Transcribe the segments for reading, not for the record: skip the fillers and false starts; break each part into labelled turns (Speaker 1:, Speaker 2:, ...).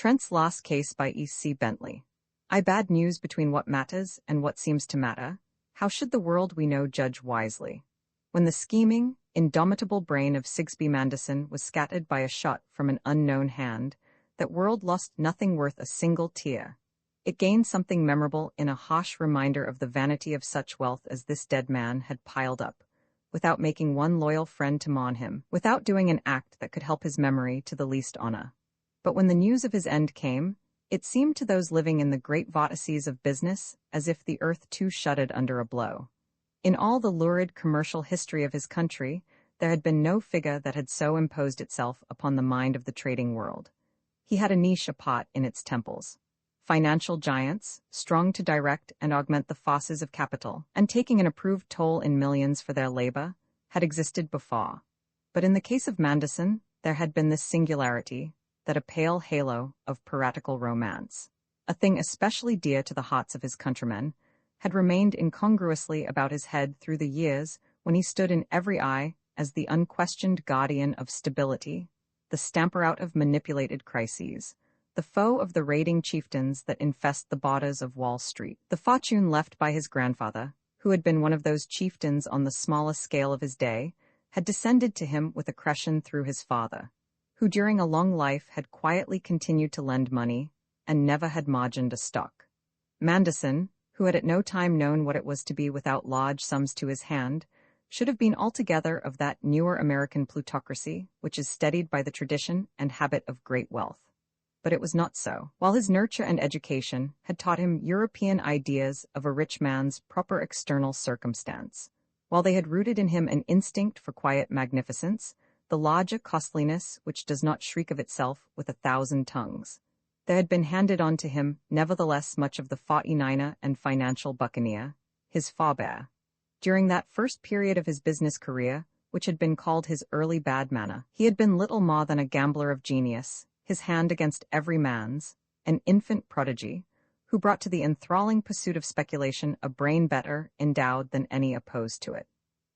Speaker 1: Trent's Last Case by E.C. Bentley. I bad news between what matters and what seems to matter. How should the world we know judge wisely? When the scheming, indomitable brain of Sigsbee Manderson was scattered by a shot from an unknown hand, that world lost nothing worth a single tear. It gained something memorable in a harsh reminder of the vanity of such wealth as this dead man had piled up, without making one loyal friend to mourn him, without doing an act that could help his memory to the least honor. But when the news of his end came, it seemed to those living in the great vortices of business as if the earth too shuddered under a blow. In all the lurid commercial history of his country, there had been no figure that had so imposed itself upon the mind of the trading world. He had a niche apart in its temples. Financial giants, strong to direct and augment the forces of capital, and taking an approved toll in millions for their labor, had existed before. But in the case of Manderson, there had been this singularity, that a pale halo of piratical romance, a thing especially dear to the hearts of his countrymen, had remained incongruously about his head through the years when he stood in every eye as the unquestioned guardian of stability, the stamper out of manipulated crises, the foe of the raiding chieftains that infest the borders of Wall Street. The fortune left by his grandfather, who had been one of those chieftains on the smallest scale of his day, had descended to him with accretion through his father, who during a long life had quietly continued to lend money and never had margined a stock. Manderson, who had at no time known what it was to be without large sums to his hand, should have been altogether of that newer American plutocracy which is steadied by the tradition and habit of great wealth. But it was not so. While his nurture and education had taught him European ideas of a rich man's proper external circumstance, while they had rooted in him an instinct for quiet magnificence, the larger costliness which does not shriek of itself with 1,000 tongues, there had been handed on to him nevertheless much of the 49er and financial buccaneer, his forebear. During that first period of his business career, which had been called his early bad manner, he had been little more than a gambler of genius, his hand against every man's, an infant prodigy, who brought to the enthralling pursuit of speculation a brain better endowed than any opposed to it.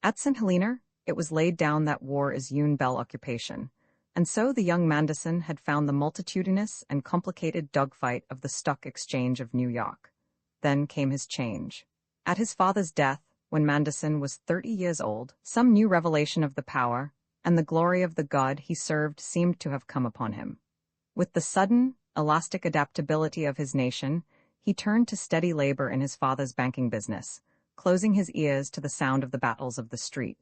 Speaker 1: At St. Helena, it was laid down that war is une belle occupation, and so the young Manderson had found the multitudinous and complicated dogfight of the Stock Exchange of New York. Then came his change. At his father's death, when Manderson was 30 years old, some new revelation of the power and the glory of the God he served seemed to have come upon him. With the sudden, elastic adaptability of his nation, he turned to steady labor in his father's banking business, closing his ears to the sound of the battles of the street.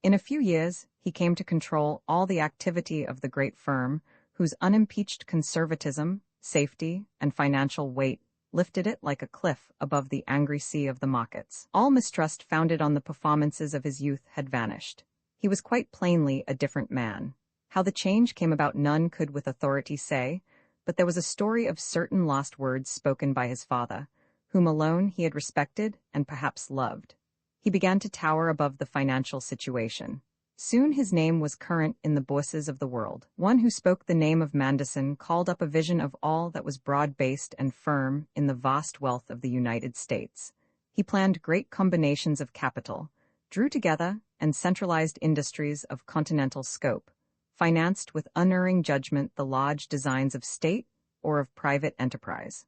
Speaker 1: In a few years, he came to control all the activity of the great firm, whose unimpeached conservatism, safety, and financial weight lifted it like a cliff above the angry sea of the markets. All mistrust founded on the performances of his youth had vanished. He was quite plainly a different man. How the change came about none could with authority say, but there was a story of certain lost words spoken by his father, whom alone he had respected and perhaps loved. He began to tower above the financial situation. Soon his name was current in the bourses of the world. One who spoke the name of Manderson called up a vision of all that was broad-based and firm in the vast wealth of the United States. He planned great combinations of capital, drew together and centralized industries of continental scope, financed with unerring judgment the large designs of state or of private enterprise.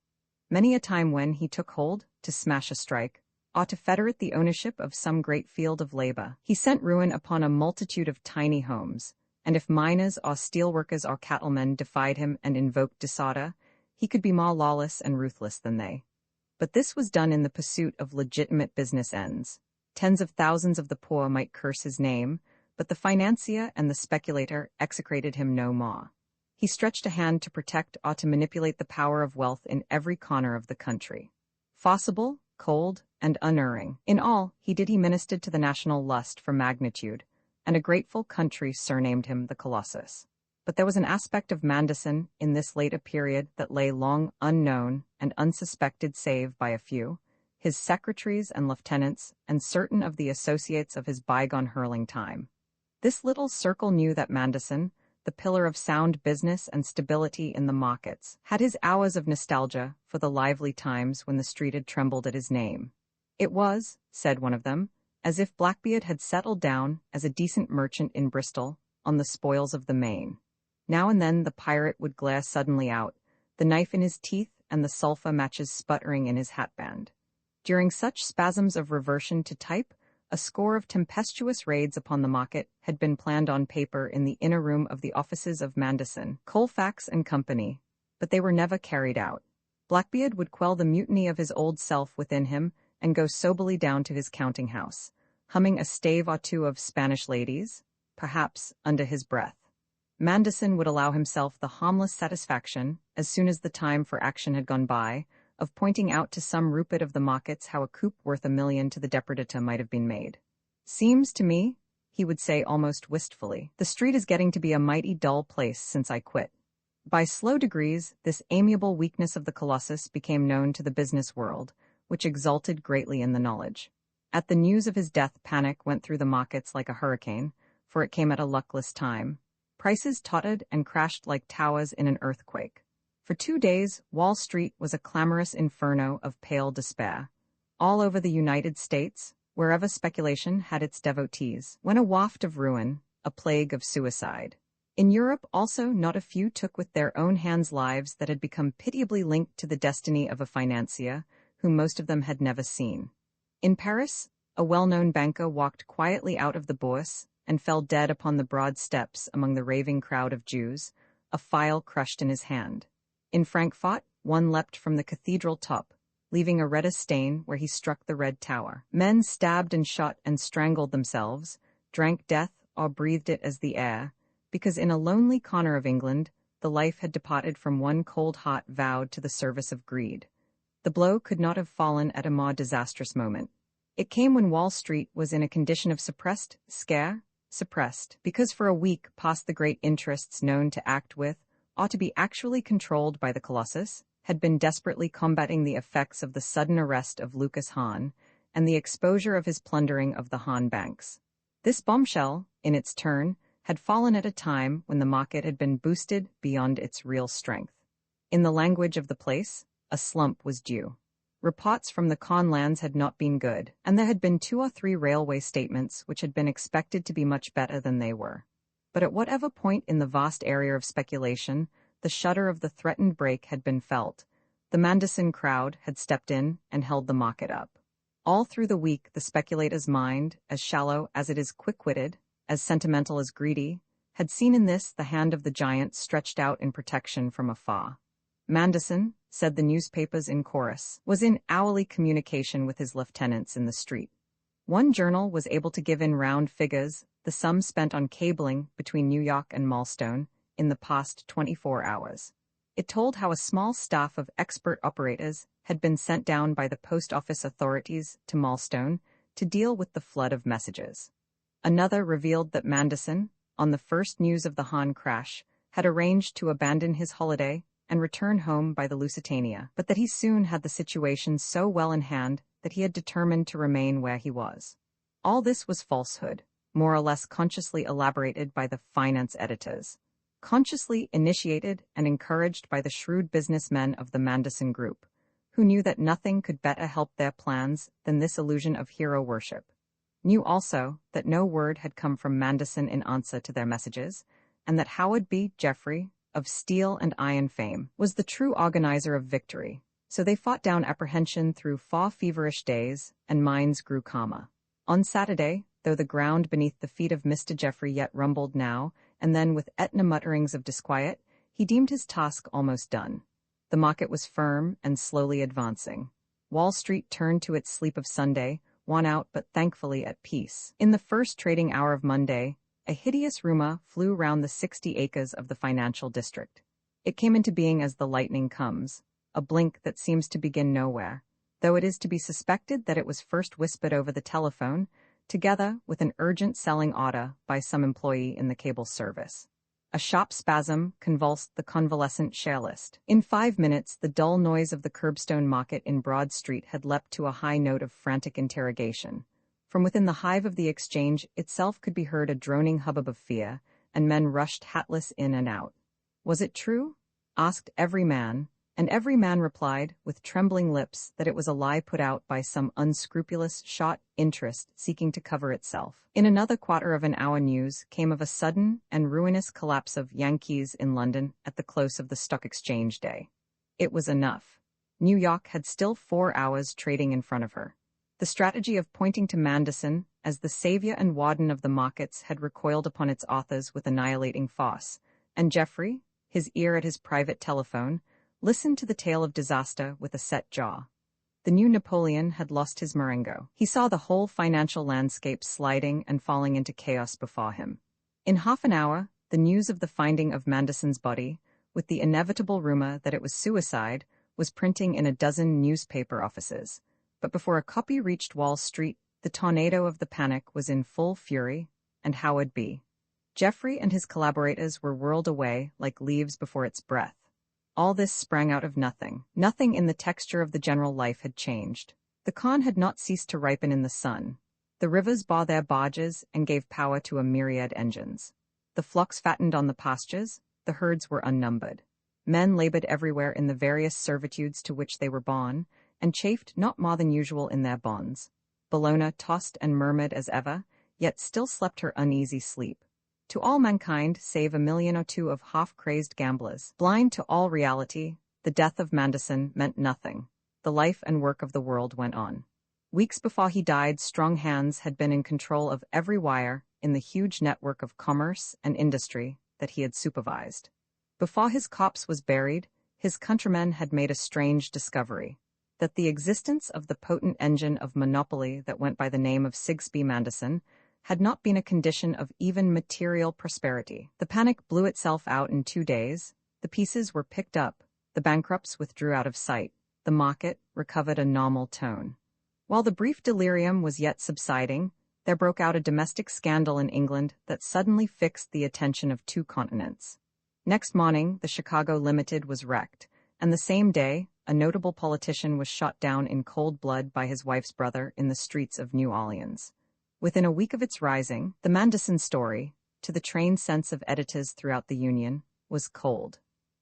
Speaker 1: Many a time when he took hold to smash a strike, or to federate the ownership of some great field of labor, he sent ruin upon a multitude of tiny homes, and if miners or steelworkers or cattlemen defied him and invoked disorder, he could be more lawless and ruthless than they. But this was done in the pursuit of legitimate business ends. Tens of thousands of the poor might curse his name, but the financier and the speculator execrated him no more. He stretched a hand to protect or to manipulate the power of wealth in every corner of the country. Forcible, cold, and unerring. In all, he ministered to the national lust for magnitude, and a grateful country surnamed him the Colossus. But there was an aspect of Manderson in this later period that lay long unknown and unsuspected save by a few, his secretaries and lieutenants, and certain of the associates of his bygone hurling time. This little circle knew that Manderson, the pillar of sound business and stability in the markets, had his hours of nostalgia for the lively times when the street had trembled at his name. It was, said one of them, as if Blackbeard had settled down as a decent merchant in Bristol on the spoils of the Main. Now and then the pirate would glare suddenly out, the knife in his teeth and the sulfa matches sputtering in his hatband. During such spasms of reversion to type, a score of tempestuous raids upon the market had been planned on paper in the inner room of the offices of Manderson, Colfax and Company, but they were never carried out. Blackbeard would quell the mutiny of his old self within him and go soberly down to his counting-house, humming a stave or two of Spanish ladies, perhaps under his breath. Manderson would allow himself the harmless satisfaction, as soon as the time for action had gone by, of pointing out to some Rupert of the markets how a coup worth $1 million to the depredator might have been made. "Seems to me," he would say almost wistfully, "the street is getting to be a mighty dull place since I quit." By slow degrees, this amiable weakness of the Colossus became known to the business world, which exulted greatly in the knowledge. At the news of his death, panic went through the markets like a hurricane, for it came at a luckless time. Prices tottered and crashed like towers in an earthquake. For 2 days, Wall Street was a clamorous inferno of pale despair. All over the United States, wherever speculation had its devotees, went a waft of ruin, a plague of suicide. In Europe also, not a few took with their own hands lives that had become pitiably linked to the destiny of a financier whom most of them had never seen. In Paris, a well-known banker walked quietly out of the Bourse and fell dead upon the broad steps among the raving crowd of Jews, a file crushed in his hand. In Frankfurt, one leapt from the cathedral top, leaving a reddish stain where he struck the red tower. Men stabbed and shot and strangled themselves, drank death or breathed it as the air, because in a lonely corner of England, the life had departed from one cold heart vowed to the service of greed. The blow could not have fallen at a more disastrous moment. It came when Wall Street was in a condition of suppressed, because for a week past the great interests known to act with, or to be actually controlled by the Colossus, had been desperately combating the effects of the sudden arrest of Lucas Hahn and the exposure of his plundering of the Hahn banks. This bombshell, in its turn, had fallen at a time when the market had been boosted beyond its real strength. In the language of the place, a slump was due. Reports from the Con lands had not been good, and there had been 2 or 3 railway statements which had been expected to be much better than they were. But at whatever point in the vast area of speculation, the shudder of the threatened break had been felt, the Manderson crowd had stepped in and held the market up. All through the week, the speculator's mind, as shallow as it is quick-witted, as sentimental as greedy, had seen in this the hand of the giant stretched out in protection from afar. Manderson, said the newspapers in chorus, was in hourly communication with his lieutenants in the street. One journal was able to give in round figures the sum spent on cabling between New York and Maelstone in the past 24 hours. It told how a small staff of expert operators had been sent down by the post office authorities to Maelstone to deal with the flood of messages. Another revealed that Manderson, on the first news of the Hahn crash, had arranged to abandon his holiday and return home by the Lusitania, but that he soon had the situation so well in hand that he had determined to remain where he was. All this was falsehood, more or less consciously elaborated by the finance editors, consciously initiated and encouraged by the shrewd businessmen of the Manderson Group, who knew that nothing could better help their plans than this illusion of hero worship. Knew also that no word had come from Manderson in answer to their messages, and that Howard B. Jeffrey, of steel and iron fame, was the true organizer of victory. So they fought down apprehension through 4 feverish days, and minds grew calmer. On Saturday, though the ground beneath the feet of Mr. Jeffrey yet rumbled now and then with Etna mutterings of disquiet, he deemed his task almost done. The market was firm and slowly advancing. Wall Street turned to its sleep of Sunday, worn out but thankfully at peace. In the first trading hour of Monday, a hideous rumor flew round the 60 acres of the financial district. It came into being as the lightning comes, a blink that seems to begin nowhere, though it is to be suspected that it was first whispered over the telephone, together with an urgent selling order by some employee in the cable service. A sharp spasm convulsed the convalescent share list. In 5 minutes, the dull noise of the curbstone market in Broad Street had leapt to a high note of frantic interrogation. From within the hive of the exchange itself could be heard a droning hubbub of fear, and men rushed hatless in and out. Was it true? Asked every man, and every man replied, with trembling lips, that it was a lie put out by some unscrupulous shot interest seeking to cover itself. In another quarter of an hour news came of a sudden and ruinous collapse of Yankees in London at the close of the Stock Exchange Day. It was enough. New York had still 4 hours trading in front of her. The strategy of pointing to Manderson as the savior and warden of the markets had recoiled upon its authors with annihilating force, and Geoffrey, his ear at his private telephone, listened to the tale of disaster with a set jaw. The new Napoleon had lost his Marengo. He saw the whole financial landscape sliding and falling into chaos before him. In half an hour, the news of the finding of Manderson's body, with the inevitable rumor that it was suicide, was printing in a dozen newspaper offices. But before a copy reached Wall Street, the tornado of the panic was in full fury, and how would be? Geoffrey and his collaborators were whirled away like leaves before its breath. All this sprang out of nothing. Nothing in the texture of the general life had changed. The corn had not ceased to ripen in the sun. The rivers bore their barges and gave power to a myriad engines. The flocks fattened on the pastures, the herds were unnumbered. Men labored everywhere in the various servitudes to which they were born, and chafed not more than usual in their bonds. Bellona tossed and murmured as ever, yet still slept her uneasy sleep. To all mankind, save a million or two of half-crazed gamblers, blind to all reality, the death of Manderson meant nothing. The life and work of the world went on. Weeks before he died, strong hands had been in control of every wire in the huge network of commerce and industry that he had supervised. Before his corpse was buried, his countrymen had made a strange discovery, that the existence of the potent engine of monopoly that went by the name of Sigsbee Manderson had not been a condition of even material prosperity. The panic blew itself out in 2 days, the pieces were picked up, the bankrupts withdrew out of sight, the market recovered a normal tone. While the brief delirium was yet subsiding, there broke out a domestic scandal in England that suddenly fixed the attention of 2 continents. Next morning, the Chicago Limited was wrecked, and the same day, a notable politician was shot down in cold blood by his wife's brother in the streets of New Orleans. Within a week of its rising, the Manderson story, to the trained sense of editors throughout the Union, was cold.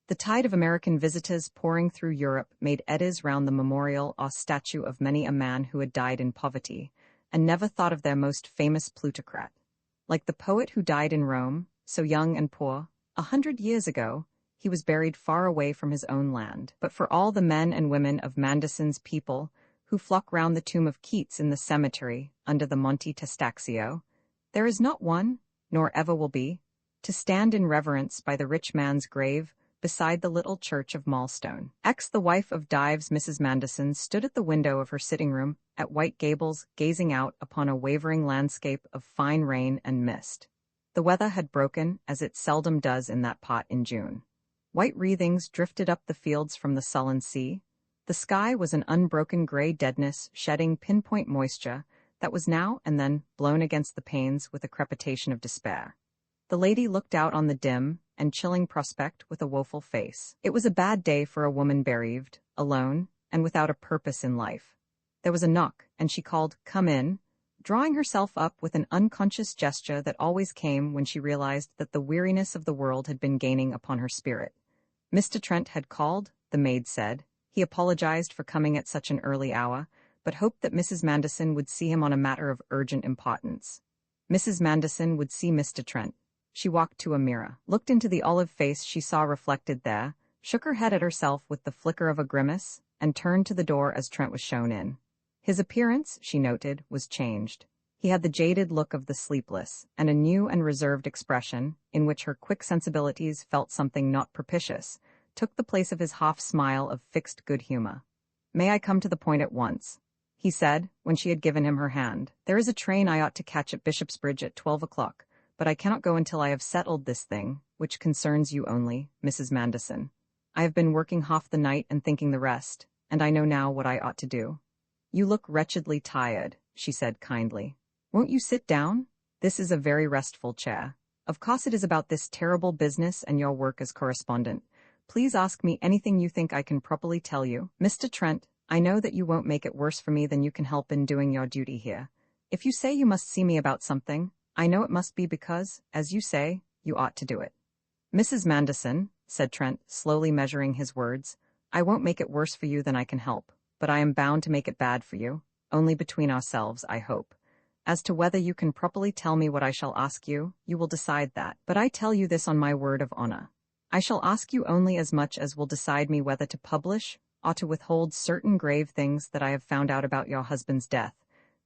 Speaker 1: The tide of American visitors pouring through Europe made eddies round the memorial or statue of many a man who had died in poverty, and never thought of their most famous plutocrat. Like the poet who died in Rome, so young and poor, 100 years ago, he was buried far away from his own land. But for all the men and women of Manderson's people who flock round the tomb of Keats in the cemetery under the Monte Testaccio, there is not one, nor ever will be, to stand in reverence by the rich man's grave beside the little church of Marlstone. The wife of Dives, Mrs. Manderson, stood at the window of her sitting room at White Gables, gazing out upon a wavering landscape of fine rain and mist. The weather had broken, as it seldom does in that part in June. White wreathings drifted up the fields from the sullen sea. The sky was an unbroken gray deadness, shedding pinpoint moisture that was now and then blown against the panes with a crepitation of despair. The lady looked out on the dim and chilling prospect with a woeful face. It was a bad day for a woman bereaved, alone, and without a purpose in life. There was a knock, and she called, "Come in," drawing herself up with an unconscious gesture that always came when she realized that the weariness of the world had been gaining upon her spirit. Mr. Trent had called, the maid said. He apologized for coming at such an early hour, but hoped that Mrs. Manderson would see him on a matter of urgent importance. Mrs. Manderson would see Mr. Trent. She walked to a mirror, looked into the olive face she saw reflected there, shook her head at herself with the flicker of a grimace, and turned to the door as Trent was shown in. His appearance, she noted, was changed. He had the jaded look of the sleepless, and a new and reserved expression, in which her quick sensibilities felt something not propitious, took the place of his half-smile of fixed good humor. "May I come to the point at once?" he said, when she had given him her hand. "There is a train I ought to catch at Bishopsbridge at 12 o'clock, but I cannot go until I have settled this thing, which concerns you only, Mrs. Manderson. I have been working half the night and thinking the rest, and I know now what I ought to do." "You look wretchedly tired," she said kindly. "Won't you sit down? This is a very restful chair. Of course it is about this terrible business and your work as correspondent. Please ask me anything you think I can properly tell you. Mr. Trent, I know that you won't make it worse for me than you can help in doing your duty here. If you say you must see me about something, I know it must be because, as you say, you ought to do it." "Mrs. Manderson," said Trent, slowly measuring his words, "I won't make it worse for you than I can help, but I am bound to make it bad for you, only between ourselves, I hope. As to whether you can properly tell me what I shall ask you, you will decide that, but I tell you this on my word of honor. I shall ask you only as much as will decide me whether to publish or to withhold certain grave things that I have found out about your husband's death,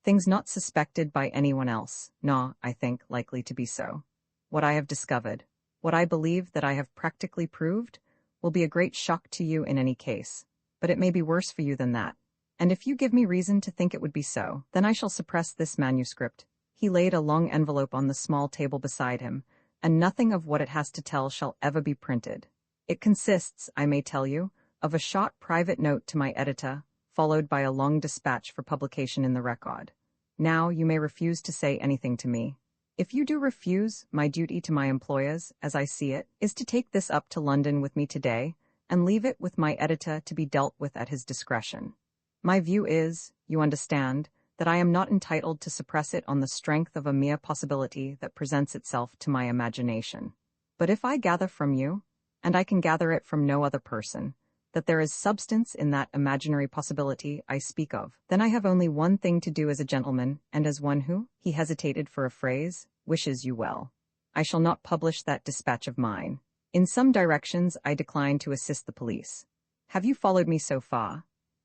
Speaker 1: things not suspected by anyone else, nor, I think, likely to be so. What I have discovered, what I believe that I have practically proved, will be a great shock to you in any case, but it may be worse for you than that. And if you give me reason to think it would be so, then I shall suppress this manuscript. He laid a long envelope on the small table beside him, and nothing of what it has to tell shall ever be printed. It consists, I may tell you, of a short private note to my editor, followed by a long dispatch for publication in the Record. Now you may refuse to say anything to me. If you do refuse, my duty to my employers, as I see it, is to take this up to London with me today, and leave it with my editor to be dealt with at his discretion. My view is, you understand, that I am not entitled to suppress it on the strength of a mere possibility that presents itself to my imagination. But if I gather from you, and I can gather it from no other person, that there is substance in that imaginary possibility I speak of, then I have only one thing to do as a gentleman, and as one who, he hesitated for a phrase, wishes you well. I shall not publish that dispatch of mine. In some directions I decline to assist the police. Have you followed me so far?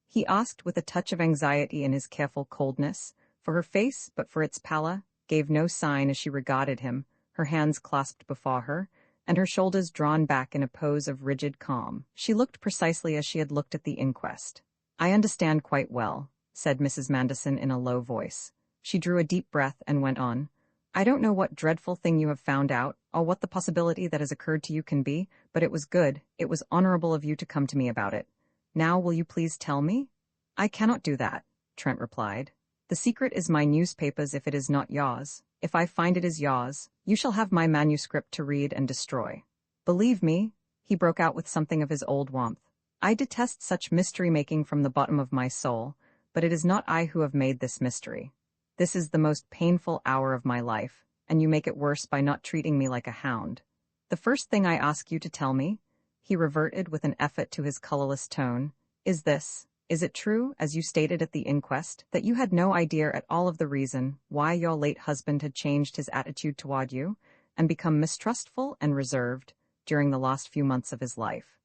Speaker 1: He asked with a touch of anxiety in his careful coldness, for her face, but for its pallor, gave no sign as she regarded him, her hands clasped before her, and her shoulders drawn back in a pose of rigid calm. She looked precisely as she had looked at the inquest. I understand quite well, said Mrs. Manderson in a low voice. She drew a deep breath and went on. I don't know what dreadful thing you have found out, or what the possibility that has occurred to you can be, but it was good, it was honorable of you to come to me about it. Now will you please tell me? I cannot do that, Trent replied. The secret is my newspaper's if it is not yours. If I find it is yours, you shall have my manuscript to read and destroy. Believe me, he broke out with something of his old warmth. I detest such mystery-making from the bottom of my soul, but it is not I who have made this mystery. This is the most painful hour of my life, and you make it worse by not treating me like a hound. The first thing I ask you to tell me, he reverted with an effort to his colorless tone, is this. Is it true, as you stated at the inquest, that you had no idea at all of the reason why your late husband had changed his attitude toward you and become mistrustful and reserved during the last few months of his life?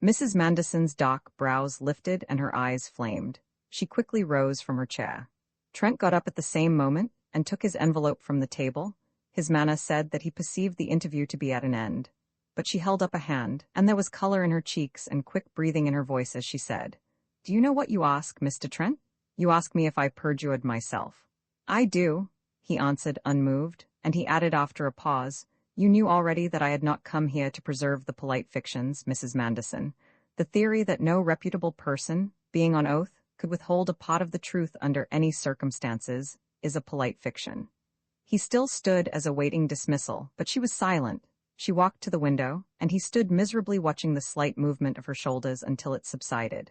Speaker 1: Mrs. Manderson's dark brows lifted and her eyes flamed. She quickly rose from her chair. Trent got up at the same moment and took his envelope from the table. His manner said that he perceived the interview to be at an end. But she held up a hand, and there was color in her cheeks and quick breathing in her voice as she said, Do you know what you ask, Mr. Trent? You ask me if I perjured myself. I do, he answered unmoved, and he added after a pause, You knew already that I had not come here to preserve the polite fictions, Mrs. Manderson. The theory that no reputable person, being on oath, could withhold a part of the truth under any circumstances, is a polite fiction. He still stood as awaiting dismissal, but she was silent. She walked to the window, and he stood miserably watching the slight movement of her shoulders until it subsided.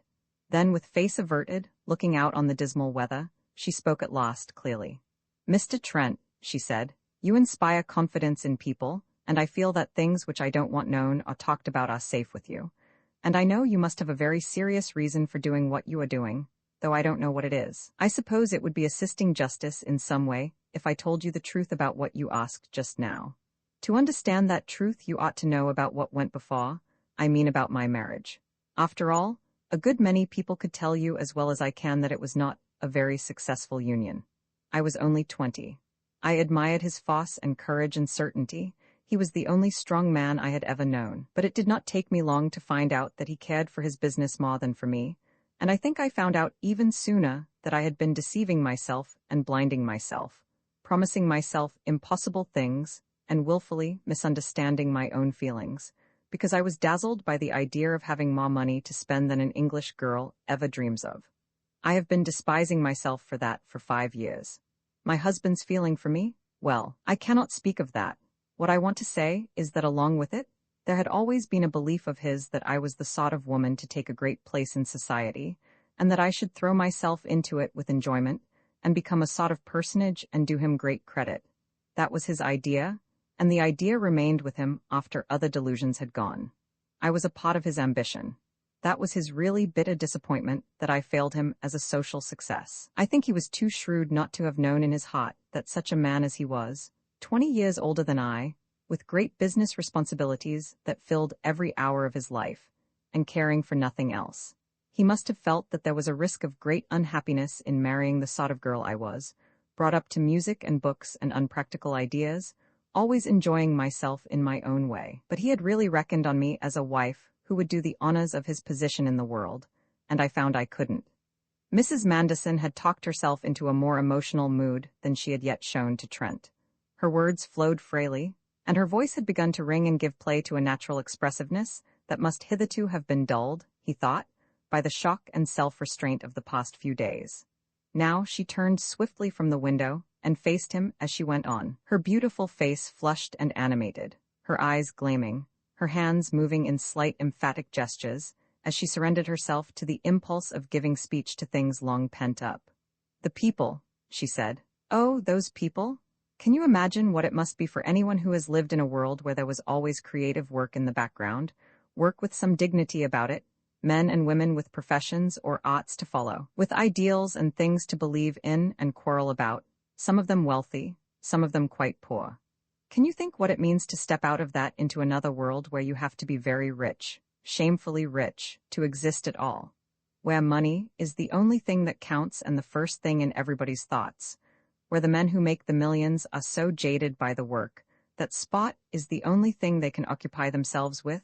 Speaker 1: Then, with face averted, looking out on the dismal weather, she spoke at last clearly. Mr. Trent, she said, you inspire confidence in people, and I feel that things which I don't want known or talked about are safe with you. And I know you must have a very serious reason for doing what you are doing, though I don't know what it is. I suppose it would be assisting justice in some way if I told you the truth about what you asked just now. To understand that truth, you ought to know about what went before, I mean about my marriage. After all, a good many people could tell you as well as I can that it was not a very successful union. I was only 20. I admired his force and courage and certainty. He was the only strong man I had ever known, but it did not take me long to find out that he cared for his business more than for me, and I think I found out even sooner that I had been deceiving myself and blinding myself, promising myself impossible things, and willfully misunderstanding my own feelings, because I was dazzled by the idea of having more money to spend than an English girl ever dreams of. I have been despising myself for that for 5 years. My husband's feeling for me? Well, I cannot speak of that. What I want to say is that along with it, there had always been a belief of his that I was the sort of woman to take a great place in society, and that I should throw myself into it with enjoyment, and become a sort of personage and do him great credit. That was his idea, and the idea remained with him after other delusions had gone. I was a part of his ambition. That was his really bitter disappointment that I failed him as a social success. I think he was too shrewd not to have known in his heart that such a man as he was, 20 years older than I, with great business responsibilities that filled every hour of his life, and caring for nothing else. He must have felt that there was a risk of great unhappiness in marrying the sort of girl I was, brought up to music and books and unpractical ideas, always enjoying myself in my own way. But he had really reckoned on me as a wife who would do the honors of his position in the world, and I found I couldn't. Mrs. Mandison had talked herself into a more emotional mood than she had yet shown to Trent. Her words flowed freely, and her voice had begun to ring and give play to a natural expressiveness that must hitherto have been dulled, he thought, by the shock and self-restraint of the past few days. Now she turned swiftly from the window and faced him as she went on, her beautiful face flushed and animated, her eyes gleaming, her hands moving in slight emphatic gestures, as she surrendered herself to the impulse of giving speech to things long pent up. "The people," she said. "Oh, those people! Can you imagine what it must be for anyone who has lived in a world where there was always creative work in the background, work with some dignity about it, men and women with professions or arts to follow, with ideals and things to believe in and quarrel about, some of them wealthy, some of them quite poor. Can you think what it means to step out of that into another world where you have to be very rich, shamefully rich, to exist at all, where money is the only thing that counts and the first thing in everybody's thoughts, where the men who make the millions are so jaded by the work that sport is the only thing they can occupy themselves with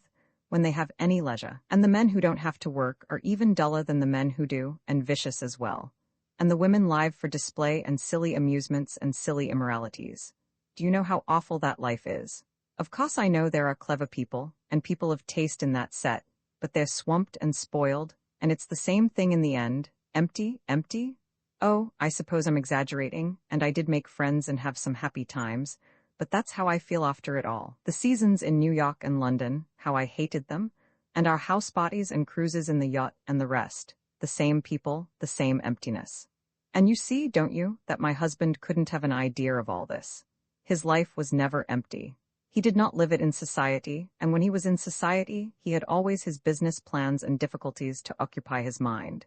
Speaker 1: when they have any leisure, and the men who don't have to work are even duller than the men who do, and vicious as well, and the women live for display and silly amusements and silly immoralities. Do you know how awful that life is? Of course I know there are clever people, and people of taste in that set, but they're swamped and spoiled, and it's the same thing in the end, empty, empty. Oh, I suppose I'm exaggerating, and I did make friends and have some happy times, but that's how I feel after it all. The seasons in New York and London, how I hated them, and our house parties and cruises in the yacht and the rest, the same people, the same emptiness. And you see, don't you, that my husband couldn't have an idea of all this. His life was never empty. He did not live it in society, and when he was in society, he had always his business plans and difficulties to occupy his mind.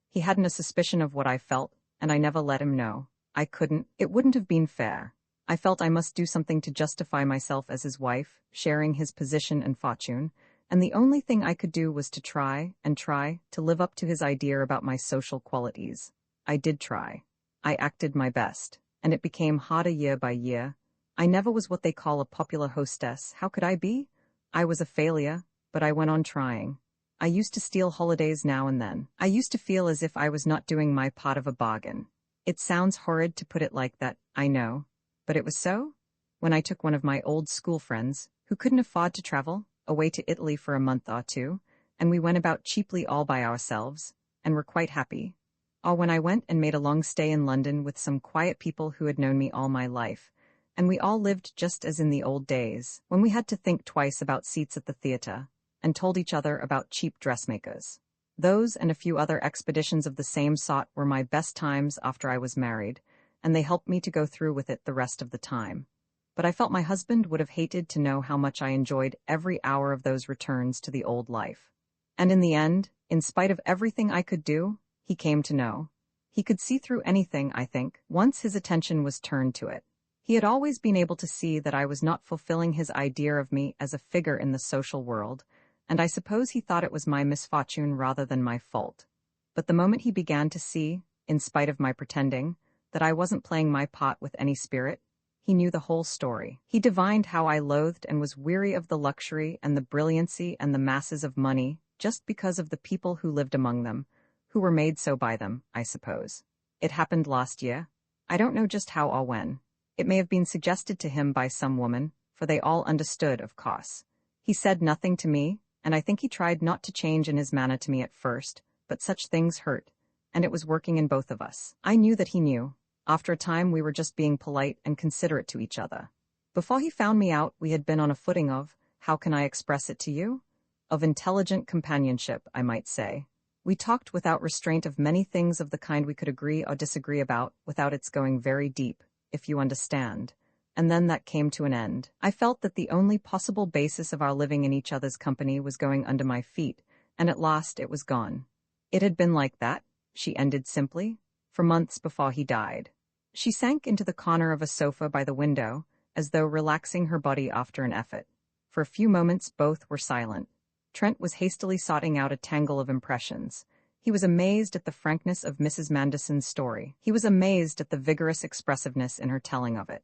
Speaker 1: He hadn't a suspicion of what I felt, and I never let him know. I couldn't. It wouldn't have been fair. I felt I must do something to justify myself as his wife, sharing his position and fortune, and the only thing I could do was to try to live up to his idea about my social qualities. I did try. I acted my best, and it became harder year by year. I never was what they call a popular hostess. How could I be? I was a failure, but I went on trying. I used to steal holidays now and then. I used to feel as if I was not doing my part of a bargain. It sounds horrid to put it like that, I know, but it was so. When I took one of my old school friends, who couldn't afford to travel, away to Italy for a month or two, and we went about cheaply all by ourselves, and were quite happy. Or when I went and made a long stay in London with some quiet people who had known me all my life, and we all lived just as in the old days, when we had to think twice about seats at the theater, and told each other about cheap dressmakers. Those and a few other expeditions of the same sort were my best times after I was married, and they helped me to go through with it the rest of the time. But I felt my husband would have hated to know how much I enjoyed every hour of those returns to the old life. And in the end, in spite of everything I could do, he came to know. He could see through anything, I think, once his attention was turned to it. He had always been able to see that I was not fulfilling his idea of me as a figure in the social world, and I suppose he thought it was my misfortune rather than my fault. But the moment he began to see, in spite of my pretending, that I wasn't playing my part with any spirit, he knew the whole story. He divined how I loathed and was weary of the luxury and the brilliancy and the masses of money just because of the people who lived among them, who were made so by them, I suppose. It happened last year. I don't know just how or when. It may have been suggested to him by some woman, for they all understood, of course. He said nothing to me, and I think he tried not to change in his manner to me at first, but such things hurt, and it was working in both of us. I knew that he knew. After a time we were just being polite and considerate to each other. Before he found me out, we had been on a footing of, how can I express it to you? Of intelligent companionship, I might say. We talked without restraint of many things of the kind we could agree or disagree about, without its going very deep, if you understand. And then that came to an end. I felt that the only possible basis of our living in each other's company was going under my feet, and at last it was gone. It had been like that, she ended simply, for months before he died. She sank into the corner of a sofa by the window, as though relaxing her body after an effort. For a few moments both were silent. Trent was hastily sorting out a tangle of impressions. He was amazed at the frankness of Mrs. Mandison's story. He was amazed at the vigorous expressiveness in her telling of it.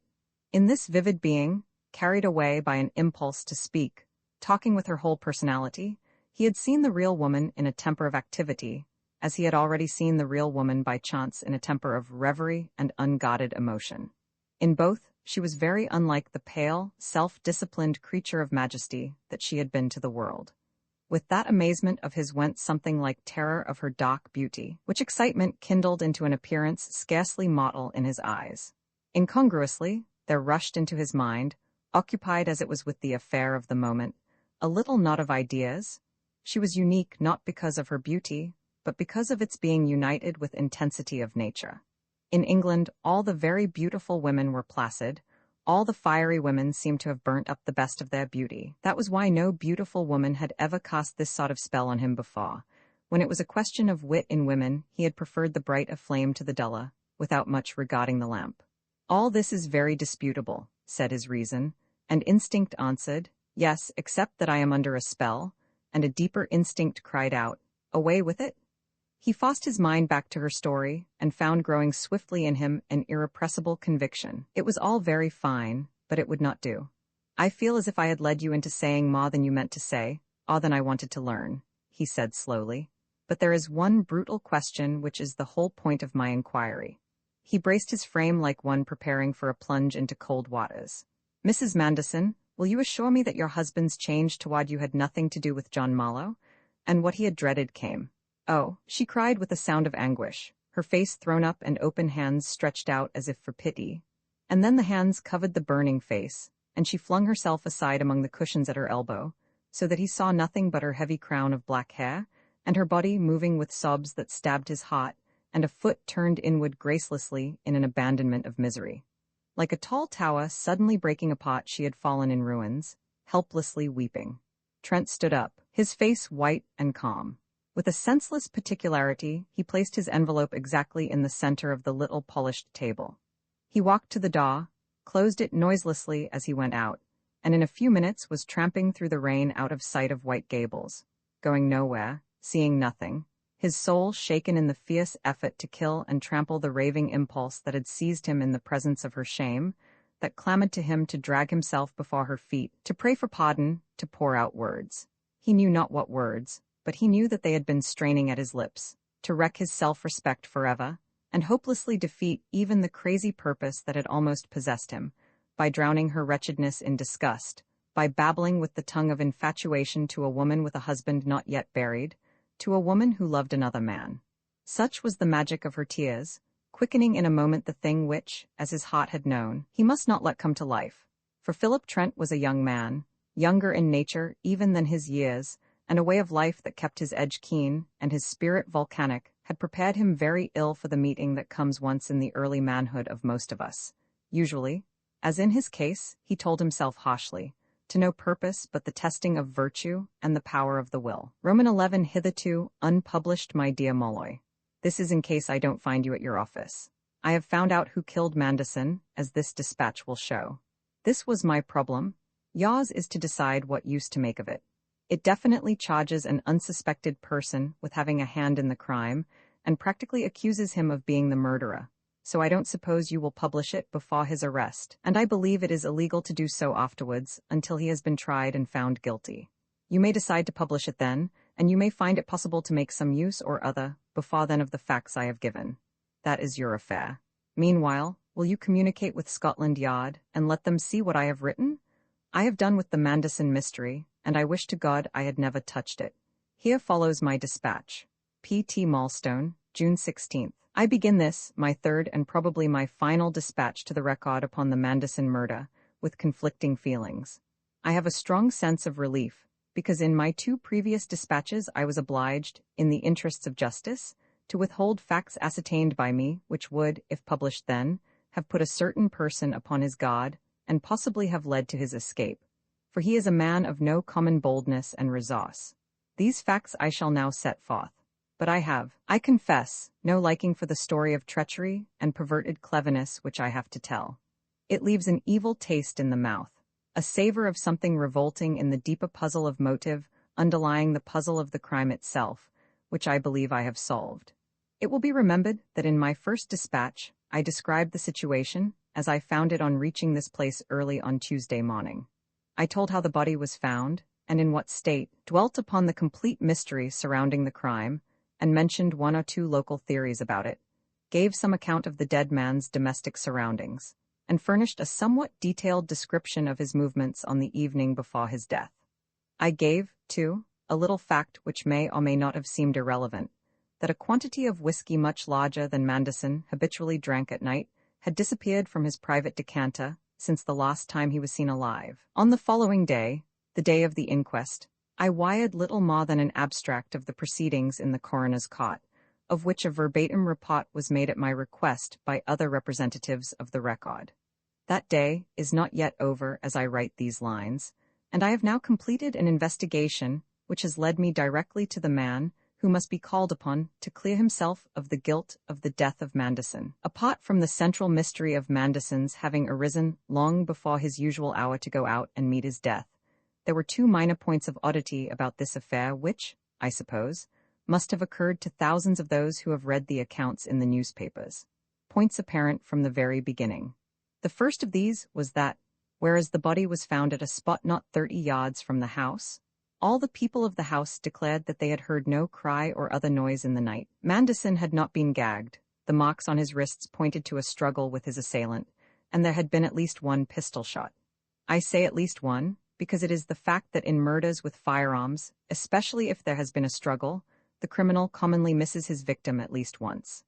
Speaker 1: In this vivid being, carried away by an impulse to speak, talking with her whole personality, he had seen the real woman in a temper of activity, as he had already seen the real woman by chance in a temper of reverie and unguarded emotion. In both, she was very unlike the pale, self-disciplined creature of majesty that she had been to the world. With that amazement of his went something like terror of her dark beauty, which excitement kindled into an appearance scarcely mortal in his eyes. Incongruously, there rushed into his mind, occupied as it was with the affair of the moment, a little knot of ideas. She was unique not because of her beauty, but because of its being united with intensity of nature. In England, all the very beautiful women were placid. All the fiery women seemed to have burnt up the best of their beauty. That was why no beautiful woman had ever cast this sort of spell on him before. When it was a question of wit in women, he had preferred the bright flame to the duller, without much regarding the lamp. All this is very disputable, said his reason, and instinct answered, yes, except that I am under a spell, and a deeper instinct cried out, away with it? He forced his mind back to her story, and found growing swiftly in him an irrepressible conviction. It was all very fine, but it would not do. I feel as if I had led you into saying more than you meant to say, or than I wanted to learn, he said slowly. But there is one brutal question which is the whole point of my inquiry. He braced his frame like one preparing for a plunge into cold waters. Mrs. Mandison, will you assure me that your husband's change toward you had nothing to do with John Marlowe? And what he had dreaded came. Oh, she cried with a sound of anguish, her face thrown up and open hands stretched out as if for pity. And then the hands covered the burning face, and she flung herself aside among the cushions at her elbow, so that he saw nothing but her heavy crown of black hair, and her body moving with sobs that stabbed his heart, and a foot turned inward gracelessly in an abandonment of misery. Like a tall tower suddenly breaking apart, she had fallen in ruins, helplessly weeping. Trent stood up, his face white and calm. With a senseless particularity, he placed his envelope exactly in the center of the little polished table. He walked to the door, closed it noiselessly as he went out, and in a few minutes was tramping through the rain out of sight of White Gables, going nowhere, seeing nothing, his soul shaken in the fierce effort to kill and trample the raving impulse that had seized him in the presence of her shame, that clamored to him to drag himself before her feet, to pray for pardon, to pour out words. He knew not what words, but he knew that they had been straining at his lips, to wreck his self-respect forever, and hopelessly defeat even the crazy purpose that had almost possessed him, by drowning her wretchedness in disgust, by babbling with the tongue of infatuation to a woman with a husband not yet buried, to a woman who loved another man. Such was the magic of her tears, quickening in a moment the thing which, as his heart had known, he must not let come to life. For Philip Trent was a young man, younger in nature even than his years, and a way of life that kept his edge keen and his spirit volcanic had prepared him very ill for the meeting that comes once in the early manhood of most of us. Usually, as in his case, he told himself harshly, to no purpose but the testing of virtue and the power of the will. Roman 11 hitherto unpublished, my dear Molloy. This is in case I don't find you at your office. I have found out who killed Mandison, as this dispatch will show. This was my problem. Yours is to decide what use to make of it. It definitely charges an unsuspected person with having a hand in the crime, and practically accuses him of being the murderer. So I don't suppose you will publish it before his arrest, and I believe it is illegal to do so afterwards until he has been tried and found guilty. You may decide to publish it then, and you may find it possible to make some use or other before then of the facts I have given. That is your affair. Meanwhile, will you communicate with Scotland Yard and let them see what I have written? I have done with the Mandison mystery, and I wish to God I had never touched it. Here follows my dispatch. P.T. Malstone, June 16th. I begin this, my third and probably my final dispatch to the record upon the Mandison murder, with conflicting feelings. I have a strong sense of relief, because in my two previous dispatches I was obliged, in the interests of justice, to withhold facts ascertained by me which would, if published then, have put a certain person upon his guard, and possibly have led to his escape. For he is a man of no common boldness and resource. These facts I shall now set forth. But I have, I confess, no liking for the story of treachery and perverted cleverness which I have to tell. It leaves an evil taste in the mouth, a savor of something revolting in the deeper puzzle of motive underlying the puzzle of the crime itself, which I believe I have solved. It will be remembered that in my first dispatch, I described the situation as I found it on reaching this place early on Tuesday morning. I told how the body was found, and in what state, dwelt upon the complete mystery surrounding the crime, and mentioned one or two local theories about it, gave some account of the dead man's domestic surroundings, and furnished a somewhat detailed description of his movements on the evening before his death. I gave, too, a little fact which may or may not have seemed irrelevant, that a quantity of whiskey much larger than Manderson habitually drank at night had disappeared from his private decanter since the last time he was seen alive. On the following day, the day of the inquest, I wired little more than an abstract of the proceedings in the coroner's court, of which a verbatim report was made at my request by other representatives of the record. That day is not yet over as I write these lines, and I have now completed an investigation which has led me directly to the man who must be called upon to clear himself of the guilt of the death of Manderson. Apart from the central mystery of Manderson's having arisen long before his usual hour to go out and meet his death, there were two minor points of oddity about this affair which, I suppose, must have occurred to thousands of those who have read the accounts in the newspapers. Points apparent from the very beginning. The first of these was that, whereas the body was found at a spot not 30 yards from the house, all the people of the house declared that they had heard no cry or other noise in the night. Manderson had not been gagged, the marks on his wrists pointed to a struggle with his assailant, and there had been at least one pistol shot. I say at least one, because it is the fact that in murders with firearms, especially if there has been a struggle, the criminal commonly misses his victim at least once.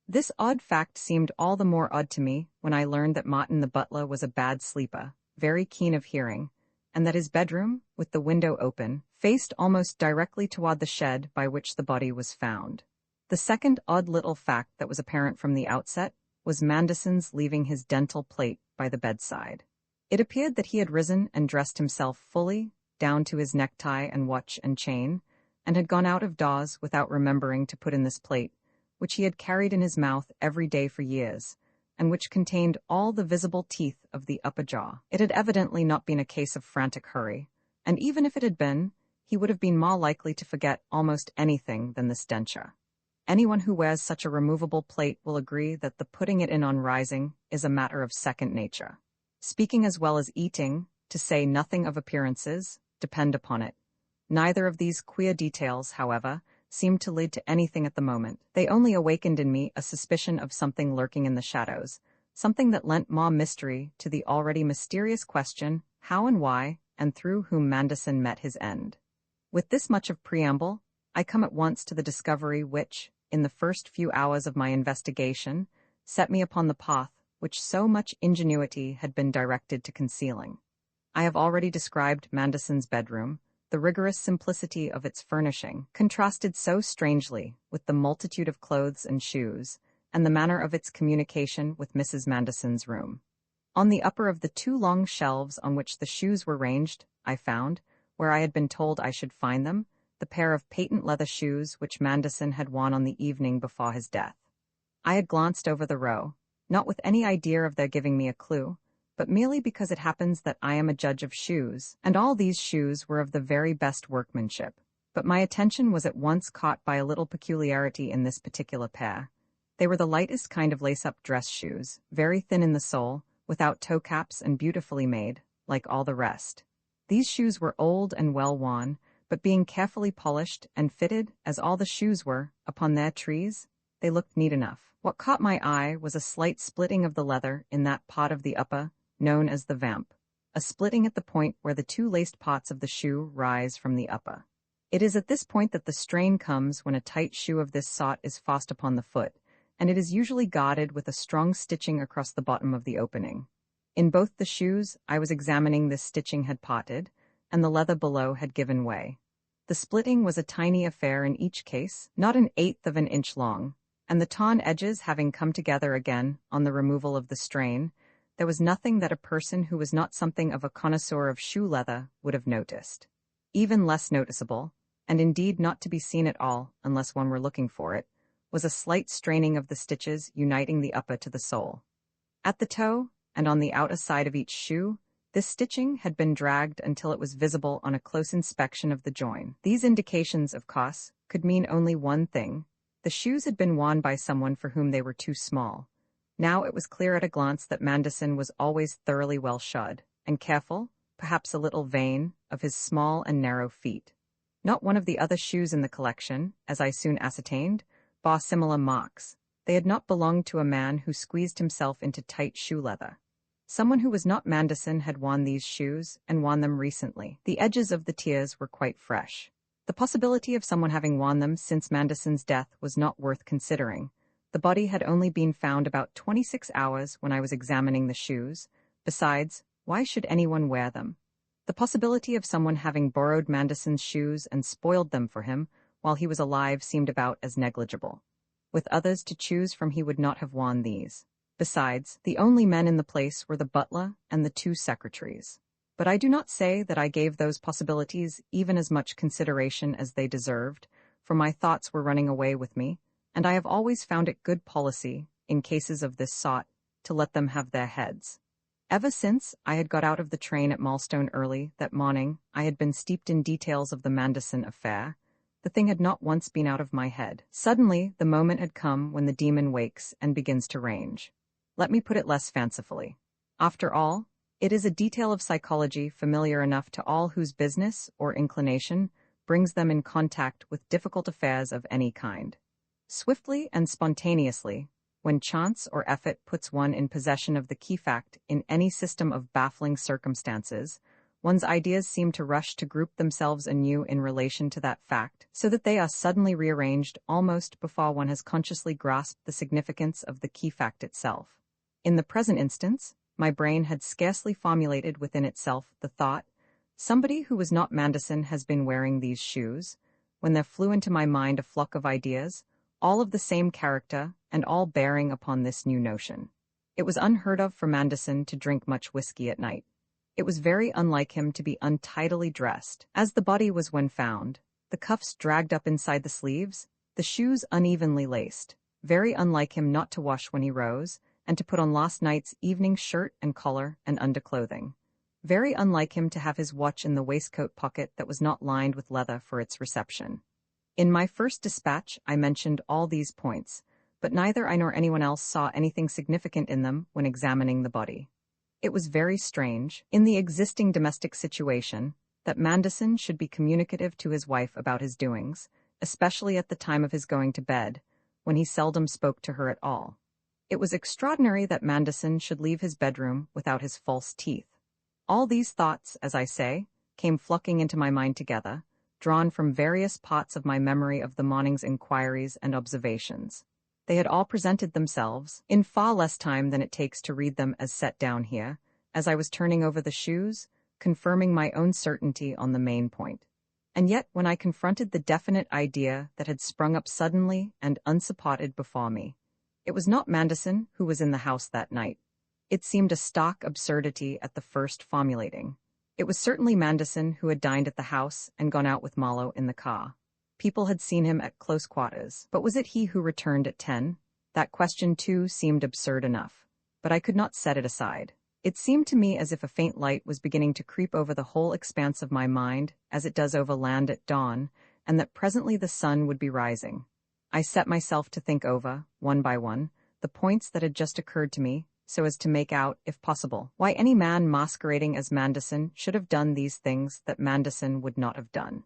Speaker 1: This odd fact seemed all the more odd to me when I learned that Martin the butler was a bad sleeper, very keen of hearing, and that his bedroom, with the window open, faced almost directly toward the shed by which the body was found. The second odd little fact that was apparent from the outset was Manderson's leaving his dental plate by the bedside. It appeared that he had risen and dressed himself fully, down to his necktie and watch and chain, and had gone out of doors without remembering to put in this plate, which he had carried in his mouth every day for years, and which contained all the visible teeth of the upper jaw. It had evidently not been a case of frantic hurry, and even if it had been, he would have been more likely to forget almost anything than this denture. Anyone who wears such a removable plate will agree that the putting it in on rising is a matter of second nature. Speaking as well as eating, to say nothing of appearances, depend upon it. Neither of these queer details, however, seemed to lead to anything at the moment. They only awakened in me a suspicion of something lurking in the shadows, something that lent more mystery to the already mysterious question how and why and through whom Manderson met his end. With this much of preamble, I come at once to the discovery which, in the first few hours of my investigation, set me upon the path which so much ingenuity had been directed to concealing. I have already described Manderson's bedroom. The rigorous simplicity of its furnishing contrasted so strangely with the multitude of clothes and shoes, and the manner of its communication with Mrs. Manderson's room. On the upper of the two long shelves on which the shoes were ranged, I found, where I had been told I should find them, the pair of patent leather shoes which Manderson had worn on the evening before his death. I had glanced over the row, not with any idea of their giving me a clue, but merely because it happens that I am a judge of shoes, and all these shoes were of the very best workmanship. But my attention was at once caught by a little peculiarity in this particular pair. They were the lightest kind of lace-up dress shoes, very thin in the sole, without toe caps and beautifully made, like all the rest. These shoes were old and well worn, but being carefully polished and fitted, as all the shoes were, upon their trees, they looked neat enough. What caught my eye was a slight splitting of the leather in that part of the upper, known as the vamp, a splitting at the point where the two laced parts of the shoe rise from the upper. It is at this point that the strain comes when a tight shoe of this sort is fast upon the foot, and it is usually guarded with a strong stitching across the bottom of the opening. In both the shoes I was examining this stitching had parted, and the leather below had given way. The splitting was a tiny affair in each case, not an eighth of an inch long, and the torn edges having come together again on the removal of the strain, there was nothing that a person who was not something of a connoisseur of shoe leather would have noticed. Even less noticeable, and indeed not to be seen at all unless one were looking for it, was a slight straining of the stitches uniting the upper to the sole. At the toe, and on the outer side of each shoe, this stitching had been dragged until it was visible on a close inspection of the join. These indications, of course, could mean only one thing. The shoes had been worn by someone for whom they were too small. Now it was clear at a glance that Manderson was always thoroughly well shod, and careful, perhaps a little vain, of his small and narrow feet. Not one of the other shoes in the collection, as I soon ascertained, bore similar marks. They had not belonged to a man who squeezed himself into tight shoe leather. Someone who was not Manderson had worn these shoes, and worn them recently. The edges of the tiers were quite fresh. The possibility of someone having worn them since Manderson's death was not worth considering. The body had only been found about 26 hours when I was examining the shoes. Besides, why should anyone wear them? The possibility of someone having borrowed Manderson's shoes and spoiled them for him while he was alive seemed about as negligible. With others to choose from, he would not have worn these. Besides, the only men in the place were the butler and the 2 secretaries. But I do not say that I gave those possibilities even as much consideration as they deserved, for my thoughts were running away with me, and I have always found it good policy, in cases of this sort, to let them have their heads. Ever since I had got out of the train at Marlstone early that morning, I had been steeped in details of the Manderson affair. The thing had not once been out of my head. Suddenly, the moment had come when the demon wakes and begins to range. Let me put it less fancifully. After all, it is a detail of psychology familiar enough to all whose business or inclination brings them in contact with difficult affairs of any kind. Swiftly and spontaneously, when chance or effort puts one in possession of the key fact in any system of baffling circumstances, one's ideas seem to rush to group themselves anew in relation to that fact, so that they are suddenly rearranged almost before one has consciously grasped the significance of the key fact itself. In the present instance, my brain had scarcely formulated within itself the thought, somebody who was not Manderson has been wearing these shoes, when there flew into my mind a flock of ideas, all of the same character, and all bearing upon this new notion. It was unheard of for Manderson to drink much whiskey at night. It was very unlike him to be untidily dressed, as the body was when found, the cuffs dragged up inside the sleeves, the shoes unevenly laced. Very unlike him not to wash when he rose, and to put on last night's evening shirt and collar and underclothing. Very unlike him to have his watch in the waistcoat pocket that was not lined with leather for its reception. In my first dispatch, I mentioned all these points, but neither I nor anyone else saw anything significant in them when examining the body. It was very strange, in the existing domestic situation, that Manderson should be communicative to his wife about his doings, especially at the time of his going to bed, when he seldom spoke to her at all. It was extraordinary that Manderson should leave his bedroom without his false teeth. All these thoughts, as I say, came flocking into my mind together, drawn from various parts of my memory of the morning's inquiries and observations. They had all presented themselves, in far less time than it takes to read them as set down here, as I was turning over the shoes, confirming my own certainty on the main point. And yet, when I confronted the definite idea that had sprung up suddenly and unsupported before me, it was not Manderson who was in the house that night. It seemed a stark absurdity at the first formulating. It was certainly Manderson who had dined at the house and gone out with Marlowe in the car. People had seen him at close quarters, but was it he who returned at 10? That question, too, seemed absurd enough, but I could not set it aside. It seemed to me as if a faint light was beginning to creep over the whole expanse of my mind, as it does over land at dawn, and that presently the sun would be rising. I set myself to think over, one by one, the points that had just occurred to me, so as to make out, if possible, why any man masquerading as Manderson should have done these things that Manderson would not have done.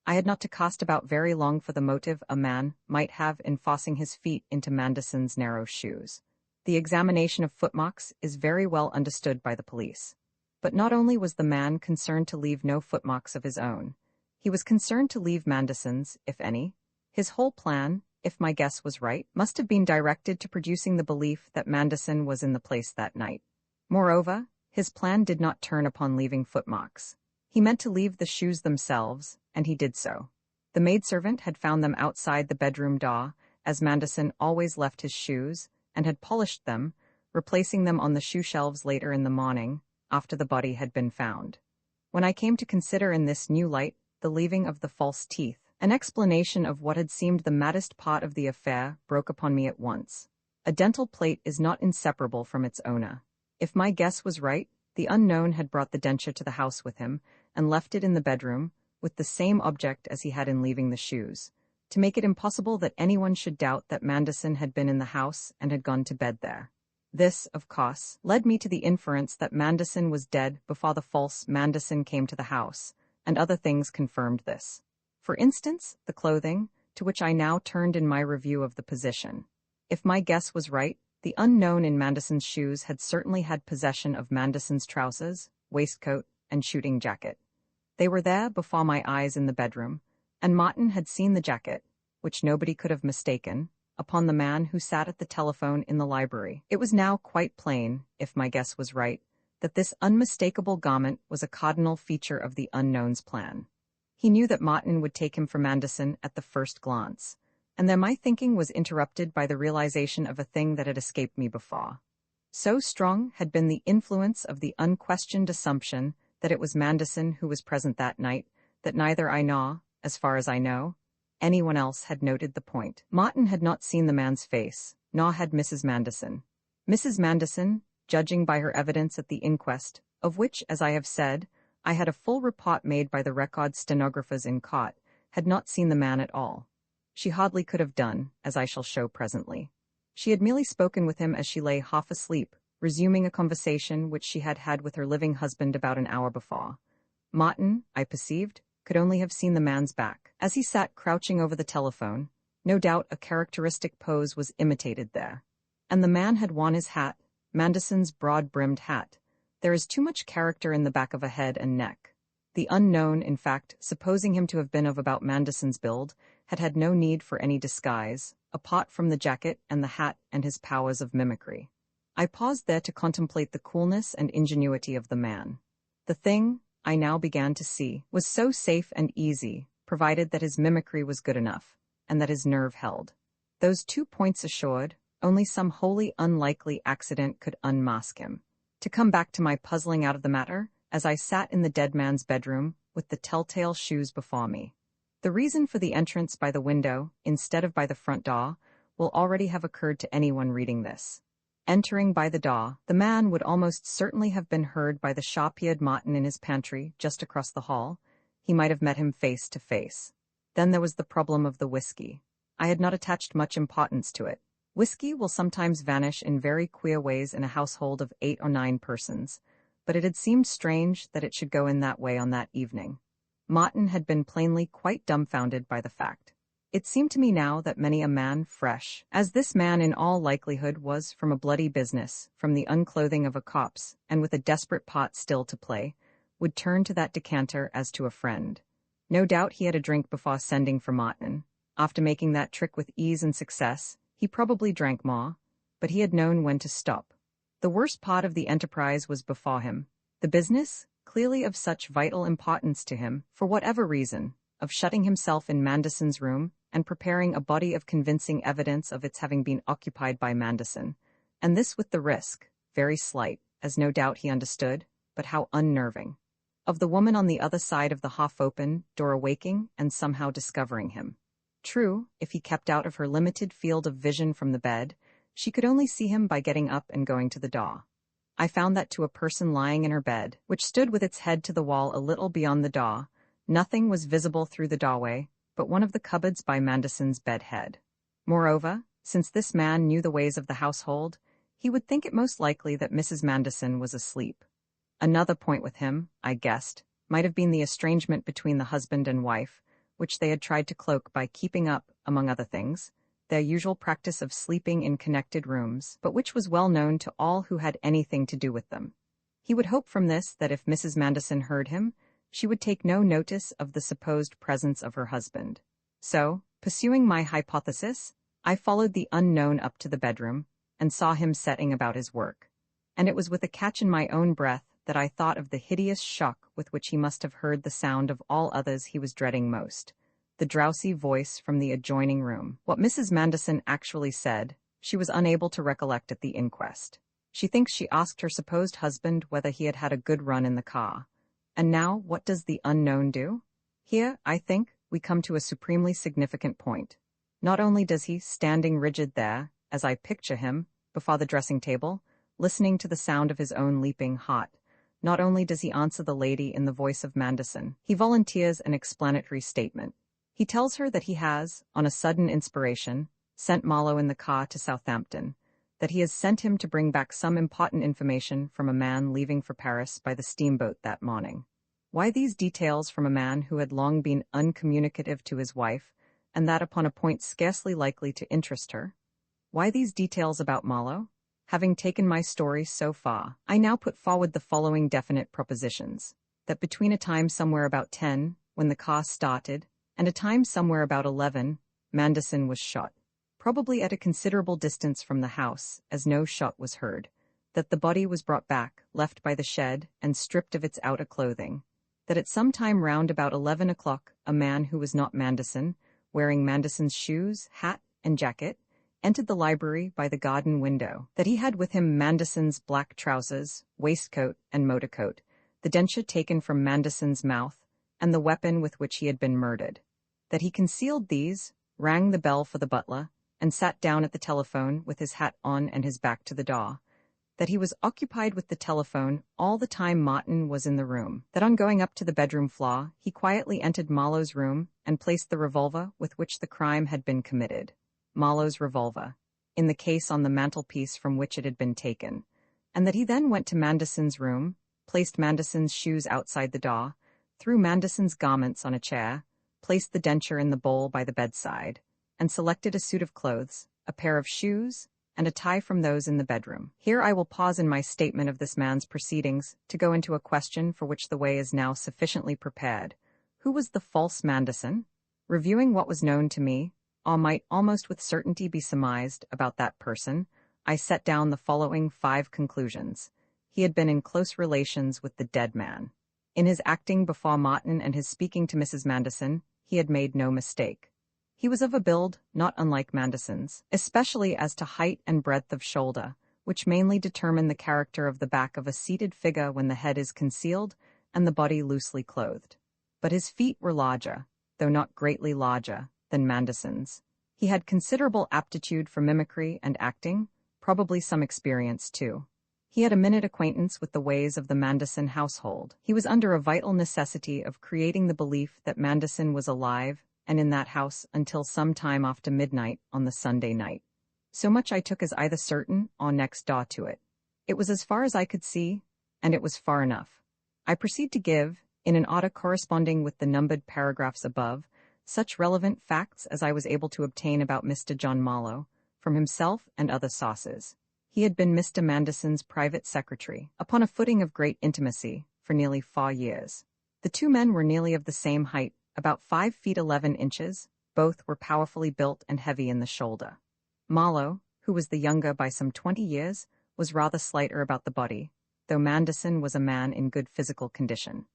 Speaker 1: I had not to cast about very long for the motive a man might have in forcing his feet into Manderson's narrow shoes. The examination of footmarks is very well understood by the police. But not only was the man concerned to leave no footmarks of his own, he was concerned to leave Manderson's, if any. His whole plan, if my guess was right, must have been directed to producing the belief that Manderson was in the place that night. Moreover, his plan did not turn upon leaving footmarks. He meant to leave the shoes themselves, and he did so. The maidservant had found them outside the bedroom door, as Manderson always left his shoes, and had polished them, replacing them on the shoe shelves later in the morning, after the body had been found. When I came to consider in this new light the leaving of the false teeth, an explanation of what had seemed the maddest part of the affair broke upon me at once. A dental plate is not inseparable from its owner. If my guess was right, the unknown had brought the denture to the house with him and left it in the bedroom with the same object as he had in leaving the shoes, to make it impossible that anyone should doubt that Manderson had been in the house and had gone to bed there. This, of course, led me to the inference that Manderson was dead before the false Manderson came to the house, and other things confirmed this. For instance, the clothing, to which I now turned in my review of the position. If my guess was right, the unknown in Manderson's shoes had certainly had possession of Manderson's trousers, waistcoat, and shooting jacket. They were there before my eyes in the bedroom, and Martin had seen the jacket, which nobody could have mistaken, upon the man who sat at the telephone in the library. It was now quite plain, if my guess was right, that this unmistakable garment was a cardinal feature of the unknown's plan. He knew that Martin would take him for Manderson at the first glance, and then my thinking was interrupted by the realization of a thing that had escaped me before. So strong had been the influence of the unquestioned assumption that it was Manderson who was present that night, that neither I nor, as far as I know, anyone else had noted the point. Martin had not seen the man's face, nor had Mrs. Manderson. Mrs. Manderson, judging by her evidence at the inquest, of which, as I have said, I had a full report made by the record stenographers in court, had not seen the man at all. She hardly could have done, as I shall show presently. She had merely spoken with him as she lay half asleep, resuming a conversation which she had had with her living husband about an hour before. Martin, I perceived, could only have seen the man's back. As he sat crouching over the telephone, no doubt a characteristic pose was imitated there. And the man had worn his hat, Manderson's broad-brimmed hat. There is too much character in the back of a head and neck. The unknown, in fact, supposing him to have been of about Manderson's build, had had no need for any disguise, apart from the jacket and the hat and his powers of mimicry. I paused there to contemplate the coolness and ingenuity of the man. The thing, I now began to see, was so safe and easy, provided that his mimicry was good enough, and that his nerve held. Those 2 points assured, only some wholly unlikely accident could unmask him. To come back to my puzzling out of the matter, as I sat in the dead man's bedroom, with the telltale shoes before me. The reason for the entrance by the window, instead of by the front door, will already have occurred to anyone reading this. Entering by the door, the man would almost certainly have been heard by the sharp-eared Martin in his pantry just across the hall. He might have met him face to face. Then there was the problem of the whiskey. I had not attached much importance to it. Whiskey will sometimes vanish in very queer ways in a household of 8 or 9 persons, but it had seemed strange that it should go in that way on that evening. Martin had been plainly quite dumbfounded by the fact. It seemed to me now that many a man fresh, as this man in all likelihood was from a bloody business, from the unclothing of a corpse, and with a desperate part still to play, would turn to that decanter as to a friend. No doubt he had a drink before sending for Martin. After making that trick with ease and success, he probably drank more, but he had known when to stop. The worst part of the enterprise was before him. The business, clearly of such vital importance to him, for whatever reason, of shutting himself in Manderson's room and preparing a body of convincing evidence of its having been occupied by Manderson, and this with the risk, very slight, as no doubt he understood, but how unnerving, of the woman on the other side of the half-open door awaking and somehow discovering him. True, if he kept out of her limited field of vision from the bed, she could only see him by getting up and going to the door. I found that to a person lying in her bed, which stood with its head to the wall a little beyond the door, nothing was visible through the doorway but one of the cupboards by Manderson's bed head. Moreover, since this man knew the ways of the household, he would think it most likely that Mrs. Manderson was asleep. Another point with him, I guessed, might have been the estrangement between the husband and wife, which they had tried to cloak by keeping up, among other things, their usual practice of sleeping in connected rooms, but which was well known to all who had anything to do with them. He would hope from this that if Mrs. Manderson heard him, she would take no notice of the supposed presence of her husband. So, pursuing my hypothesis, I followed the unknown up to the bedroom, and saw him setting about his work. And it was with a catch in my own breath that I thought of the hideous shock with which he must have heard the sound of all others he was dreading most, the drowsy voice from the adjoining room. What Mrs. Manderson actually said, she was unable to recollect at the inquest. She thinks she asked her supposed husband whether he had had a good run in the car. And now, what does the unknown do? Here, I think, we come to a supremely significant point. Not only does he, standing rigid there, as I picture him, before the dressing table, listening to the sound of his own leaping heart. Not only does he answer the lady in the voice of Manderson, he volunteers an explanatory statement. He tells her that he has, on a sudden inspiration, sent Marlowe in the car to Southampton, that he has sent him to bring back some important information from a man leaving for Paris by the steamboat that morning. Why these details from a man who had long been uncommunicative to his wife, and that upon a point scarcely likely to interest her? Why these details about Marlowe? Having taken my story so far, I now put forward the following definite propositions: that between a time somewhere about 10, when the car started, and a time somewhere about 11, Manderson was shot. Probably at a considerable distance from the house, as no shot was heard. That the body was brought back, left by the shed, and stripped of its outer clothing. That at some time round about 11 o'clock, a man who was not Manderson, wearing Manderson's shoes, hat, and jacket, entered the library by the garden window. That he had with him Manderson's black trousers, waistcoat, and motor coat, the denture taken from Manderson's mouth, and the weapon with which he had been murdered. That he concealed these, rang the bell for the butler, and sat down at the telephone with his hat on and his back to the door. That he was occupied with the telephone all the time Martin was in the room. That on going up to the bedroom floor, he quietly entered Marlowe's room and placed the revolver with which the crime had been committed, Marlowe's revolver, in the case on the mantelpiece from which it had been taken. And that he then went to Manderson's room, placed Manderson's shoes outside the door, threw Manderson's garments on a chair, placed the denture in the bowl by the bedside, and selected a suit of clothes, a pair of shoes, and a tie from those in the bedroom. Here I will pause in my statement of this man's proceedings to go into a question for which the way is now sufficiently prepared. Who was the false Manderson? Reviewing what was known to me, or might almost with certainty be surmised about that person, I set down the following 5 conclusions. He had been in close relations with the dead man. In his acting before Martin and his speaking to Mrs. Manderson, he had made no mistake. He was of a build not unlike Manderson's, especially as to height and breadth of shoulder, which mainly determine the character of the back of a seated figure when the head is concealed and the body loosely clothed. But his feet were larger, though not greatly larger, than Manderson's. He had considerable aptitude for mimicry and acting, probably some experience too. He had a minute acquaintance with the ways of the Manderson household. He was under a vital necessity of creating the belief that Manderson was alive and in that house until some time after midnight on the Sunday night. So much I took as either certain or next door to it. It was as far as I could see, and it was far enough. I proceed to give, in an order corresponding with the numbered paragraphs above, such relevant facts as I was able to obtain about Mr. John Marlowe, from himself and other sources. He had been Mr. Manderson's private secretary, upon a footing of great intimacy, for nearly 4 years. The two men were nearly of the same height, about 5 feet 11 inches, both were powerfully built and heavy in the shoulder. Marlowe, who was the younger by some 20 years, was rather slighter about the body, though Manderson was a man in good physical condition.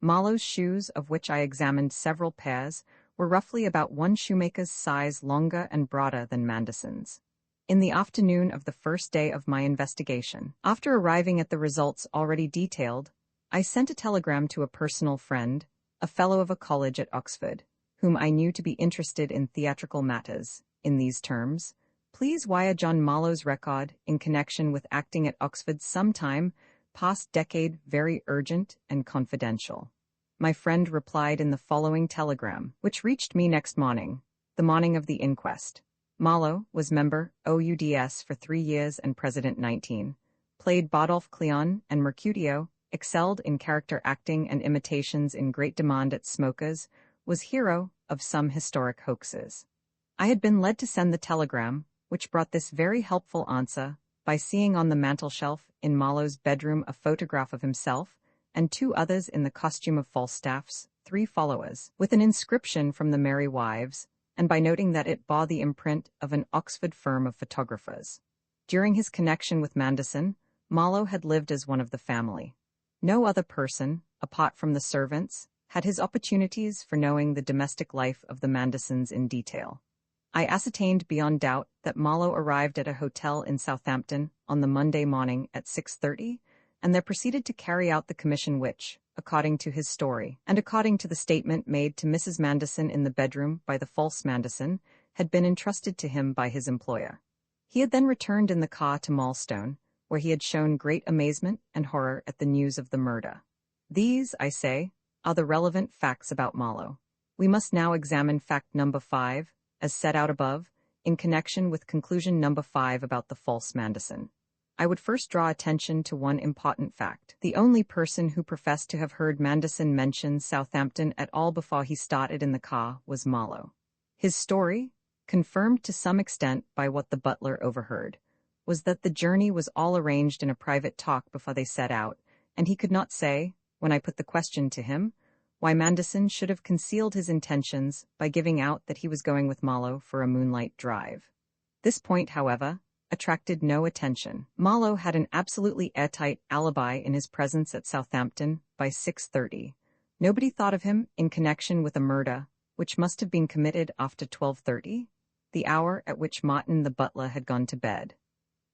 Speaker 1: Marlowe's shoes, of which I examined several pairs, were roughly about one shoemaker's size longer and broader than Manderson's. In the afternoon of the first day of my investigation, after arriving at the results already detailed, I sent a telegram to a personal friend, a fellow of a college at Oxford, whom I knew to be interested in theatrical matters, in these terms: please wire John Marlowe's record in connection with acting at Oxford sometime past decade, very urgent and confidential. My friend replied in the following telegram, which reached me next morning, the morning of the inquest. Marlowe was member OUDS for 3 years and president 19, played Bardolph Cleon and Mercutio, excelled in character acting and imitations in great demand at smokers, was hero of some historic hoaxes. I had been led to send the telegram, which brought this very helpful answer, by seeing on the mantelshelf in Marlowe's bedroom a photograph of himself and 2 others in the costume of Falstaff's 3 followers, with an inscription from the Merry Wives, and by noting that it bore the imprint of an Oxford firm of photographers. During his connection with Manderson, Marlowe had lived as one of the family. No other person, apart from the servants, had his opportunities for knowing the domestic life of the Mandersons in detail. I ascertained beyond doubt that Marlowe arrived at a hotel in Southampton on the Monday morning at 6:30, and there proceeded to carry out the commission which, according to his story, and according to the statement made to Mrs. Manderson in the bedroom by the false Manderson, had been entrusted to him by his employer. He had then returned in the car to Maulstone, where he had shown great amazement and horror at the news of the murder. These, I say, are the relevant facts about Marlowe. We must now examine fact number 5, as set out above, in connection with conclusion number 5 about the false Manderson. I would first draw attention to one important fact. The only person who professed to have heard Manderson mention Southampton at all before he started in the car was Marlowe. His story, confirmed to some extent by what the butler overheard, was that the journey was all arranged in a private talk before they set out, and he could not say, when I put the question to him, why Manderson should have concealed his intentions by giving out that he was going with Marlowe for a moonlight drive. This point, however, attracted no attention. Marlowe had an absolutely airtight alibi in his presence at Southampton by 6:30. Nobody thought of him in connection with a murder, which must have been committed after 12:30, the hour at which Martin the butler had gone to bed.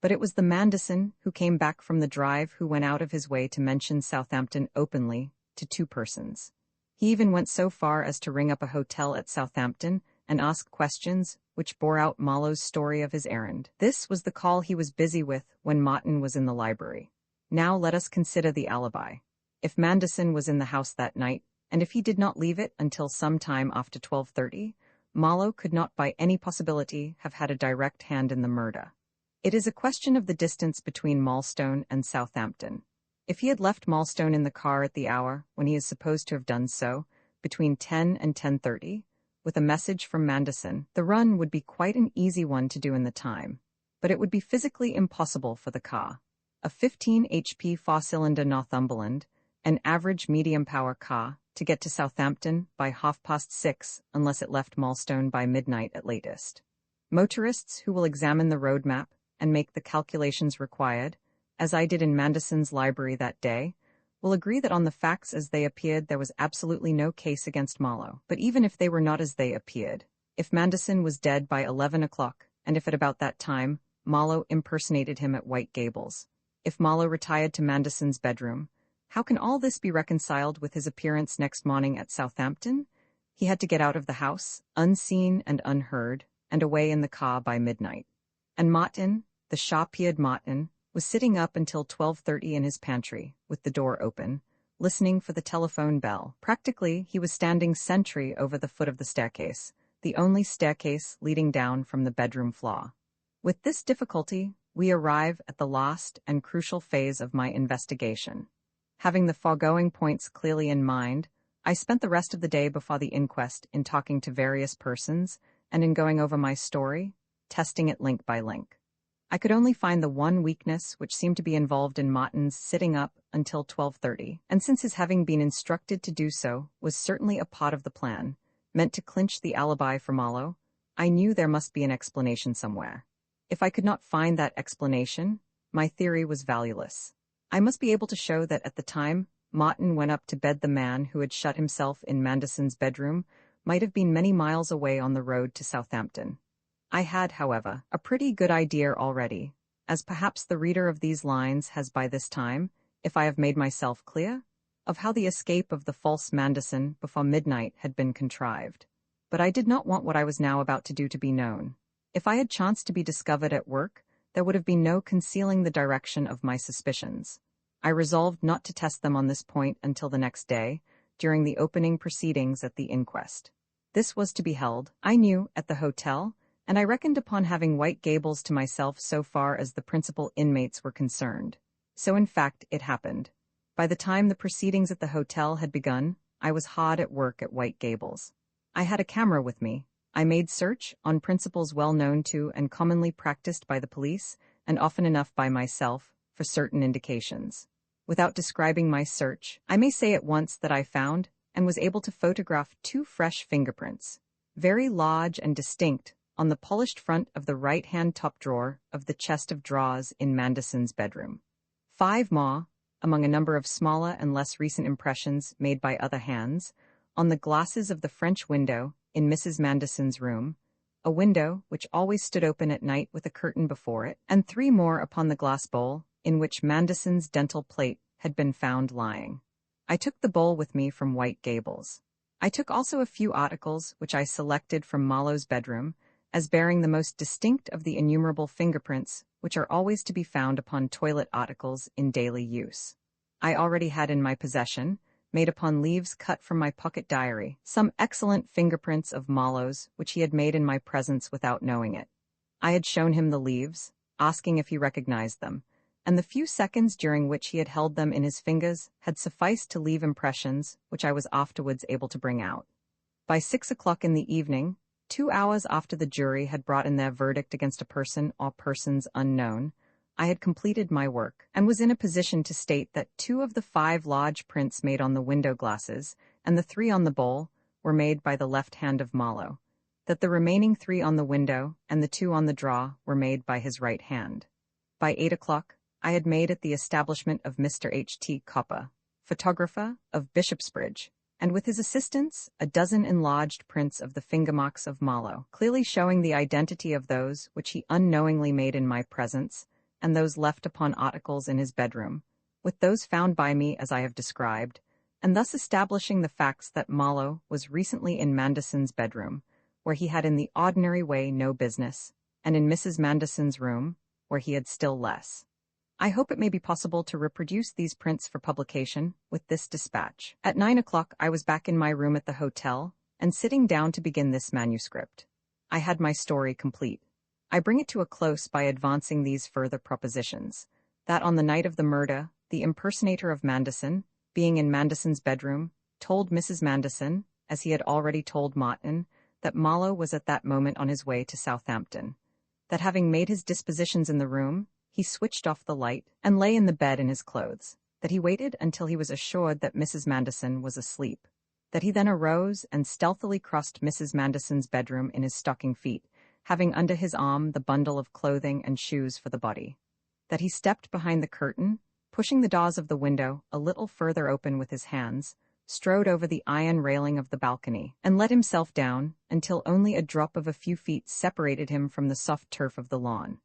Speaker 1: But it was the Manderson who came back from the drive who went out of his way to mention Southampton openly to 2 persons. He even went so far as to ring up a hotel at Southampton and ask questions which bore out Marlowe's story of his errand. This was the call he was busy with when Martin was in the library. Now let us consider the alibi. If Manderson was in the house that night, and if he did not leave it until some time after 12:30, Marlowe could not by any possibility have had a direct hand in the murder. It is a question of the distance between Marlstone and Southampton. If he had left Marlstone in the car at the hour when he is supposed to have done so, between 10 and 10:30, with a message from Manderson, the run would be quite an easy one to do in the time, but it would be physically impossible for the car. A 15 HP 4-cylinder Northumberland, an average medium-power car, to get to Southampton by 6:30 unless it left Marlstone by midnight at latest. Motorists who will examine the road map and make the calculations required, as I did in Manderson's library that day, will agree that on the facts as they appeared there was absolutely no case against Marlowe. But even if they were not as they appeared, if Manderson was dead by 11 o'clock, and if at about that time Marlowe impersonated him at White Gables, if Marlowe retired to Manderson's bedroom, how can all this be reconciled with his appearance next morning at Southampton? He had to get out of the house, unseen and unheard, and away in the car by midnight. And Martin, the sharp-eared Martin, was sitting up until 12:30 in his pantry, with the door open, listening for the telephone bell. Practically, he was standing sentry over the foot of the staircase, the only staircase leading down from the bedroom floor. With this difficulty, we arrive at the last and crucial phase of my investigation. Having the foregoing points clearly in mind, I spent the rest of the day before the inquest in talking to various persons and in going over my story, testing it link by link. I could only find the one weakness which seemed to be involved in Martin's sitting up until 12:30, and since his having been instructed to do so was certainly a part of the plan, meant to clinch the alibi for Marlowe, I knew there must be an explanation somewhere. If I could not find that explanation, my theory was valueless. I must be able to show that at the time Martin went up to bed the man who had shut himself in Manderson's bedroom might have been many miles away on the road to Southampton. I had, however, a pretty good idea already, as perhaps the reader of these lines has by this time, if I have made myself clear, of how the escape of the false Manderson before midnight had been contrived. But I did not want what I was now about to do to be known. If I had chanced to be discovered at work, there would have been no concealing the direction of my suspicions. I resolved not to test them on this point until the next day, during the opening proceedings at the inquest. This was to be held, I knew, at the hotel, and I reckoned upon having White Gables to myself so far as the principal inmates were concerned. So in fact it happened. By the time the proceedings at the hotel had begun, I was hard at work at White Gables. I had a camera with me. I made search, on principles well known to and commonly practiced by the police, and often enough by myself, for certain indications. Without describing my search, I may say at once that I found, and was able to photograph 2 fresh fingerprints, very large and distinct, on the polished front of the right-hand top drawer of the chest of drawers in Manderson's bedroom. 5 more, among a number of smaller and less recent impressions made by other hands, on the glasses of the French window in Mrs. Manderson's room, a window which always stood open at night with a curtain before it, and 3 more upon the glass bowl in which Manderson's dental plate had been found lying. I took the bowl with me from White Gables. I took also a few articles which I selected from Marlowe's bedroom, as bearing the most distinct of the innumerable fingerprints which are always to be found upon toilet articles in daily use. I already had in my possession, made upon leaves cut from my pocket diary, some excellent fingerprints of Marlowe's which he had made in my presence without knowing it. I had shown him the leaves, asking if he recognized them, and the few seconds during which he had held them in his fingers had sufficed to leave impressions which I was afterwards able to bring out. By 6 o'clock in the evening, 2 hours after the jury had brought in their verdict against a person or persons unknown, I had completed my work, and was in a position to state that 2 of the 5 large prints made on the window glasses, and the 3 on the bowl, were made by the left hand of Marlowe, that the remaining 3 on the window and the 2 on the drawer were made by his right hand. By 8 o'clock, I had made at the establishment of Mr. H.T. Copper, photographer, of Bishopsbridge, and with his assistance, a dozen enlarged prints of the finger marks of Marlowe, clearly showing the identity of those which he unknowingly made in my presence, and those left upon articles in his bedroom, with those found by me as I have described, and thus establishing the facts that Marlowe was recently in Manderson's bedroom, where he had in the ordinary way no business, and in Mrs. Manderson's room, where he had still less. I hope it may be possible to reproduce these prints for publication with this dispatch. At 9 o'clock I was back in my room at the hotel, and sitting down to begin this manuscript. I had my story complete. I bring it to a close by advancing these further propositions, that on the night of the murder, the impersonator of Manderson, being in Manderson's bedroom, told Mrs. Manderson, as he had already told Martin, that Marlowe was at that moment on his way to Southampton, that having made his dispositions in the room, he switched off the light and lay in the bed in his clothes, that he waited until he was assured that Mrs. Manderson was asleep, that he then arose and stealthily crossed Mrs. Manderson's bedroom in his stocking feet, having under his arm the bundle of clothing and shoes for the body, that he stepped behind the curtain, pushing the doors of the window a little further open with his hands, strode over the iron railing of the balcony, and let himself down until only a drop of a few feet separated him from the soft turf of the lawn.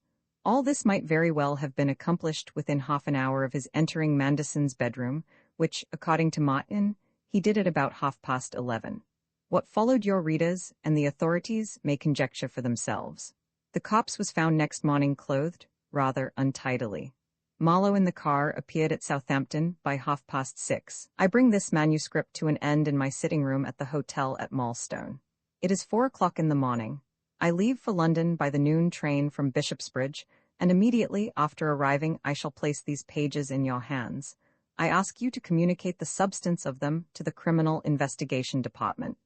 Speaker 1: All this might very well have been accomplished within half an hour of his entering Manderson's bedroom, which, according to Martin, he did at about 11:30. What followed your readers and the authorities may conjecture for themselves. The corpse was found next morning clothed, rather untidily. Marlowe in the car appeared at Southampton by 6:30. I bring this manuscript to an end in my sitting room at the hotel at Marlstone. It is 4 o'clock in the morning. I leave for London by the noon train from Bishopsbridge, and immediately after arriving I shall place these pages in your hands. I ask you to communicate the substance of them to the Criminal Investigation Department.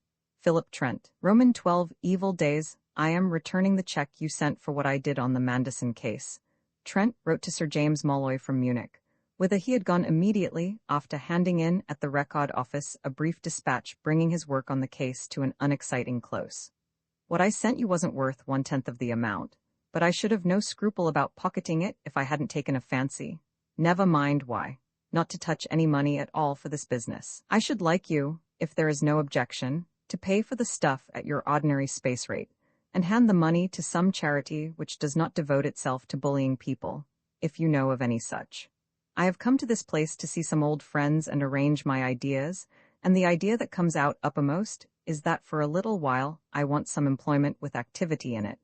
Speaker 1: Philip Trent. Roman 12 evil days. I am returning the check you sent for what I did on the Manderson case. Trent wrote to Sir James Molloy from Munich, whither he had gone immediately after handing in at the Record Office a brief dispatch bringing his work on the case to an unexciting close. What I sent you wasn't worth 1/10 of the amount, but I should have no scruple about pocketing it if I hadn't taken a fancy. Never mind why. Not to touch any money at all for this business. I should like you, if there is no objection, to pay for the stuff at your ordinary space rate, and hand the money to some charity which does not devote itself to bullying people, if you know of any such. I have come to this place to see some old friends and arrange my ideas, and the idea that comes out uppermost is that for a little while I want some employment with activity in it.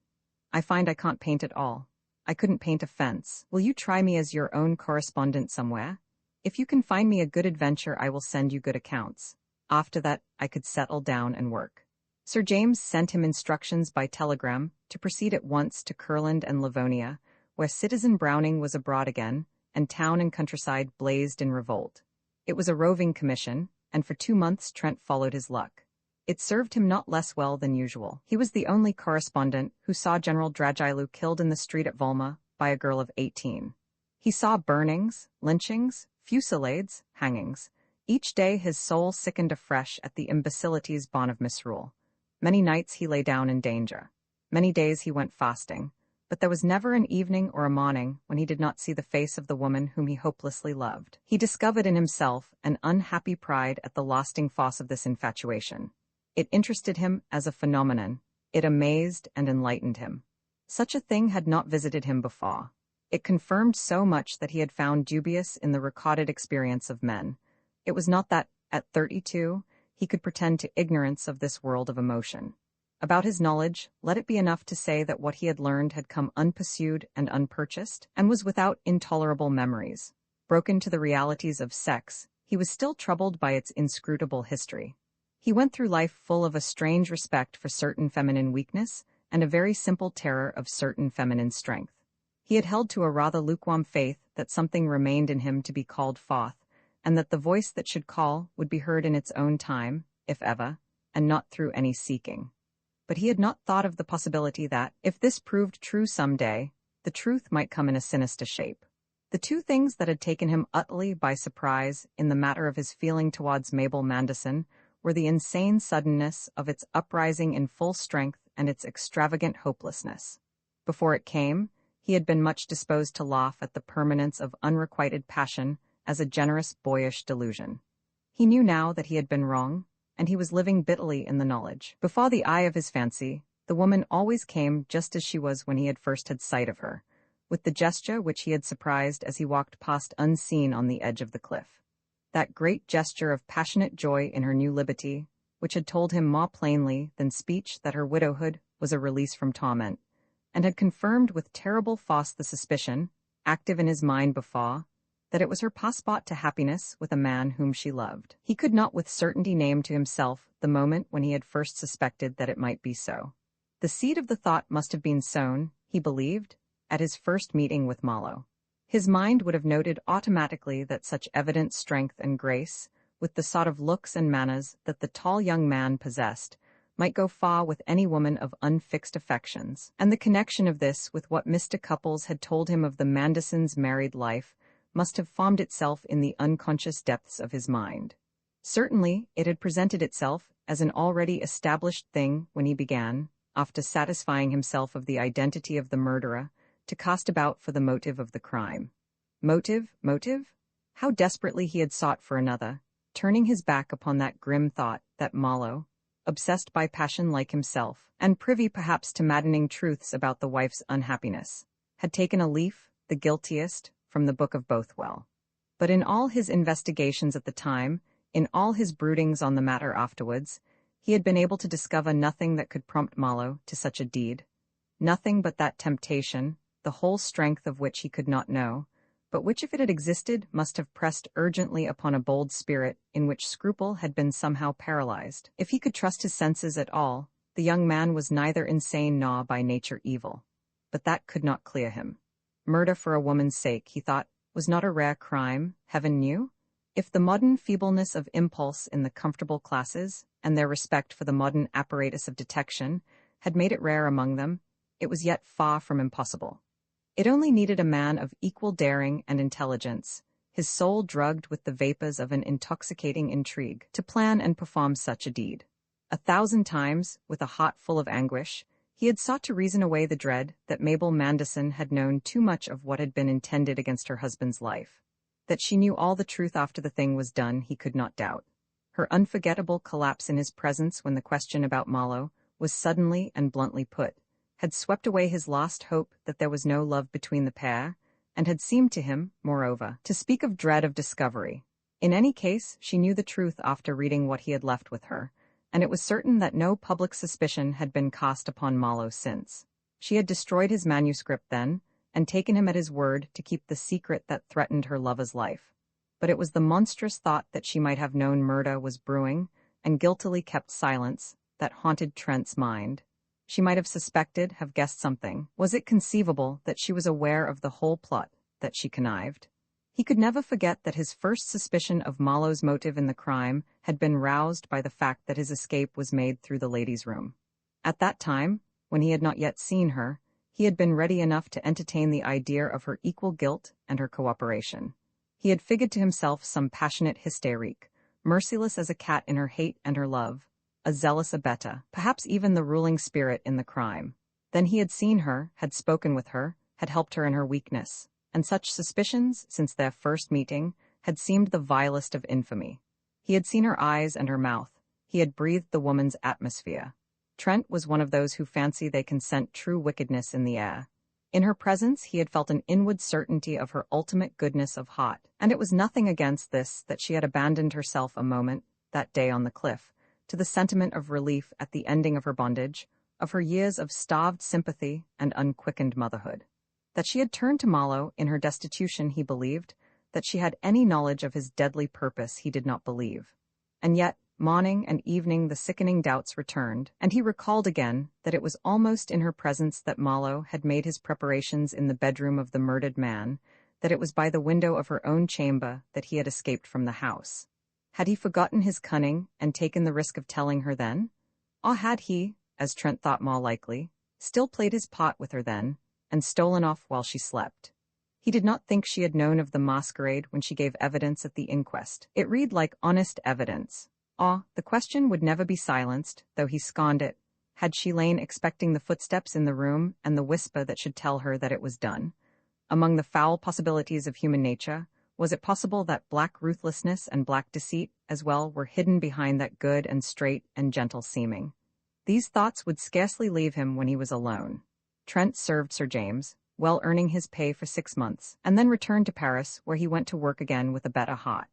Speaker 1: I find I can't paint at all. I couldn't paint a fence. Will you try me as your own correspondent somewhere? If you can find me a good adventure, I will send you good accounts. After that, I could settle down and work. Sir James sent him instructions by telegram to proceed at once to Curland and Livonia, where Citizen Browning was abroad again, and town and countryside blazed in revolt. It was a roving commission, and for 2 months Trent followed his luck. It served him not less well than usual. He was the only correspondent who saw General Dragilou killed in the street at Volma by a girl of 18. He saw burnings, lynchings, fusillades, hangings. Each day his soul sickened afresh at the imbecilities born of misrule. Many nights he lay down in danger. Many days he went fasting, but there was never an evening or a morning when he did not see the face of the woman whom he hopelessly loved. He discovered in himself an unhappy pride at the lasting force of this infatuation. It interested him as a phenomenon. It amazed and enlightened him. Such a thing had not visited him before. It confirmed so much that he had found dubious in the recorded experience of men. It was not that, at 32, he could pretend to ignorance of this world of emotion. About his knowledge, let it be enough to say that what he had learned had come unpursued and unpurchased, and was without intolerable memories. Broken to the realities of sex, he was still troubled by its inscrutable history. He went through life full of a strange respect for certain feminine weakness and a very simple terror of certain feminine strength. He had held to a rather lukewarm faith that something remained in him to be called forth, and that the voice that should call would be heard in its own time, if ever, and not through any seeking. But he had not thought of the possibility that, if this proved true some day, the truth might come in a sinister shape. The two things that had taken him utterly by surprise in the matter of his feeling towards Mabel Manderson were the insane suddenness of its uprising in full strength and its extravagant hopelessness. Before it came, he had been much disposed to laugh at the permanence of unrequited passion as a generous boyish delusion. He knew now that he had been wrong, and he was living bitterly in the knowledge. Before the eye of his fancy, the woman always came just as she was when he had first had sight of her, with the gesture which he had surprised as he walked past unseen on the edge of the cliff. That great gesture of passionate joy in her new liberty, which had told him more plainly than speech that her widowhood was a release from torment, and had confirmed with terrible force the suspicion, active in his mind before, that it was her passport to happiness with a man whom she loved. He could not with certainty name to himself the moment when he had first suspected that it might be so. The seed of the thought must have been sown, he believed, at his first meeting with Mallow. His mind would have noted automatically that such evident strength and grace, with the sort of looks and manners that the tall young man possessed, might go far with any woman of unfixed affections, and the connection of this with what Mr. Cupples had told him of the Mandersons' married life must have formed itself in the unconscious depths of his mind. Certainly, it had presented itself as an already established thing when he began, after satisfying himself of the identity of the murderer, to cast about for the motive of the crime. Motive? How desperately he had sought for another, turning his back upon that grim thought that Mallow, obsessed by passion like himself, and privy perhaps to maddening truths about the wife's unhappiness, had taken a leaf, the guiltiest, from the book of Bothwell. But in all his investigations at the time, in all his broodings on the matter afterwards, he had been able to discover nothing that could prompt Mallow to such a deed, nothing but that temptation, the whole strength of which he could not know, but which if it had existed must have pressed urgently upon a bold spirit in which scruple had been somehow paralyzed. If he could trust his senses at all, the young man was neither insane nor by nature evil. But that could not clear him. Murder for a woman's sake, he thought, was not a rare crime, heaven knew. If the modern feebleness of impulse in the comfortable classes, and their respect for the modern apparatus of detection, had made it rare among them, it was yet far from impossible. It only needed a man of equal daring and intelligence, his soul drugged with the vapors of an intoxicating intrigue, to plan and perform such a deed. 1,000 times, with a heart full of anguish, he had sought to reason away the dread that Mabel Manderson had known too much of what had been intended against her husband's life. That she knew all the truth after the thing was done, he could not doubt. Her unforgettable collapse in his presence when the question about Mallow was suddenly and bluntly put, had swept away his lost hope that there was no love between the pair, and had seemed to him, moreover, to speak of dread of discovery. In any case, she knew the truth after reading what he had left with her, and it was certain that no public suspicion had been cast upon Mallow since. She had destroyed his manuscript then, and taken him at his word to keep the secret that threatened her lover's life. But it was the monstrous thought that she might have known murder was brewing, and guiltily kept silence, that haunted Trent's mind. She might have suspected, have guessed something. Was it conceivable that she was aware of the whole plot, that she connived? He could never forget that his first suspicion of Mallow's motive in the crime had been roused by the fact that his escape was made through the lady's room. At that time, when he had not yet seen her, he had been ready enough to entertain the idea of her equal guilt and her cooperation. He had figured to himself some passionate hysterique, merciless as a cat in her hate and her love, a zealous abettor, perhaps even the ruling spirit in the crime. Then he had seen her, had spoken with her, had helped her in her weakness, and such suspicions, since their first meeting, had seemed the vilest of infamy. He had seen her eyes and her mouth. He had breathed the woman's atmosphere. Trent was one of those who fancy they can scent true wickedness in the air. In her presence he had felt an inward certainty of her ultimate goodness of heart, and it was nothing against this that she had abandoned herself a moment, that day on the cliff, to the sentiment of relief at the ending of her bondage, of her years of starved sympathy and unquickened motherhood. That she had turned to Malo in her destitution he believed, that she had any knowledge of his deadly purpose he did not believe. And yet, morning and evening the sickening doubts returned, and he recalled again that it was almost in her presence that Malo had made his preparations in the bedroom of the murdered man, that it was by the window of her own chamber that he had escaped from the house. Had he forgotten his cunning and taken the risk of telling her then? Or had he, as Trent thought more likely, still played his part with her then, and stolen off while she slept? He did not think she had known of the masquerade when she gave evidence at the inquest. It read like honest evidence. The question would never be silenced, though he scorned it. Had she lain expecting the footsteps in the room and the whisper that should tell her that it was done? Among the foul possibilities of human nature, was it possible that black ruthlessness and black deceit, as well, were hidden behind that good and straight and gentle seeming? These thoughts would scarcely leave him when he was alone. Trent served Sir James, well earning his pay for 6 months, and then returned to Paris, where he went to work again with a better heart.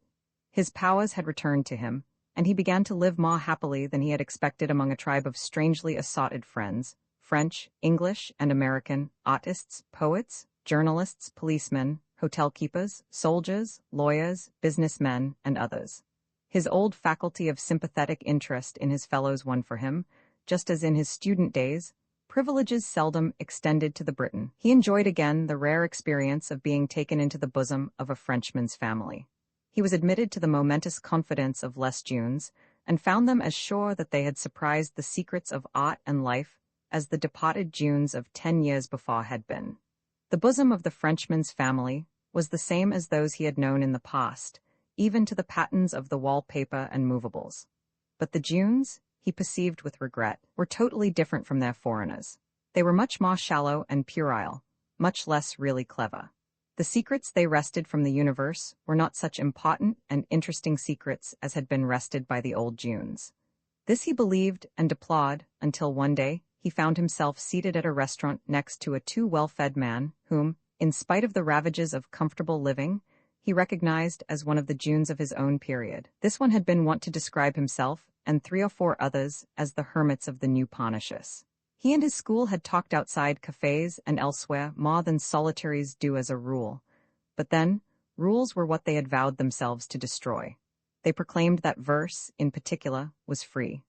Speaker 1: His powers had returned to him, and he began to live more happily than he had expected among a tribe of strangely assorted friends, French, English, and American, artists, poets, journalists, policemen, hotel-keepers, soldiers, lawyers, businessmen, and others. His old faculty of sympathetic interest in his fellows won for him, just as in his student days, privileges seldom extended to the Briton. He enjoyed again the rare experience of being taken into the bosom of a Frenchman's family. He was admitted to the momentous confidence of Les Jeunes, and found them as sure that they had surprised the secrets of art and life as the departed Jeunes of 10 years before had been. The bosom of the Frenchman's family was the same as those he had known in the past, even to the patterns of the wallpaper and movables. But the Jeunes, he perceived with regret, were totally different from their foreigners. They were much more shallow and puerile, much less really clever. The secrets they wrested from the universe were not such important and interesting secrets as had been wrested by the old Jeunes. This he believed and deplored until one day he found himself seated at a restaurant next to a too well-fed man whom, in spite of the ravages of comfortable living, he recognized as one of the Jeunes of his own period. This one had been wont to describe himself and 3 or 4 others as the hermits of the New Pontius. He and his school had talked outside cafes and elsewhere more than solitaries do as a rule. But then, rules were what they had vowed themselves to destroy. They proclaimed that verse, in particular, was free.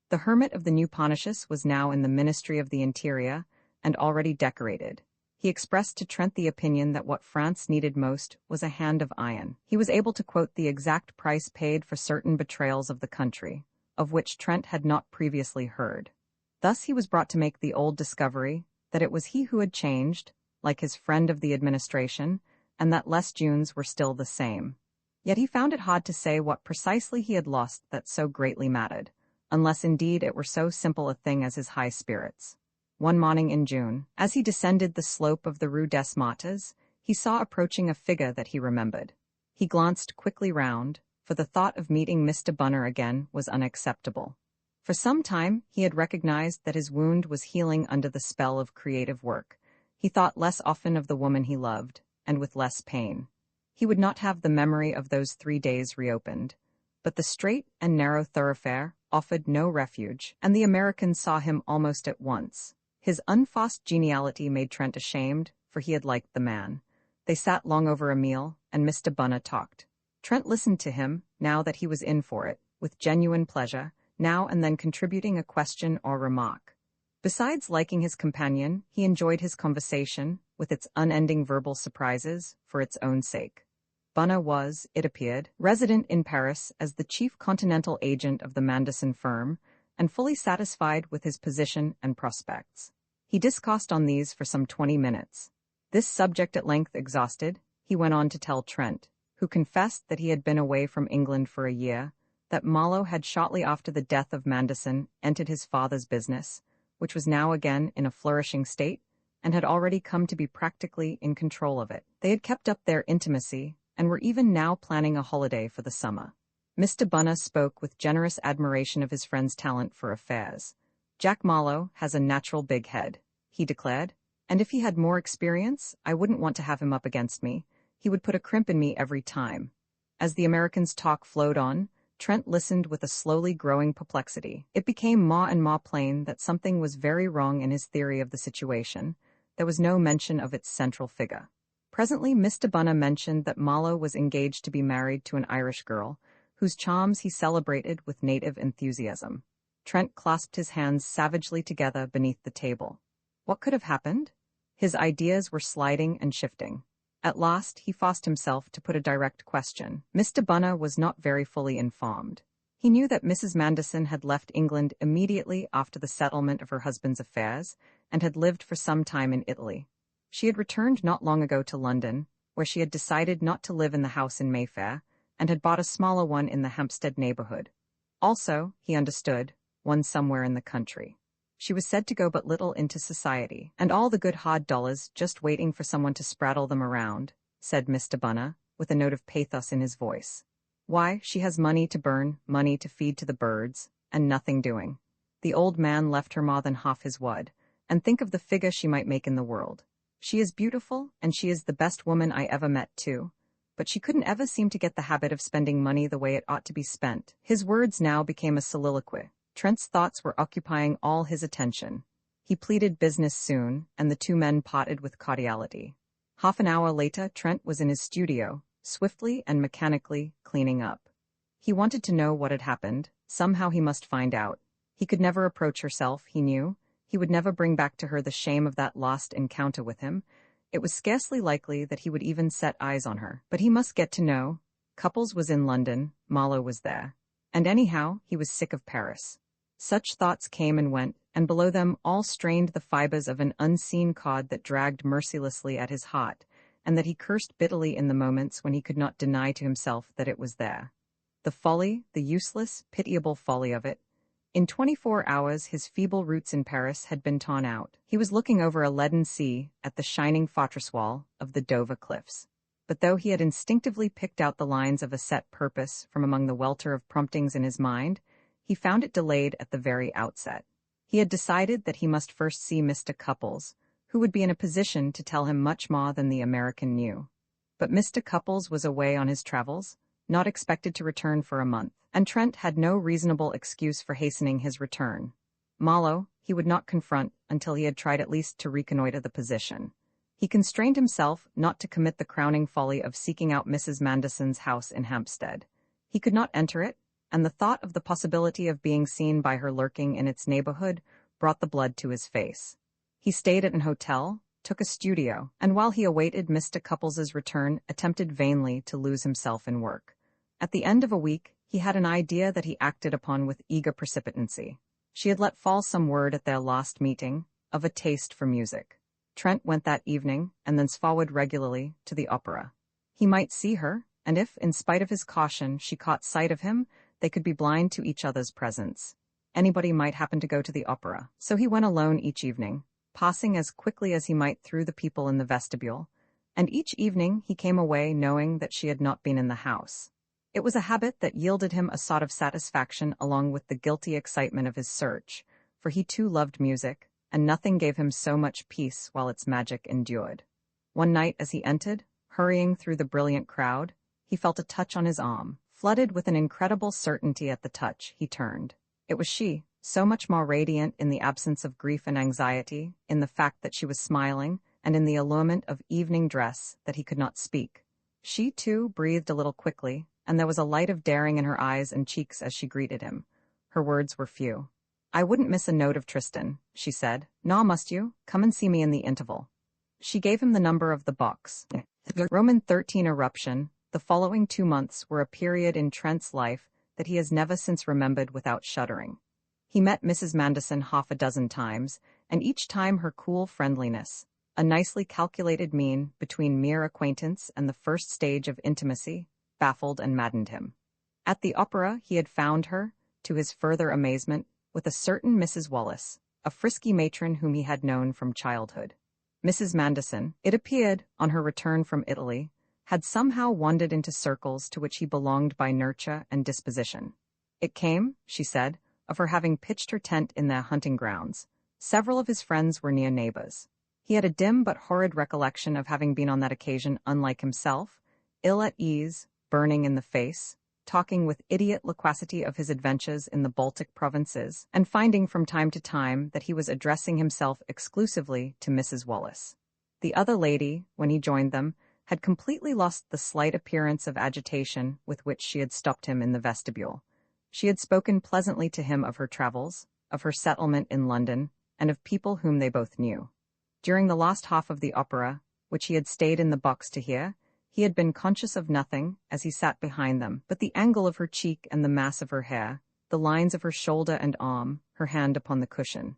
Speaker 1: The hermit of the New Pontius was now in the Ministry of the Interior, and already decorated. He expressed to Trent the opinion that what France needed most was a hand of iron. He was able to quote the exact price paid for certain betrayals of the country, of which Trent had not previously heard. Thus he was brought to make the old discovery that it was he who had changed, like his friend of the administration, and that Les Jeunes were still the same. Yet he found it hard to say what precisely he had lost that so greatly mattered, unless indeed it were so simple a thing as his high spirits. One morning in June, as he descended the slope of the Rue des Martyrs, he saw approaching a figure that he remembered. He glanced quickly round, for the thought of meeting Mr. Bunner again was unacceptable. For some time he had recognized that his wound was healing under the spell of creative work. He thought less often of the woman he loved, and with less pain. He would not have the memory of those 3 days reopened. But the straight and narrow thoroughfare offered no refuge, and the Americans saw him almost at once. His unforced geniality made Trent ashamed, for he had liked the man. They sat long over a meal, and Mr. Bunner talked. Trent listened to him, now that he was in for it, with genuine pleasure, now and then contributing a question or remark. Besides liking his companion, he enjoyed his conversation, with its unending verbal surprises, for its own sake. Bunner was, it appeared, resident in Paris as the chief continental agent of the Manderson firm, and fully satisfied with his position and prospects. He discoursed on these for some 20 minutes. This subject at length exhausted, he went on to tell Trent, who confessed that he had been away from England for a year, that Malo had shortly after the death of Manderson entered his father's business, which was now again in a flourishing state, and had already come to be practically in control of it. They had kept up their intimacy, and were even now planning a holiday for the summer. Mr. Bunner spoke with generous admiration of his friend's talent for affairs. "Jack Malo has a natural big head," he declared, "and if he had more experience, I wouldn't want to have him up against me. He would put a crimp in me every time." As the American's talk flowed on, Trent listened with a slowly growing perplexity. It became more plain that something was very wrong in his theory of the situation. There was no mention of its central figure. Presently, Mr. Bunner mentioned that Marlowe was engaged to be married to an Irish girl, whose charms he celebrated with native enthusiasm. Trent clasped his hands savagely together beneath the table. What could have happened? His ideas were sliding and shifting. At last, he forced himself to put a direct question. Mr. Bunner was not very fully informed. He knew that Mrs. Manderson had left England immediately after the settlement of her husband's affairs and had lived for some time in Italy. She had returned not long ago to London, where she had decided not to live in the house in Mayfair, and had bought a smaller one in the Hampstead neighborhood. Also, he understood, one somewhere in the country. She was said to go but little into society, and all the good hard dollars just waiting for someone to spraddle them around, said Mr. Bunner, with a note of pathos in his voice. Why, she has money to burn, money to feed to the birds, and nothing doing. The old man left her more than half his wad, and think of the figure she might make in the world. She is beautiful, and she is the best woman I ever met too, but she couldn't ever seem to get the habit of spending money the way it ought to be spent. His words now became a soliloquy. Trent's thoughts were occupying all his attention. He pleaded business soon, and the two men parted with cordiality. Half an hour later, Trent was in his studio, swiftly and mechanically cleaning up. He wanted to know what had happened. Somehow he must find out. He could never approach herself, he knew. He would never bring back to her the shame of that lost encounter with him. It was scarcely likely that he would even set eyes on her. But he must get to know. Couples was in London, Marlowe was there. And anyhow, he was sick of Paris. Such thoughts came and went, and below them all strained the fibers of an unseen cord that dragged mercilessly at his heart, and that he cursed bitterly in the moments when he could not deny to himself that it was there. The folly, the useless, pitiable folly of it. In 24 hours his feeble roots in Paris had been torn out. He was looking over a leaden sea at the shining fortress wall of the Dover cliffs. But though he had instinctively picked out the lines of a set purpose from among the welter of promptings in his mind, he found it delayed at the very outset. He had decided that he must first see Mr. Cupples, who would be in a position to tell him much more than the American knew. But Mr. Cupples was away on his travels, not expected to return for a month, and Trent had no reasonable excuse for hastening his return. Marlowe he would not confront until he had tried at least to reconnoiter the position. He constrained himself not to commit the crowning folly of seeking out Mrs. Manderson's house in Hampstead. He could not enter it, and the thought of the possibility of being seen by her lurking in its neighborhood brought the blood to his face. He stayed at an hotel, took a studio, and while he awaited Mr. Couples's return, attempted vainly to lose himself in work. At the end of a week, he had an idea that he acted upon with eager precipitancy. She had let fall some word at their last meeting of a taste for music. Trent went that evening, and thenceforward regularly, to the opera. He might see her, and if, in spite of his caution, she caught sight of him, they could be blind to each other's presence. Anybody might happen to go to the opera, so he went alone each evening, passing as quickly as he might through the people in the vestibule, and each evening he came away knowing that she had not been in the house. It was a habit that yielded him a sort of satisfaction along with the guilty excitement of his search, for he too loved music, and nothing gave him so much peace while its magic endured. One night as he entered, hurrying through the brilliant crowd, he felt a touch on his arm. Flooded with an incredible certainty at the touch, he turned. It was she, so much more radiant in the absence of grief and anxiety, in the fact that she was smiling, and in the allurement of evening dress that he could not speak. She, too, breathed a little quickly, and there was a light of daring in her eyes and cheeks as she greeted him. Her words were few. "I wouldn't miss a note of Tristan," she said. "Nor must you. Come and see me in the interval." She gave him the number of the box. Roman 13 eruption. The following 2 months were a period in Trent's life that he has never since remembered without shuddering. He met Mrs. Manderson half a dozen times, and each time her cool friendliness, a nicely calculated mean between mere acquaintance and the first stage of intimacy, baffled and maddened him. At the opera he had found her, to his further amazement, with a certain Mrs. Wallace, a frisky matron whom he had known from childhood. Mrs. Manderson, it appeared, on her return from Italy, had somehow wandered into circles to which he belonged by nurture and disposition. It came, she said, of her having pitched her tent in their hunting grounds. Several of his friends were near neighbors. He had a dim but horrid recollection of having been on that occasion unlike himself, ill at ease, burning in the face, talking with idiot loquacity of his adventures in the Baltic provinces, and finding from time to time that he was addressing himself exclusively to Mrs. Wallace. The other lady, when he joined them, had completely lost the slight appearance of agitation with which she had stopped him in the vestibule. She had spoken pleasantly to him of her travels, of her settlement in London, and of people whom they both knew. During the last half of the opera, which he had stayed in the box to hear, he had been conscious of nothing as he sat behind them but the angle of her cheek and the mass of her hair, the lines of her shoulder and arm, her hand upon the cushion.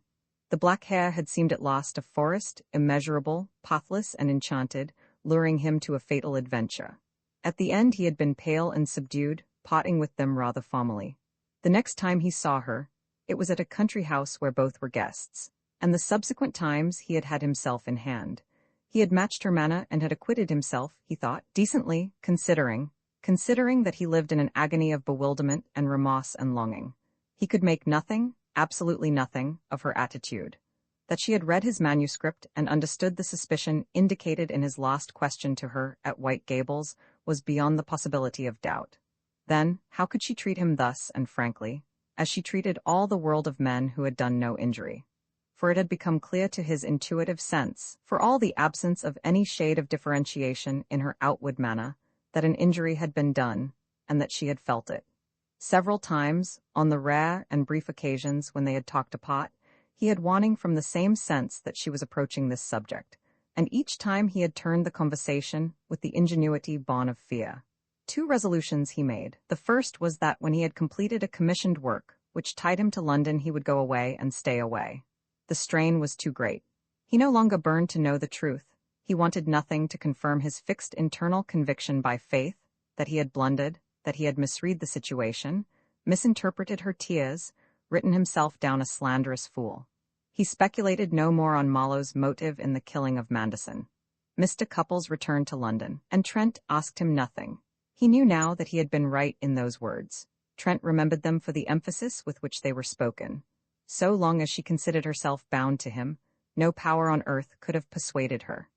Speaker 1: The black hair had seemed at last a forest, immeasurable, pathless and enchanted, luring him to a fatal adventure. At the end he had been pale and subdued, parting with them rather formally. The next time he saw her, it was at a country house where both were guests, and the subsequent times he had had himself in hand. He had matched her manner and had acquitted himself, he thought, decently, considering that he lived in an agony of bewilderment and remorse and longing. He could make nothing, absolutely nothing, of her attitude. That she had read his manuscript and understood the suspicion indicated in his last question to her at White Gables was beyond the possibility of doubt. Then, how could she treat him thus and frankly, as she treated all the world of men who had done no injury? For it had become clear to his intuitive sense, for all the absence of any shade of differentiation in her outward manner, that an injury had been done, and that she had felt it. Several times, on the rare and brief occasions when they had talked apart, he had warning from the same sense that she was approaching this subject, and each time he had turned the conversation with the ingenuity born of fear. 2 resolutions he made. The first was that when he had completed a commissioned work, which tied him to London, he would go away and stay away. The strain was too great. He no longer burned to know the truth. He wanted nothing to confirm his fixed internal conviction by faith, that he had blundered, that he had misread the situation, misinterpreted her tears, written himself down a slanderous fool. He speculated no more on Marlowe's motive in the killing of Manderson. Mr. Cupples returned to London, and Trent asked him nothing. He knew now that he had been right in those words. Trent remembered them for the emphasis with which they were spoken. So long as she considered herself bound to him, no power on earth could have persuaded her.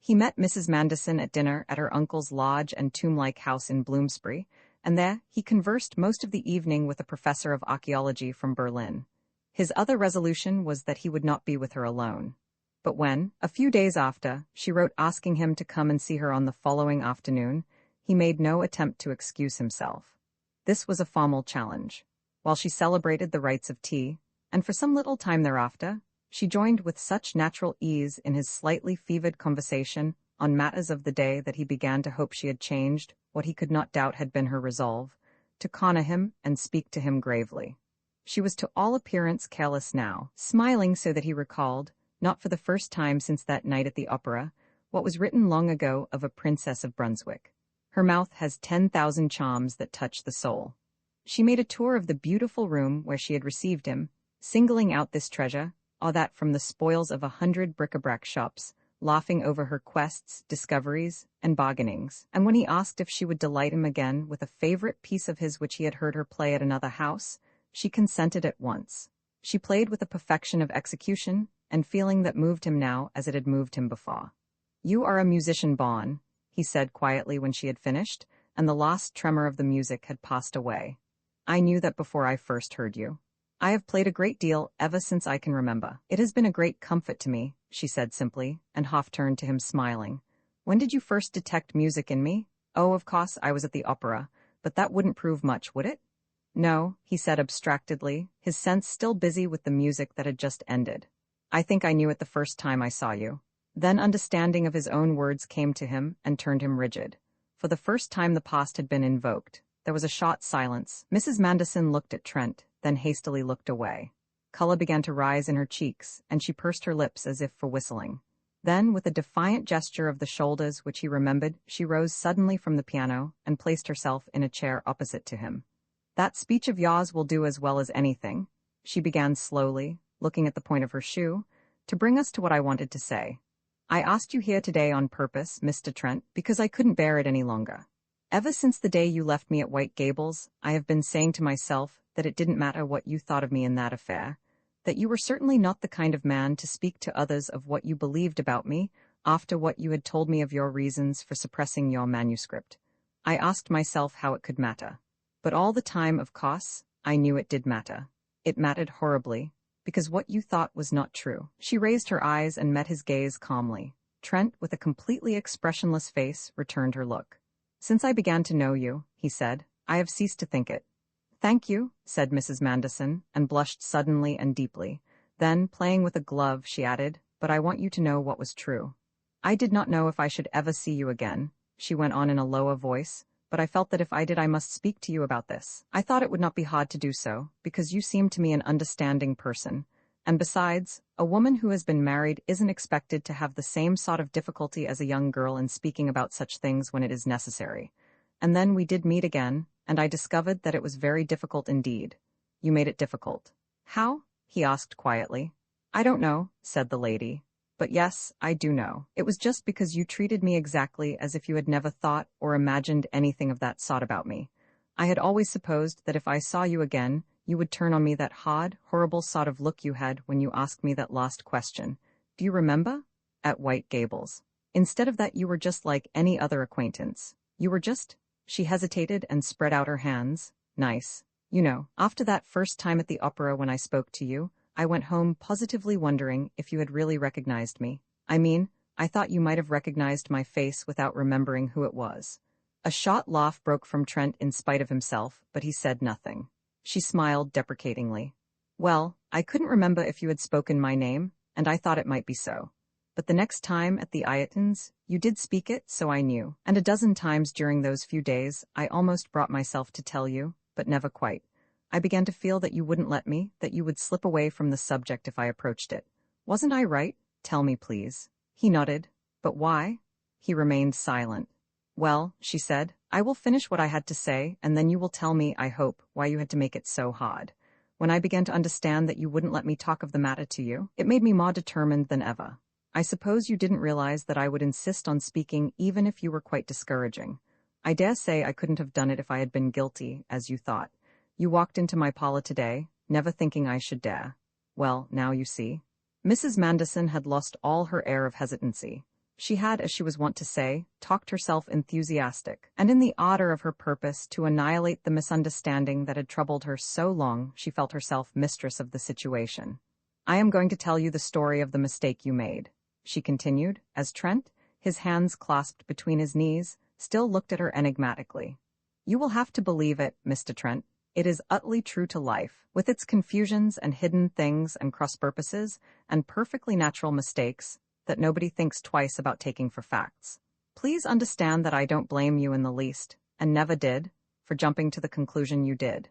Speaker 1: He met Mrs. Manderson at dinner at her uncle's lodge and tomb-like house in Bloomsbury, and there he conversed most of the evening with a professor of archaeology from Berlin. His other resolution was that he would not be with her alone. But when, a few days after, she wrote asking him to come and see her on the following afternoon, he made no attempt to excuse himself. This was a formal challenge. While she celebrated the rites of tea, and for some little time thereafter, she joined with such natural ease in his slightly fevered conversation on matters of the day that he began to hope she had changed what he could not doubt had been her resolve, to corner him and speak to him gravely. She was to all appearance careless now, smiling so that he recalled, not for the first time since that night at the opera, what was written long ago of a princess of Brunswick. Her mouth has 10,000 charms that touch the soul. She made a tour of the beautiful room where she had received him, singling out this treasure, or that from the spoils of 100 bric-a-brac shops, laughing over her quests, discoveries, and bargainings, and when he asked if she would delight him again with a favorite piece of his which he had heard her play at another house, she consented at once. She played with a perfection of execution and feeling that moved him now as it had moved him before. "You are a musician born," he said quietly when she had finished, and the last tremor of the music had passed away. "I knew that before I first heard you. I have played a great deal ever since I can remember. It has been a great comfort to me," she said simply, and half turned to him smiling. "When did you first detect music in me? Oh, of course, I was at the opera, but that wouldn't prove much, would it?" "No," he said abstractedly, his sense still busy with the music that had just ended. "I think I knew it the first time I saw you." Then understanding of his own words came to him and turned him rigid. For the first time the past had been invoked. There was a short silence. Mrs. Manderson looked at Trent, then hastily looked away. Color began to rise in her cheeks, and she pursed her lips as if for whistling. Then, with a defiant gesture of the shoulders which he remembered, she rose suddenly from the piano and placed herself in a chair opposite to him. "That speech of yours will do as well as anything," she began slowly, looking at the point of her shoe, "to bring us to what I wanted to say. I asked you here today on purpose, Mr. Trent, because I couldn't bear it any longer. Ever since the day you left me at White Gables, I have been saying to myself that it didn't matter what you thought of me in that affair, that you were certainly not the kind of man to speak to others of what you believed about me after what you had told me of your reasons for suppressing your manuscript. I asked myself how it could matter. But all the time, of course, I knew it did matter. It mattered horribly, because what you thought was not true. She raised her eyes and met his gaze calmly. Trent, with a completely expressionless face, returned her look. Since I began to know you, he said, I have ceased to think it. Thank you, said Mrs. Manderson, and blushed suddenly and deeply. Then, playing with a glove, she added, but I want you to know what was true. I did not know if I should ever see you again, she went on in a lower voice, but I felt that if I did I must speak to you about this. I thought it would not be hard to do so, because you seem to me an understanding person. And besides, a woman who has been married isn't expected to have the same sort of difficulty as a young girl in speaking about such things when it is necessary. And then we did meet again, and I discovered that it was very difficult indeed. You made it difficult. How? He asked quietly. I don't know, said the lady. But yes, I do know. It was just because you treated me exactly as if you had never thought or imagined anything of that sort about me. I had always supposed that if I saw you again, you would turn on me that hard, horrible sort of look you had when you asked me that last question. Do you remember? At White Gables. Instead of that, you were just like any other acquaintance. You were just... She hesitated and spread out her hands. Nice. You know, after that first time at the opera when I spoke to you, I went home positively wondering if you had really recognized me. I mean, I thought you might have recognized my face without remembering who it was. A short laugh broke from Trent in spite of himself, but he said nothing. She smiled deprecatingly. Well, I couldn't remember if you had spoken my name, and I thought it might be so. But the next time at the Iatons, you did speak it, so I knew. And a dozen times during those few days, I almost brought myself to tell you, but never quite. I began to feel that you wouldn't let me, that you would slip away from the subject if I approached it. Wasn't I right? Tell me, please. He nodded. But why? He remained silent. Well, she said, I will finish what I had to say, and then you will tell me, I hope, why you had to make it so hard. When I began to understand that you wouldn't let me talk of the matter to you, it made me more determined than ever. I suppose you didn't realize that I would insist on speaking even if you were quite discouraging. I dare say I couldn't have done it if I had been guilty, as you thought. You walked into my parlor today, never thinking I should dare. Well, now you see. Mrs. Manderson had lost all her air of hesitancy. She had, as she was wont to say, talked herself enthusiastic, and in the ardor of her purpose to annihilate the misunderstanding that had troubled her so long, she felt herself mistress of the situation. I am going to tell you the story of the mistake you made, she continued, as Trent, his hands clasped between his knees, still looked at her enigmatically. You will have to believe it, Mr. Trent. It is utterly true to life, with its confusions and hidden things and cross-purposes and perfectly natural mistakes that nobody thinks twice about taking for facts. Please understand that I don't blame you in the least, and never did, for jumping to the conclusion you did.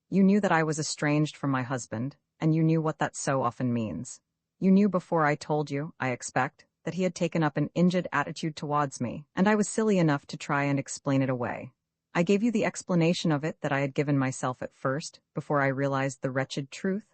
Speaker 1: You knew that I was estranged from my husband, and you knew what that so often means. You knew before I told you, I expect, that he had taken up an injured attitude towards me, and I was silly enough to try and explain it away. I gave you the explanation of it that I had given myself at first, before I realized the wretched truth.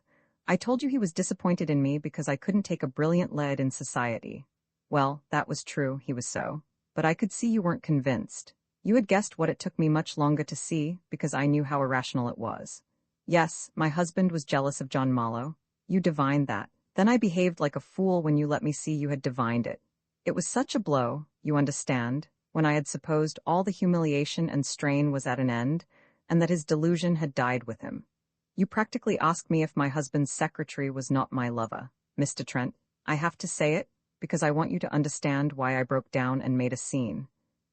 Speaker 1: I told you he was disappointed in me because I couldn't take a brilliant lad in society. Well, that was true, he was so. But I could see you weren't convinced. You had guessed what it took me much longer to see, because I knew how irrational it was. Yes, my husband was jealous of John Mallow. You divined that. Then I behaved like a fool when you let me see you had divined it. It was such a blow, you understand, when I had supposed all the humiliation and strain was at an end, and that his delusion had died with him. You practically asked me if my husband's secretary was not my lover. Mr. Trent, I have to say it, because I want you to understand why I broke down and made a scene.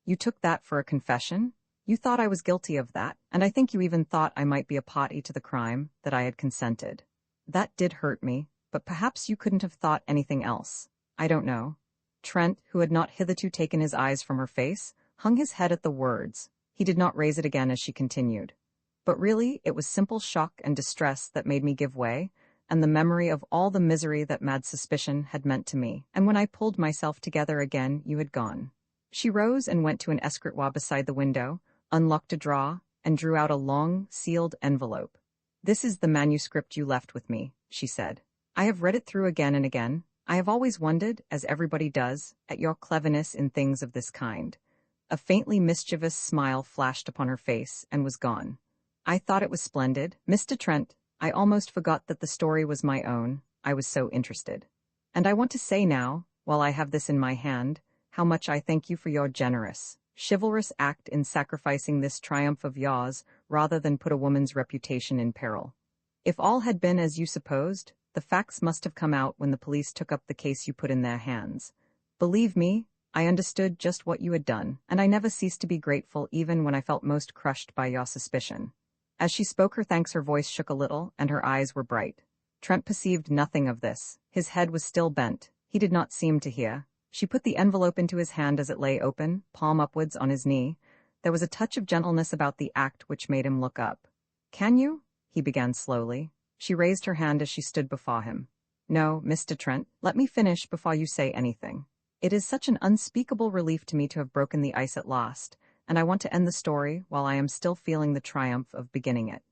Speaker 1: You took that for a confession? You thought I was guilty of that, and I think you even thought I might be a party to the crime, that I had consented. That did hurt me, but perhaps you couldn't have thought anything else. I don't know. Trent, who had not hitherto taken his eyes from her face, hung his head at the words. He did not raise it again as she continued. But really, it was simple shock and distress that made me give way, and the memory of all the misery that mad suspicion had meant to me. And when I pulled myself together again, you had gone. She rose and went to an escritoire beside the window, unlocked a drawer, and drew out a long, sealed envelope. This is the manuscript you left with me, she said. I have read it through again and again. I have always wondered, as everybody does, at your cleverness in things of this kind. A faintly mischievous smile flashed upon her face and was gone. I thought it was splendid. Mr. Trent, I almost forgot that the story was my own. I was so interested. And I want to say now, while I have this in my hand, how much I thank you for your generous, chivalrous act in sacrificing this triumph of yours rather than put a woman's reputation in peril. If all had been as you supposed, the facts must have come out when the police took up the case you put in their hands. Believe me, I understood just what you had done, and I never ceased to be grateful even when I felt most crushed by your suspicion. As she spoke her thanks, her voice shook a little, and her eyes were bright. Trent perceived nothing of this. His head was still bent. He did not seem to hear. She put the envelope into his hand as it lay open, palm upwards on his knee. There was a touch of gentleness about the act which made him look up. "Can you?" he began slowly. She raised her hand as she stood before him. "No, Mr. Trent, let me finish before you say anything. It is such an unspeakable relief to me to have broken the ice at last, and I want to end the story while I am still feeling the triumph of beginning it."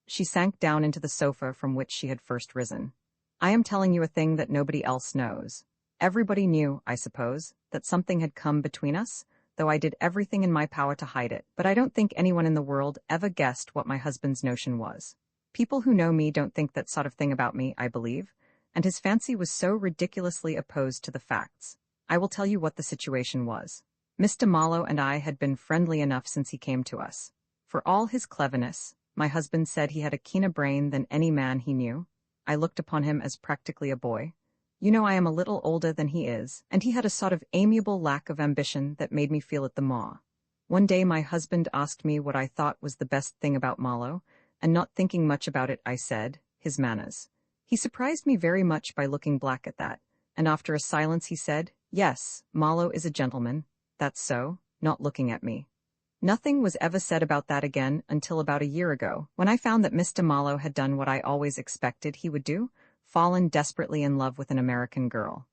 Speaker 1: She sank down into the sofa from which she had first risen. "I am telling you a thing that nobody else knows. Everybody knew, I suppose, that something had come between us, though I did everything in my power to hide it, but I don't think anyone in the world ever guessed what my husband's notion was. People who know me don't think that sort of thing about me, I believe, and his fancy was so ridiculously opposed to the facts. I will tell you what the situation was. Mr. Marlowe and I had been friendly enough since he came to us. For all his cleverness, my husband said he had a keener brain than any man he knew. I looked upon him as practically a boy. You know, I am a little older than he is, and he had a sort of amiable lack of ambition that made me feel it the more. One day my husband asked me what I thought was the best thing about Marlowe, and not thinking much about it, I said, his manners. He surprised me very much by looking black at that, and after a silence he said, "Yes, Marlowe is a gentleman. That's so," not looking at me. Nothing was ever said about that again until about a year ago, when I found that Mr. Marlowe had done what I always expected he would do, fallen desperately in love with an American girl.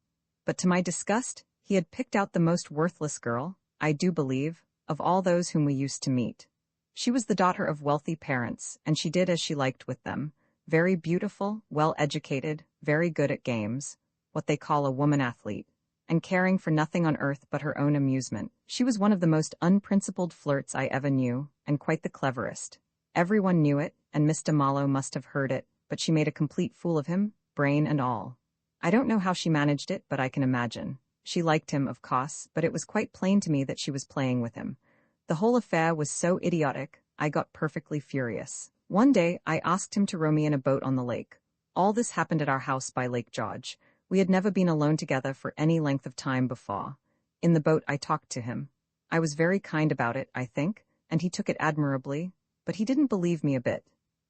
Speaker 1: But to my disgust, he had picked out the most worthless girl, I do believe, of all those whom we used to meet. She was the daughter of wealthy parents, and she did as she liked with them. Very beautiful, well-educated, very good at games, what they call a woman athlete, and caring for nothing on earth but her own amusement. She was one of the most unprincipled flirts I ever knew, and quite the cleverest. Everyone knew it, and Mr. Marlowe must have heard it, but she made a complete fool of him, brain and all. I don't know how she managed it, but I can imagine. She liked him, of course, but it was quite plain to me that she was playing with him. The whole affair was so idiotic, I got perfectly furious. One day, I asked him to row me in a boat on the lake. All this happened at our house by Lake George. We had never been alone together for any length of time before. In the boat, I talked to him. I was very kind about it, I think, and he took it admirably, but he didn't believe me a bit.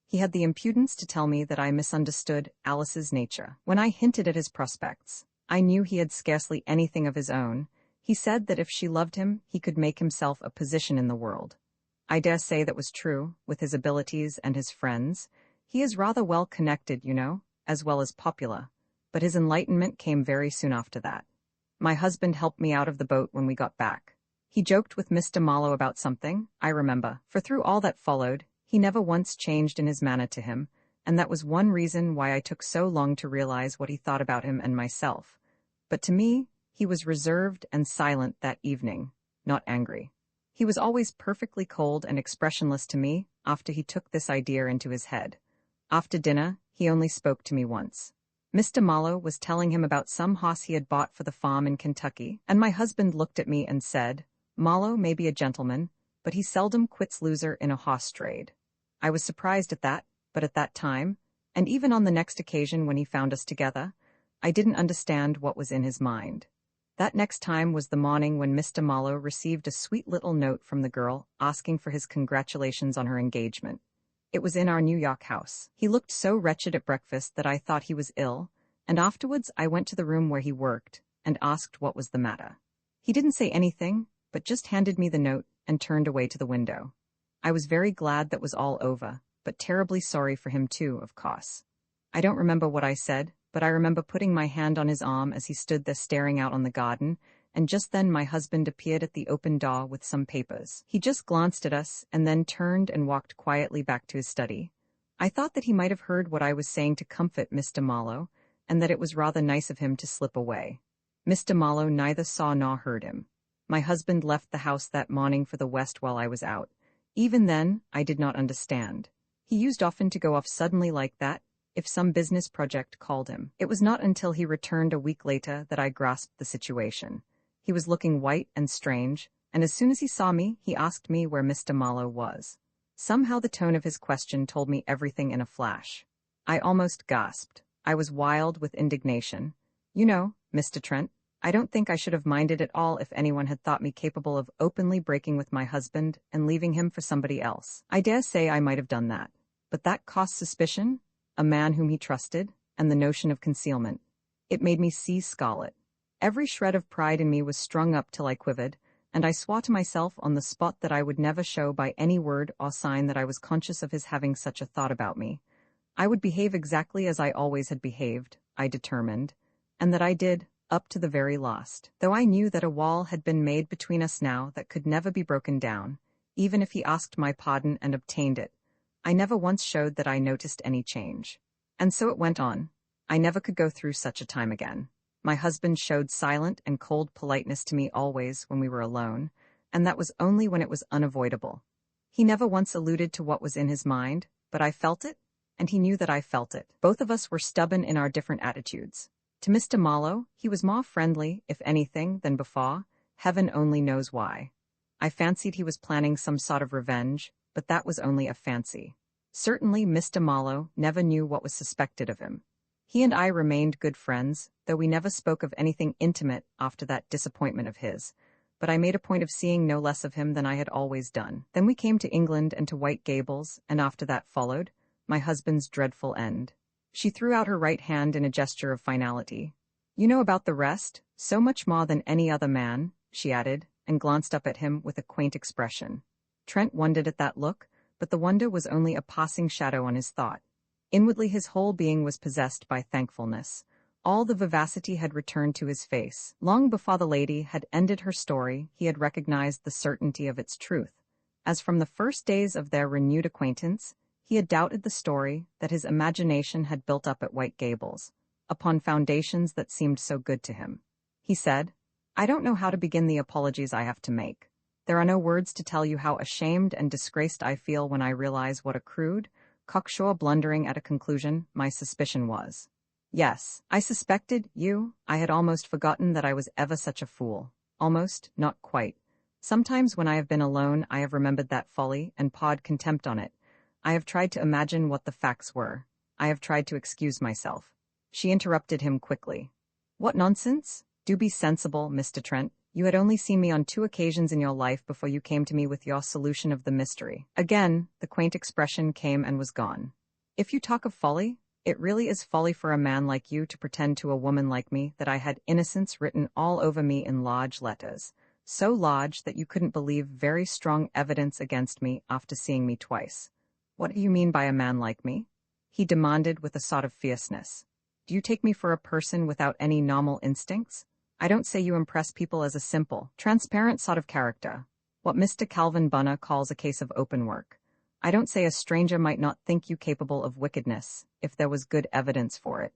Speaker 1: He had the impudence to tell me that I misunderstood Alice's nature. When I hinted at his prospects, I knew he had scarcely anything of his own. He said that if she loved him, he could make himself a position in the world. I dare say that was true, with his abilities and his friends. He is rather well connected, you know, as well as popular. But his enlightenment came very soon after that. My husband helped me out of the boat when we got back. He joked with Mr. Marlowe about something, I remember, for through all that followed, he never once changed in his manner to him, and that was one reason why I took so long to realize what he thought about him and myself. But to me, he was reserved and silent that evening, not angry. He was always perfectly cold and expressionless to me after he took this idea into his head. After dinner, he only spoke to me once. Mr. Marlowe was telling him about some horse he had bought for the farm in Kentucky, and my husband looked at me and said, "Marlowe may be a gentleman, but he seldom quits loser in a horse trade." I was surprised at that, but at that time, and even on the next occasion when he found us together, I didn't understand what was in his mind. That next time was the morning when Mr. Marlowe received a sweet little note from the girl asking for his congratulations on her engagement. It was in our New York house. He looked so wretched at breakfast that I thought he was ill, and afterwards I went to the room where he worked and asked what was the matter. He didn't say anything, but just handed me the note and turned away to the window. I was very glad that was all over, but terribly sorry for him too, of course. I don't remember what I said, but I remember putting my hand on his arm as he stood there staring out on the garden, and just then my husband appeared at the open door with some papers. He just glanced at us and then turned and walked quietly back to his study. I thought that he might have heard what I was saying to comfort Mr. Marlowe, and that it was rather nice of him to slip away. Mr. Marlowe neither saw nor heard him. My husband left the house that morning for the West while I was out. Even then, I did not understand. He used often to go off suddenly like that, if some business project called him. It was not until he returned a week later that I grasped the situation. He was looking white and strange, and as soon as he saw me, he asked me where Mr. Marlowe was. Somehow the tone of his question told me everything in a flash. I almost gasped. I was wild with indignation. You know, Mr. Trent, I don't think I should have minded at all if anyone had thought me capable of openly breaking with my husband and leaving him for somebody else. I dare say I might have done that. But that cost suspicion, a man whom he trusted, and the notion of concealment. It made me see scarlet. Every shred of pride in me was strung up till I quivered, and I swore to myself on the spot that I would never show by any word or sign that I was conscious of his having such a thought about me. I would behave exactly as I always had behaved, I determined, and that I did, up to the very last. Though I knew that a wall had been made between us now that could never be broken down, even if he asked my pardon and obtained it, I never once showed that I noticed any change. And so it went on. I never could go through such a time again. My husband showed silent and cold politeness to me always when we were alone, and that was only when it was unavoidable. He never once alluded to what was in his mind, but I felt it, and he knew that I felt it. Both of us were stubborn in our different attitudes. To Mr. Marlowe, he was more friendly, if anything, than before. Heaven only knows why. I fancied he was planning some sort of revenge, but that was only a fancy. Certainly Mr. Marlowe never knew what was suspected of him. He and I remained good friends, though we never spoke of anything intimate after that disappointment of his, but I made a point of seeing no less of him than I had always done. Then we came to England and to White Gables, and after that followed my husband's dreadful end. She threw out her right hand in a gesture of finality. You know about the rest, so much more than any other man, she added, and glanced up at him with a quaint expression. Trent wondered at that look, but the wonder was only a passing shadow on his thought. Inwardly his whole being was possessed by thankfulness. All the vivacity had returned to his face. Long before the lady had ended her story, he had recognized the certainty of its truth. As from the first days of their renewed acquaintance, he had doubted the story that his imagination had built up at White Gables, upon foundations that seemed so good to him. He said, I don't know how to begin the apologies I have to make. There are no words to tell you how ashamed and disgraced I feel when I realize what a crude, cocksure blundering at a conclusion my suspicion was. Yes, I suspected you. I had almost forgotten that I was ever such a fool. Almost, not quite. Sometimes when I have been alone I have remembered that folly and pawed contempt on it. I have tried to imagine what the facts were. I have tried to excuse myself. She interrupted him quickly. What nonsense? Do be sensible, Mr. Trent. You had only seen me on 2 occasions in your life before you came to me with your solution of the mystery. Again, the quaint expression came and was gone. If you talk of folly, it really is folly for a man like you to pretend to a woman like me that I had innocence written all over me in large letters, so large that you couldn't believe very strong evidence against me after seeing me twice. What do you mean by a man like me? He demanded with a sort of fierceness. Do you take me for a person without any normal instincts? I don't say you impress people as a simple, transparent sort of character, what Mr. Calvin Bunner calls a case of open work. I don't say a stranger might not think you capable of wickedness, if there was good evidence for it.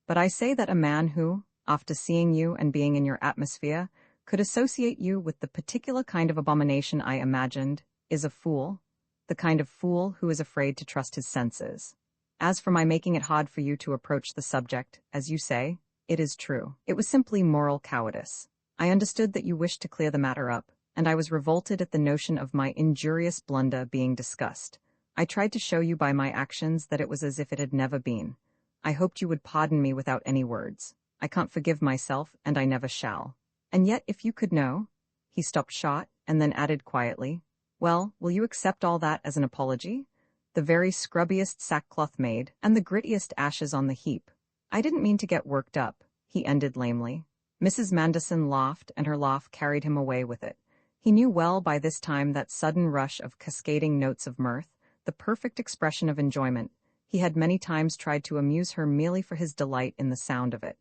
Speaker 1: But I say that a man who, after seeing you and being in your atmosphere, could associate you with the particular kind of abomination I imagined, is a fool, the kind of fool who is afraid to trust his senses. As for my making it hard for you to approach the subject, as you say, it is true. It was simply moral cowardice. I understood that you wished to clear the matter up, and I was revolted at the notion of my injurious blunder being discussed. I tried to show you by my actions that it was as if it had never been. I hoped you would pardon me without any words. I can't forgive myself, and I never shall. And yet, if you could know— He stopped short, and then added quietly, Well, will you accept all that as an apology? The very scrubbiest sackcloth made, and the grittiest ashes on the heap. I didn't mean to get worked up, he ended lamely. Mrs. Manderson laughed, and her laugh carried him away with it. He knew well by this time that sudden rush of cascading notes of mirth, the perfect expression of enjoyment. He had many times tried to amuse her merely for his delight in the sound of it.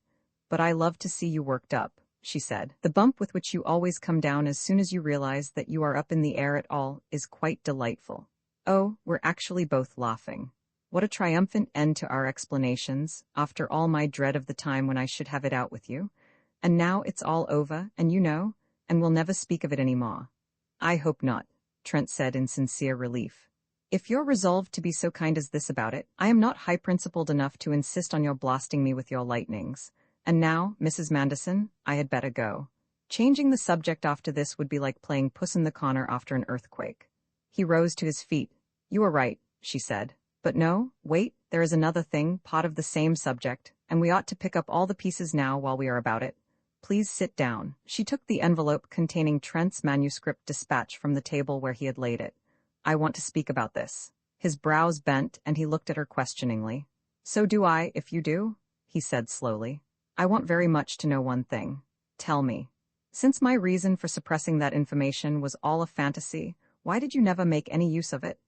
Speaker 1: But I love to see you worked up, she said. The bump with which you always come down as soon as you realize that you are up in the air at all is quite delightful. Oh, we're actually both laughing. What a triumphant end to our explanations, after all my dread of the time when I should have it out with you. And now it's all over, and you know, and we'll never speak of it any more. I hope not, Trent said in sincere relief. If you're resolved to be so kind as this about it, I am not high-principled enough to insist on your blasting me with your lightnings. And now, Mrs. Manderson, I had better go. Changing the subject after this would be like playing Puss in the Corner after an earthquake. He rose to his feet. You are right, she said. But no, wait, there is another thing, part of the same subject, and we ought to pick up all the pieces now while we are about it. Please sit down. She took the envelope containing Trent's manuscript dispatch from the table where he had laid it. I want to speak about this. His brows bent, and he looked at her questioningly. So do I, if you do, he said slowly. I want very much to know one thing. Tell me. Since my reason for suppressing that information was all a fantasy, why did you never make any use of it?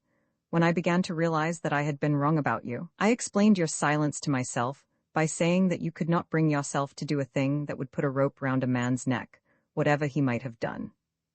Speaker 1: When I began to realize that I had been wrong about you, I explained your silence to myself by saying that you could not bring yourself to do a thing that would put a rope round a man's neck, whatever he might have done.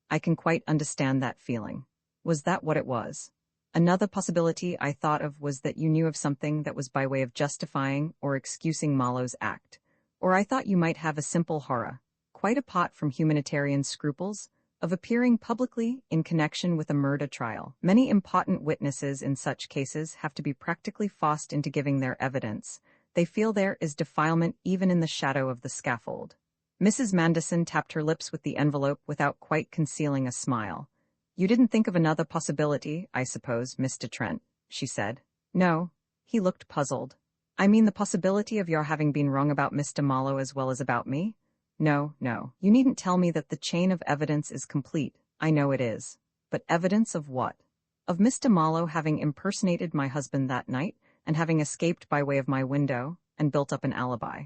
Speaker 1: I can quite understand that feeling. Was that what it was? Another possibility I thought of was that you knew of something that was by way of justifying or excusing Marlowe's act. Or I thought you might have a simple horror, quite apart from humanitarian scruples, of appearing publicly in connection with a murder trial. Many important witnesses in such cases have to be practically forced into giving their evidence. They feel there is defilement even in the shadow of the scaffold. Mrs. Manderson tapped her lips with the envelope without quite concealing a smile. You didn't think of another possibility, I suppose, Mr. Trent, she said. No. He looked puzzled. I mean the possibility of your having been wrong about Mr. Marlowe as well as about me? No, no. You needn't tell me that the chain of evidence is complete. I know it is. But evidence of what? Of Mr. Marlowe having impersonated my husband that night and having escaped by way of my window and built up an alibi.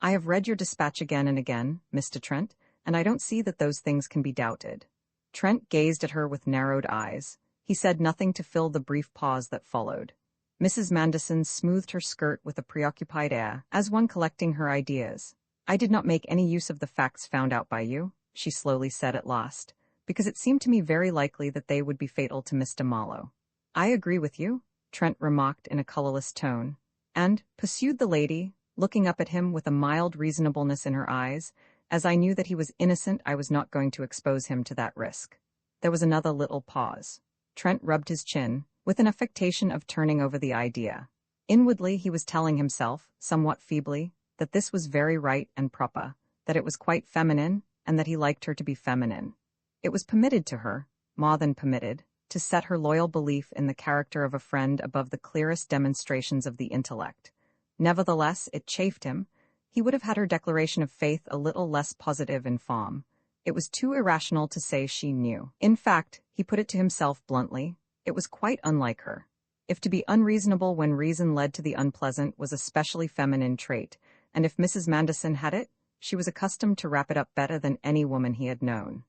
Speaker 1: I have read your dispatch again and again, Mr. Trent, and I don't see that those things can be doubted. Trent gazed at her with narrowed eyes. He said nothing to fill the brief pause that followed. Mrs. Manderson smoothed her skirt with a preoccupied air, as one collecting her ideas. I did not make any use of the facts found out by you, she slowly said at last, because it seemed to me very likely that they would be fatal to Mr. Marlowe. I agree with you, Trent remarked in a colorless tone, and, pursued the lady, looking up at him with a mild reasonableness in her eyes, as I knew that he was innocent, I was not going to expose him to that risk. There was another little pause. Trent rubbed his chin, with an affectation of turning over the idea. Inwardly he was telling himself, somewhat feebly, that this was very right and proper, that it was quite feminine, and that he liked her to be feminine. It was permitted to her, more than permitted, to set her loyal belief in the character of a friend above the clearest demonstrations of the intellect. Nevertheless, it chafed him. He would have had her declaration of faith a little less positive in form. It was too irrational to say she knew. In fact, he put it to himself bluntly, it was quite unlike her. If to be unreasonable when reason led to the unpleasant was a specially feminine trait, and if Mrs. Manderson had it, she was accustomed to wrap it up better than any woman he had known.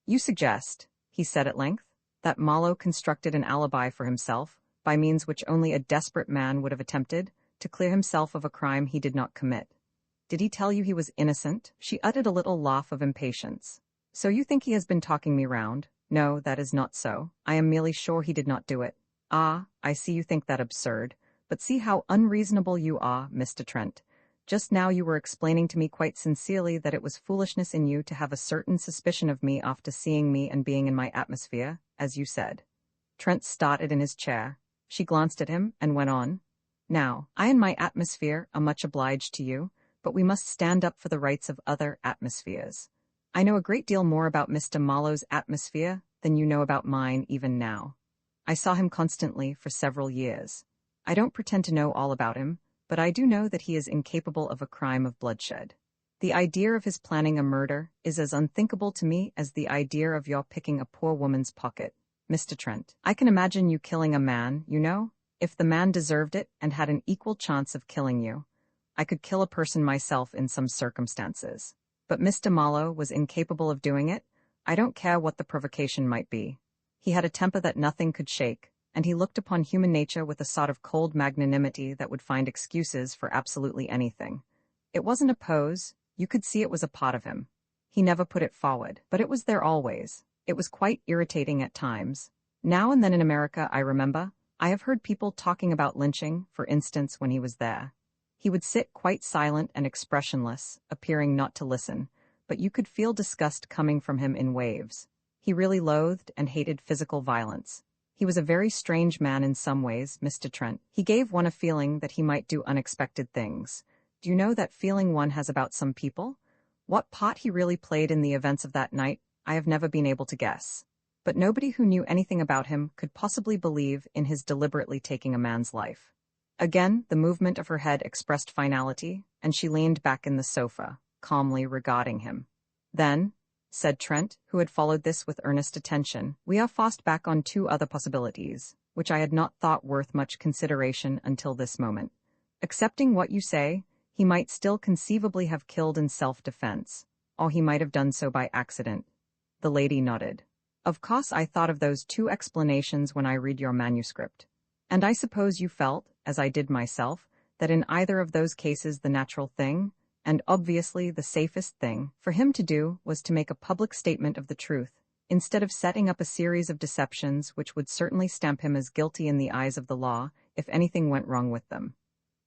Speaker 1: You suggest, he said at length, that Marlowe constructed an alibi for himself, by means which only a desperate man would have attempted, to clear himself of a crime he did not commit. Did he tell you he was innocent? She uttered a little laugh of impatience. So you think he has been talking me round? No, that is not so. I am merely sure he did not do it. Ah, I see you think that absurd. But see how unreasonable you are, Mr. Trent. Just now you were explaining to me quite sincerely that it was foolishness in you to have a certain suspicion of me after seeing me and being in my atmosphere, as you said. Trent started in his chair. She glanced at him and went on. Now, I and my atmosphere are much obliged to you, but we must stand up for the rights of other atmospheres. I know a great deal more about Mr. Marlowe's atmosphere than you know about mine even now. I saw him constantly for several years. I don't pretend to know all about him, but I do know that he is incapable of a crime of bloodshed. The idea of his planning a murder is as unthinkable to me as the idea of your picking a poor woman's pocket, Mr. Trent. I can imagine you killing a man, you know, if the man deserved it and had an equal chance of killing you. I could kill a person myself in some circumstances. But Mr. Marlowe was incapable of doing it. I don't care what the provocation might be. He had a temper that nothing could shake, and he looked upon human nature with a sort of cold magnanimity that would find excuses for absolutely anything. It wasn't a pose. You could see it was a part of him. He never put it forward, but it was there always. It was quite irritating at times. Now and then in America, I remember, I have heard people talking about lynching, for instance, when he was there. He would sit quite silent and expressionless, appearing not to listen, but you could feel disgust coming from him in waves. He really loathed and hated physical violence. He was a very strange man in some ways, Mr. Trent. He gave one a feeling that he might do unexpected things. Do you know that feeling one has about some people? What part he really played in the events of that night, I have never been able to guess. But nobody who knew anything about him could possibly believe in his deliberately taking a man's life. Again, the movement of her head expressed finality, and she leaned back in the sofa, calmly regarding him. Then, said Trent, who had followed this with earnest attention, we are fast back on two other possibilities, which I had not thought worth much consideration until this moment. Accepting what you say, he might still conceivably have killed in self-defense, or he might have done so by accident. The lady nodded. Of course I thought of those two explanations when I read your manuscript. And I suppose you felt, as I did myself, that in either of those cases the natural thing, and obviously the safest thing, for him to do was to make a public statement of the truth, instead of setting up a series of deceptions which would certainly stamp him as guilty in the eyes of the law if anything went wrong with them.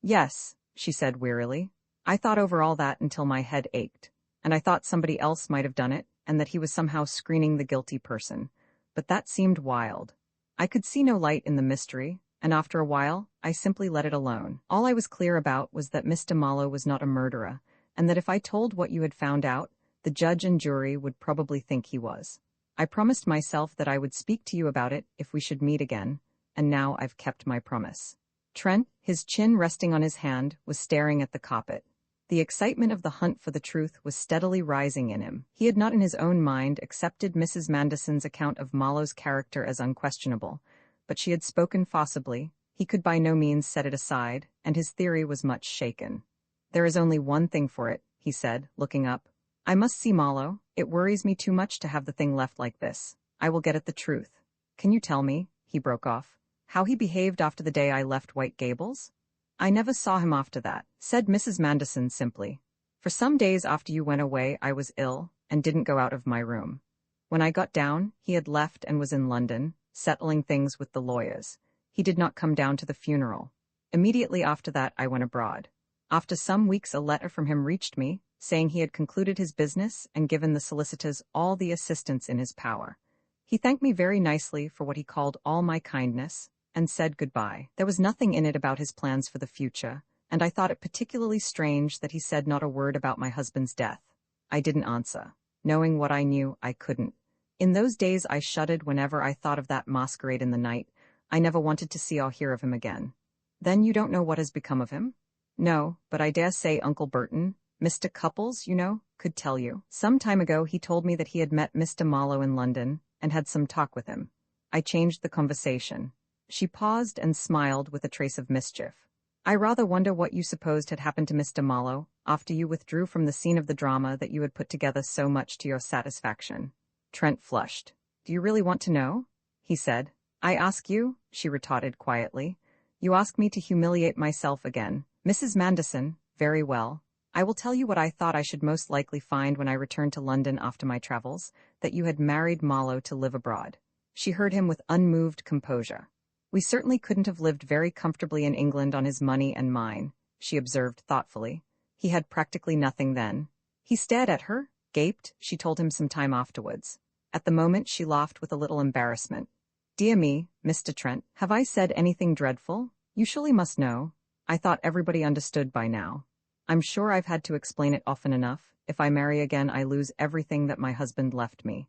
Speaker 1: Yes, she said wearily. I thought over all that until my head ached, and I thought somebody else might have done it, and that he was somehow screening the guilty person. But that seemed wild. I could see no light in the mystery, and after a while, I simply let it alone. All I was clear about was that Mr. Marlowe was not a murderer, and that if I told what you had found out, the judge and jury would probably think he was. I promised myself that I would speak to you about it if we should meet again, and now I've kept my promise. Trent, his chin resting on his hand, was staring at the carpet. The excitement of the hunt for the truth was steadily rising in him. He had not in his own mind accepted Mrs. Manderson's account of Marlowe's character as unquestionable, but she had spoken forcibly. He could by no means set it aside, and his theory was much shaken. There is only one thing for it, he said, looking up. I must see Marlowe. It worries me too much to have the thing left like this. I will get at the truth. Can you tell me, he broke off, how he behaved after the day I left White Gables? I never saw him after that, said Mrs. Manderson simply. For some days after you went away I was ill, and didn't go out of my room. When I got down, he had left and was in London, settling things with the lawyers. He did not come down to the funeral. Immediately after that I went abroad. After some weeks a letter from him reached me, saying he had concluded his business and given the solicitors all the assistance in his power. He thanked me very nicely for what he called all my kindness, and said goodbye. There was nothing in it about his plans for the future, and I thought it particularly strange that he said not a word about my husband's death. I didn't answer. Knowing what I knew, I couldn't. In those days I shuddered whenever I thought of that masquerade in the night. I never wanted to see or hear of him again. Then you don't know what has become of him? No, but I dare say Uncle Burton, Mr. Cupples, you know, could tell you. Some time ago he told me that he had met Mr. Marlowe in London, and had some talk with him. I changed the conversation. She paused and smiled with a trace of mischief. I rather wonder what you supposed had happened to Mr. Marlowe after you withdrew from the scene of the drama that you had put together so much to your satisfaction. Trent flushed. Do you really want to know? He said. I ask you, she retorted quietly. You ask me to humiliate myself again. Mrs. Manderson, very well. I will tell you what I thought I should most likely find when I returned to London after my travels, that you had married Marlowe to live abroad. She heard him with unmoved composure. We certainly couldn't have lived very comfortably in England on his money and mine, she observed thoughtfully. He had practically nothing then. He stared at her, gaped, she told him some time afterwards. At the moment she laughed with a little embarrassment. Dear me, Mr. Trent, have I said anything dreadful? You surely must know. I thought everybody understood by now. I'm sure I've had to explain it often enough. If I marry again I lose everything that my husband left me.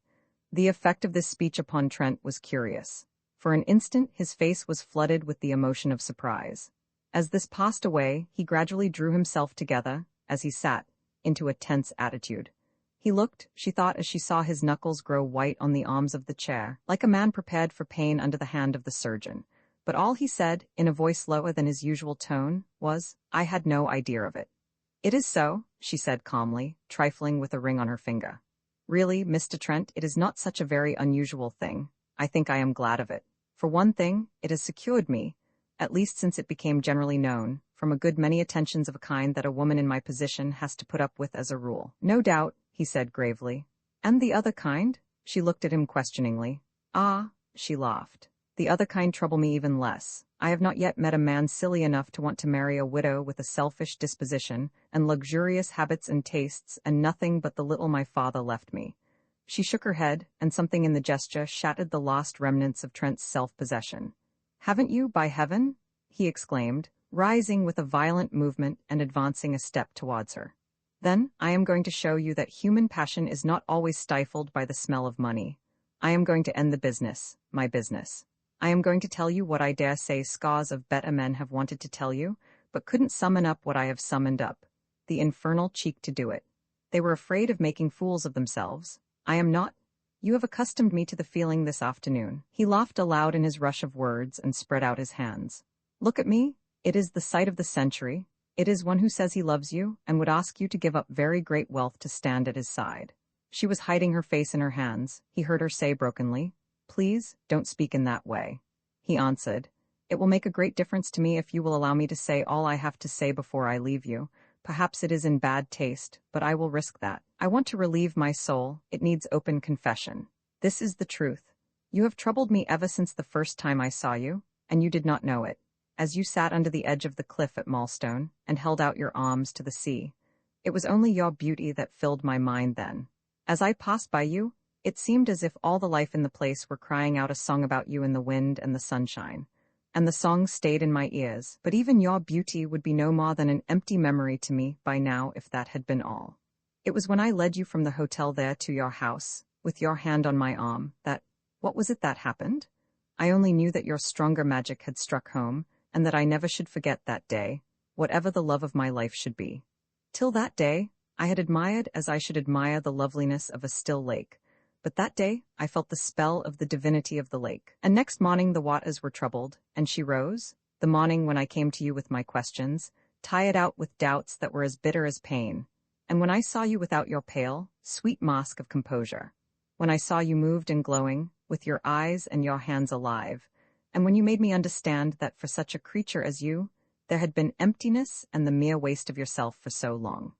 Speaker 1: The effect of this speech upon Trent was curious. For an instant his face was flooded with the emotion of surprise. As this passed away, he gradually drew himself together, as he sat, into a tense attitude. He looked, she thought as she saw his knuckles grow white on the arms of the chair, like a man prepared for pain under the hand of the surgeon. But all he said, in a voice lower than his usual tone, was, I had no idea of it. It is so, she said calmly, trifling with a ring on her finger. Really, Mr. Trent, it is not such a very unusual thing. I think I am glad of it. For one thing, it has secured me, at least since it became generally known, from a good many attentions of a kind that a woman in my position has to put up with as a rule. No doubt, he said gravely. And the other kind? She looked at him questioningly. Ah, she laughed. The other kind trouble me even less. I have not yet met a man silly enough to want to marry a widow with a selfish disposition and luxurious habits and tastes and nothing but the little my father left me. She shook her head, and something in the gesture shattered the last remnants of Trent's self-possession. Haven't you, by heaven? He exclaimed, rising with a violent movement and advancing a step towards her. Then, I am going to show you that human passion is not always stifled by the smell of money. I am going to end the business, my business. I am going to tell you what I dare say scores of better men have wanted to tell you, but couldn't summon up what I have summoned up. The infernal cheek to do it. They were afraid of making fools of themselves. I am not. You have accustomed me to the feeling this afternoon. He laughed aloud in his rush of words and spread out his hands. Look at me. It is the sight of the century. It is one who says he loves you and would ask you to give up very great wealth to stand at his side. She was hiding her face in her hands. He heard her say brokenly, "Please, don't speak in that way." He answered, "It will make a great difference to me if you will allow me to say all I have to say before I leave you. Perhaps it is in bad taste, but I will risk that. I want to relieve my soul. It needs open confession. This is the truth. You have troubled me ever since the first time I saw you, and you did not know it. As you sat under the edge of the cliff at Malstone and held out your arms to the sea. It was only your beauty that filled my mind then. As I passed by you, it seemed as if all the life in the place were crying out a song about you in the wind and the sunshine. And the song stayed in my ears, but even your beauty would be no more than an empty memory to me by now if that had been all. It was when I led you from the hotel there to your house, with your hand on my arm, that, what was it that happened? I only knew that your stronger magic had struck home, and that I never should forget that day, whatever the love of my life should be. Till that day, I had admired as I should admire the loveliness of a still lake, but that day I felt the spell of the divinity of the lake. And next morning the waters were troubled, and she rose, the morning when I came to you with my questions, tired out with doubts that were as bitter as pain, and when I saw you without your pale, sweet mask of composure, when I saw you moved and glowing, with your eyes and your hands alive, and when you made me understand that for such a creature as you, there had been emptiness and the mere waste of yourself for so long.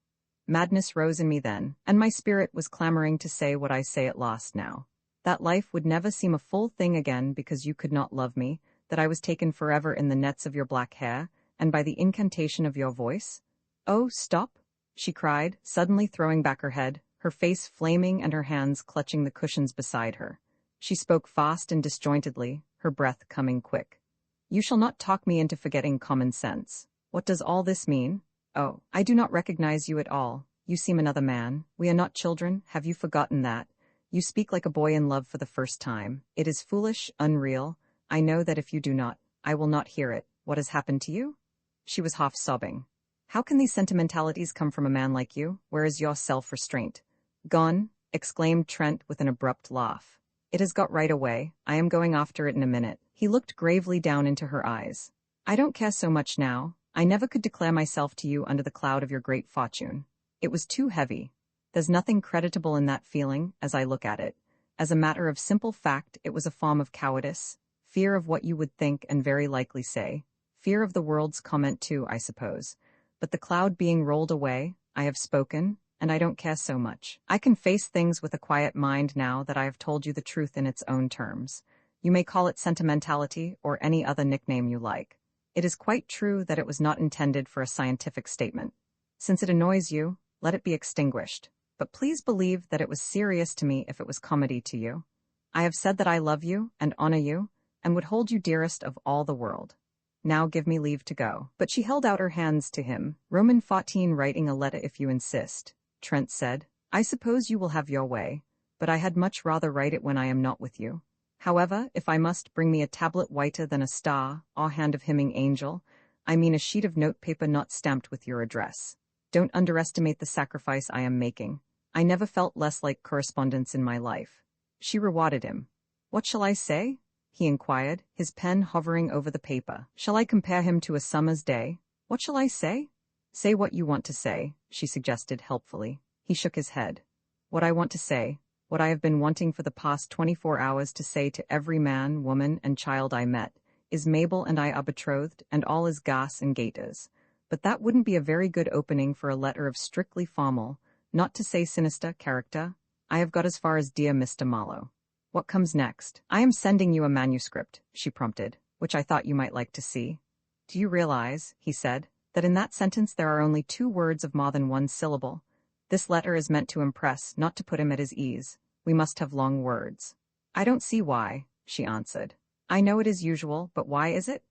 Speaker 1: Madness rose in me then, and my spirit was clamoring to say what I say at last now. That life would never seem a full thing again because you could not love me, that I was taken forever in the nets of your black hair, and by the incantation of your voice. Oh, stop, she cried, suddenly throwing back her head, her face flaming and her hands clutching the cushions beside her. She spoke fast and disjointedly, her breath coming quick. You shall not talk me into forgetting common sense. What does all this mean? Oh, I do not recognize you at all. You seem another man. We are not children. Have you forgotten that? You speak like a boy in love for the first time. It is foolish, unreal. I know that if you do not, I will not hear it. What has happened to you? She was half sobbing. How can these sentimentalities come from a man like you? Where is your self-restraint? Gone, exclaimed Trent with an abrupt laugh. It has got right away. I am going after it in a minute. He looked gravely down into her eyes. I don't care so much now. I never could declare myself to you under the cloud of your great fortune. It was too heavy. There's nothing creditable in that feeling, as I look at it. As a matter of simple fact, it was a form of cowardice, fear of what you would think and very likely say, fear of the world's comment too, I suppose. But the cloud being rolled away, I have spoken, and I don't care so much. I can face things with a quiet mind now that I have told you the truth in its own terms. You may call it sentimentality or any other nickname you like. It is quite true that it was not intended for a scientific statement. Since it annoys you, let it be extinguished. But please believe that it was serious to me if it was comedy to you. I have said that I love you and honor you, and would hold you dearest of all the world. Now give me leave to go. But she held out her hands to him. Roman 14 writing a letter if you insist, Trent said. I suppose you will have your way, but I had much rather write it when I am not with you. However, if I must, bring me a tablet whiter than a star, or hand of hymning angel, I mean a sheet of notepaper not stamped with your address. Don't underestimate the sacrifice I am making. I never felt less like correspondence in my life. She rewarded him. What shall I say? He inquired, his pen hovering over the paper. Shall I compare him to a summer's day? What shall I say? Say what you want to say, she suggested helpfully. He shook his head. What I want to say, what I have been wanting for the past 24 hours to say to every man, woman, and child I met, is Mabel and I are betrothed, and all is gas and gaiters. But that wouldn't be a very good opening for a letter of strictly formal, not to say sinister, character. I have got as far as Dear Mr. Marlowe. What comes next? I am sending you a manuscript, she prompted, which I thought you might like to see. Do you realize, he said, that in that sentence there are only 2 words of more than 1 syllable? This letter is meant to impress, not to put him at his ease. We must have long words. I don't see why, she answered. I know it is usual, but why is it?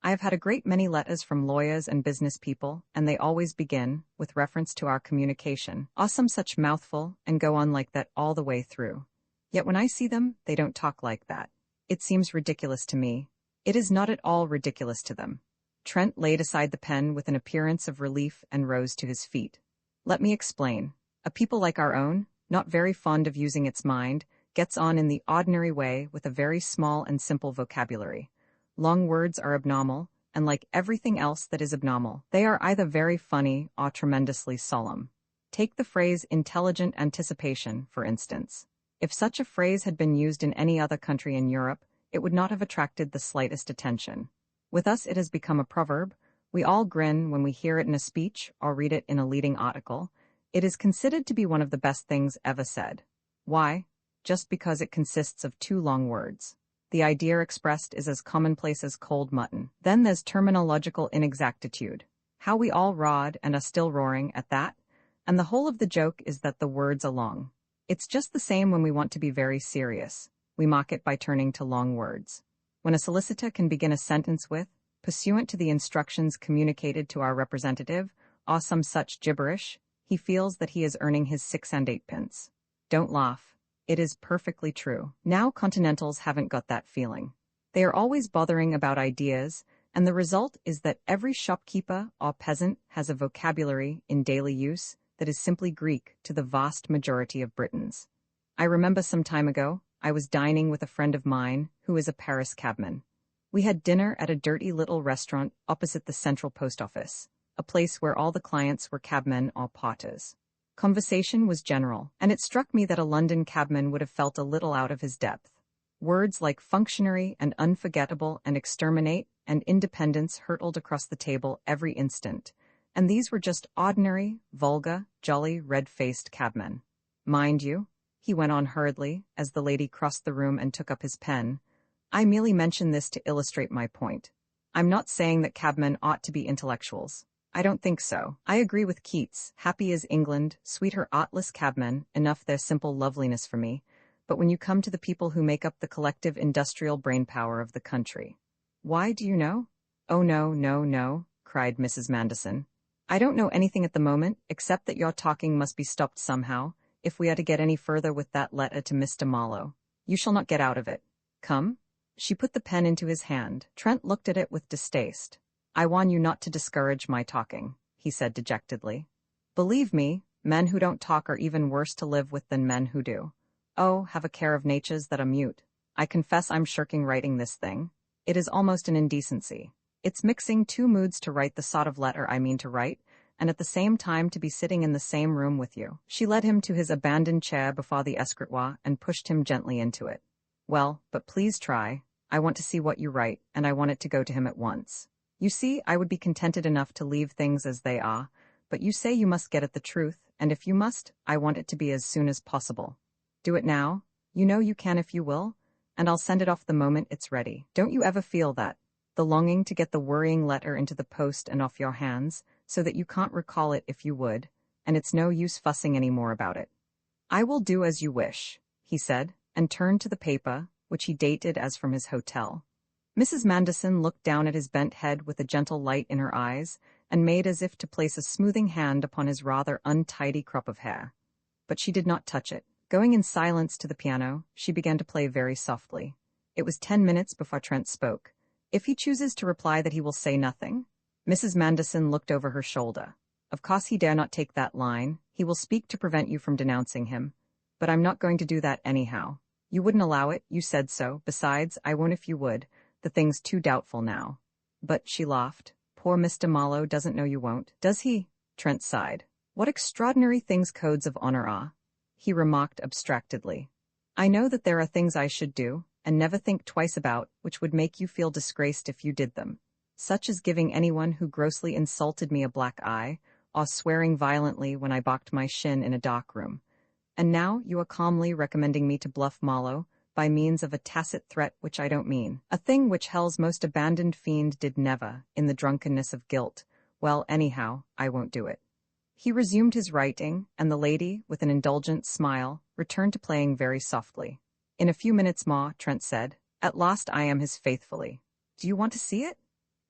Speaker 1: I have had a great many letters from lawyers and business people, and they always begin, with reference to our communication, awesome such mouthful, and go on like that all the way through. Yet when I see them, they don't talk like that. It seems ridiculous to me. It is not at all ridiculous to them. Trent laid aside the pen with an appearance of relief and rose to his feet. Let me explain. A people like our own, not very fond of using its mind, gets on in the ordinary way with a very small and simple vocabulary. Long words are abnormal, and like everything else that is abnormal, they are either very funny or tremendously solemn. Take the phrase intelligent anticipation, for instance. If such a phrase had been used in any other country in Europe, it would not have attracted the slightest attention. With us it has become a proverb. We all grin when we hear it in a speech or read it in a leading article. It is considered to be one of the best things ever said. Why? Just because it consists of two long words. The idea expressed is as commonplace as cold mutton. Then there's terminological inexactitude. How we all roared and are still roaring at that, and the whole of the joke is that the words are long. It's just the same when we want to be very serious. We mock it by turning to long words. When a solicitor can begin a sentence with, pursuant to the instructions communicated to our representative, or some such gibberish, he feels that he is earning his 6 and 8 pence. Don't laugh. It is perfectly true. Now Continentals haven't got that feeling. They are always bothering about ideas, and the result is that every shopkeeper or peasant has a vocabulary in daily use that is simply Greek to the vast majority of Britons. I remember some time ago, I was dining with a friend of mine who is a Paris cabman. We had dinner at a dirty little restaurant opposite the Central Post Office, a place where all the clients were cabmen or porters. Conversation was general, and it struck me that a London cabman would have felt a little out of his depth. Words like functionary and unforgettable and exterminate and independence hurtled across the table every instant, and these were just ordinary, vulgar, jolly, red-faced cabmen. Mind you, he went on hurriedly, as the lady crossed the room and took up his pen, I merely mention this to illustrate my point. I'm not saying that cabmen ought to be intellectuals. I don't think so. I agree with Keats, happy is England, sweet her artless cabmen, enough their simple loveliness for me, but when you come to the people who make up the collective industrial brainpower of the country. Why, do you know? Oh no, no, no, cried Mrs. Mandison. I don't know anything at the moment, except that your talking must be stopped somehow, if we are to get any further with that letter to Mr. Marlowe. You shall not get out of it. Come? She put the pen into his hand. Trent looked at it with distaste. I warn you not to discourage my talking, he said dejectedly. Believe me, men who don't talk are even worse to live with than men who do. Oh, have a care of natures that are mute. I confess I'm shirking writing this thing. It is almost an indecency. It's mixing two moods to write the sort of letter I mean to write, and at the same time to be sitting in the same room with you. She led him to his abandoned chair before the escritoire and pushed him gently into it. Well, but please try. I want to see what you write, and I want it to go to him at once. You see, I would be contented enough to leave things as they are, but you say you must get at the truth, and if you must, I want it to be as soon as possible. Do it now. You know you can if you will, and I'll send it off the moment it's ready. Don't you ever feel that? The longing to get the worrying letter into the post and off your hands, so that you can't recall it if you would, and it's no use fussing any more about it. I will do as you wish, he said, and turned to the paper, which he dated as from his hotel. Mrs. Mandison looked down at his bent head with a gentle light in her eyes, and made as if to place a smoothing hand upon his rather untidy crop of hair. But she did not touch it. Going in silence to the piano, she began to play very softly. It was 10 minutes before Trent spoke. If he chooses to reply that he will say nothing? Mrs. Mandison looked over her shoulder. Of course he dare not take that line. He will speak to prevent you from denouncing him. But I'm not going to do that anyhow. You wouldn't allow it, you said so. Besides, I won't if you would. The thing's too doubtful now. But, she laughed, poor Mr. Marlowe doesn't know you won't. Does he? Trent sighed. What extraordinary things codes of honor are, he remarked abstractedly. I know that there are things I should do, and never think twice about, which would make you feel disgraced if you did them. Such as giving anyone who grossly insulted me a black eye, or swearing violently when I boxed my shin in a dock room. And now you are calmly recommending me to bluff Marlowe, by means of a tacit threat which I don't mean, a thing which hell's most abandoned fiend did never, in the drunkenness of guilt. Well, anyhow, I won't do it. He resumed his writing, and the lady, with an indulgent smile, returned to playing very softly. In a few minutes more, Trent said, At last I am his faithfully. Do you want to see it?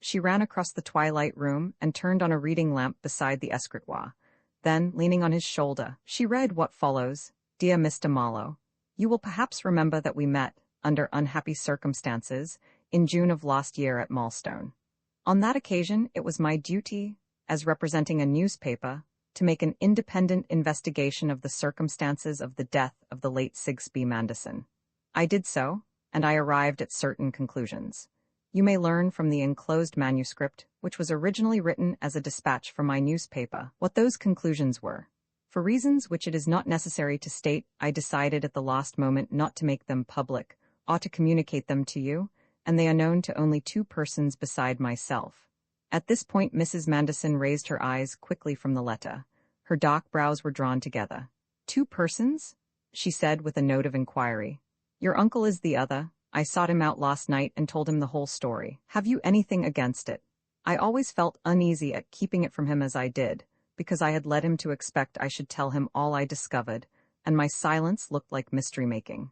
Speaker 1: She ran across the twilight room and turned on a reading lamp beside the escritoire. Then, leaning on his shoulder, she read what follows. Dear Mr. Marlowe, you will perhaps remember that we met, under unhappy circumstances, in June of last year at Marlstone. On that occasion, it was my duty, as representing a newspaper, to make an independent investigation of the circumstances of the death of the late Sigsbee Manderson. I did so, and I arrived at certain conclusions. You may learn from the enclosed manuscript, which was originally written as a dispatch for my newspaper, what those conclusions were. For reasons which it is not necessary to state, I decided at the last moment not to make them public, or to communicate them to you, and they are known to only 2 persons beside myself. At this point Mrs. Manderson raised her eyes quickly from the letter. Her dark brows were drawn together. 2 persons? She said with a note of inquiry. Your uncle is the other. I sought him out last night and told him the whole story. Have you anything against it? I always felt uneasy at keeping it from him as I did, because I had led him to expect I should tell him all I discovered, and my silence looked like mystery-making.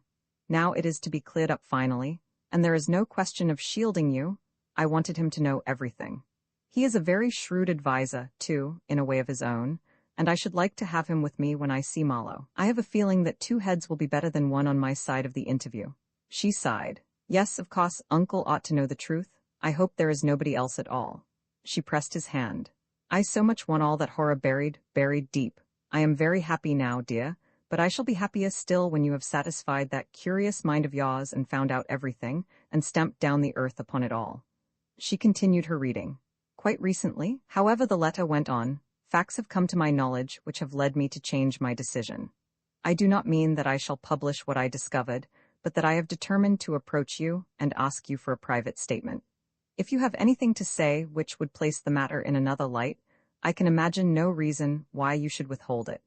Speaker 1: Now it is to be cleared up finally, and there is no question of shielding you. I wanted him to know everything. He is a very shrewd adviser, too, in a way of his own, and I should like to have him with me when I see Marlowe. I have a feeling that 2 heads will be better than 1 on my side of the interview. She sighed. Yes, of course, Uncle ought to know the truth. I hope there is nobody else at all. She pressed his hand. I so much want all that horror buried deep. I am very happy now, dear, but I shall be happier still when you have satisfied that curious mind of yours and found out everything, and stamped down the earth upon it all. She continued her reading. Quite recently, however, the letter went on, facts have come to my knowledge which have led me to change my decision. I do not mean that I shall publish what I discovered, but that I have determined to approach you and ask you for a private statement. If you have anything to say which would place the matter in another light, I can imagine no reason why you should withhold it.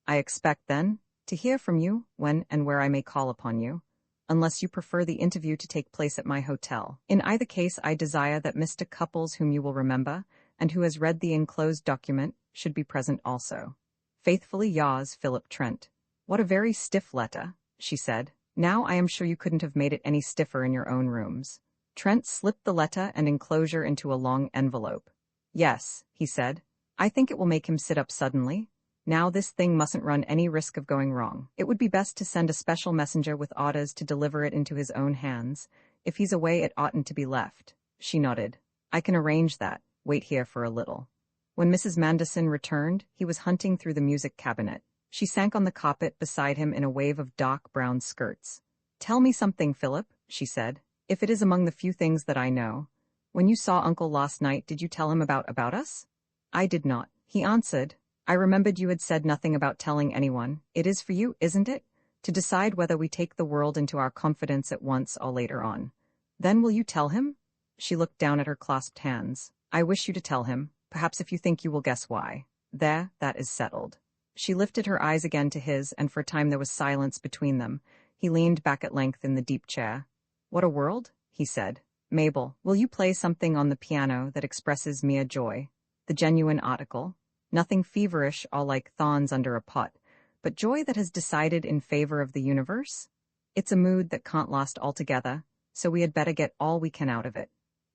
Speaker 1: I expect, then, to hear from you when and where I may call upon you, unless you prefer the interview to take place at my hotel. In either case, I desire that Mr. Cupples, whom you will remember, and who has read the enclosed document, should be present also. Faithfully yours, Philip Trent. What a very stiff letter, she said. Now I am sure you couldn't have made it any stiffer in your own rooms. Trent slipped the letter and enclosure into a long envelope. Yes, he said. I think it will make him sit up suddenly. Now this thing mustn't run any risk of going wrong. It would be best to send a special messenger with orders to deliver it into his own hands. If he's away, it oughtn't to be left. She nodded. I can arrange that. Wait here for a little. When Mrs. Manderson returned, he was hunting through the music cabinet. She sank on the carpet beside him in a wave of dark brown skirts. Tell me something, Philip, she said, if it is among the few things that I know. When you saw Uncle last night, did you tell him about us? I did not, he answered. I remembered you had said nothing about telling anyone. It is for you, isn't it, to decide whether we take the world into our confidence at once or later on. Then will you tell him? She looked down at her clasped hands. I wish you to tell him, perhaps if you think you will guess why. There, that is settled. She lifted her eyes again to his, and for a time there was silence between them. He leaned back at length in the deep chair. What a world, he said. Mabel, will you play something on the piano that expresses mere joy? The genuine article. Nothing feverish or like thorns under a pot, but joy that has decided in favor of the universe? It's a mood that can't last altogether, so we had better get all we can out of it.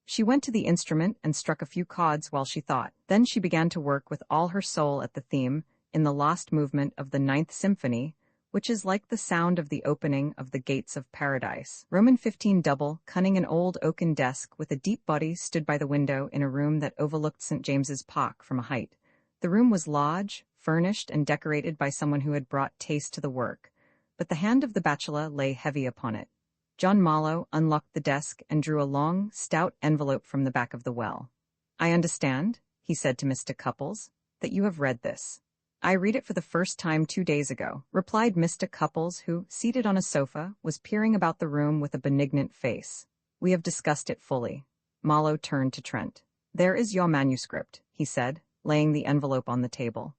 Speaker 1: She went to the instrument and struck a few chords while she thought. Then she began to work with all her soul at the theme, in the last movement of the 9th Symphony, which is like the sound of the opening of the gates of paradise. Roman 15 double, cunning an old oaken desk with a deep body stood by the window in a room that overlooked St. James's Park from a height. The room was large, furnished and decorated by someone who had brought taste to the work, but the hand of the bachelor lay heavy upon it. John Marlowe unlocked the desk and drew a long, stout envelope from the back of the well. I understand, he said to Mr. Cupples, that you have read this. I read it for the first time 2 days ago, replied Mr. Cupples, who, seated on a sofa, was peering about the room with a benignant face. We have discussed it fully. Marlowe turned to Trent. There is your manuscript, he said, laying the envelope on the table.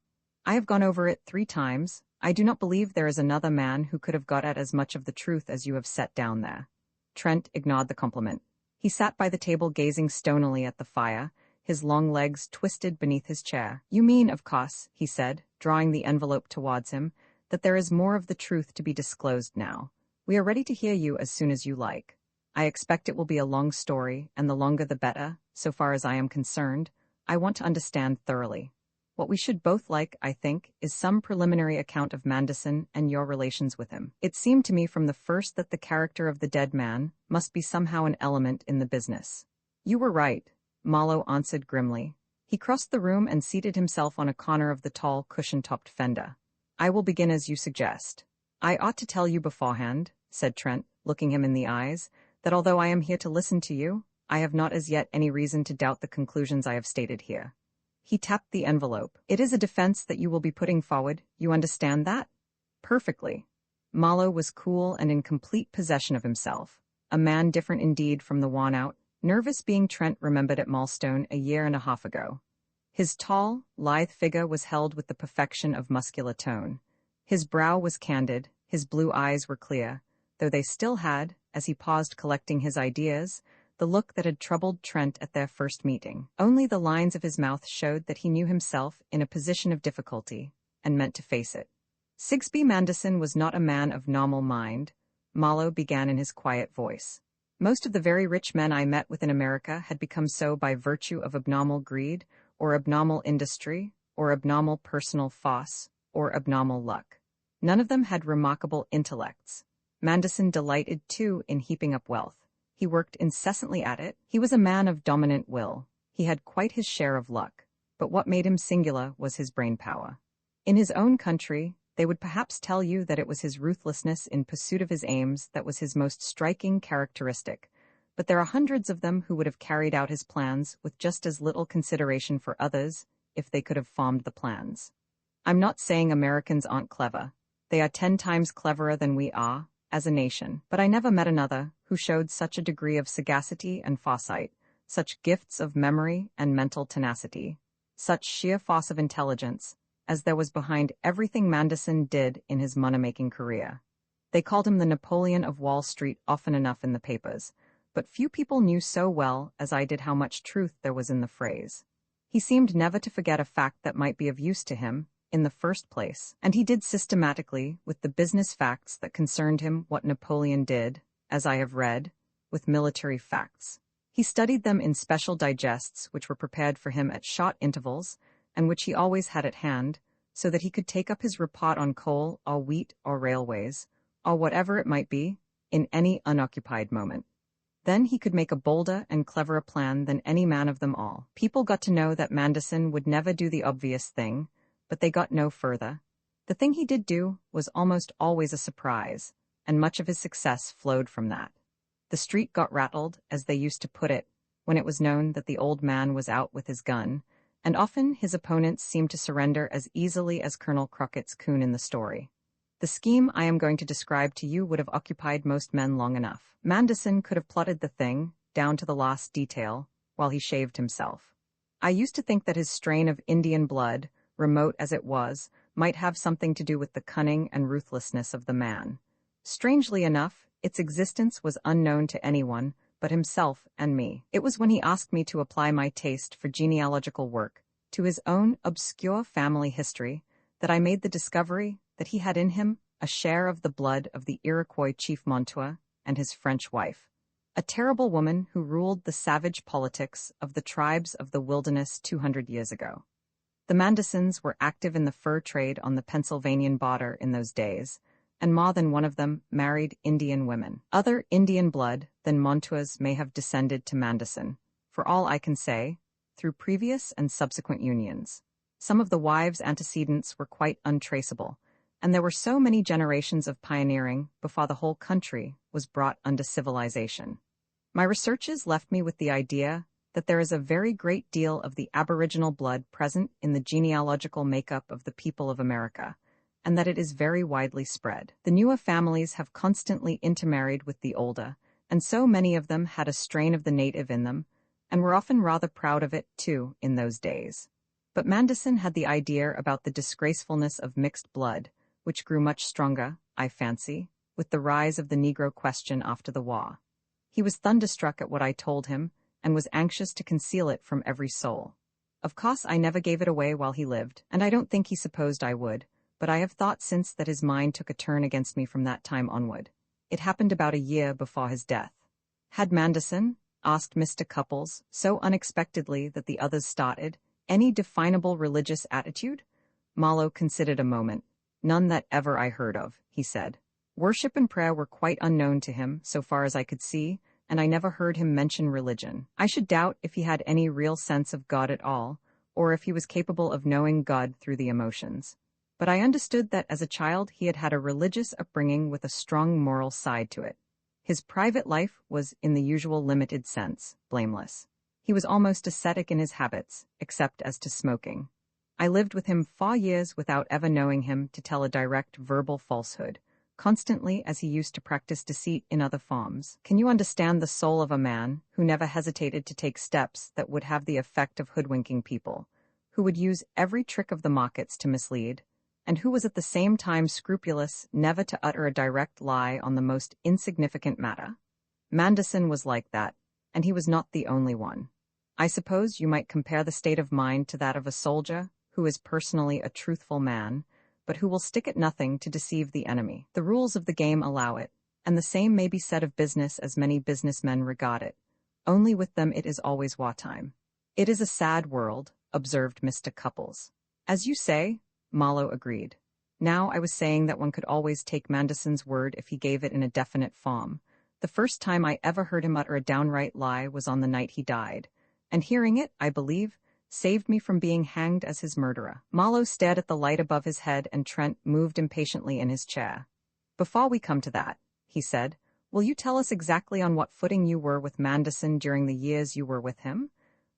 Speaker 1: I have gone over it 3 times. I do not believe there is another man who could have got at as much of the truth as you have set down there. Trent ignored the compliment. He sat by the table gazing stonily at the fire, his long legs twisted beneath his chair. You mean, of course, he said, drawing the envelope towards him, that there is more of the truth to be disclosed now. We are ready to hear you as soon as you like. I expect it will be a long story, and the longer the better, so far as I am concerned. I want to understand thoroughly. What we should both like, I think, is some preliminary account of Manderson and your relations with him. It seemed to me from the first that the character of the dead man must be somehow an element in the business. You were right, Marlowe answered grimly. He crossed the room and seated himself on a corner of the tall, cushion-topped fender. I will begin as you suggest. I ought to tell you beforehand, said Trent, looking him in the eyes, that although I am here to listen to you, I have not as yet any reason to doubt the conclusions I have stated here. He tapped the envelope. It is a defense that you will be putting forward, you understand that? Perfectly. Marlowe was cool and in complete possession of himself, a man different indeed from the worn-out, nervous being Trent remembered at Milestone a year and a half ago. His tall, lithe figure was held with the perfection of muscular tone. His brow was candid, his blue eyes were clear, though they still had, as he paused collecting his ideas, the look that had troubled Trent at their first meeting. Only the lines of his mouth showed that he knew himself in a position of difficulty, and meant to face it. Sigsbee Manderson was not a man of normal mind, Marlowe began in his quiet voice. Most of the very rich men I met with in America had become so by virtue of abnormal greed, or abnormal industry, or abnormal personal force, or abnormal luck. None of them had remarkable intellects. Manderson delighted, too, in heaping up wealth. He worked incessantly at it. He was a man of dominant will. He had quite his share of luck. But what made him singular was his brain power. In his own country, they would perhaps tell you that it was his ruthlessness in pursuit of his aims that was his most striking characteristic. But there are hundreds of them who would have carried out his plans with just as little consideration for others if they could have formed the plans. I'm not saying Americans aren't clever. They are 10 times cleverer than we are, as a nation, but I never met another who showed such a degree of sagacity and foresight, such gifts of memory and mental tenacity, such sheer force of intelligence, as there was behind everything Manderson did in his money-making career. They called him the Napoleon of Wall Street often enough in the papers, but few people knew so well as I did how much truth there was in the phrase. He seemed never to forget a fact that might be of use to him, in the first place, and he did systematically, with the business facts that concerned him, what Napoleon did, as I have read, with military facts. He studied them in special digests which were prepared for him at short intervals, and which he always had at hand, so that he could take up his report on coal or wheat or railways, or whatever it might be, in any unoccupied moment. Then he could make a bolder and cleverer plan than any man of them all. People got to know that Manderson would never do the obvious thing, but they got no further. The thing he did do was almost always a surprise, and much of his success flowed from that. The street got rattled, as they used to put it, when it was known that the old man was out with his gun, and often his opponents seemed to surrender as easily as Colonel Crockett's coon in the story. The scheme I am going to describe to you would have occupied most men long enough. Manderson could have plotted the thing, down to the last detail, while he shaved himself. I used to think that his strain of Indian blood, remote as it was, might have something to do with the cunning and ruthlessness of the man. Strangely enough, its existence was unknown to anyone but himself and me. It was when he asked me to apply my taste for genealogical work to his own obscure family history that I made the discovery that he had in him a share of the blood of the Iroquois chief Montour and his French wife, a terrible woman who ruled the savage politics of the tribes of the wilderness 200 years ago. The Mandersons were active in the fur trade on the Pennsylvanian border in those days, and more than one of them married Indian women. Other Indian blood than Montour's may have descended to Manderson, for all I can say, through previous and subsequent unions. Some of the wives' antecedents were quite untraceable, and there were so many generations of pioneering before the whole country was brought under civilization. My researches left me with the idea that there is a very great deal of the aboriginal blood present in the genealogical makeup of the people of America, and that it is very widely spread. The newer families have constantly intermarried with the older, and so many of them had a strain of the native in them, and were often rather proud of it, too, in those days. But Manderson had the idea about the disgracefulness of mixed blood, which grew much stronger, I fancy, with the rise of the Negro question after the war. He was thunderstruck at what I told him, and was anxious to conceal it from every soul. Of course I never gave it away while he lived, and I don't think he supposed I would, but I have thought since that his mind took a turn against me from that time onward. It happened about a year before his death. Had Manderson, asked Mr. Cupples, so unexpectedly that the others started, any definable religious attitude? Marlowe considered a moment. None that ever I heard of, he said. Worship and prayer were quite unknown to him, so far as I could see, and I never heard him mention religion. I should doubt if he had any real sense of God at all, or if he was capable of knowing God through the emotions. But I understood that as a child he had had a religious upbringing with a strong moral side to it. His private life was, in the usual limited sense, blameless. He was almost ascetic in his habits, except as to smoking. I lived with him 4 years without ever knowing him to tell a direct verbal falsehood, constantly as he used to practice deceit in other forms. Can you understand the soul of a man who never hesitated to take steps that would have the effect of hoodwinking people, who would use every trick of the markets to mislead, and who was at the same time scrupulous never to utter a direct lie on the most insignificant matter? Manderson was like that, and he was not the only one. I suppose you might compare the state of mind to that of a soldier who is personally a truthful man, but who will stick at nothing to deceive the enemy. The rules of the game allow it, and the same may be said of business as many businessmen regard it. Only with them it is always wartime. It is a sad world, observed Mr. Cupples. As you say, Marlowe agreed. Now I was saying that one could always take Manderson's word if he gave it in a definite form. The first time I ever heard him utter a downright lie was on the night he died, and hearing it, I believe, saved me from being hanged as his murderer. Marlowe stared at the light above his head, and Trent moved impatiently in his chair. Before we come to that, he said, will you tell us exactly on what footing you were with Manderson during the years you were with him?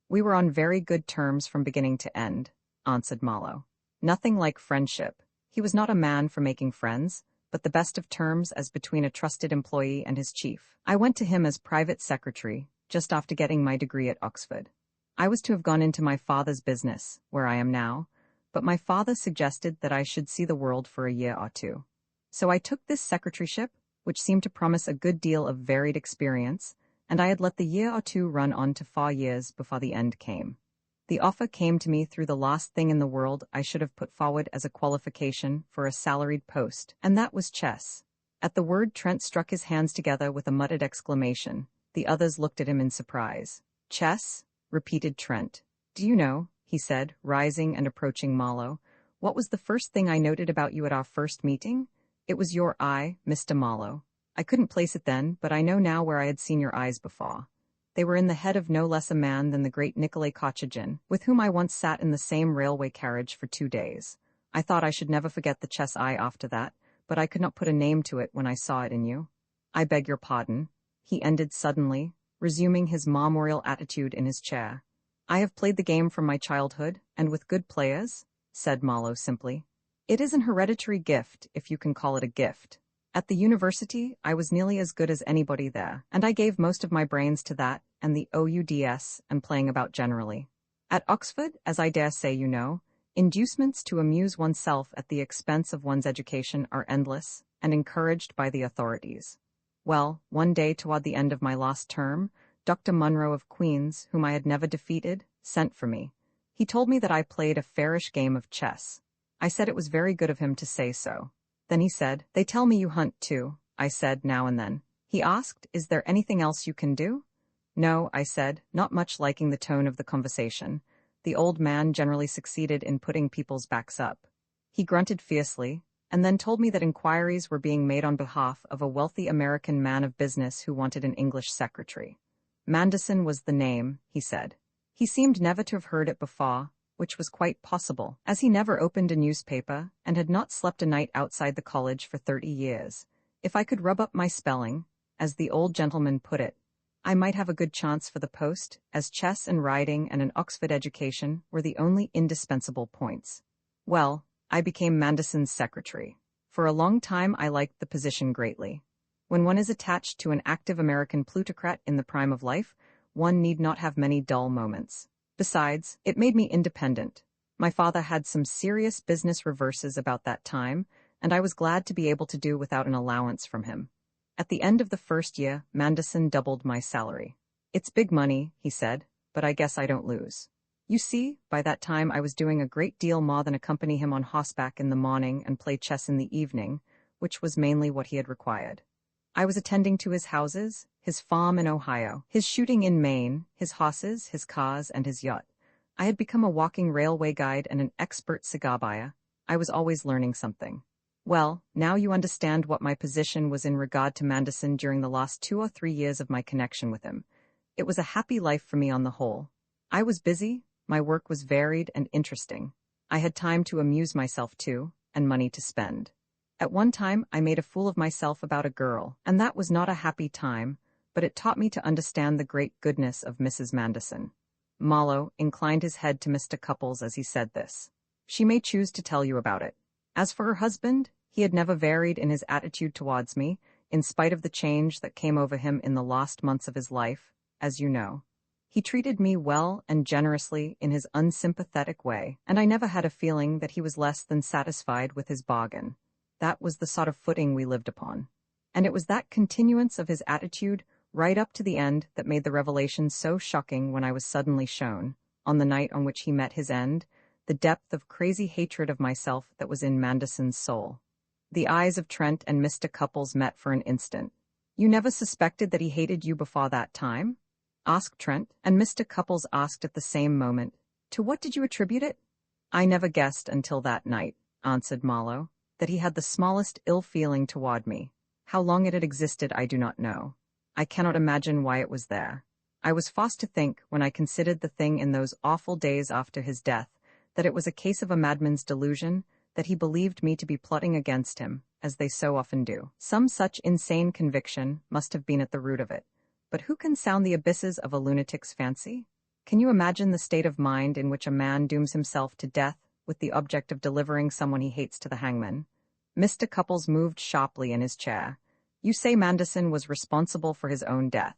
Speaker 1: We were on very good terms from beginning to end, answered Marlowe. Nothing like friendship. He was not a man for making friends, but the best of terms as between a trusted employee and his chief. I went to him as private secretary, just after getting my degree at Oxford. I was to have gone into my father's business, where I am now, but my father suggested that I should see the world for a year or two. So I took this secretaryship, which seemed to promise a good deal of varied experience, and I had let the year or two run on to 4 years before the end came. The offer came to me through the last thing in the world I should have put forward as a qualification for a salaried post, and that was chess. At the word, Trent struck his hands together with a muttered exclamation. The others looked at him in surprise. Chess? Repeated Trent. Do you know, he said, rising and approaching Marlowe, what was the first thing I noted about you at our first meeting? It was your eye, Mr. Marlowe. I couldn't place it then, but I know now where I had seen your eyes before. They were in the head of no less a man than the great Nikolai Kochagin, with whom I once sat in the same railway carriage for 2 days. I thought I should never forget the chess eye after that, but I could not put a name to it when I saw it in you. I beg your pardon, he ended suddenly, resuming his marmoreal attitude in his chair. I have played the game from my childhood, and with good players, said Marlowe simply. It is an hereditary gift, if you can call it a gift. At the university, I was nearly as good as anybody there, and I gave most of my brains to that, and the OUDS, and playing about generally. At Oxford, as I dare say you know, inducements to amuse oneself at the expense of one's education are endless, and encouraged by the authorities. Well, one day toward the end of my last term, Dr. Munro of Queen's, whom I had never defeated, sent for me. He told me that I played a fairish game of chess. I said it was very good of him to say so. Then he said, they tell me you hunt too, I said now and then. He asked, is there anything else you can do? No, I said, not much liking the tone of the conversation. The old man generally succeeded in putting people's backs up. He grunted fiercely, and then told me that inquiries were being made on behalf of a wealthy American man of business who wanted an English secretary. Manderson was the name, he said. He seemed never to have heard it before, which was quite possible, as he never opened a newspaper and had not slept a night outside the college for 30 years. If I could rub up my spelling, as the old gentleman put it, I might have a good chance for the post, as chess and riding and an Oxford education were the only indispensable points. Well, I became Manderson's secretary. For a long time I liked the position greatly. When one is attached to an active American plutocrat in the prime of life, one need not have many dull moments. Besides, it made me independent. My father had some serious business reverses about that time, and I was glad to be able to do without an allowance from him. At the end of the first year, Manderson doubled my salary. It's big money, he said, but I guess I don't lose. You see, by that time I was doing a great deal more than accompany him on horseback in the morning and play chess in the evening, which was mainly what he had required. I was attending to his houses, his farm in Ohio, his shooting in Maine, his horses, his cars, and his yacht. I had become a walking railway guide and an expert cigar buyer. I was always learning something. Well, now you understand what my position was in regard to Manderson during the last 2 or 3 years of my connection with him. It was a happy life for me on the whole. I was busy, my work was varied and interesting. I had time to amuse myself too, and money to spend. At one time, I made a fool of myself about a girl, and that was not a happy time, but it taught me to understand the great goodness of Mrs. Manderson. Marlowe inclined his head to Mr. Cupples as he said this. She may choose to tell you about it. As for her husband, he had never varied in his attitude towards me, in spite of the change that came over him in the last months of his life, as you know. He treated me well and generously in his unsympathetic way, and I never had a feeling that he was less than satisfied with his bargain. That was the sort of footing we lived upon. And it was that continuance of his attitude right up to the end that made the revelation so shocking when I was suddenly shown, on the night on which he met his end, the depth of crazy hatred of myself that was in Manderson's soul. The eyes of Trent and Mr. Cupples met for an instant. You never suspected that he hated you before that time? Asked Trent, and Mr. Cupples asked at the same moment, to what did you attribute it? I never guessed until that night, answered Marlowe, that he had the smallest ill feeling toward me. How long it had existed I do not know. I cannot imagine why it was there. I was forced to think, when I considered the thing in those awful days after his death, that it was a case of a madman's delusion, that he believed me to be plotting against him, as they so often do. Some such insane conviction must have been at the root of it. But who can sound the abysses of a lunatic's fancy? Can you imagine the state of mind in which a man dooms himself to death with the object of delivering someone he hates to the hangman? Mr. Cupples moved sharply in his chair. You say Manderson was responsible for his own death?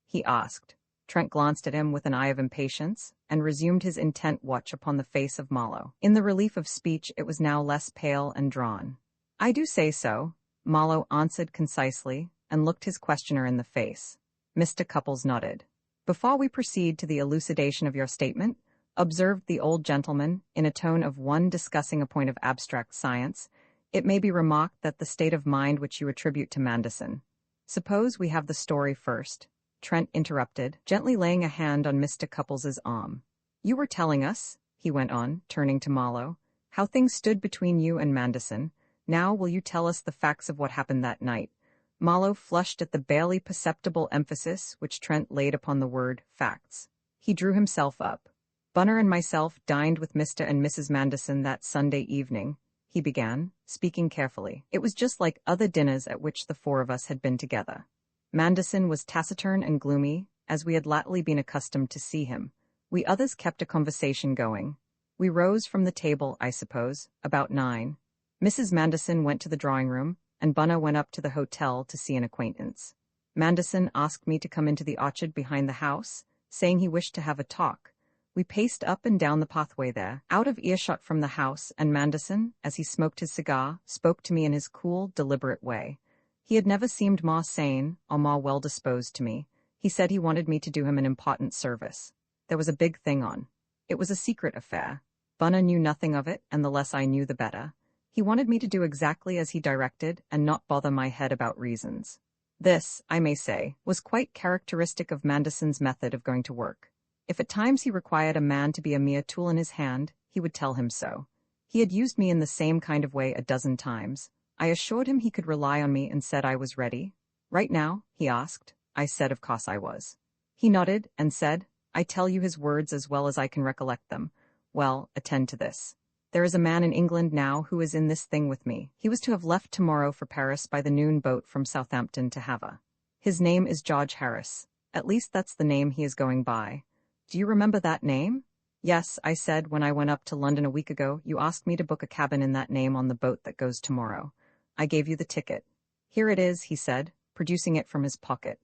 Speaker 1: He asked. Trent glanced at him with an eye of impatience, and resumed his intent watch upon the face of Marlowe. In the relief of speech it was now less pale and drawn. I do say so, Marlowe answered concisely, and looked his questioner in the face. Mr. Cupples nodded. Before we proceed to the elucidation of your statement, observed the old gentleman, in a tone of one discussing a point of abstract science, it may be remarked that the state of mind which you attribute to Manderson. Suppose we have the story first, Trent interrupted, gently laying a hand on Mr. Couples's arm. You were telling us, he went on, turning to Marlowe, how things stood between you and Manderson. Now will you tell us the facts of what happened that night? Marlowe flushed at the barely perceptible emphasis which Trent laid upon the word facts. He drew himself up. Bunner and myself dined with Mr. and Mrs. Manderson that Sunday evening, he began, speaking carefully. It was just like other dinners at which the 4 of us had been together. Manderson was taciturn and gloomy, as we had latterly been accustomed to see him. We others kept a conversation going. We rose from the table, I suppose, about 9. Mrs. Manderson went to the drawing-room, and Bunner went up to the hotel to see an acquaintance. Manderson asked me to come into the orchard behind the house, saying he wished to have a talk. We paced up and down the pathway there, out of earshot from the house, and Manderson, as he smoked his cigar, spoke to me in his cool, deliberate way. He had never seemed more sane or more well-disposed to me. He said he wanted me to do him an important service. There was a big thing on. It was a secret affair. Bunner knew nothing of it, and the less I knew the better. He wanted me to do exactly as he directed and not bother my head about reasons. This, I may say, was quite characteristic of Manderson's method of going to work. If at times he required a man to be a mere tool in his hand, he would tell him so. He had used me in the same kind of way a dozen times. I assured him he could rely on me and said I was ready. Right now, he asked. I said of course I was. He nodded and said, I tell you his words as well as I can recollect them. Well, attend to this. There is a man in England now who is in this thing with me. He was to have left tomorrow for Paris by the noon boat from Southampton to Havre. His name is George Harris. At least that's the name he is going by. Do you remember that name? Yes, I said when I went up to London a week ago, you asked me to book a cabin in that name on the boat that goes tomorrow. I gave you the ticket. Here it is, he said, producing it from his pocket.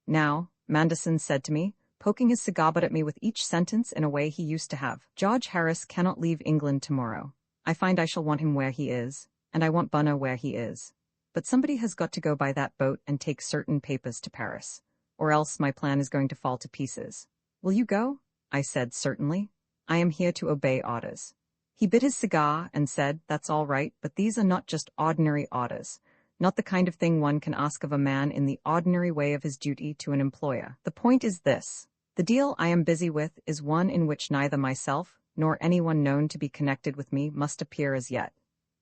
Speaker 1: Now, Manderson said to me, poking his cigar butt at me with each sentence in a way he used to have, George Harris cannot leave England tomorrow. I find I shall want him where he is, and I want Bunner where he is. But somebody has got to go by that boat and take certain papers to Paris, or else my plan is going to fall to pieces. Will you go? I said, certainly. I am here to obey orders. He bit his cigar and said, that's all right, but these are not just ordinary orders. Not the kind of thing one can ask of a man in the ordinary way of his duty to an employer. The point is this. The deal I am busy with is one in which neither myself nor anyone known to be connected with me must appear as yet.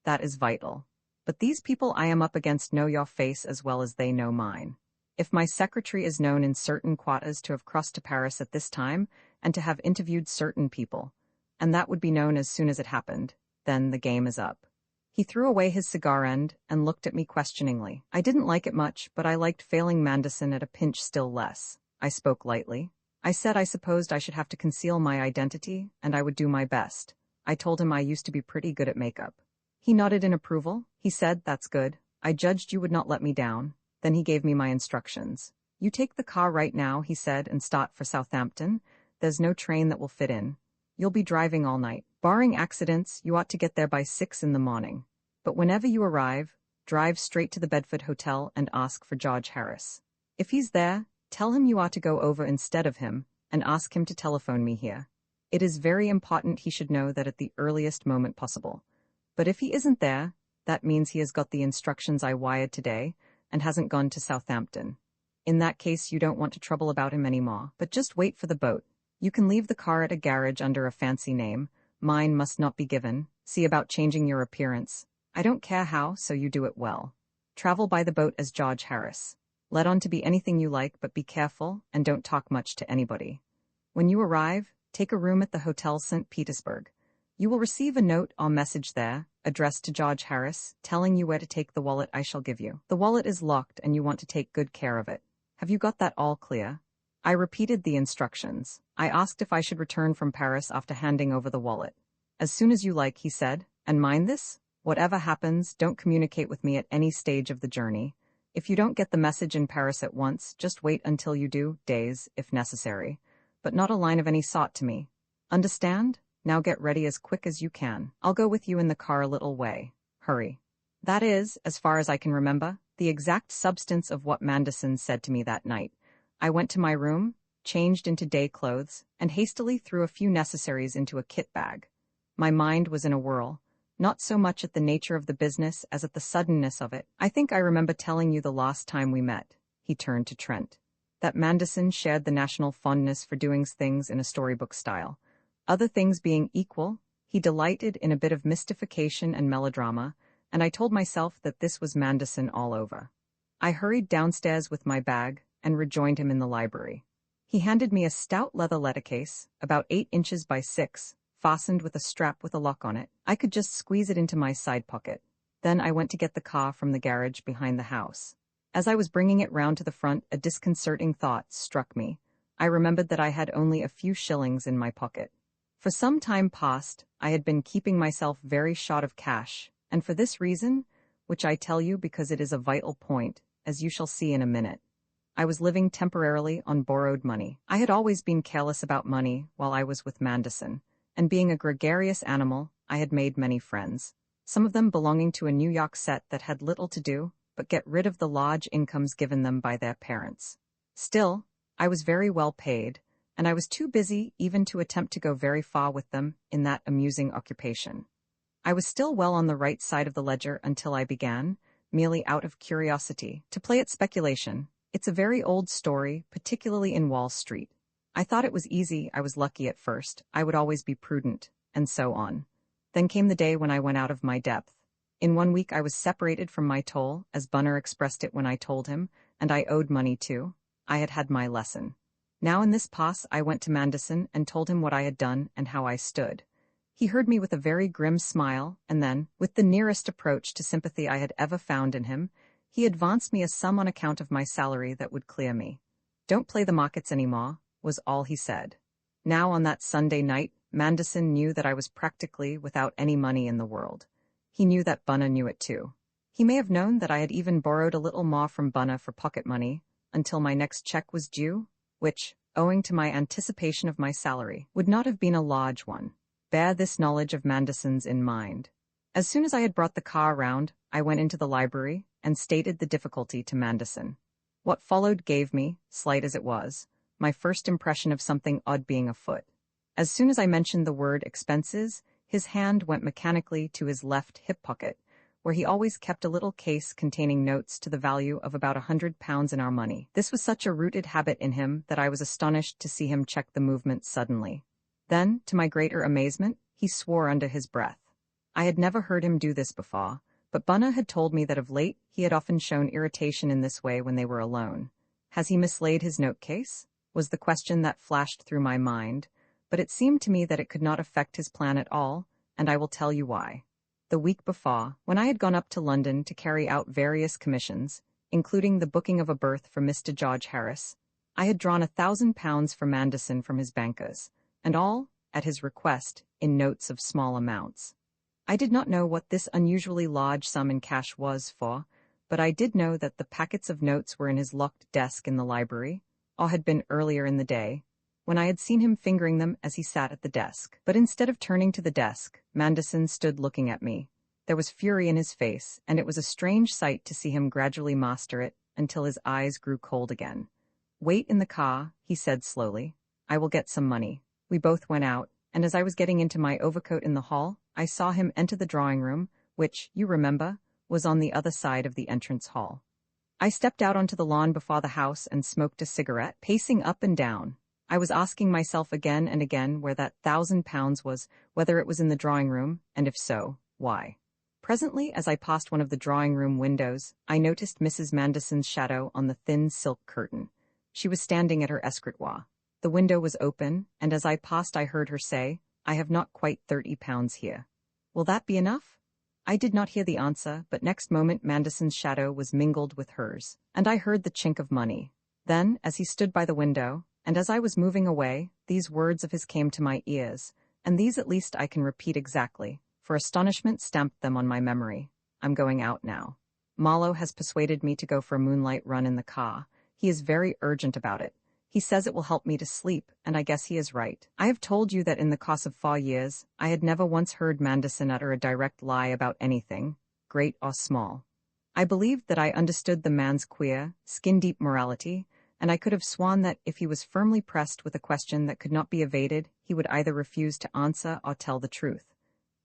Speaker 1: That is vital. But these people I am up against know your face as well as they know mine. If my secretary is known in certain quarters to have crossed to Paris at this time and to have interviewed certain people, and that would be known as soon as it happened, then the game is up. He threw away his cigar end and looked at me questioningly. I didn't like it much, but I liked failing Manderson at a pinch still less. I spoke lightly. I said I supposed I should have to conceal my identity, and I would do my best. I told him I used to be pretty good at makeup. He nodded in approval. He said, "That's good. I judged you would not let me down." Then he gave me my instructions. "You take the car right now," he said, "and start for Southampton. There's no train that will fit in. You'll be driving all night. Barring accidents, you ought to get there by 6 in the morning. But whenever you arrive, drive straight to the Bedford Hotel and ask for George Harris. If he's there, tell him you ought to go over instead of him and ask him to telephone me here. It is very important he should know that at the earliest moment possible. But if he isn't there, that means he has got the instructions I wired today and hasn't gone to Southampton. In that case, you don't want to trouble about him anymore, but just wait for the boat. You can leave the car at a garage under a fancy name. Mine must not be given. See about changing your appearance. I don't care how, so you do it well. Travel by the boat as George Harris. Let on to be anything you like, but be careful and don't talk much to anybody. When you arrive, take a room at the Hotel St. Petersburg. You will receive a note or message there, addressed to George Harris, telling you where to take the wallet I shall give you. The wallet is locked and you want to take good care of it. Have you got that all clear?" I repeated the instructions. I asked if I should return from Paris after handing over the wallet. "As soon as you like," he said, "and mind this, whatever happens, don't communicate with me at any stage of the journey. If you don't get the message in Paris at once, just wait until you do, days, if necessary. But not a line of any sort to me. Understand? Now get ready as quick as you can. I'll go with you in the car a little way. Hurry." That is, as far as I can remember, the exact substance of what Manderson said to me that night. I went to my room, changed into day clothes, and hastily threw a few necessaries into a kit bag. My mind was in a whirl, not so much at the nature of the business as at the suddenness of it. "I think I remember telling you the last time we met," he turned to Trent, "that Manderson shared the national fondness for doing things in a storybook style. Other things being equal, he delighted in a bit of mystification and melodrama, and I told myself that this was Manderson all over. I hurried downstairs with my bag and rejoined him in the library. He handed me a stout leather lettercase, about 8 inches by 6, fastened with a strap with a lock on it. I could just squeeze it into my side pocket. Then I went to get the car from the garage behind the house. As I was bringing it round to the front, a disconcerting thought struck me. I remembered that I had only a few shillings in my pocket. For some time past, I had been keeping myself very short of cash, and for this reason, which I tell you because it is a vital point, as you shall see in a minute, I was living temporarily on borrowed money. I had always been careless about money while I was with Manderson, and being a gregarious animal, I had made many friends, some of them belonging to a New York set that had little to do but get rid of the large incomes given them by their parents. Still, I was very well paid, and I was too busy even to attempt to go very far with them in that amusing occupation. I was still well on the right side of the ledger until I began, merely out of curiosity, to play at speculation. It's a very old story, particularly in Wall Street. I thought it was easy, I was lucky at first, I would always be prudent, and so on. Then came the day when I went out of my depth. In 1 week I was separated from my toll, as Bunner expressed it when I told him, and I owed money too. I had had my lesson. Now in this pass I went to Manderson and told him what I had done and how I stood. He heard me with a very grim smile, and then, with the nearest approach to sympathy I had ever found in him, he advanced me a sum on account of my salary that would clear me. "Don't play the markets any more," was all he said. Now on that Sunday night, Manderson knew that I was practically without any money in the world. He knew that Bunner knew it too. He may have known that I had even borrowed a little more from Bunner for pocket money, until my next check was due, which, owing to my anticipation of my salary, would not have been a large one. Bear this knowledge of Manderson's in mind. As soon as I had brought the car round, I went into the library and stated the difficulty to Manderson. What followed gave me, slight as it was, my first impression of something odd being afoot. As soon as I mentioned the word expenses, his hand went mechanically to his left hip pocket, where he always kept a little case containing notes to the value of about £100 in our money. This was such a rooted habit in him that I was astonished to see him check the movement suddenly. Then, to my greater amazement, he swore under his breath. I had never heard him do this before, but Bunna had told me that of late he had often shown irritation in this way when they were alone. Has he mislaid his note case? Was the question that flashed through my mind, but it seemed to me that it could not affect his plan at all, and I will tell you why. The week before, when I had gone up to London to carry out various commissions, including the booking of a berth for Mr. George Harris, I had drawn £1,000 for Manderson from his bankers, and all, at his request, in notes of small amounts. I did not know what this unusually large sum in cash was for, but I did know that the packets of notes were in his locked desk in the library, or had been earlier in the day, when I had seen him fingering them as he sat at the desk. But instead of turning to the desk, Manderson stood looking at me. There was fury in his face, and it was a strange sight to see him gradually master it until his eyes grew cold again. "Wait in the car," he said slowly. "I will get some money." We both went out, and as I was getting into my overcoat in the hall, I saw him enter the drawing room, which, you remember, was on the other side of the entrance hall. I stepped out onto the lawn before the house and smoked a cigarette, pacing up and down. I was asking myself again and again where that £1,000 was, whether it was in the drawing room, and if so, why. Presently, as I passed one of the drawing room windows, I noticed Mrs. Manderson's shadow on the thin silk curtain. She was standing at her escritoire. The window was open, and as I passed I heard her say, "I have not quite £30 here. Will that be enough?" I did not hear the answer, but next moment Manderson's shadow was mingled with hers, and I heard the chink of money. Then, as he stood by the window, and as I was moving away, these words of his came to my ears, and these at least I can repeat exactly, for astonishment stamped them on my memory. "I'm going out now. Marlowe has persuaded me to go for a moonlight run in the car. He is very urgent about it. He says it will help me to sleep, and I guess he is right." I have told you that in the course of 4 years, I had never once heard Manderson utter a direct lie about anything, great or small. I believed that I understood the man's queer, skin-deep morality, and I could have sworn that if he was firmly pressed with a question that could not be evaded, he would either refuse to answer or tell the truth.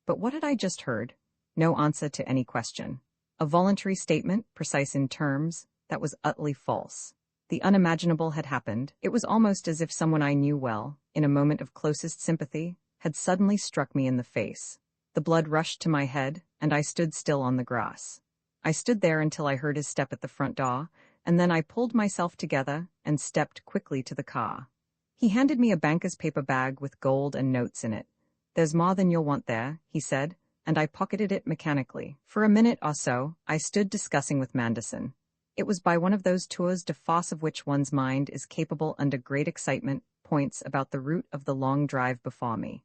Speaker 1: But what had I just heard? No answer to any question. A voluntary statement, precise in terms, that was utterly false. The unimaginable had happened. It was almost as if someone I knew well, in a moment of closest sympathy, had suddenly struck me in the face. The blood rushed to my head, and I stood still on the grass. I stood there until I heard his step at the front door, and then I pulled myself together and stepped quickly to the car. He handed me a banker's paper bag with gold and notes in it. "There's more than you'll want there," he said, and I pocketed it mechanically. For a minute or so, I stood discussing with Manderson. It was by one of those tours de force of which one's mind is capable under great excitement, points about the route of the long drive before me.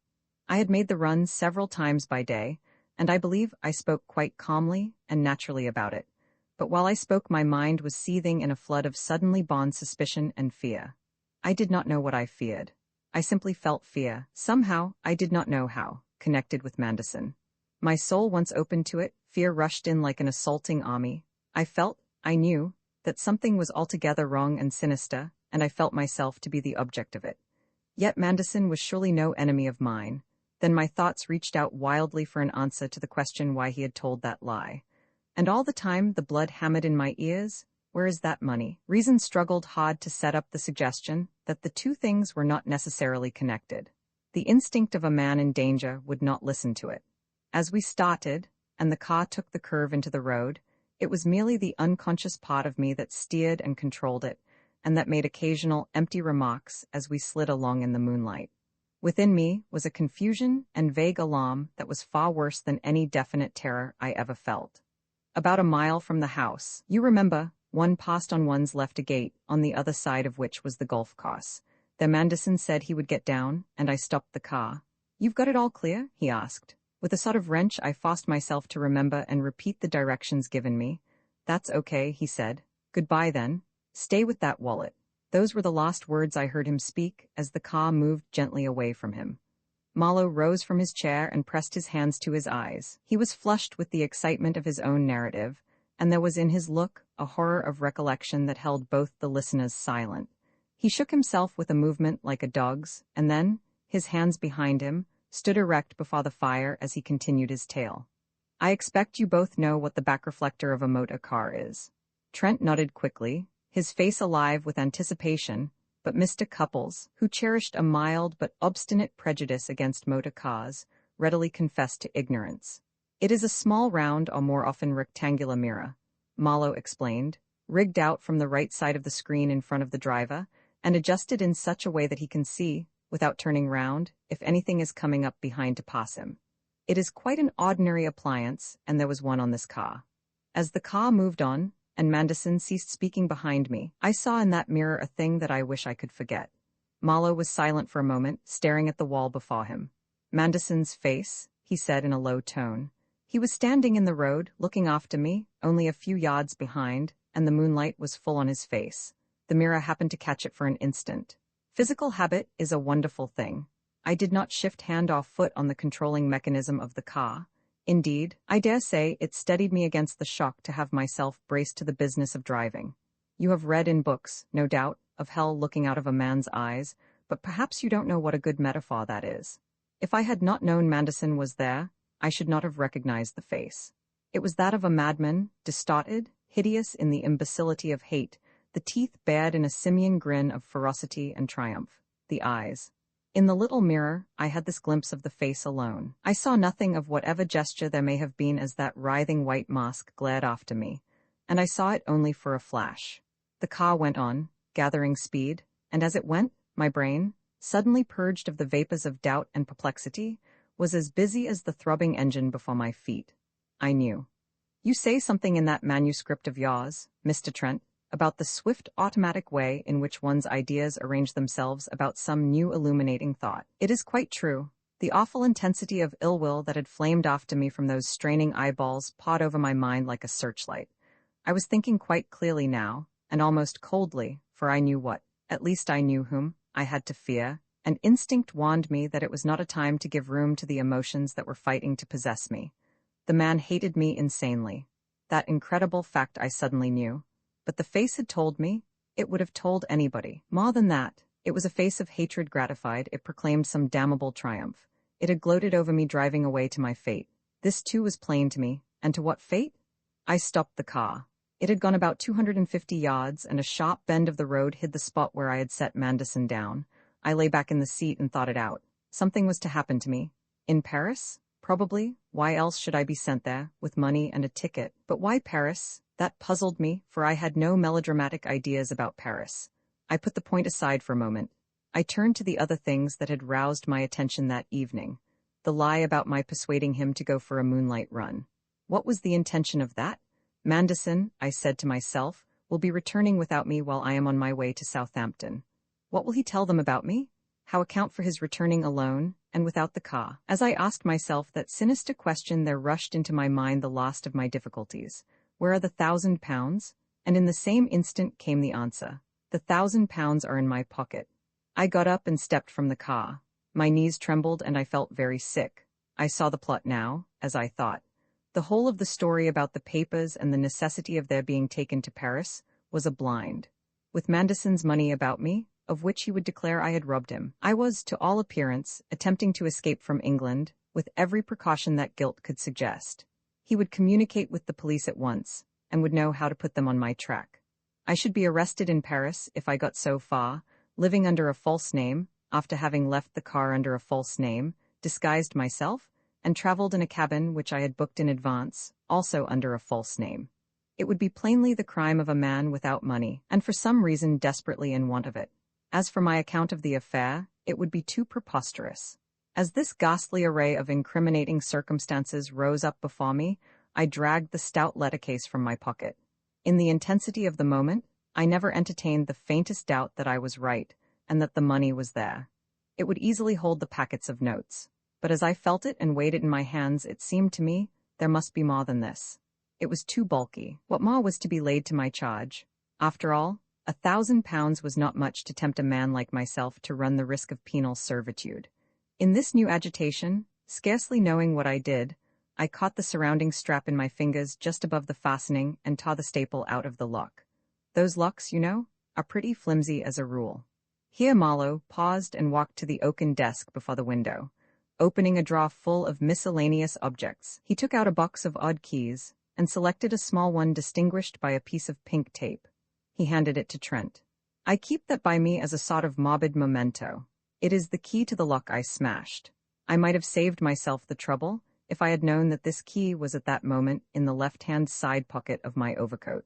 Speaker 1: I had made the run several times by day, and I believe I spoke quite calmly and naturally about it. But while I spoke, my mind was seething in a flood of suddenly born suspicion and fear. I did not know what I feared. I simply felt fear, somehow, I did not know how, connected with Manderson. My soul once opened to it, fear rushed in like an assaulting army. I knew, that something was altogether wrong and sinister, and I felt myself to be the object of it. Yet Manderson was surely no enemy of mine. Then my thoughts reached out wildly for an answer to the question why he had told that lie. And all the time the blood hammered in my ears, "Where is that money?" Reason struggled hard to set up the suggestion that the two things were not necessarily connected. The instinct of a man in danger would not listen to it. As we started, and the car took the curve into the road, it was merely the unconscious part of me that steered and controlled it, and that made occasional empty remarks as we slid along in the moonlight. Within me was a confusion and vague alarm that was far worse than any definite terror I ever felt. About a mile from the house, you remember, one passed on one's left a gate, on the other side of which was the golf course. There Manderson said he would get down, and I stopped the car. "You've got it all clear?" he asked. With a sort of wrench, I forced myself to remember and repeat the directions given me. "That's okay," he said. "Goodbye then. Stay with that wallet." Those were the last words I heard him speak as the car moved gently away from him. Marlowe rose from his chair and pressed his hands to his eyes. He was flushed with the excitement of his own narrative, and there was in his look a horror of recollection that held both the listeners silent. He shook himself with a movement like a dog's, and then, his hands behind him, stood erect before the fire as he continued his tale. I expect you both know what the back reflector of a motor car is. Trent nodded quickly, his face alive with anticipation, but Mr. Cupples, who cherished a mild but obstinate prejudice against motor cars, readily confessed to ignorance. It is a small round or more often rectangular mirror, Marlowe explained, rigged out from the right side of the screen in front of the driver, and adjusted in such a way that he can see, without turning round, if anything is coming up behind to pass him. It is quite an ordinary appliance, and there was one on this car. As the car moved on, and Manderson ceased speaking behind me, I saw in that mirror a thing that I wish I could forget. Marlowe was silent for a moment, staring at the wall before him. Manderson's face, he said in a low tone. He was standing in the road, looking after me, only a few yards behind, and the moonlight was full on his face. The mirror happened to catch it for an instant. Physical habit is a wonderful thing. I did not shift hand or foot on the controlling mechanism of the car. Indeed, I dare say it steadied me against the shock to have myself braced to the business of driving. You have read in books, no doubt, of hell looking out of a man's eyes, but perhaps you don't know what a good metaphor that is. If I had not known Manderson was there, I should not have recognized the face. It was that of a madman, distorted, hideous in the imbecility of hate, the teeth bared in a simian grin of ferocity and triumph. The eyes. In the little mirror, I had this glimpse of the face alone. I saw nothing of whatever gesture there may have been as that writhing white mask glared after me, and I saw it only for a flash. The car went on, gathering speed, and as it went, my brain, suddenly purged of the vapors of doubt and perplexity, was as busy as the throbbing engine before my feet. I knew. You say something in that manuscript of yours, Mr. Trent, about the swift automatic way in which one's ideas arrange themselves about some new illuminating thought. It is quite true. The awful intensity of ill will that had flamed after me from those straining eyeballs pawed over my mind like a searchlight. I was thinking quite clearly now, and almost coldly, for I knew what, at least I knew whom, I had to fear, and instinct warned me that it was not a time to give room to the emotions that were fighting to possess me. The man hated me insanely. That incredible fact I suddenly knew. But the face had told me, it would have told anybody. More than that, it was a face of hatred gratified, it proclaimed some damnable triumph. It had gloated over me driving away to my fate. This too was plain to me, and to what fate? I stopped the car. It had gone about 250 yards, and a sharp bend of the road hid the spot where I had set Manderson down. I lay back in the seat and thought it out. Something was to happen to me. In Paris? Probably. Why else should I be sent there, with money and a ticket? But why Paris? That puzzled me, for I had no melodramatic ideas about Paris. I put the point aside for a moment. I turned to the other things that had roused my attention that evening. The lie about my persuading him to go for a moonlight run. What was the intention of that? Manderson, I said to myself, will be returning without me while I am on my way to Southampton. What will he tell them about me? How account for his returning alone, and without the car? As I asked myself that sinister question, there rushed into my mind the last of my difficulties. Where are the £1,000? And in the same instant came the answer. The £1,000 are in my pocket. I got up and stepped from the car. My knees trembled and I felt very sick. I saw the plot now, as I thought. The whole of the story about the papers and the necessity of their being taken to Paris was a blind. With Manderson's money about me, of which he would declare I had robbed him, I was, to all appearance, attempting to escape from England, with every precaution that guilt could suggest. He would communicate with the police at once, and would know how to put them on my track. I should be arrested in Paris if I got so far, living under a false name, after having left the car under a false name, disguised myself, and traveled in a cabin which I had booked in advance, also under a false name. It would be plainly the crime of a man without money, and for some reason desperately in want of it. As for my account of the affair, it would be too preposterous. As this ghastly array of incriminating circumstances rose up before me, I dragged the stout letter-case from my pocket. In the intensity of the moment, I never entertained the faintest doubt that I was right, and that the money was there. It would easily hold the packets of notes. But as I felt it and weighed it in my hands, it seemed to me there must be more than this. It was too bulky. What more was to be laid to my charge? After all, £1,000 was not much to tempt a man like myself to run the risk of penal servitude. In this new agitation, scarcely knowing what I did, I caught the surrounding strap in my fingers just above the fastening and tore the staple out of the lock. Those locks, you know, are pretty flimsy as a rule. Here Marlowe paused and walked to the oaken desk before the window. opening a drawer full of miscellaneous objects. He took out a box of odd keys and selected a small one distinguished by a piece of pink tape. He handed it to Trent. I keep that by me as a sort of morbid memento. It is the key to the lock I smashed. I might have saved myself the trouble if I had known that this key was at that moment in the left-hand side pocket of my overcoat.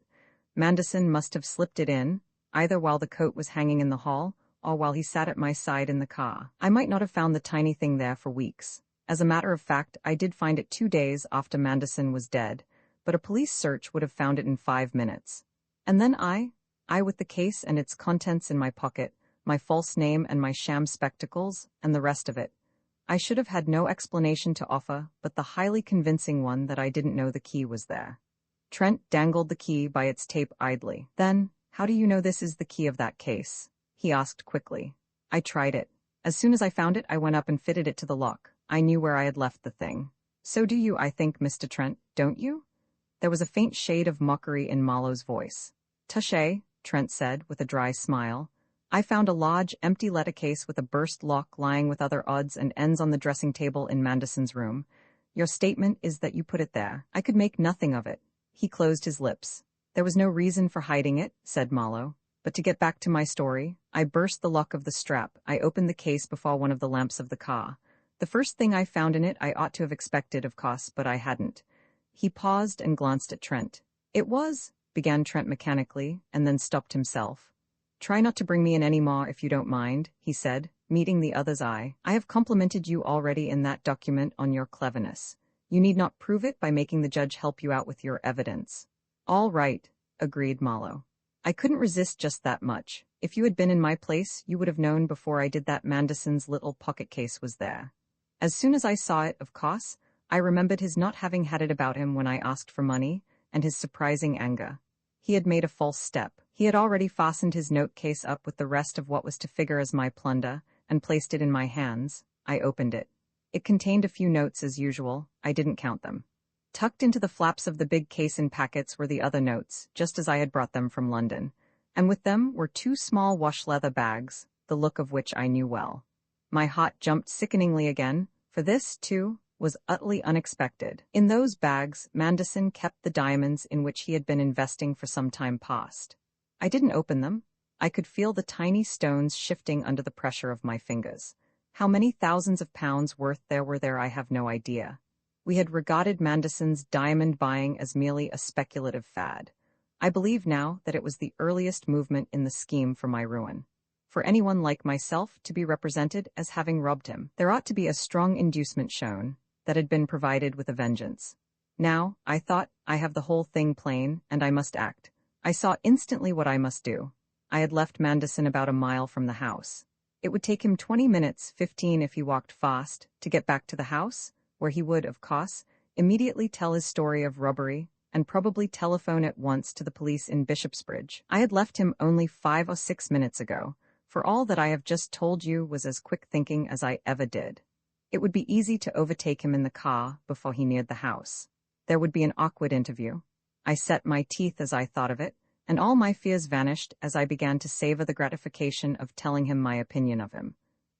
Speaker 1: Manderson must have slipped it in, either while the coat was hanging in the hall or while he sat at my side in the car. I might not have found the tiny thing there for weeks. As a matter of fact, I did find it 2 days after Manderson was dead, but a police search would have found it in 5 minutes. And then I with the case and its contents in my pocket, my false name and my sham spectacles, and the rest of it. I should have had no explanation to offer but the highly convincing one that I didn't know the key was there. Trent dangled the key by its tape idly. Then, how do you know this is the key of that case? He asked quickly. I tried it. As soon as I found it, I went up and fitted it to the lock. I knew where I had left the thing. So do you, I think, Mr. Trent, don't you? There was a faint shade of mockery in Marlowe's voice. Touché, Trent said with a dry smile. I found a large, empty letter case with a burst lock lying with other odds and ends on the dressing table in Manderson's room. Your statement is that you put it there. I could make nothing of it. He closed his lips. There was no reason for hiding it, said Marlowe. But to get back to my story, I burst the lock of the strap. I opened the case before one of the lamps of the car. The first thing I found in it I ought to have expected, of course, but I hadn't. He paused and glanced at Trent. It was, began Trent mechanically, and then stopped himself. Try not to bring me in any more if you don't mind, he said, meeting the other's eye. I have complimented you already in that document on your cleverness. You need not prove it by making the judge help you out with your evidence. All right, agreed Marlowe. I couldn't resist just that much. If you had been in my place, you would have known before I did that Manderson's little pocket case was there. As soon as I saw it, of course, I remembered his not having had it about him when I asked for money, and his surprising anger. He had made a false step. He had already fastened his note case up with the rest of what was to figure as my plunder, and placed it in my hands. I opened it. It contained a few notes as usual. I didn't count them. Tucked into the flaps of the big case in packets were the other notes, just as I had brought them from London. And with them were 2 small wash-leather bags, the look of which I knew well. My heart jumped sickeningly again, for this, too, was utterly unexpected. In those bags, Manderson kept the diamonds in which he had been investing for some time past. I didn't open them. I could feel the tiny stones shifting under the pressure of my fingers. How many thousands of pounds worth there were there I have no idea. We had regarded Manderson's diamond buying as merely a speculative fad. I believe now that it was the earliest movement in the scheme for my ruin. For anyone like myself to be represented as having robbed him, there ought to be a strong inducement shown that had been provided with a vengeance. Now, I thought, I have the whole thing plain, and I must act. I saw instantly what I must do. I had left Manderson about a mile from the house. It would take him 20 minutes, 15 if he walked fast, to get back to the house, where he would, of course, immediately tell his story of robbery, and probably telephone at once to the police in Bishopsbridge. I had left him only 5 or 6 minutes ago, for all that I have just told you was as quick thinking as I ever did. It would be easy to overtake him in the car before he neared the house. There would be an awkward interview. I set my teeth as I thought of it, and all my fears vanished as I began to savor the gratification of telling him my opinion of him.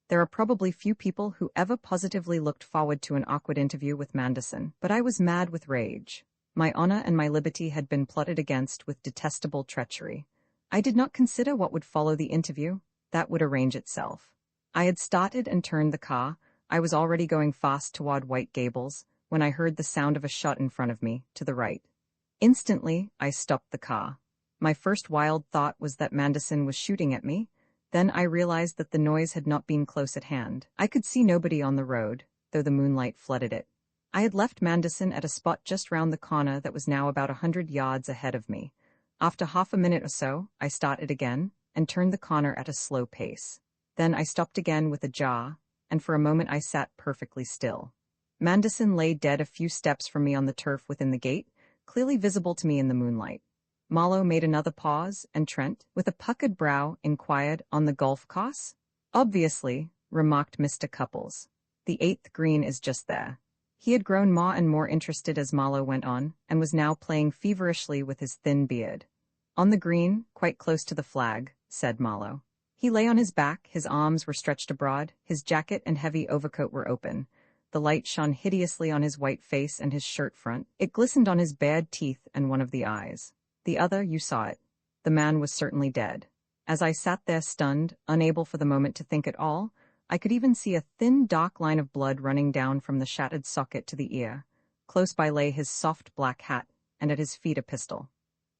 Speaker 1: There are probably few people who ever positively looked forward to an awkward interview with Manderson, but I was mad with rage. My honor and my liberty had been plotted against with detestable treachery. I did not consider what would follow the interview. That would arrange itself. I had started and turned the car. I was already going fast toward White Gables, when I heard the sound of a shot in front of me, to the right. Instantly, I stopped the car. My first wild thought was that Manderson was shooting at me. Then I realized that the noise had not been close at hand. I could see nobody on the road, though the moonlight flooded it. I had left Manderson at a spot just round the corner that was now about 100 yards ahead of me. After half a minute or so, I started again, and turned the corner at a slow pace. Then I stopped again with a jar, and for a moment I sat perfectly still. Manderson lay dead a few steps from me on the turf within the gate, clearly visible to me in the moonlight. Marlowe made another pause, and Trent, with a puckered brow, inquired, "On the golf course?" "Obviously," remarked Mr. Cupples. "The 8th green is just there." He had grown more and more interested as Marlowe went on, and was now playing feverishly with his thin beard. "On the green, quite close to the flag," said Marlowe. He lay on his back, his arms were stretched abroad, his jacket and heavy overcoat were open. The light shone hideously on his white face and his shirt front. It glistened on his bared teeth and one of the eyes. The other, you saw it. The man was certainly dead. As I sat there stunned, unable for the moment to think at all, I could even see a thin, dark line of blood running down from the shattered socket to the ear. Close by lay his soft black hat, and at his feet a pistol.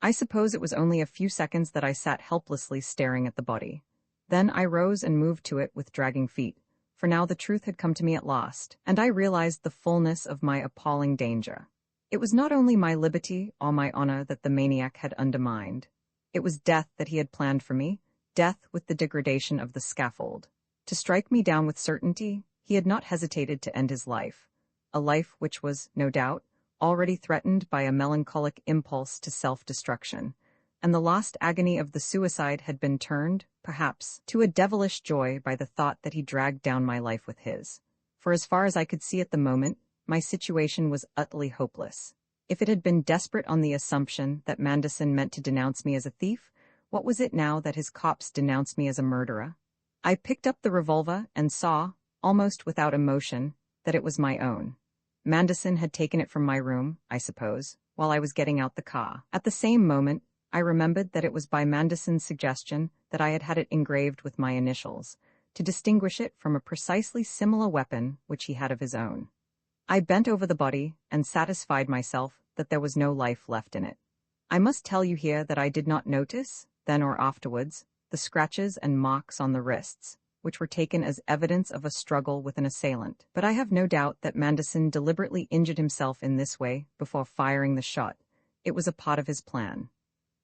Speaker 1: I suppose it was only a few seconds that I sat helplessly staring at the body. Then I rose and moved to it with dragging feet, for now the truth had come to me at last, and I realized the fullness of my appalling danger. It was not only my liberty or my honor that the maniac had undermined. It was death that he had planned for me, death with the degradation of the scaffold. To strike me down with certainty, he had not hesitated to end his life, a life which was, no doubt, already threatened by a melancholic impulse to self-destruction, and the last agony of the suicide had been turned, perhaps, to a devilish joy by the thought that he dragged down my life with his. For as far as I could see at the moment, my situation was utterly hopeless. If it had been desperate on the assumption that Manderson meant to denounce me as a thief, what was it now that his cops denounced me as a murderer? I picked up the revolver and saw, almost without emotion, that it was my own. Manderson had taken it from my room, I suppose, while I was getting out the car. At the same moment, I remembered that it was by Manderson's suggestion that I had had it engraved with my initials, to distinguish it from a precisely similar weapon which he had of his own. I bent over the body and satisfied myself that there was no life left in it. I must tell you here that I did not notice, then or afterwards, the scratches and marks on the wrists, which were taken as evidence of a struggle with an assailant. But I have no doubt that Manderson deliberately injured himself in this way before firing the shot. It was a part of his plan.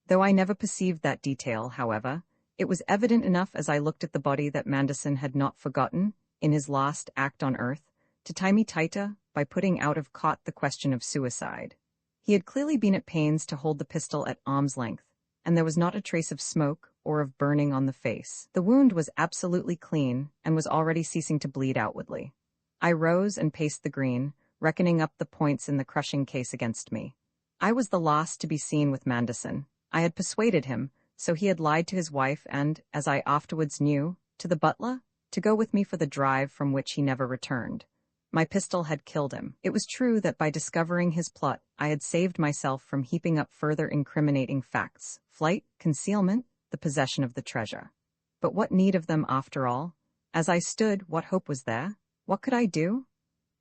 Speaker 1: Though I never perceived that detail, however, it was evident enough as I looked at the body that Manderson had not forgotten, in his last act on earth, to tie me tighter by putting out of caught the question of suicide. He had clearly been at pains to hold the pistol at arm's length, and there was not a trace of smoke or of burning on the face. The wound was absolutely clean and was already ceasing to bleed outwardly. I rose and paced the green, reckoning up the points in the crushing case against me. I was the last to be seen with Manderson. I had persuaded him, so he had lied to his wife and, as I afterwards knew, to the butler, to go with me for the drive from which he never returned. My pistol had killed him. It was true that by discovering his plot, I had saved myself from heaping up further incriminating facts: flight, concealment, the possession of the treasure. But what need of them after all? As I stood, what hope was there? What could I do?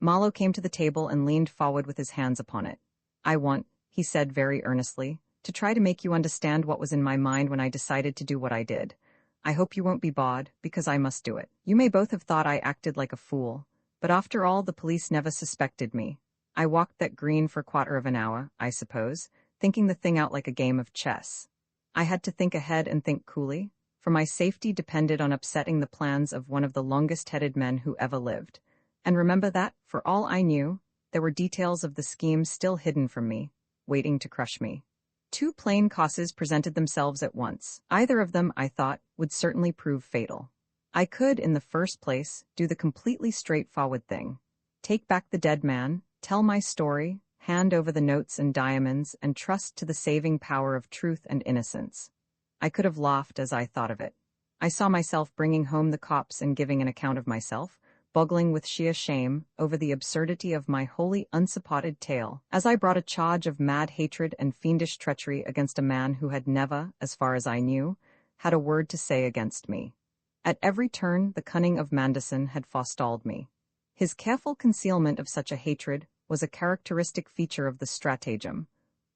Speaker 1: Marlowe came to the table and leaned forward with his hands upon it. I want, he said very earnestly, to try to make you understand what was in my mind when I decided to do what I did. I hope you won't be bothered, because I must do it. You may both have thought I acted like a fool, but after all the police never suspected me. I walked that green for a quarter of an hour, I suppose, thinking the thing out like a game of chess. I had to think ahead and think coolly, for my safety depended on upsetting the plans of one of the longest-headed men who ever lived. And remember that, for all I knew, there were details of the scheme still hidden from me, waiting to crush me. Two plain causes presented themselves at once. Either of them, I thought, would certainly prove fatal. I could, in the first place, do the completely straightforward thing. Take back the dead man, tell my story, hand over the notes and diamonds, and trust to the saving power of truth and innocence. I could have laughed as I thought of it. I saw myself bringing home the cops and giving an account of myself, boggling with sheer shame over the absurdity of my wholly unsupported tale, as I brought a charge of mad hatred and fiendish treachery against a man who had never, as far as I knew, had a word to say against me. At every turn, the cunning of Manderson had forestalled me. His careful concealment of such a hatred was a characteristic feature of the stratagem.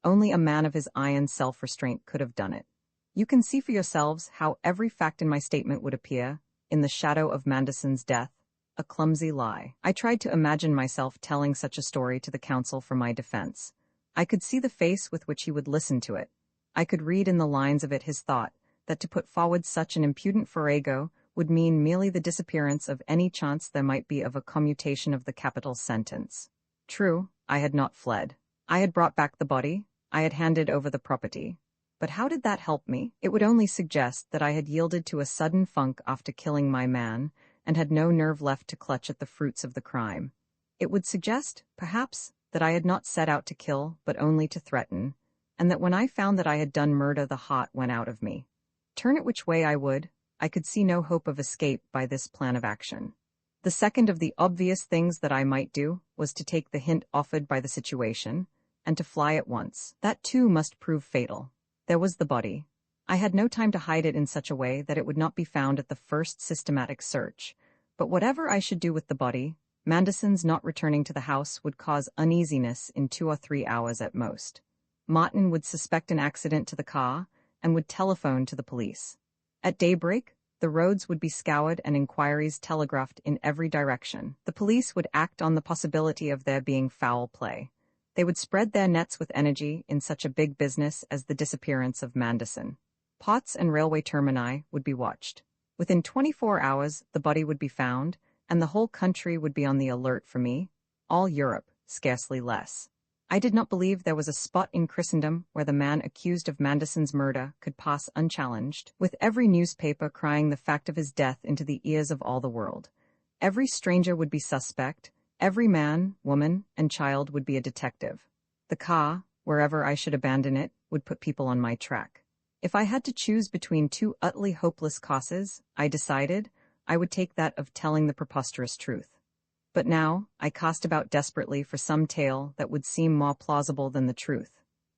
Speaker 1: Only a man of his iron self-restraint could have done it. You can see for yourselves how every fact in my statement would appear, in the shadow of Manderson's death, a clumsy lie. I tried to imagine myself telling such a story to the counsel for my defense. I could see the face with which he would listen to it. I could read in the lines of it his thought that to put forward such an impudent farrago would mean merely the disappearance of any chance there might be of a commutation of the capital sentence. True, I had not fled. I had brought back the body. I had handed over the property. But how did that help me? It would only suggest that I had yielded to a sudden funk after killing my man, and had no nerve left to clutch at the fruits of the crime. It would suggest, perhaps, that I had not set out to kill, but only to threaten, and that when I found that I had done murder, the heart went out of me. Turn it which way I would, I could see no hope of escape by this plan of action. The The second of the obvious things that I might do was to take the hint offered by the situation, and to fly at once. That too must prove fatal. There was the body. I had no time to hide it in such a way that it would not be found at the first systematic search. But whatever I should do with the body, Mandison's not returning to the house would cause uneasiness in 2 or 3 hours at most. Martin would suspect an accident to the car and would telephone to the police. At daybreak, the roads would be scoured and inquiries telegraphed in every direction. The police would act on the possibility of there being foul play. They would spread their nets with energy in such a big business as the disappearance of Mandison. Ports and railway termini would be watched. Within 24 hours, the body would be found, and the whole country would be on the alert for me. All Europe, scarcely less. I did not believe there was a spot in Christendom where the man accused of Mandison's murder could pass unchallenged, with every newspaper crying the fact of his death into the ears of all the world. Every stranger would be suspect, every man, woman, and child would be a detective. The car, wherever I should abandon it, would put people on my track. If I had to choose between 2 utterly hopeless causes, I decided I would take that of telling the preposterous truth. But now, I cast about desperately for some tale that would seem more plausible than the truth.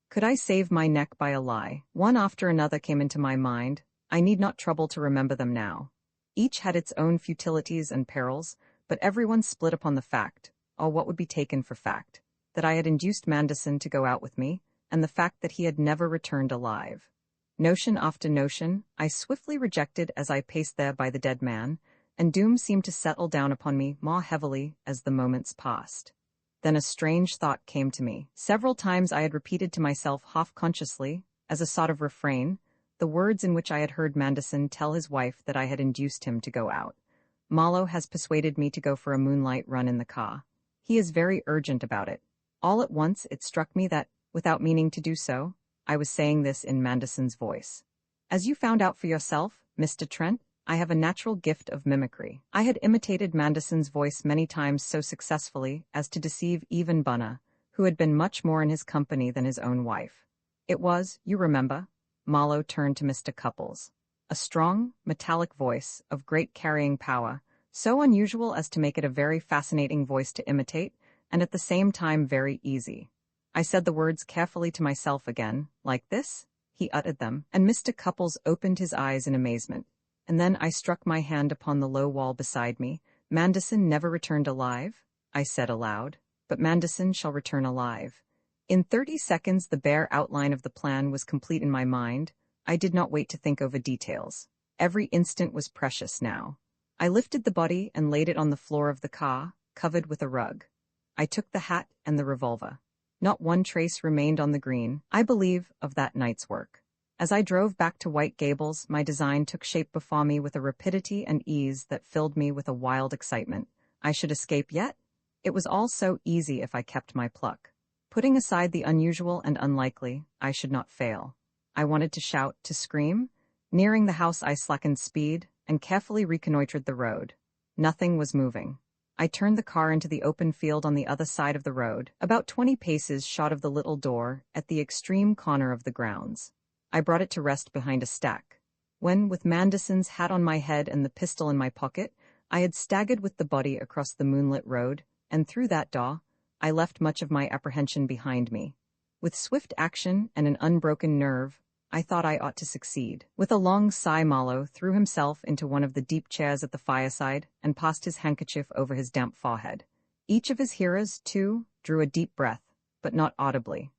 Speaker 1: Could I save my neck by a lie? One after another came into my mind. I need not trouble to remember them now. Each had its own futilities and perils, but everyone split upon the fact, or what would be taken for fact, that I had induced Mandison to go out with me, and the fact that he had never returned alive. Notion after notion, I swiftly rejected as I paced there by the dead man, and doom seemed to settle down upon me more heavily as the moments passed. Then a strange thought came to me. Several times I had repeated to myself half-consciously, as a sort of refrain, the words in which I had heard Mandison tell his wife that I had induced him to go out. Marlowe has persuaded me to go for a moonlight run in the car. He is very urgent about it. All at once it struck me that, without meaning to do so, I was saying this in Mandison's voice. As you found out for yourself, Mr. Trent, I have a natural gift of mimicry. I had imitated Mandison's voice many times so successfully as to deceive even Bunner, who had been much more in his company than his own wife. It was, you remember, Marlowe turned to Mr. Cupples. A strong, metallic voice, of great carrying power, so unusual as to make it a very fascinating voice to imitate, and at the same time very easy. I said the words carefully to myself again, like this. He uttered them, and Mr. Cupples opened his eyes in amazement. And then I struck my hand upon the low wall beside me. Mandison never returned alive, I said aloud, but Mandison shall return alive. In 30 seconds the bare outline of the plan was complete in my mind. I did not wait to think over details. Every instant was precious now. I lifted the body and laid it on the floor of the car, covered with a rug. I took the hat and the revolver. Not one trace remained on the green, I believe, of that night's work. As I drove back to White Gables, my design took shape before me with a rapidity and ease that filled me with a wild excitement. I should escape yet? It was all so easy if I kept my pluck. Putting aside the unusual and unlikely, I should not fail. I wanted to shout, to scream. Nearing the house I slackened speed and carefully reconnoitered the road. Nothing was moving. I turned the car into the open field on the other side of the road, about 20 paces short of the little door at the extreme corner of the grounds. I brought it to rest behind a stack. When, with Mandison's hat on my head and the pistol in my pocket, I had staggered with the body across the moonlit road, and through that door, I left much of my apprehension behind me. With swift action and an unbroken nerve, I thought I ought to succeed. With a long sigh, Marlowe threw himself into one of the deep chairs at the fireside and passed his handkerchief over his damp forehead. Each of his hearers, too, drew a deep breath, but not audibly.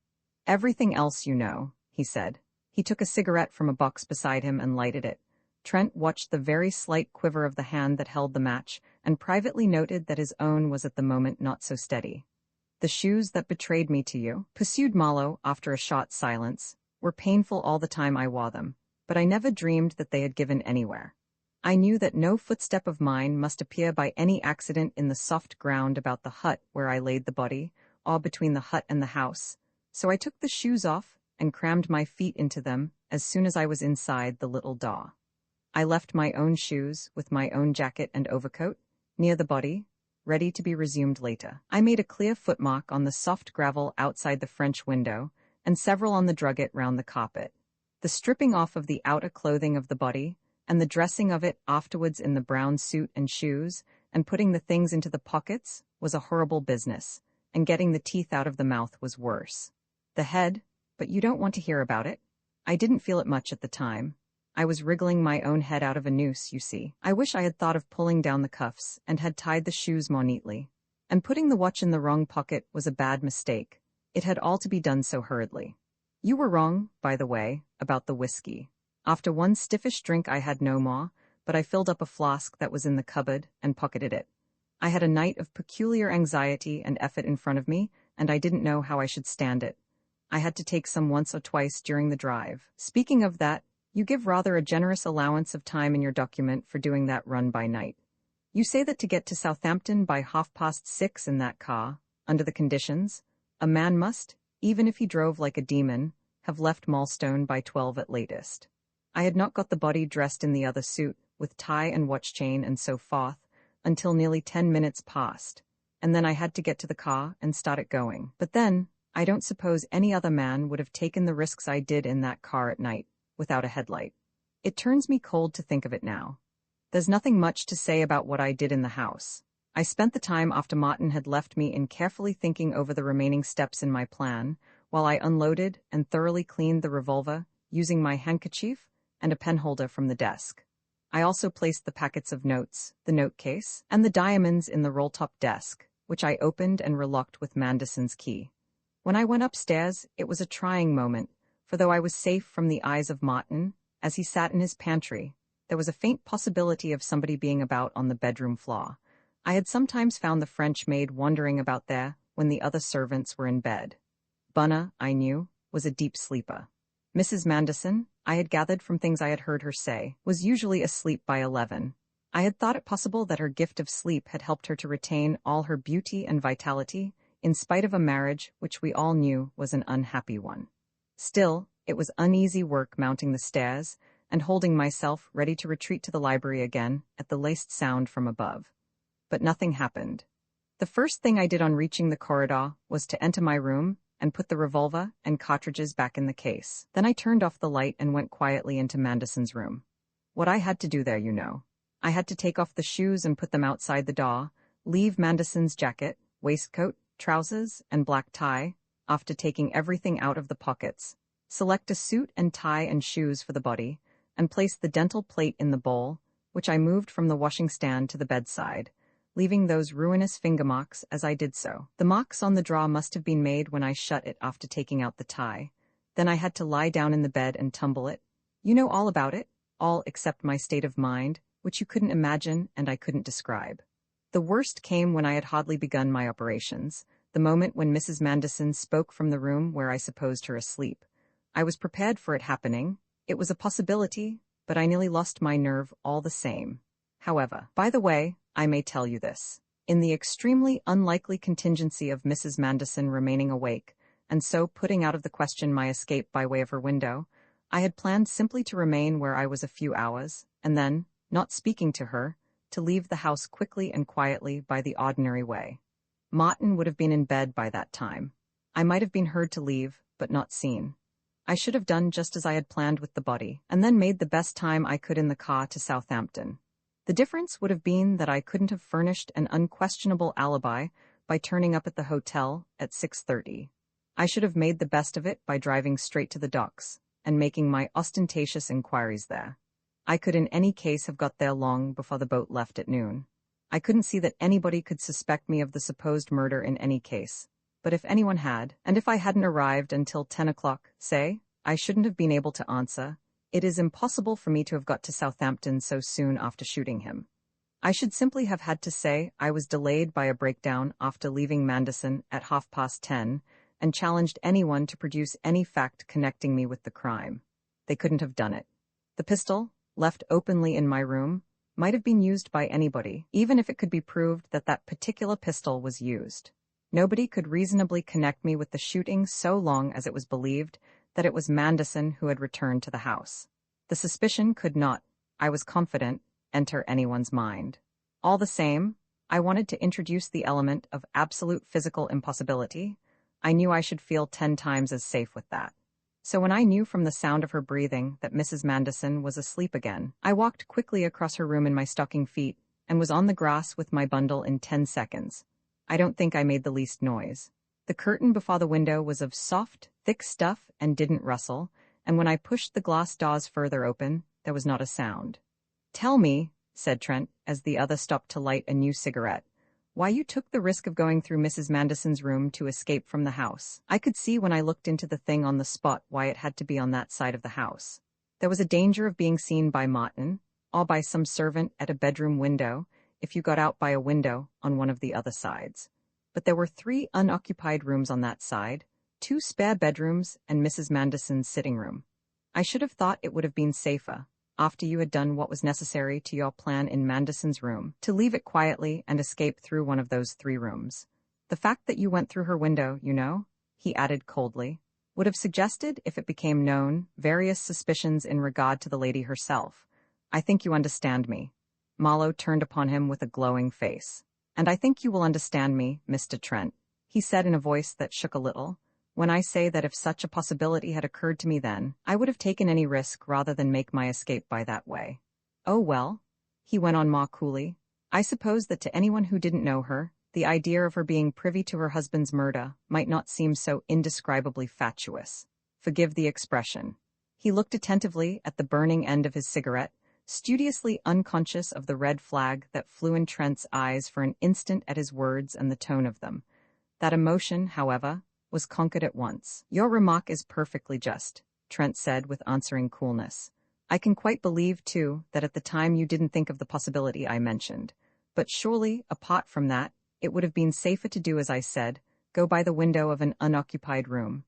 Speaker 1: "Everything else you know," he said. He took a cigarette from a box beside him and lighted it. Trent watched the very slight quiver of the hand that held the match, and privately noted that his own was at the moment not so steady. "The shoes that betrayed me to you," pursued Marlowe after a short silence, "were painful all the time I wore them, but I never dreamed that they had given anywhere. I knew that no footstep of mine must appear by any accident in the soft ground about the hut where I laid the body, or between the hut and the house, so I took the shoes off and crammed my feet into them as soon as I was inside the little door. I left my own shoes, with my own jacket and overcoat, near the body, ready to be resumed later. I made a clear footmark on the soft gravel outside the French window, and several on the drugget round the carpet. The stripping off of the outer clothing of the body, and the dressing of it afterwards in the brown suit and shoes, and putting the things into the pockets was a horrible business, and getting the teeth out of the mouth was worse. The head, but you don't want to hear about it. I didn't feel it much at the time. I was wriggling my own head out of a noose, you see. I wish I had thought of pulling down the cuffs and had tied the shoes more neatly. And putting the watch in the wrong pocket was a bad mistake. It had all to be done so hurriedly. You were wrong, by the way, about the whiskey. After one stiffish drink I had no more, but I filled up a flask that was in the cupboard and pocketed it. I had a night of peculiar anxiety and effort in front of me, and I didn't know how I should stand it. I had to take some once or twice during the drive. Speaking of that, you give rather a generous allowance of time in your document for doing that run by night. You say that to get to Southampton by 6:30 in that car, under the conditions, a man must, even if he drove like a demon, have left Maidstone by 12 at latest. I had not got the body dressed in the other suit, with tie and watch chain and so forth, until nearly 10 minutes past, and then I had to get to the car and start it going. But then, I don't suppose any other man would have taken the risks I did in that car at night, without a headlight. It turns me cold to think of it now. There's nothing much to say about what I did in the house. I spent the time after Martin had left me in carefully thinking over the remaining steps in my plan, while I unloaded and thoroughly cleaned the revolver, using my handkerchief and a penholder from the desk. I also placed the packets of notes, the note case, and the diamonds in the roll-top desk, which I opened and relocked with Manderson's key. When I went upstairs, it was a trying moment, for though I was safe from the eyes of Martin, as he sat in his pantry, there was a faint possibility of somebody being about on the bedroom floor. I had sometimes found the French maid wandering about there when the other servants were in bed. Bunna, I knew, was a deep sleeper. Mrs. Manderson, I had gathered from things I had heard her say, was usually asleep by 11. I had thought it possible that her gift of sleep had helped her to retain all her beauty and vitality, in spite of a marriage which we all knew was an unhappy one. Still, it was uneasy work mounting the stairs and holding myself ready to retreat to the library again at the least sound from above. But nothing happened. The first thing I did on reaching the corridor was to enter my room and put the revolver and cartridges back in the case. Then I turned off the light and went quietly into Manderson's room. What I had to do there, you know. I had to take off the shoes and put them outside the door, leave Manderson's jacket, waistcoat, trousers, and black tie, after taking everything out of the pockets, select a suit and tie and shoes for the body, and place the dental plate in the bowl, which I moved from the washing stand to the bedside, leaving those ruinous finger marks as I did so. The marks on the drawer must have been made when I shut it after taking out the tie. Then I had to lie down in the bed and tumble it. You know all about it, all except my state of mind, which you couldn't imagine and I couldn't describe. The worst came when I had hardly begun my operations, the moment when Mrs. Manderson spoke from the room where I supposed her asleep. I was prepared for it happening. It was a possibility, but I nearly lost my nerve all the same. However, by the way, I may tell you this. In the extremely unlikely contingency of Mrs. Manderson remaining awake, and so putting out of the question my escape by way of her window, I had planned simply to remain where I was a few hours, and then, not speaking to her, to leave the house quickly and quietly by the ordinary way. Martin would have been in bed by that time. I might have been heard to leave, but not seen. I should have done just as I had planned with the body, and then made the best time I could in the car to Southampton. The difference would have been that I couldn't have furnished an unquestionable alibi by turning up at the hotel at 6:30. I should have made the best of it by driving straight to the docks and making my ostentatious inquiries there. I could in any case have got there long before the boat left at noon. I couldn't see that anybody could suspect me of the supposed murder in any case. But if anyone had, and if I hadn't arrived until 10 o'clock, say, I shouldn't have been able to answer. It is impossible for me to have got to Southampton so soon after shooting him. I should simply have had to say I was delayed by a breakdown after leaving Manderson at 10:30 and challenged anyone to produce any fact connecting me with the crime. They couldn't have done it. The pistol, left openly in my room, might have been used by anybody, even if it could be proved that that particular pistol was used. Nobody could reasonably connect me with the shooting so long as it was believed that it was Manderson who had returned to the house. The suspicion could not, I was confident, enter anyone's mind. All the same, I wanted to introduce the element of absolute physical impossibility. I knew I should feel 10 times as safe with that. So when I knew from the sound of her breathing that Mrs. Manderson was asleep again, I walked quickly across her room in my stocking feet and was on the grass with my bundle in 10 seconds. I don't think I made the least noise. The curtain before the window was of soft, thick stuff and didn't rustle, and when I pushed the glass doors further open, there was not a sound. "Tell me," said Trent, as the other stopped to light a new cigarette, "why you took the risk of going through Mrs. Manderson's room to escape from the house." I could see when I looked into the thing on the spot why it had to be on that side of the house. There was a danger of being seen by Martin, or by some servant at a bedroom window, if you got out by a window on one of the other sides. But there were 3 unoccupied rooms on that side, 2 spare bedrooms and Mrs. Manderson's sitting room. I should have thought it would have been safer, after you had done what was necessary to your plan in Manderson's room, to leave it quietly and escape through one of those 3 rooms. The fact that you went through her window, you know, he added coldly, would have suggested, if it became known, various suspicions in regard to the lady herself. I think you understand me. Marlowe turned upon him with a glowing face. "And I think you will understand me, Mr. Trent," he said in a voice that shook a little, "when I say that if such a possibility had occurred to me then, I would have taken any risk rather than make my escape by that way. Oh well," he went on more coolly, "I suppose that to anyone who didn't know her, the idea of her being privy to her husband's murder might not seem so indescribably fatuous. Forgive the expression." He looked attentively at the burning end of his cigarette, studiously unconscious of the red flag that flew in Trent's eyes for an instant at his words and the tone of them. That emotion, however, was conquered at once. "Your remark is perfectly just," Trent said with answering coolness. "I can quite believe, too, that at the time you didn't think of the possibility I mentioned. But surely, apart from that, it would have been safer to do as I said, go by the window of an unoccupied room."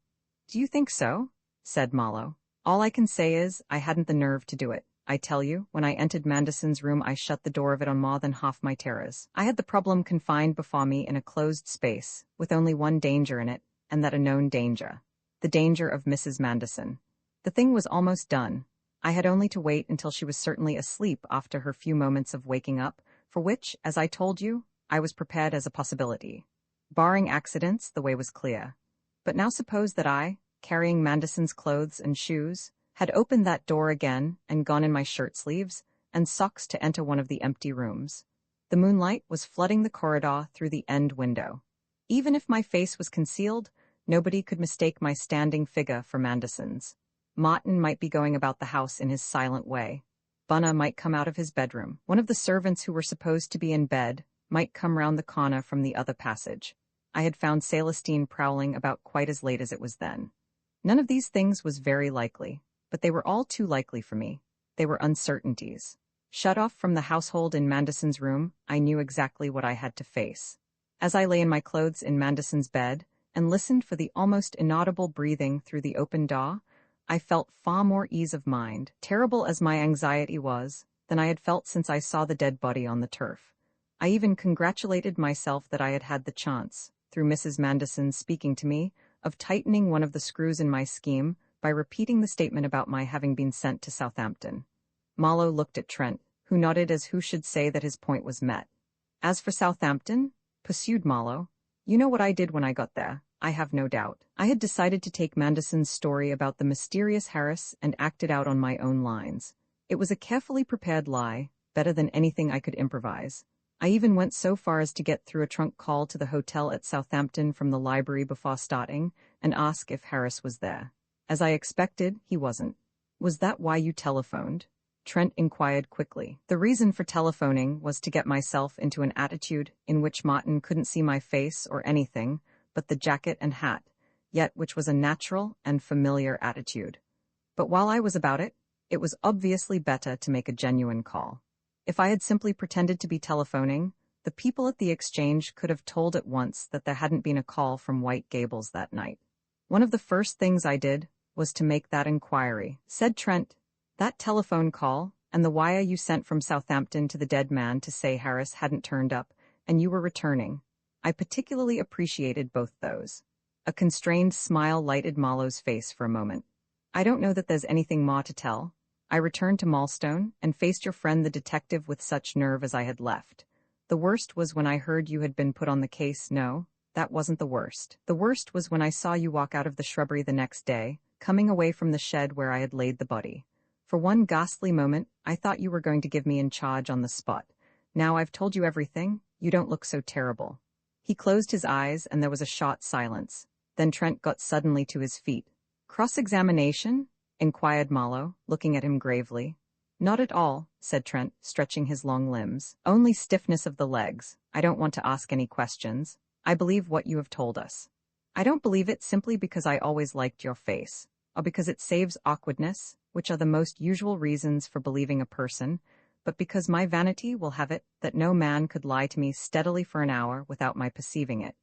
Speaker 1: "Do you think so?" said Marlowe. "All I can say is, I hadn't the nerve to do it. I tell you, when I entered Manderson's room I shut the door of it on more than half my terrors. I had the problem confined before me in a closed space, with only one danger in it, and that a known danger. The danger of Mrs. Manderson. The thing was almost done. I had only to wait until she was certainly asleep after her few moments of waking up, for which, as I told you, I was prepared as a possibility. Barring accidents, the way was clear. But now suppose that I, carrying Manderson's clothes and shoes, had opened that door again and gone in my shirt sleeves and socks to enter one of the empty rooms. The moonlight was flooding the corridor through the end window. Even if my face was concealed, nobody could mistake my standing figure for Manderson's. Martin might be going about the house in his silent way. Bunna might come out of his bedroom. One of the servants who were supposed to be in bed might come round the corner from the other passage. I had found Celestine prowling about quite as late as it was then. None of these things was very likely, but they were all too likely for me. They were uncertainties. Shut off from the household in Manderson's room, I knew exactly what I had to face. As I lay in my clothes in Manderson's bed and listened for the almost inaudible breathing through the open door, I felt far more ease of mind, terrible as my anxiety was, than I had felt since I saw the dead body on the turf. I even congratulated myself that I had had the chance, through Mrs. Manderson speaking to me, of tightening one of the screws in my scheme by repeating the statement about my having been sent to Southampton. Marlowe looked at Trent, who nodded as who should say that his point was met. "As for Southampton," pursued Marlowe, "you know what I did when I got there, I have no doubt. I had decided to take Manderson's story about the mysterious Harris and act it out on my own lines. It was a carefully prepared lie, better than anything I could improvise. I even went so far as to get through a trunk call to the hotel at Southampton from the library before starting and ask if Harris was there. As I expected, he wasn't." "Was that why you telephoned?" Trent inquired quickly. "The reason for telephoning was to get myself into an attitude in which Martin couldn't see my face or anything but the jacket and hat, yet which was a natural and familiar attitude. But while I was about it, it was obviously better to make a genuine call. If I had simply pretended to be telephoning, the people at the exchange could have told at once that there hadn't been a call from White Gables that night. One of the first things I did was to make that inquiry," said Trent. "That telephone call, and the wire you sent from Southampton to the dead man to say Harris hadn't turned up, and you were returning. I particularly appreciated both those." A constrained smile lighted Marlowe's face for a moment. "I don't know that there's anything more to tell. I returned to Malstone and faced your friend the detective with such nerve as I had left. The worst was when I heard you had been put on the case. No, that wasn't the worst. The worst was when I saw you walk out of the shrubbery the next day, coming away from the shed where I had laid the body. For one ghastly moment, I thought you were going to give me in charge on the spot. Now I've told you everything, you don't look so terrible. He closed his eyes and there was a short silence. Then Trent got suddenly to his feet. Cross-examination? Inquired Marlowe, looking at him gravely. Not at all, said Trent, stretching his long limbs. Only stiffness of the legs. I don't want to ask any questions. I believe what you have told us. I don't believe it simply because I always liked your face, or because it saves awkwardness, which are the most usual reasons for believing a person, but because my vanity will have it that no man could lie to me steadily for an hour without my perceiving it.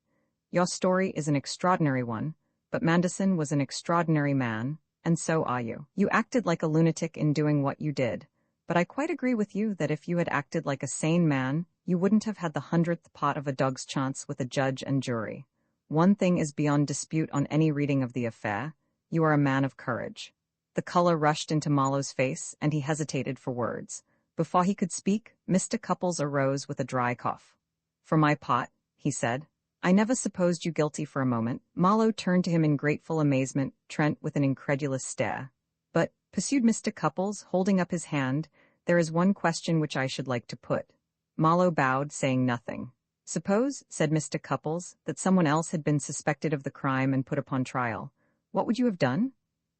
Speaker 1: Your story is an extraordinary one, but Manderson was an extraordinary man, and so are you. You acted like a lunatic in doing what you did, but I quite agree with you that if you had acted like a sane man, you wouldn't have had the 100th part of a dog's chance with a judge and jury. One thing is beyond dispute on any reading of the affair. You are a man of courage. The color rushed into Marlowe's face, and he hesitated for words. Before he could speak, Mr. Cupples arose with a dry cough. For my part, he said, I never supposed you guilty for a moment. Marlowe turned to him in grateful amazement, Trent with an incredulous stare. But, pursued Mr. Cupples, holding up his hand, there is one question which I should like to put. Marlowe bowed, saying nothing. Suppose, said Mr. Cupples, that someone else had been suspected of the crime and put upon trial. What would you have done?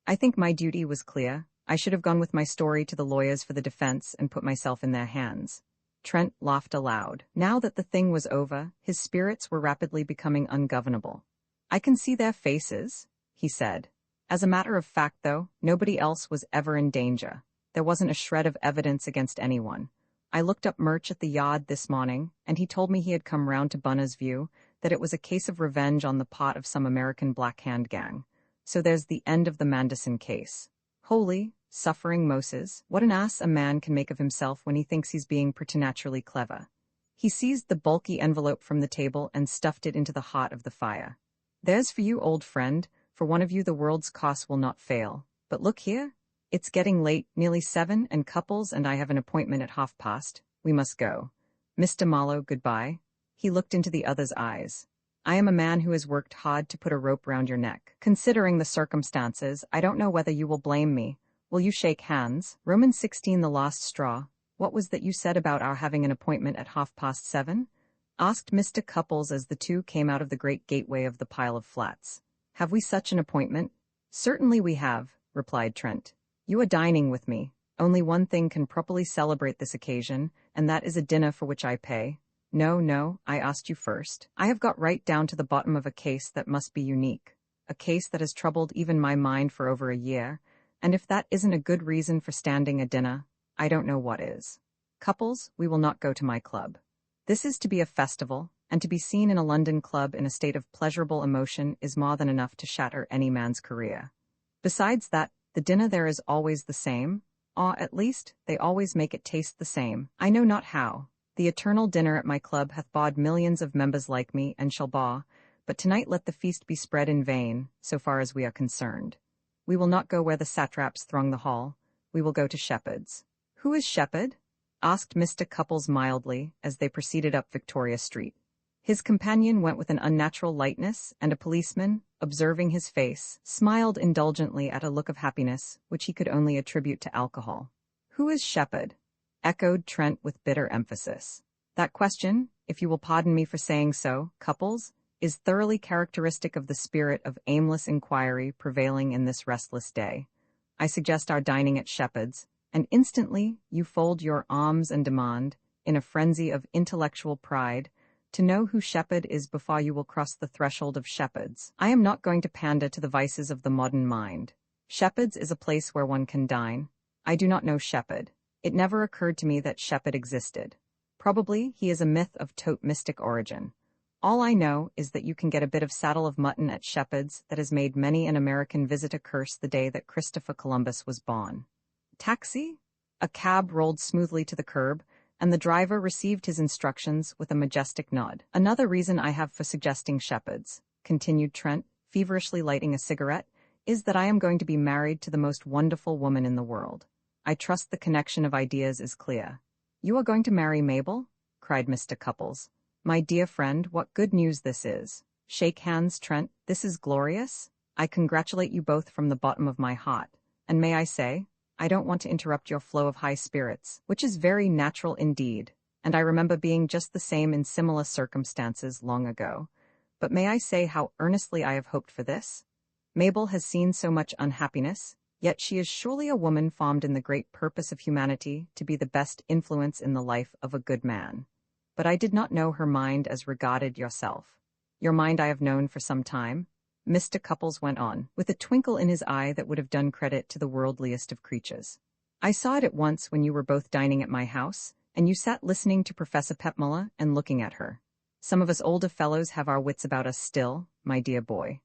Speaker 1: I think my duty was clear. I should have gone with my story to the lawyers for the defense and put myself in their hands. Trent laughed aloud. Now that the thing was over, his spirits were rapidly becoming ungovernable. I can see their faces, he said. As a matter of fact, though, nobody else was ever in danger. There wasn't a shred of evidence against anyone. I looked up Murch at the yard this morning, and he told me he had come round to Bunner's View, that it was a case of revenge on the part of some American Black Hand gang. So there's the end of the Manderson case. Holy, suffering Moses, what an ass a man can make of himself when he thinks he's being preternaturally clever. He seized the bulky envelope from the table and stuffed it into the heart of the fire. There's for you, old friend, for one of you the world's costs will not fail. But look here. It's getting late, nearly 7, and Cupples and I have an appointment at past. We must go. Mr. Marlowe, goodbye. He looked into the other's eyes. I am a man who has worked hard to put a rope round your neck. Considering the circumstances, I don't know whether you will blame me. Will you shake hands? Roman 16, the last straw. What was that you said about our having an appointment at 7:30? Asked Mr. Cupples as the two came out of the great gateway of the pile of flats. Have we such an appointment? Certainly we have, replied Trent. You are dining with me. Only one thing can properly celebrate this occasion, and that is a dinner for which I pay. No, I asked you first. I have got right down to the bottom of a case that must be unique. A case that has troubled even my mind for over a year, and if that isn't a good reason for standing a dinner, I don't know what is. Cupples, we will not go to my club. This is to be a festival, and to be seen in a London club in a state of pleasurable emotion is more than enough to shatter any man's career. Besides that, the dinner there is always the same, or at least, they always make it taste the same. I know not how. The eternal dinner at my club hath bawed millions of members like me, and shall baw, but tonight let the feast be spread in vain, so far as we are concerned. We will not go where the satraps throng the hall. We will go to Shepherd's. Who is Shepherd? Asked Mr. Cupples mildly, as they proceeded up Victoria Street. His companion went with an unnatural lightness, and a policeman, observing his face, smiled indulgently at a look of happiness, which he could only attribute to alcohol. Who is Shepherd? Echoed Trent with bitter emphasis. That question, if you will pardon me for saying so, Cupples, is thoroughly characteristic of the spirit of aimless inquiry prevailing in this restless day. I suggest our dining at Shepherd's, and instantly you fold your arms and demand, in a frenzy of intellectual pride, to know who Shepherd is before you will cross the threshold of Shepherd's. I am not going to pander to the vices of the modern mind. Shepherd's is a place where one can dine. I do not know Shepherd. It never occurred to me that Shepherd existed. Probably he is a myth of tote mystic origin. All I know is that you can get a bit of saddle of mutton at Shepherd's that has made many an American visitor curse the day that Christopher Columbus was born. Taxi? A cab rolled smoothly to the curb, and the driver received his instructions with a majestic nod. Another reason I have for suggesting Shepherd's, continued Trent, feverishly lighting a cigarette, is that I am going to be married to the most wonderful woman in the world. I trust the connection of ideas is clear. You are going to marry Mabel? Cried Mr. Cupples. My dear friend, what good news this is. Shake hands, Trent. This is glorious. I congratulate you both from the bottom of my heart. And may I say, I don't want to interrupt your flow of high spirits, which is very natural indeed. and I remember being just the same in similar circumstances long ago. But may I say how earnestly I have hoped for this? Mabel has seen so much unhappiness, yet she is surely a woman formed in the great purpose of humanity to be the best influence in the life of a good man. But I did not know her mind as regarded yourself. Your mind I have known for some time, Mr. Cupples went on, with a twinkle in his eye that would have done credit to the worldliest of creatures. I saw it at once when you were both dining at my house, and you sat listening to Professor Petmuller and looking at her. Some of us older fellows have our wits about us still, my dear boy.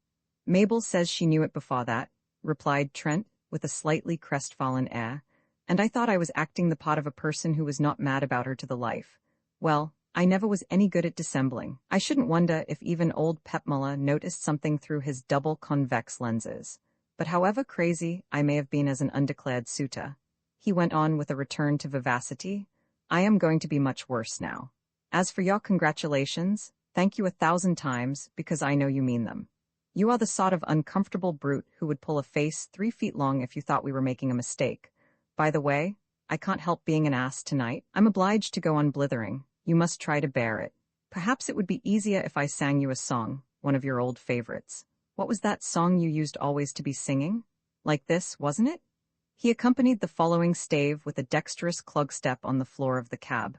Speaker 1: Mabel says she knew it before that, replied Trent, with a slightly crestfallen air, and I thought I was acting the part of a person who was not mad about her to the life. Well, I never was any good at dissembling. I shouldn't wonder if even old Petmuller noticed something through his double convex lenses. But however crazy I may have been as an undeclared suitor, he went on with a return to vivacity, I am going to be much worse now. As for your congratulations, thank you 1,000 times, because I know you mean them. You are the sort of uncomfortable brute who would pull a face 3 feet long if you thought we were making a mistake. By the way, I can't help being an ass tonight. I'm obliged to go on blithering. You must try to bear it. Perhaps it would be easier if I sang you a song, one of your old favorites. What was that song you used always to be singing? Like this, wasn't it? He accompanied the following stave with a dexterous clog step on the floor of the cab.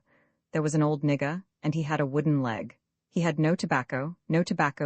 Speaker 1: There was an old nigger, and he had a wooden leg. He had no tobacco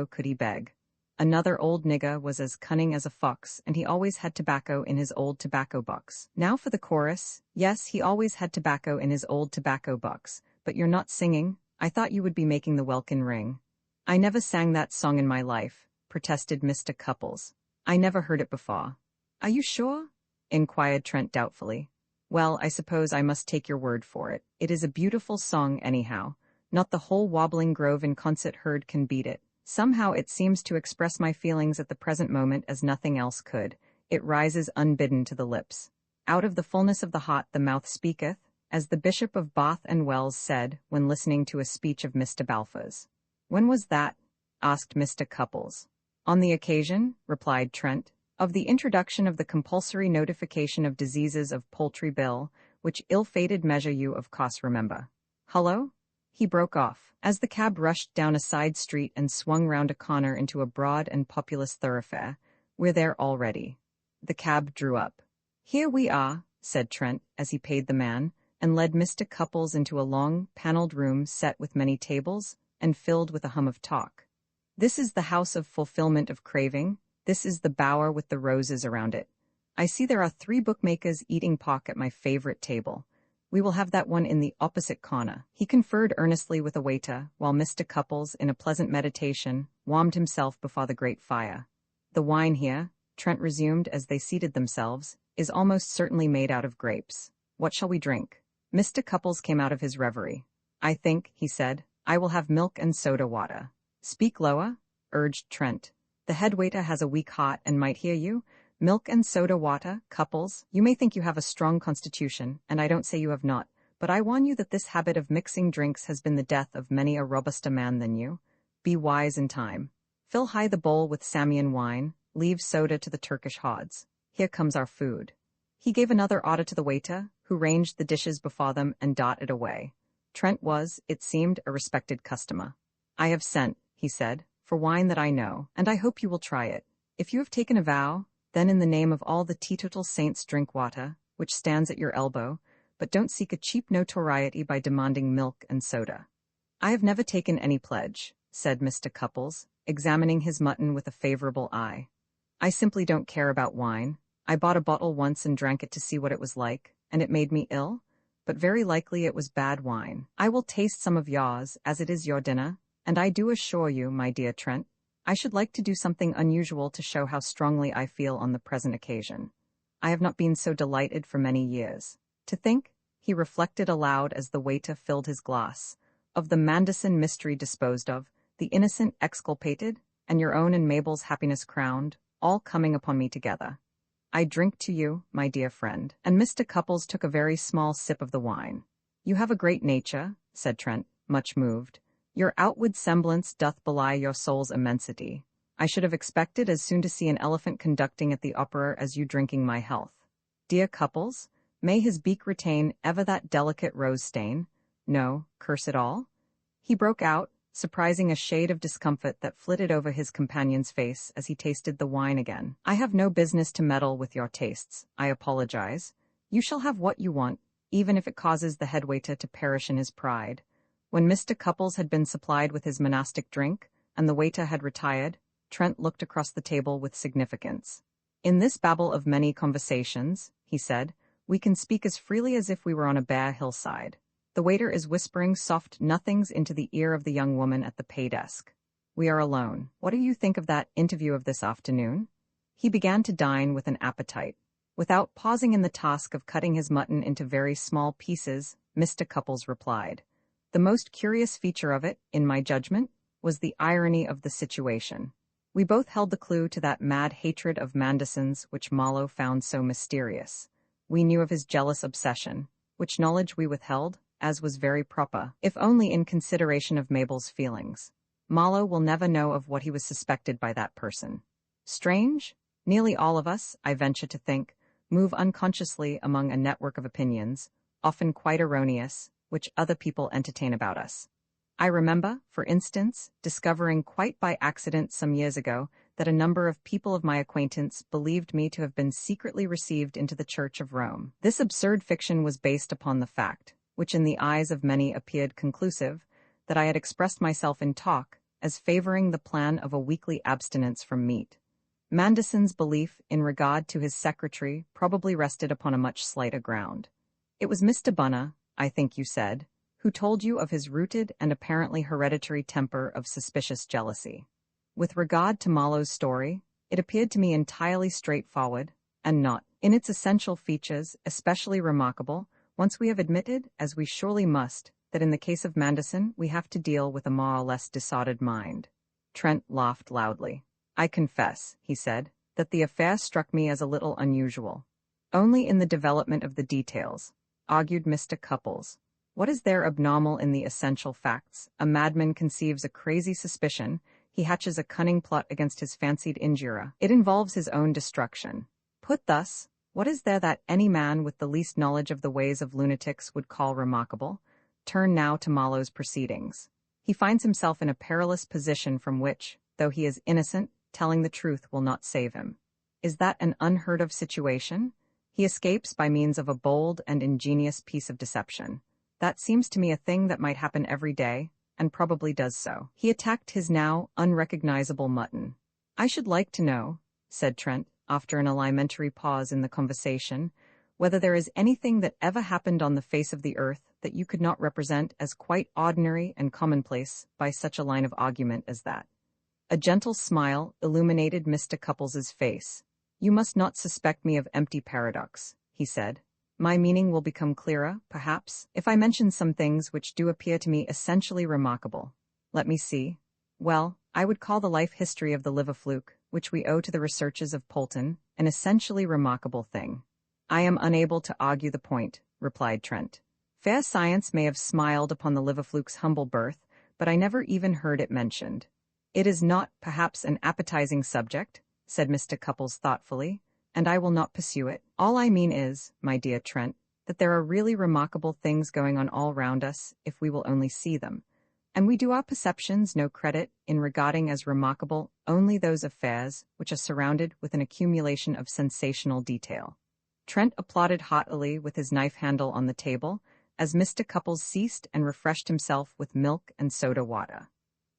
Speaker 1: could he beg. Another old nigger was as cunning as a fox, and he always had tobacco in his old tobacco box. Now for the chorus. Yes, he always had tobacco in his old tobacco box. But you're not singing. I thought you would be making the welkin ring. I never sang that song in my life, protested Mr. Cupples. I never heard it before. Are you sure? Inquired Trent doubtfully. Well, I suppose I must take your word for it. It is a beautiful song anyhow. Not the whole Wobbling Grove in concert heard can beat it. Somehow it seems to express my feelings at the present moment as nothing else could. It rises unbidden to the lips. Out of the fullness of the heart the mouth speaketh, as the Bishop of Bath and Wells said when listening to a speech of Mr. Balfour's. When was that? Asked Mr. Cupples. On the occasion, replied Trent, of the introduction of the compulsory notification of diseases of Poultry Bill, which ill-fated measure you of course remember. Hullo? He broke off, as the cab rushed down a side street and swung round a corner into a broad and populous thoroughfare. We're there already. The cab drew up. Here we are, said Trent, as he paid the man, and led Mr. Cupples into a long, panelled room set with many tables, and filled with a hum of talk. This is the house of fulfillment of craving. This is the bower with the roses around it. I see there are 3 bookmakers eating pork at my favorite table. We will have that one in the opposite corner. He conferred earnestly with a waiter, while Mr. Cupples, in a pleasant meditation, warmed himself before the great fire. The wine here, Trent resumed as they seated themselves, is almost certainly made out of grapes. What shall we drink? Mr. Cupples came out of his reverie. I think, he said, I will have milk and soda water. Speak lower, urged Trent. The head waiter has a weak heart and might hear you. Milk and soda water, Cupples. You may think you have a strong constitution, and I don't say you have not, but I warn you that this habit of mixing drinks has been the death of many a robuster man than you. Be wise in time. Fill high the bowl with Samian wine, leave soda to the Turkish hods. Here comes our food. He gave another order to the waiter, who ranged the dishes before them and dotted away. Trent was, it seemed, a respected customer. I have sent, he said, for wine that I know, and I hope you will try it. If you have taken a vow, then in the name of all the teetotal saints drink water, which stands at your elbow, but don't seek a cheap notoriety by demanding milk and soda. I have never taken any pledge, said Mr. Cupples, examining his mutton with a favorable eye. I simply don't care about wine. I bought a bottle once and drank it to see what it was like, and it made me ill, but very likely it was bad wine. I will taste some of yours, as it is your dinner, and I do assure you, my dear Trent, I should like to do something unusual to show how strongly I feel on the present occasion. I have not been so delighted for many years. To think, he reflected aloud as the waiter filled his glass, of the Manderson mystery disposed of, the innocent exculpated, and your own and Mabel's happiness crowned, all coming upon me together. I drink to you, my dear friend. And Mr. Cupples took a very small sip of the wine. You have a great nature, said Trent, much moved. Your outward semblance doth belie your soul's immensity. I should have expected as soon to see an elephant conducting at the opera as you drinking my health. Dear Cupples, may his beak retain ever that delicate rose stain. No, curse it all? He broke out, surprising a shade of discomfort that flitted over his companion's face as he tasted the wine again. I have no business to meddle with your tastes. I apologize. You shall have what you want, even if it causes the head waiter to perish in his pride. When Mr. Cupples had been supplied with his monastic drink, and the waiter had retired, Trent looked across the table with significance. In this babel of many conversations, he said, we can speak as freely as if we were on a bare hillside. The waiter is whispering soft nothings into the ear of the young woman at the pay desk. We are alone. What do you think of that interview of this afternoon? He began to dine with an appetite. Without pausing in the task of cutting his mutton into very small pieces, Mr. Cupples replied. The most curious feature of it, in my judgment, was the irony of the situation. We both held the clue to that mad hatred of Mandison's which Marlowe found so mysterious. We knew of his jealous obsession, which knowledge we withheld, as was very proper, if only in consideration of Mabel's feelings. Marlowe will never know of what he was suspected by that person. Strange? Nearly all of us, I venture to think, move unconsciously among a network of opinions, often quite erroneous, which other people entertain about us. I remember, for instance, discovering quite by accident some years ago that a number of people of my acquaintance believed me to have been secretly received into the Church of Rome. This absurd fiction was based upon the fact, which in the eyes of many appeared conclusive, that I had expressed myself in talk as favoring the plan of a weekly abstinence from meat. Mandison's belief in regard to his secretary probably rested upon a much slighter ground. It was Mr. Bunner, I think you said, who told you of his rooted and apparently hereditary temper of suspicious jealousy. With regard to Marlowe's story, it appeared to me entirely straightforward, and not, in its essential features, especially remarkable, once we have admitted, as we surely must, that in the case of Mandison we have to deal with a more or less disordered mind. Trent laughed loudly. I confess, he said, that the affair struck me as a little unusual. Only in the development of the details, argued Mr. Cupples. What is there abnormal in the essential facts? A madman conceives a crazy suspicion, he hatches a cunning plot against his fancied injurer. It involves his own destruction. Put thus, what is there that any man with the least knowledge of the ways of lunatics would call remarkable? Turn now to Marlowe's proceedings. He finds himself in a perilous position from which, though he is innocent, telling the truth will not save him. Is that an unheard of situation? He escapes by means of a bold and ingenious piece of deception. That seems to me a thing that might happen every day, and probably does so. He attacked his now unrecognizable mutton. I should like to know, said Trent, after an alimentary pause in the conversation, whether there is anything that ever happened on the face of the earth that you could not represent as quite ordinary and commonplace by such a line of argument as that. A gentle smile illuminated Mr. Couples's face. You must not suspect me of empty paradox, he said. My meaning will become clearer, perhaps, if I mention some things which do appear to me essentially remarkable. Let me see. Well, I would call the life history of the liver fluke, which we owe to the researches of Poulton, an essentially remarkable thing. I am unable to argue the point, replied Trent. Fair science may have smiled upon the liver fluke's humble birth, but I never even heard it mentioned. It is not, perhaps, an appetizing subject, said Mr. Cupples thoughtfully, and I will not pursue it. All I mean is, my dear Trent, that there are really remarkable things going on all round us if we will only see them, and we do our perceptions no credit in regarding as remarkable only those affairs which are surrounded with an accumulation of sensational detail. Trent applauded heartily with his knife handle on the table as Mr. Cupples ceased and refreshed himself with milk and soda water.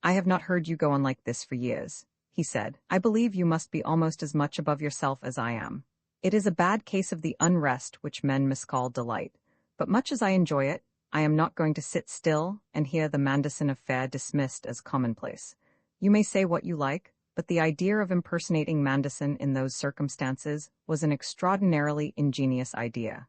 Speaker 1: I have not heard you go on like this for years, he said. I believe you must be almost as much above yourself as I am. It is a bad case of the unrest which men miscall delight, but much as I enjoy it, I am not going to sit still and hear the Mandison affair dismissed as commonplace. You may say what you like, but the idea of impersonating Mandison in those circumstances was an extraordinarily ingenious idea.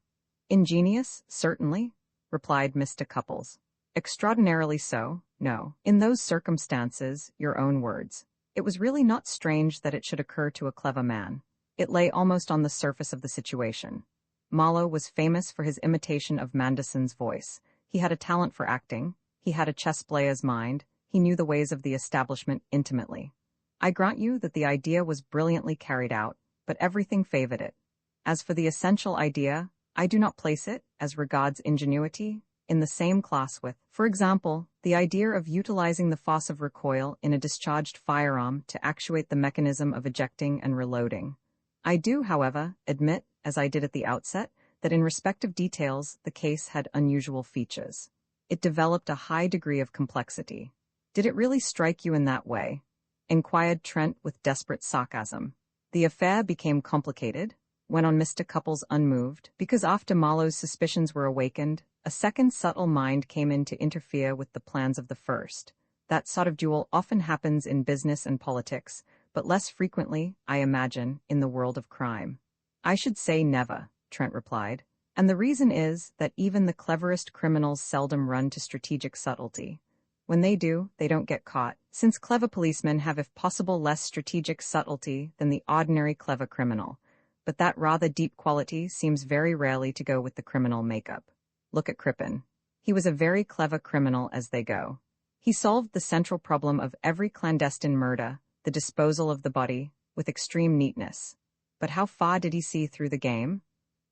Speaker 1: Ingenious, certainly, replied Mr. Cupples. Extraordinarily so, no. In those circumstances, your own words. It was really not strange that it should occur to a clever man. It lay almost on the surface of the situation. Marlowe was famous for his imitation of Mandison's voice. He had a talent for acting, he had a chess player's mind, he knew the ways of the establishment intimately. I grant you that the idea was brilliantly carried out, but everything favored it. As for the essential idea, I do not place it, as regards ingenuity, in the same class with, for example, the idea of utilizing the force of recoil in a discharged firearm to actuate the mechanism of ejecting and reloading. I do, however, admit, as I did at the outset, that in respect of details, the case had unusual features. It developed a high degree of complexity. Did it really strike you in that way? Inquired Trent with desperate sarcasm. The affair became complicated, went on Mr. Cupples unmoved, because after Marlowe's suspicions were awakened, a second subtle mind came in to interfere with the plans of the first. That sort of duel often happens in business and politics, but less frequently, I imagine, in the world of crime. I should say never, Trent replied. And the reason is that even the cleverest criminals seldom run to strategic subtlety. When they do, they don't get caught, since clever policemen have if possible less strategic subtlety than the ordinary clever criminal. But that rather deep quality seems very rarely to go with the criminal makeup. Look at Crippen. He was a very clever criminal as they go. He solved the central problem of every clandestine murder, the disposal of the body, with extreme neatness. But how far did he see through the game?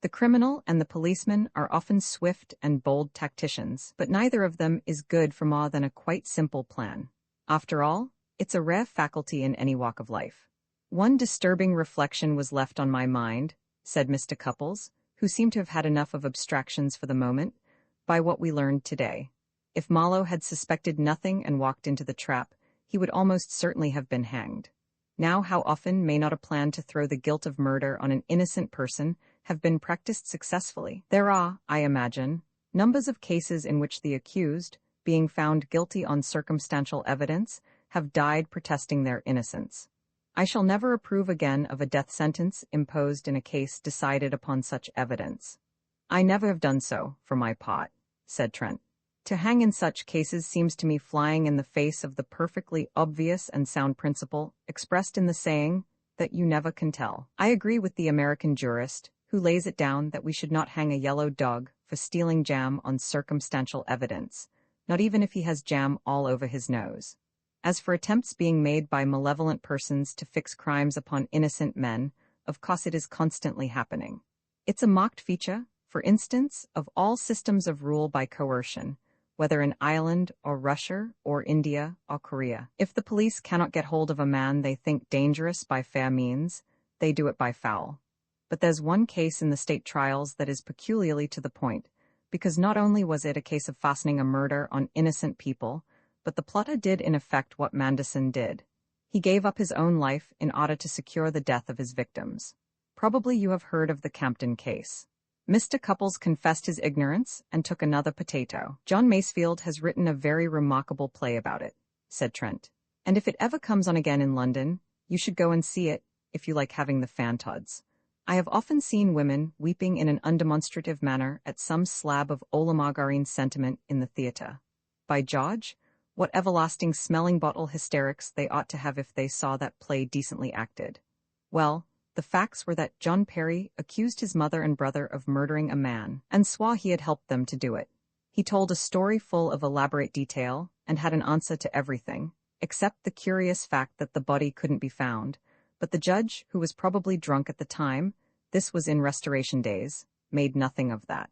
Speaker 1: The criminal and the policeman are often swift and bold tacticians, but neither of them is good for more than a quite simple plan. After all, it's a rare faculty in any walk of life. One disturbing reflection was left on my mind, said Mr. Cupples, who seemed to have had enough of abstractions for the moment, by what we learned today. If Marlowe had suspected nothing and walked into the trap, he would almost certainly have been hanged. Now, how often may not a plan to throw the guilt of murder on an innocent person have been practiced successfully? There are, I imagine, numbers of cases in which the accused, being found guilty on circumstantial evidence, have died protesting their innocence. I shall never approve again of a death sentence imposed in a case decided upon such evidence. I never have done so, for my part, said Trent. To hang in such cases seems to me flying in the face of the perfectly obvious and sound principle expressed in the saying that you never can tell. I agree with the American jurist, who lays it down that we should not hang a yellow dog for stealing jam on circumstantial evidence, not even if he has jam all over his nose. As for attempts being made by malevolent persons to fix crimes upon innocent men, of course it is constantly happening. It's a marked feature, for instance, of all systems of rule by coercion, whether in Ireland or Russia or India or Korea. If the police cannot get hold of a man they think dangerous by fair means, they do it by foul. But there's one case in the state trials that is peculiarly to the point, because not only was it a case of fastening a murder on innocent people, but the plotter did in effect what Manderson did. He gave up his own life in order to secure the death of his victims. Probably you have heard of the Campton case. Mr. Cupples confessed his ignorance and took another potato. John Masefield has written a very remarkable play about it, said Trent. And if it ever comes on again in London, you should go and see it, if you like having the fantods. I have often seen women weeping in an undemonstrative manner at some slab of olemargarine sentiment in the theatre. By George, what everlasting smelling bottle hysterics they ought to have if they saw that play decently acted. Well, the facts were that John Perry accused his mother and brother of murdering a man, and swore he had helped them to do it. He told a story full of elaborate detail, and had an answer to everything, except the curious fact that the body couldn't be found. But the judge, who was probably drunk at the time, this was in Restoration days, made nothing of that.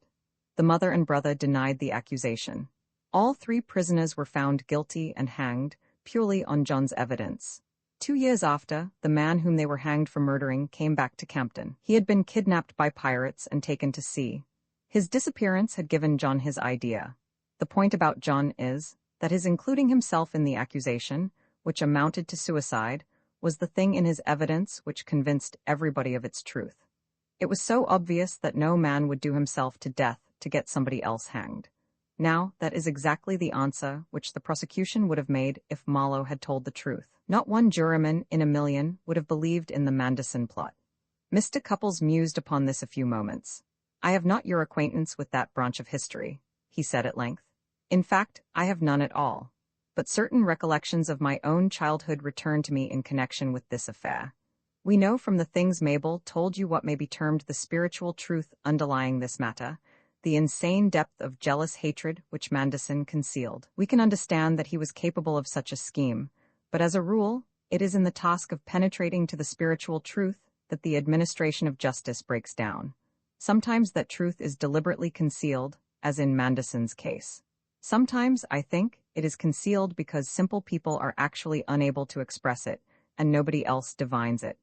Speaker 1: The mother and brother denied the accusation. All 3 prisoners were found guilty and hanged, purely on John's evidence. 2 years after, the man whom they were hanged for murdering came back to Campton. He had been kidnapped by pirates and taken to sea. His disappearance had given John his idea. The point about John is that his including himself in the accusation, which amounted to suicide, was the thing in his evidence which convinced everybody of its truth. It was so obvious that no man would do himself to death to get somebody else hanged. Now, that is exactly the answer which the prosecution would have made if Marlowe had told the truth. Not one juryman in a million would have believed in the Manderson plot. Mr. Cupples mused upon this a few moments. I have not your acquaintance with that branch of history, he said at length. In fact, I have none at all. But certain recollections of my own childhood return to me in connection with this affair. We know from the things Mabel told you what may be termed the spiritual truth underlying this matter, the insane depth of jealous hatred which Manderson concealed. We can understand that he was capable of such a scheme, but as a rule, it is in the task of penetrating to the spiritual truth that the administration of justice breaks down. Sometimes that truth is deliberately concealed, as in Mandison's case. Sometimes, I think, it is concealed because simple people are actually unable to express it, and nobody else divines it.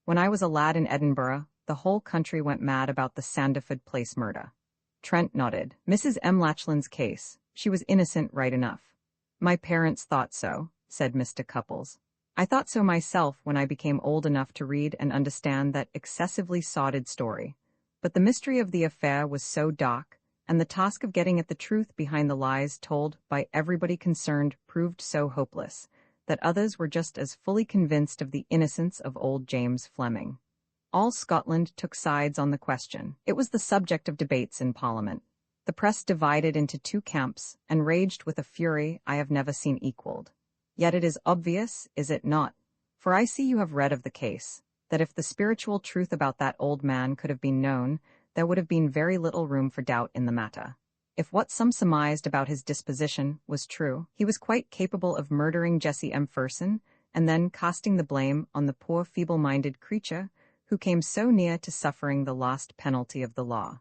Speaker 1: When I was a lad in Edinburgh, the whole country went mad about the Sandiford Place murder. Trent nodded. Mrs. M. Lachlan's case. She was innocent right enough. My parents thought so, said Mr. Cupples. I thought so myself when I became old enough to read and understand that excessively sordid story. But the mystery of the affair was so dark, and the task of getting at the truth behind the lies told by everybody concerned proved so hopeless, that others were just as fully convinced of the innocence of old James Fleming. All Scotland took sides on the question. It was the subject of debates in Parliament. The press divided into two camps and raged with a fury I have never seen equaled. Yet it is obvious, is it not, for I see you have read of the case, that if the spiritual truth about that old man could have been known, there would have been very little room for doubt in the matter. If what some surmised about his disposition was true, he was quite capable of murdering Jessie Macpherson and then casting the blame on the poor feeble-minded creature who came so near to suffering the last penalty of the law.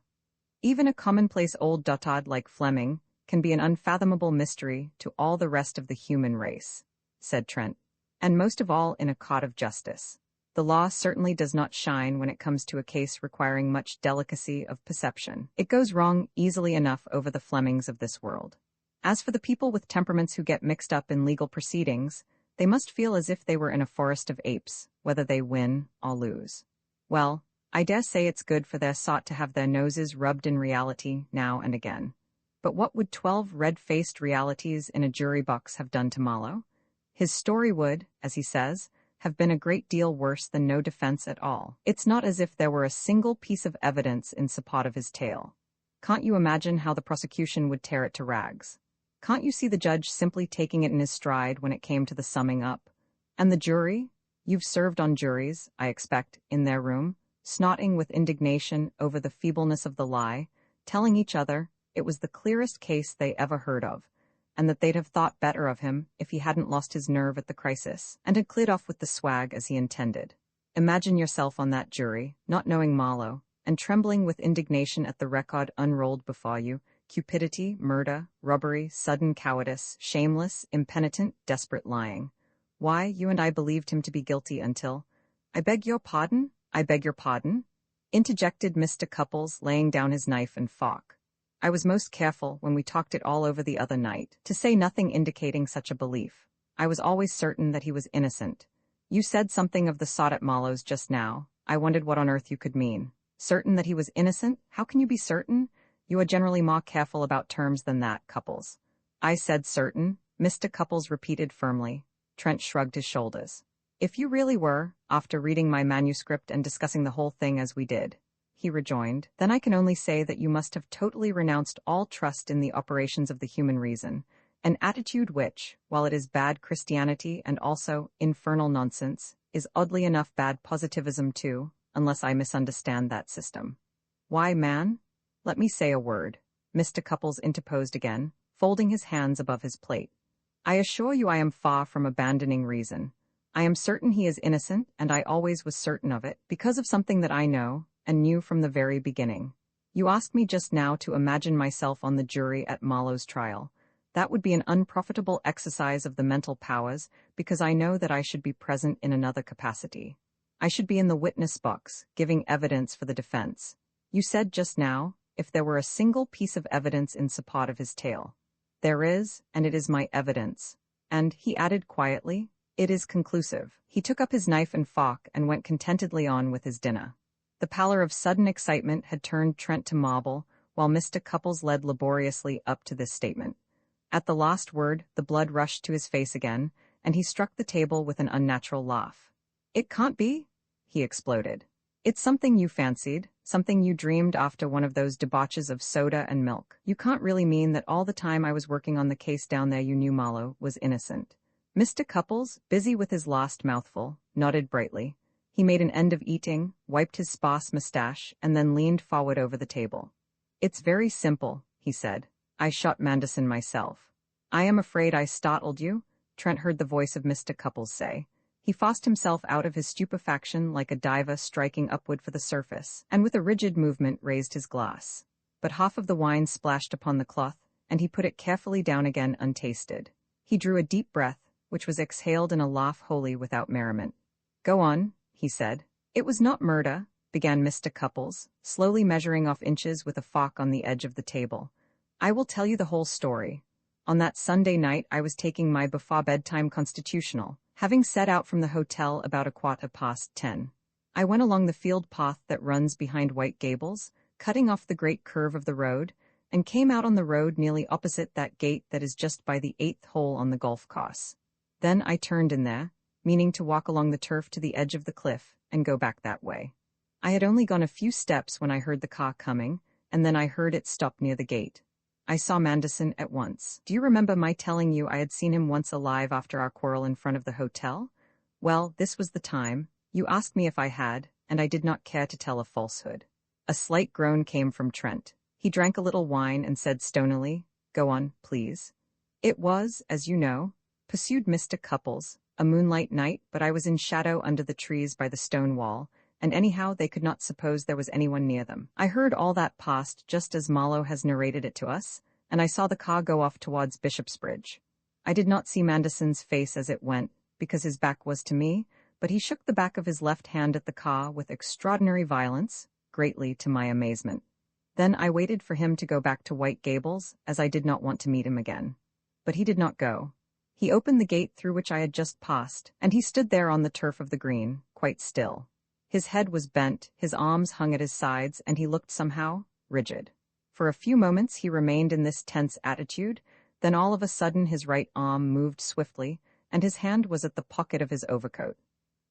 Speaker 1: Even a commonplace old dotard like Fleming can be an unfathomable mystery to all the rest of the human race, said Trent, and most of all in a court of justice. The law certainly does not shine when it comes to a case requiring much delicacy of perception. It goes wrong easily enough over the Flemings of this world. As for the people with temperaments who get mixed up in legal proceedings, they must feel as if they were in a forest of apes, whether they win or lose. Well, I dare say it's good for their sort to have their noses rubbed in reality now and again. But what would 12 red-faced realities in a jury box have done to Marlowe? His story would, as he says, have been a great deal worse than no defense at all. It's not as if there were a single piece of evidence in support of his tale. Can't you imagine how the prosecution would tear it to rags? Can't you see the judge simply taking it in his stride when it came to the summing up? And the jury? You've served on juries, I expect, in their room, snorting with indignation over the feebleness of the lie, telling each other it was the clearest case they ever heard of, and that they'd have thought better of him if he hadn't lost his nerve at the crisis, and had cleared off with the swag as he intended. Imagine yourself on that jury, not knowing Marlowe, and trembling with indignation at the record unrolled before you: cupidity, murder, robbery, sudden cowardice, shameless, impenitent, desperate lying. Why, you and I believed him to be guilty until— I beg your pardon? I beg your pardon? Interjected Mr. Cupples, laying down his knife and fork. I was most careful, when we talked it all over the other night, to say nothing indicating such a belief. I was always certain that he was innocent. You said something of the sort at Marlowe's just now. I wondered what on earth you could mean. Certain that he was innocent? How can you be certain? You are generally more careful about terms than that, Cupples. I said certain, Mr. Cupples repeated firmly. Trent shrugged his shoulders. If you really were, after reading my manuscript and discussing the whole thing as we did, he rejoined, then I can only say that you must have totally renounced all trust in the operations of the human reason, an attitude which, while it is bad Christianity and also infernal nonsense, is oddly enough bad positivism too, unless I misunderstand that system. Why, man? Let me say a word, Mr. Cupples interposed again, folding his hands above his plate. I assure you I am far from abandoning reason. I am certain he is innocent, and I always was certain of it, because of something that I know, and knew from the very beginning. You asked me just now to imagine myself on the jury at Marlowe's trial. That would be an unprofitable exercise of the mental powers, because I know that I should be present in another capacity. I should be in the witness box, giving evidence for the defense. You said just now, if there were a single piece of evidence in support of his tale. There is, and it is my evidence. And, he added quietly, it is conclusive. He took up his knife and fork and went contentedly on with his dinner. The pallor of sudden excitement had turned Trent to marble, while Mr. Cupples led laboriously up to this statement. At the last word, the blood rushed to his face again, and he struck the table with an unnatural laugh. It can't be, he exploded. It's something you fancied, something you dreamed after one of those debauches of soda and milk. You can't really mean that all the time I was working on the case down there you knew Marlowe was innocent. Mr. Cupples, busy with his last mouthful, nodded brightly. He made an end of eating, wiped his sparse mustache, and then leaned forward over the table. It's very simple, he said. I shot Mandison myself. I am afraid I startled you, Trent heard the voice of Mr. Cupples say. He forced himself out of his stupefaction like a diver striking upward for the surface, and with a rigid movement raised his glass. but half of the wine splashed upon the cloth, and he put it carefully down again untasted. He drew a deep breath, which was exhaled in a laugh wholly without merriment. "Go on," he said. "It was not murder," began Mr. Cupples, slowly measuring off inches with a fork on the edge of the table. "I will tell you the whole story. On that Sunday night I was taking my before bedtime constitutional, having set out from the hotel about 10:15. I went along the field path that runs behind White Gables, cutting off the great curve of the road, and came out on the road nearly opposite that gate that is just by the 8th hole on the golf course. Then I turned in there, meaning to walk along the turf to the edge of the cliff and go back that way. I had only gone a few steps when I heard the car coming, and then I heard it stop near the gate. I saw Manderson at once. Do you remember my telling you I had seen him once alive after our quarrel in front of the hotel? Well, this was the time. You asked me if I had, and I did not care to tell a falsehood." A slight groan came from Trent. He drank a little wine and said stonily, "Go on, please." "It was, as you know," pursued Mr. Cupples, "a moonlight night, but I was in shadow under the trees by the stone wall, and anyhow they could not suppose there was anyone near them. I heard all that passed just as Marlowe has narrated it to us, and I saw the car go off towards Bishopsbridge. I did not see Manderson's face as it went, because his back was to me, but he shook the back of his left hand at the car with extraordinary violence, greatly to my amazement. Then I waited for him to go back to White Gables, as I did not want to meet him again. But he did not go. He opened the gate through which I had just passed, and he stood there on the turf of the green, quite still. His head was bent, his arms hung at his sides, and he looked somehow rigid. For a few moments he remained in this tense attitude, then all of a sudden his right arm moved swiftly, and his hand was at the pocket of his overcoat.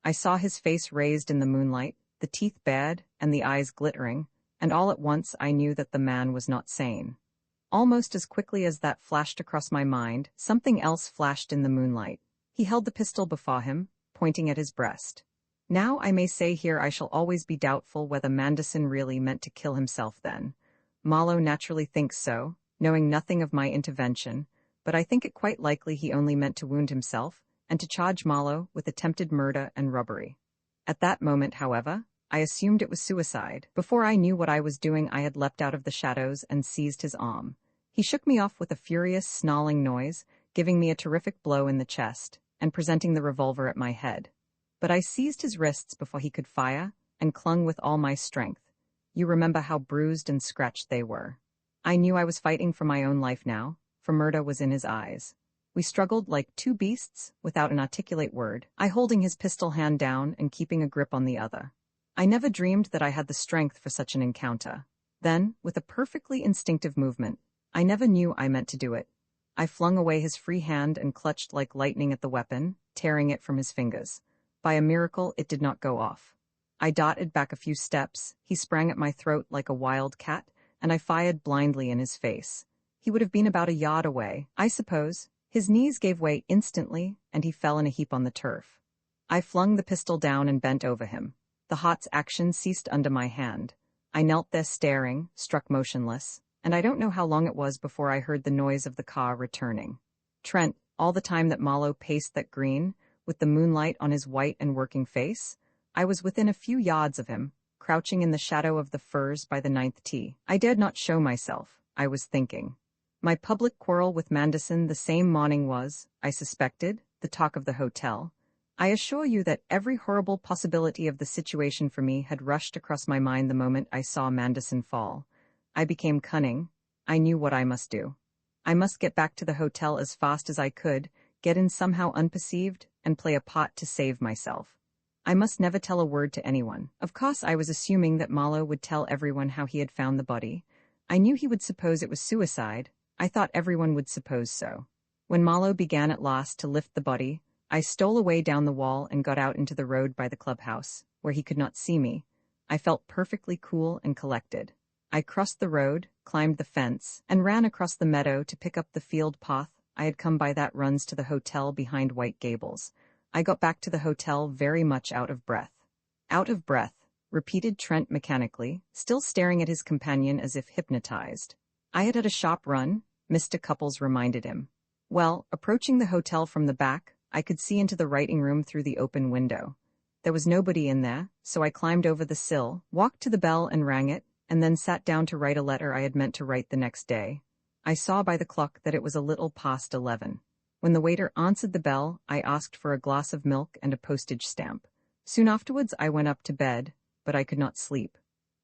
Speaker 1: I saw his face raised in the moonlight, the teeth bared, and the eyes glittering, and all at once I knew that the man was not sane. Almost as quickly as that flashed across my mind, something else flashed in the moonlight. He held the pistol before him, pointing at his breast. Now I may say here I shall always be doubtful whether Manderson really meant to kill himself then. Marlowe naturally thinks so, knowing nothing of my intervention, but I think it quite likely he only meant to wound himself, and to charge Marlowe with attempted murder and robbery. At that moment, however, I assumed it was suicide. Before I knew what I was doing I had leapt out of the shadows and seized his arm. He shook me off with a furious, snarling noise, giving me a terrific blow in the chest, and presenting the revolver at my head. But I seized his wrists before he could fire, and clung with all my strength. You remember how bruised and scratched they were. I knew I was fighting for my own life now, for murder was in his eyes. We struggled like two beasts, without an articulate word, I holding his pistol hand down and keeping a grip on the other. I never dreamed that I had the strength for such an encounter. Then, with a perfectly instinctive movement, I never knew I meant to do it, I flung away his free hand and clutched like lightning at the weapon, tearing it from his fingers. By a miracle, it did not go off. I darted back a few steps, he sprang at my throat like a wild cat, and I fired blindly in his face. He would have been about a yard away, I suppose. His knees gave way instantly, and he fell in a heap on the turf. I flung the pistol down and bent over him. The Hot's action ceased under my hand. I knelt there staring, struck motionless, and I don't know how long it was before I heard the noise of the car returning. Trent, all the time that Marlowe paced that green, with the moonlight on his white and working face, I was within a few yards of him, crouching in the shadow of the firs by the 9th tee. I dared not show myself, I was thinking. My public quarrel with Manderson the same morning was, I suspected, the talk of the hotel. I assure you that every horrible possibility of the situation for me had rushed across my mind the moment I saw Manderson fall. I became cunning. I knew what I must do. I must get back to the hotel as fast as I could, get in somehow unperceived, and play a part to save myself. I must never tell a word to anyone. Of course, I was assuming that Marlowe would tell everyone how he had found the body. I knew he would suppose it was suicide. I thought everyone would suppose so. When Marlowe began at last to lift the body, I stole away down the wall and got out into the road by the clubhouse, where he could not see me. I felt perfectly cool and collected. I crossed the road, climbed the fence, and ran across the meadow to pick up the field path I had come by that runs to the hotel behind White Gables. I got back to the hotel very much out of breath. Out of breath, repeated Trent mechanically, still staring at his companion as if hypnotized. I had had a sharp run, Mr. Cupples reminded him. Well, approaching the hotel from the back, I could see into the writing room through the open window. There was nobody in there, so I climbed over the sill, walked to the bell and rang it, and then sat down to write a letter I had meant to write the next day. I saw by the clock that it was a little past 11. When the waiter answered the bell, I asked for a glass of milk and a postage stamp. Soon afterwards I went up to bed, but I could not sleep.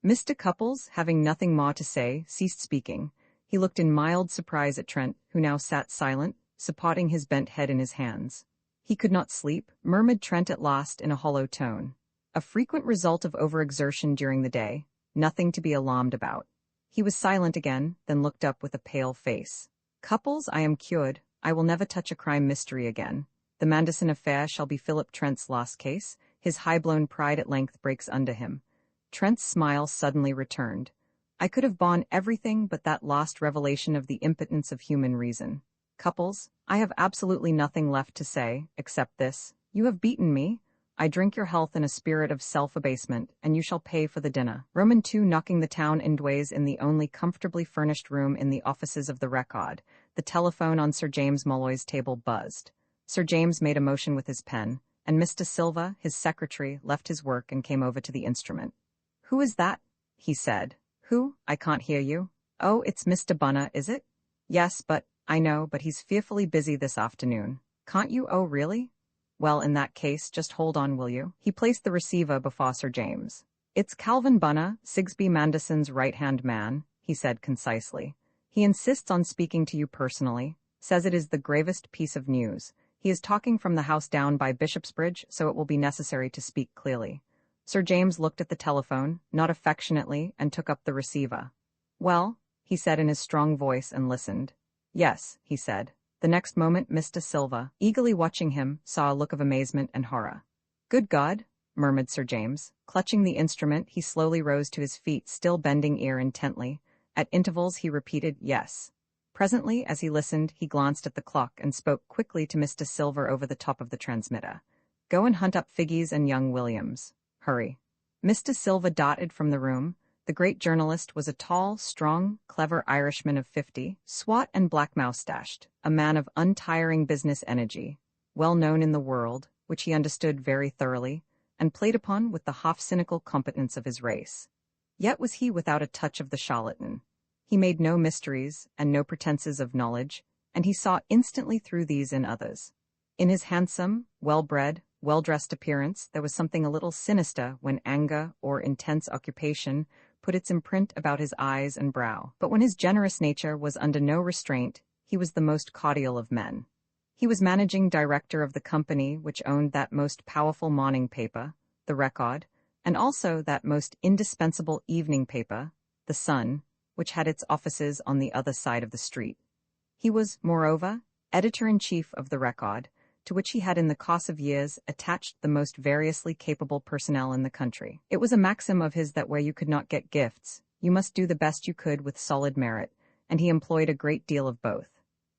Speaker 1: Mr. Cupples, having nothing more to say, ceased speaking. He looked in mild surprise at Trent, who now sat silent, supporting his bent head in his hands. "He could not sleep," murmured Trent at last in a hollow tone. "A frequent result of overexertion during the day. Nothing to be alarmed about." He was silent again, then looked up with a pale face. "Cupples, I am cured. I will never touch a crime mystery again. The Manderson affair shall be Philip Trent's last case." His high-blown pride at length breaks under him. Trent's smile suddenly returned. "I could have borne everything but that last revelation of the impotence of human reason. Cupples, I have absolutely nothing left to say, except this. You have beaten me. I drink your health in a spirit of self-abasement, and you shall pay for the dinner." Roman II knocking the town endways in the only comfortably furnished room in the offices of the Record. The telephone on Sir James Molloy's table buzzed. Sir James made a motion with his pen, and Mr. Silva, his secretary, left his work and came over to the instrument. "Who is that?" he said. "Who? I can't hear you." "Oh, it's Mr. Bunner, is it?" "Yes, I know, but he's fearfully busy this afternoon." "Can't you? Oh, really? Well, in that case, just hold on, will you?" He placed the receiver before Sir James. "It's Calvin Bunner, Sigsbee Manderson's right-hand man," he said concisely. "He insists on speaking to you personally, says it is the gravest piece of news. He is talking from the house down by Bishopsbridge, so it will be necessary to speak clearly." Sir James looked at the telephone, not affectionately, and took up the receiver. "Well?" he said in his strong voice, and listened. "Yes," he said. The next moment Mr. Silva, eagerly watching him, saw a look of amazement and horror. "Good God!" murmured Sir James. Clutching the instrument, he slowly rose to his feet, still bending ear intently. At intervals he repeated, "Yes." Presently, as he listened, he glanced at the clock and spoke quickly to Mr. Silver over the top of the transmitter. "Go and hunt up Figgies and young Williams. Hurry." Mr. Silva darted from the room. The great journalist was a tall, strong, clever Irishman of 50, swart and black-moustached, a man of untiring business energy, well known in the world, which he understood very thoroughly, and played upon with the half-cynical competence of his race. Yet was he without a touch of the charlatan. He made no mysteries and no pretenses of knowledge, and he saw instantly through these in others. In his handsome, well-bred, well-dressed appearance there was something a little sinister when anger or intense occupation put its imprint about his eyes and brow. But when his generous nature was under no restraint, he was the most cordial of men. He was managing director of the company which owned that most powerful morning paper, the Record, and also that most indispensable evening paper, the Sun, which had its offices on the other side of the street. He was, moreover, editor-in-chief of the Record, to which he had in the course of years attached the most variously capable personnel in the country. It was a maxim of his that where you could not get gifts, you must do the best you could with solid merit, and he employed a great deal of both.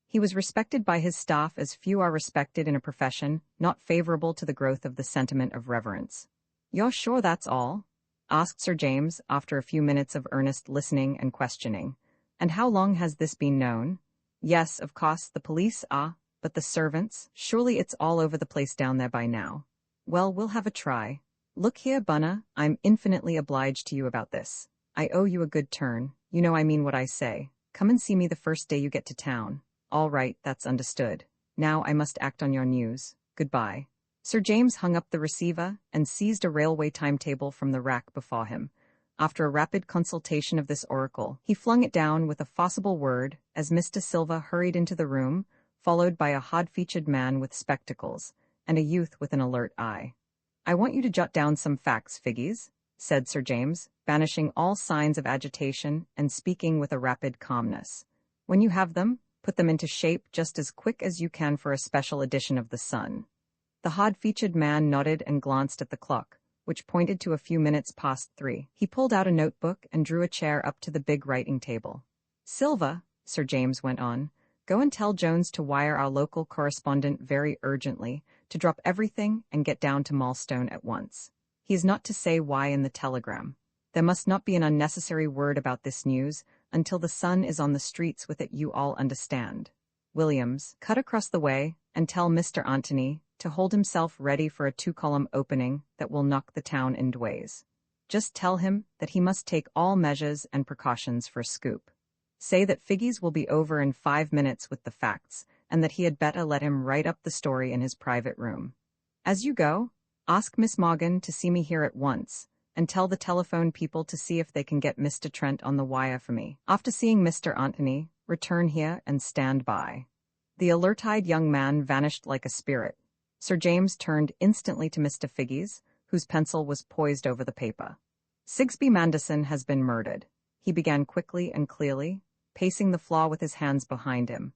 Speaker 1: He was respected by his staff as few are respected in a profession not favorable to the growth of the sentiment of reverence. "You're sure that's all?" asked Sir James, after a few minutes of earnest listening and questioning. "And how long has this been known?" "Yes, of course, the police are, but the servants, surely it's all over the place down there by now." "Well, we'll have a try. Look here, Bunner, I'm infinitely obliged to you about this. I owe you a good turn. You know I mean what I say. Come and see me the first day you get to town." "All right, that's understood. Now I must act on your news. Goodbye." Sir James hung up the receiver and seized a railway timetable from the rack before him. After a rapid consultation of this oracle, he flung it down with a forcible word as Mr. Silva hurried into the room, followed by a hard-featured man with spectacles, and a youth with an alert eye. "I want you to jot down some facts, Figgies," said Sir James, banishing all signs of agitation and speaking with a rapid calmness. "When you have them, put them into shape just as quick as you can for a special edition of the Sun." The hard-featured man nodded and glanced at the clock, which pointed to a few minutes past 3. He pulled out a notebook and drew a chair up to the big writing table. "Silva," Sir James went on, "go and tell Jones to wire our local correspondent very urgently to drop everything and get down to Maulstone at once. He is not to say why in the telegram. There must not be an unnecessary word about this news until the Sun is on the streets with it, you all understand. Williams, cut across the way and tell Mr. Antony to hold himself ready for a 2-column opening that will knock the town endways. Just tell him that he must take all measures and precautions for a scoop. Say that Figgy's will be over in 5 minutes with the facts, and that he had better let him write up the story in his private room. As you go, ask Miss Morgan to see me here at once, and tell the telephone people to see if they can get Mr. Trent on the wire for me. After seeing Mr. Anthony, return here and stand by. The alert-eyed young man vanished like a spirit. Sir James turned instantly to Mr. Figgy's, whose pencil was poised over the paper. Sigsbee Manderson has been murdered. He began quickly and clearly, pacing the floor with his hands behind him.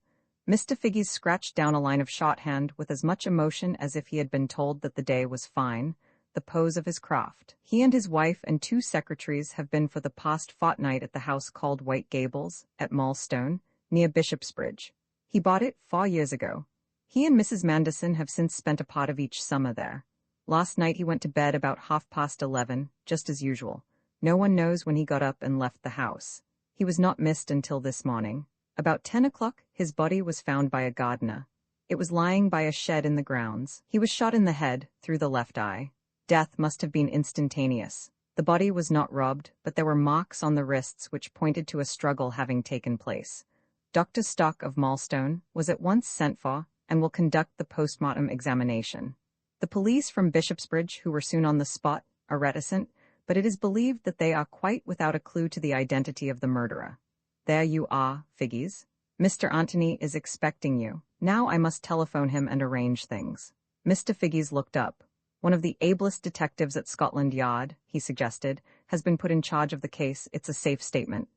Speaker 1: Mr. Figgy's scratched down a line of shorthand with as much emotion as if he had been told that the day was fine, the pose of his craft. He and his wife and 2 secretaries have been for the past fortnight at the house called White Gables, at Marlstone, near Bishopsbridge. He bought it 4 years ago. He and Mrs. Manderson have since spent a part of each summer there. Last night he went to bed about 11:30, just as usual. No one knows when he got up and left the house. He was not missed until this morning. About 10 o'clock, his body was found by a gardener. It was lying by a shed in the grounds. He was shot in the head, through the left eye. Death must have been instantaneous. The body was not robbed, but there were marks on the wrists which pointed to a struggle having taken place. Dr. Stock of Marlstone was at once sent for and will conduct the postmortem examination. The police from Bishopsbridge, who were soon on the spot, are reticent, but it is believed that they are quite without a clue to the identity of the murderer. There you are, Figgy's. Mr. Anthony is expecting you. Now I must telephone him and arrange things. Mr. Figgy's looked up. One of the ablest detectives at Scotland Yard, he suggested, has been put in charge of the case. It's a safe statement.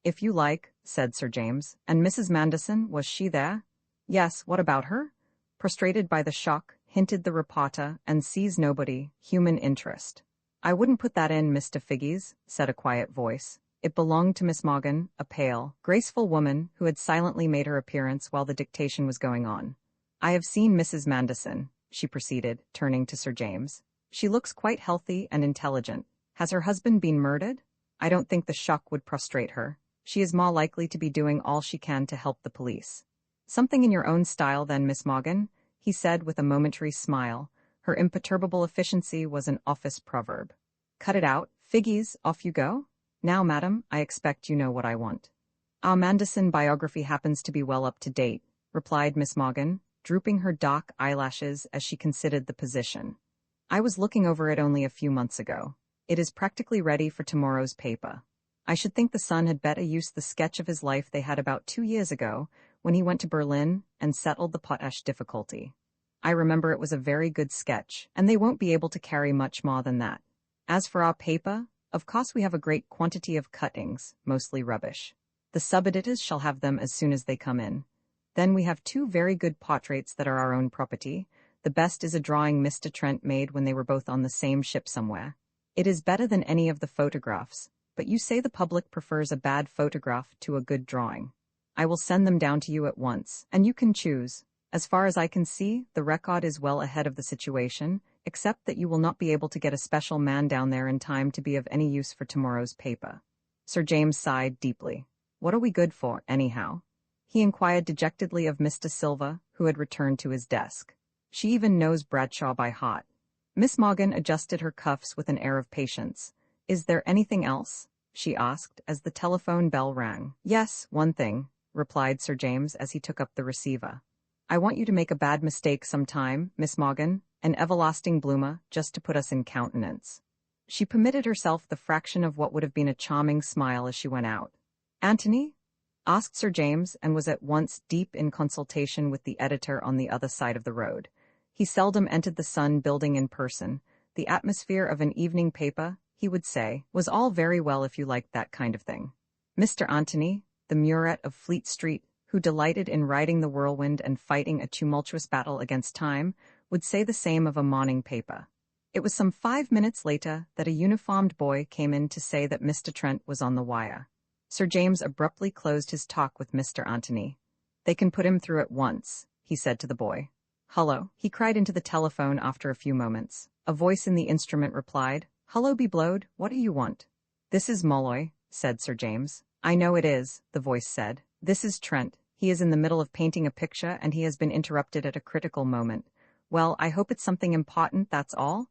Speaker 1: If you like, said Sir James. And Mrs. Manderson, was she there? Yes, what about her? Prostrated by the shock, hinted the reporter, and sees nobody, human interest. I wouldn't put that in, Mr. Figgy's, said a quiet voice. It belonged to Miss Morgan, a pale, graceful woman who had silently made her appearance while the dictation was going on. I have seen Mrs. Manderson, she proceeded, turning to Sir James. She looks quite healthy and intelligent. Has her husband been murdered? I don't think the shock would prostrate her. She is more likely to be doing all she can to help the police. Something in your own style then, Miss Morgan, he said with a momentary smile. Her imperturbable efficiency was an office proverb. Cut it out, Figgy's, off you go? Now, madam, I expect you know what I want. Our Manderson biography happens to be well up to date, replied Miss Morgan, drooping her dark eyelashes as she considered the position. I was looking over it only a few months ago. It is practically ready for tomorrow's paper. I should think the Sun had better use the sketch of his life they had about 2 years ago, when he went to Berlin and settled the potash difficulty. I remember it was a very good sketch, and they won't be able to carry much more than that. As for our paper, of course we have a great quantity of cuttings, mostly rubbish. The sub-editors shall have them as soon as they come in. Then we have 2 very good portraits that are our own property. The best is a drawing Mr. Trent made when they were both on the same ship somewhere. It is better than any of the photographs, but you say the public prefers a bad photograph to a good drawing. I will send them down to you at once, and you can choose. As far as I can see, the record is well ahead of the situation, except that you will not be able to get a special man down there in time to be of any use for tomorrow's paper. Sir James sighed deeply. What are we good for, anyhow? He inquired dejectedly of Mr. Silva, who had returned to his desk. She even knows Bradshaw by heart. Miss Morgan adjusted her cuffs with an air of patience. Is there anything else? She asked, as the telephone bell rang. Yes, one thing, replied Sir James as he took up the receiver. I want you to make a bad mistake some time, Miss Morgan, an everlasting bloomer, just to put us in countenance. She permitted herself the fraction of what would have been a charming smile as she went out. Antony? Asked Sir James, and was at once deep in consultation with the editor on the other side of the road. He seldom entered the Sun building in person. The atmosphere of an evening paper, he would say, was all very well if you liked that kind of thing. Mr. Antony, the Muret of Fleet Street, who delighted in riding the whirlwind and fighting a tumultuous battle against time, would say the same of a morning paper. It was some 5 minutes later that a uniformed boy came in to say that Mr. Trent was on the wire. Sir James abruptly closed his talk with Mr. Antony. They can put him through at once, he said to the boy. Hullo, he cried into the telephone after a few moments. A voice in the instrument replied, Hullo be blowed, what do you want? This is Molloy, said Sir James. I know it is, the voice said. This is Trent. He is in the middle of painting a picture and he has been interrupted at a critical moment. Well, I hope it's something important, that's all.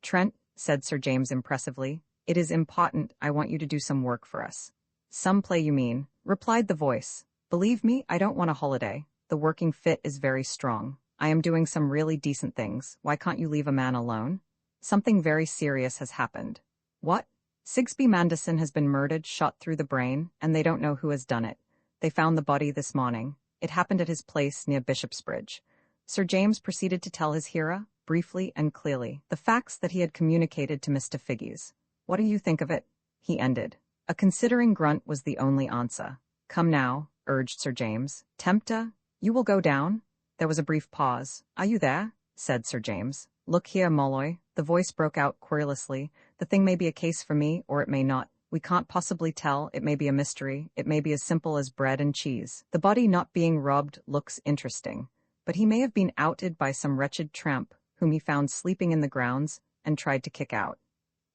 Speaker 1: Trent, said Sir James impressively, It is important. I want you to do some work for us. Some play, you mean, replied the voice. Believe me, I don't want a holiday. The working fit is very strong. I am doing some really decent things. Why can't you leave a man alone? Something very serious has happened. What? Sigsbee Manderson has been murdered, shot through the brain, and they don't know who has done it. They found the body this morning. It happened at his place near Bishopsbridge. Sir James proceeded to tell his hearer, briefly and clearly, the facts that he had communicated to Mr. Figges. What do you think of it? He ended. A considering grunt was the only answer. Come now, urged Sir James. Tempter, you will go down? There was a brief pause. Are you there? Said Sir James. Look here, Molloy. The voice broke out querulously. The thing may be a case for me, or it may not. We can't possibly tell. It may be a mystery. It may be as simple as bread and cheese. The body not being robbed looks interesting. But he may have been outed by some wretched tramp whom he found sleeping in the grounds and tried to kick out.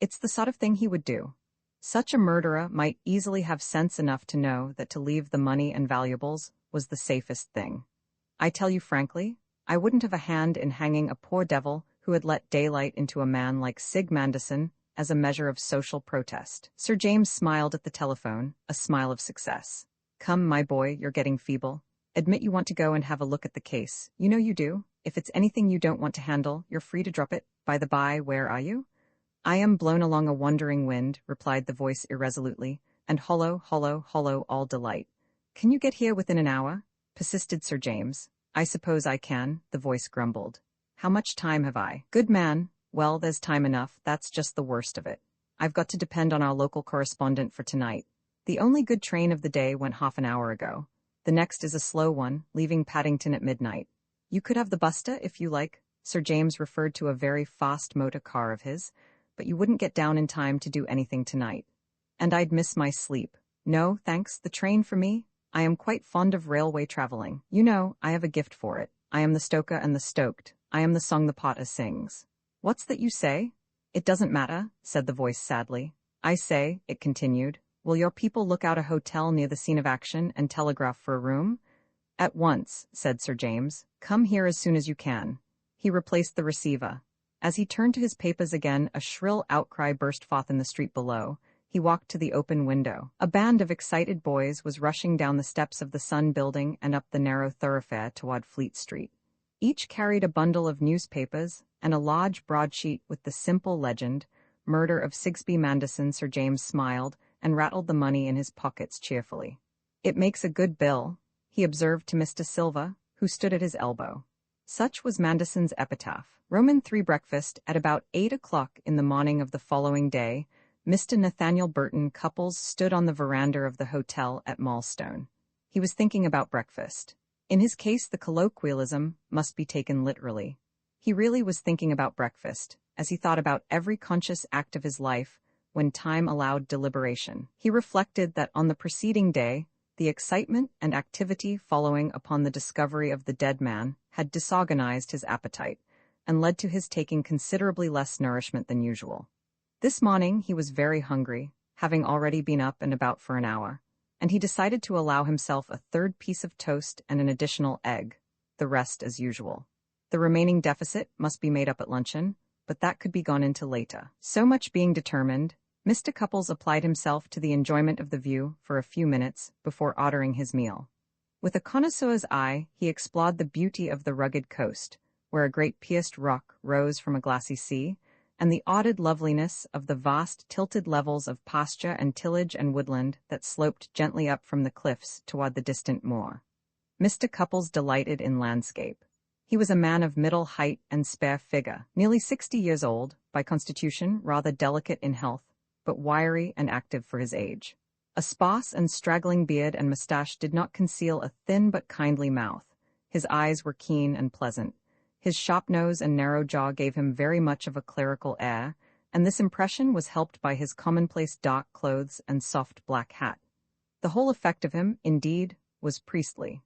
Speaker 1: It's the sort of thing he would do. Such a murderer might easily have sense enough to know that to leave the money and valuables was the safest thing. I tell you frankly, I wouldn't have a hand in hanging a poor devil who had let daylight into a man like Sig Manderson as a measure of social protest. Sir James smiled at the telephone, a smile of success. Come, my boy, you're getting feeble. Admit you want to go and have a look at the case. You know you do. If it's anything you don't want to handle, you're free to drop it. By the by, where are you? I am blown along a wandering wind, replied the voice irresolutely, and hollow, hollow, hollow all delight. Can you get here within an hour? Persisted Sir James. I suppose I can, the voice grumbled. How much time have I? Good man. Well, there's time enough. That's just the worst of it. I've got to depend on our local correspondent for tonight. The only good train of the day went half an hour ago. The next is a slow one, leaving Paddington at midnight. You could have the Buster if you like. Sir James referred to a very fast motor car of his, but you wouldn't get down in time to do anything tonight. And I'd miss my sleep. No, thanks, the train for me. I am quite fond of railway traveling. You know, I have a gift for it. I am the stoker and the stoked. I am the song the potter sings. What's that you say? It doesn't matter, said the voice sadly. I say, it continued, will your people look out a hotel near the scene of action and telegraph for a room? At once, said Sir James. Come here as soon as you can. He replaced the receiver. As he turned to his papers again, a shrill outcry burst forth in the street below. He walked to the open window. A band of excited boys was rushing down the steps of the Sun building and up the narrow thoroughfare toward Fleet Street. Each carried a bundle of newspapers and a large broadsheet with the simple legend, Murder of Sigsbee Manderson. Sir James smiled and rattled the money in his pockets cheerfully. It makes a good bill, he observed to Mr. Silver, who stood at his elbow. Such was Manderson's epitaph. Roman III breakfast at about 8 o'clock in the morning of the following day. Mr. Nathaniel Burton Cupples stood on the veranda of the hotel at Marlstone. He was thinking about breakfast. In his case, the colloquialism must be taken literally. He really was thinking about breakfast, as he thought about every conscious act of his life when time allowed deliberation. He reflected that on the preceding day, the excitement and activity following upon the discovery of the dead man had disorganized his appetite and led to his taking considerably less nourishment than usual. This morning he was very hungry, having already been up and about for an hour, and he decided to allow himself a third piece of toast and an additional egg, the rest as usual. The remaining deficit must be made up at luncheon, but that could be gone into later. So much being determined, Mr. Cupples applied himself to the enjoyment of the view for a few minutes before ordering his meal. With a connoisseur's eye, he explored the beauty of the rugged coast, where a great pierced rock rose from a glassy sea, and the ordered loveliness of the vast tilted levels of pasture and tillage and woodland that sloped gently up from the cliffs toward the distant moor. Mr. Cupples delighted in landscape. He was a man of middle height and spare figure, nearly 60 years old, by constitution rather delicate in health, but wiry and active for his age. A sparse and straggling beard and moustache did not conceal a thin but kindly mouth. His eyes were keen and pleasant. His sharp nose and narrow jaw gave him very much of a clerical air, and this impression was helped by his commonplace dark clothes and soft black hat. The whole effect of him, indeed, was priestly.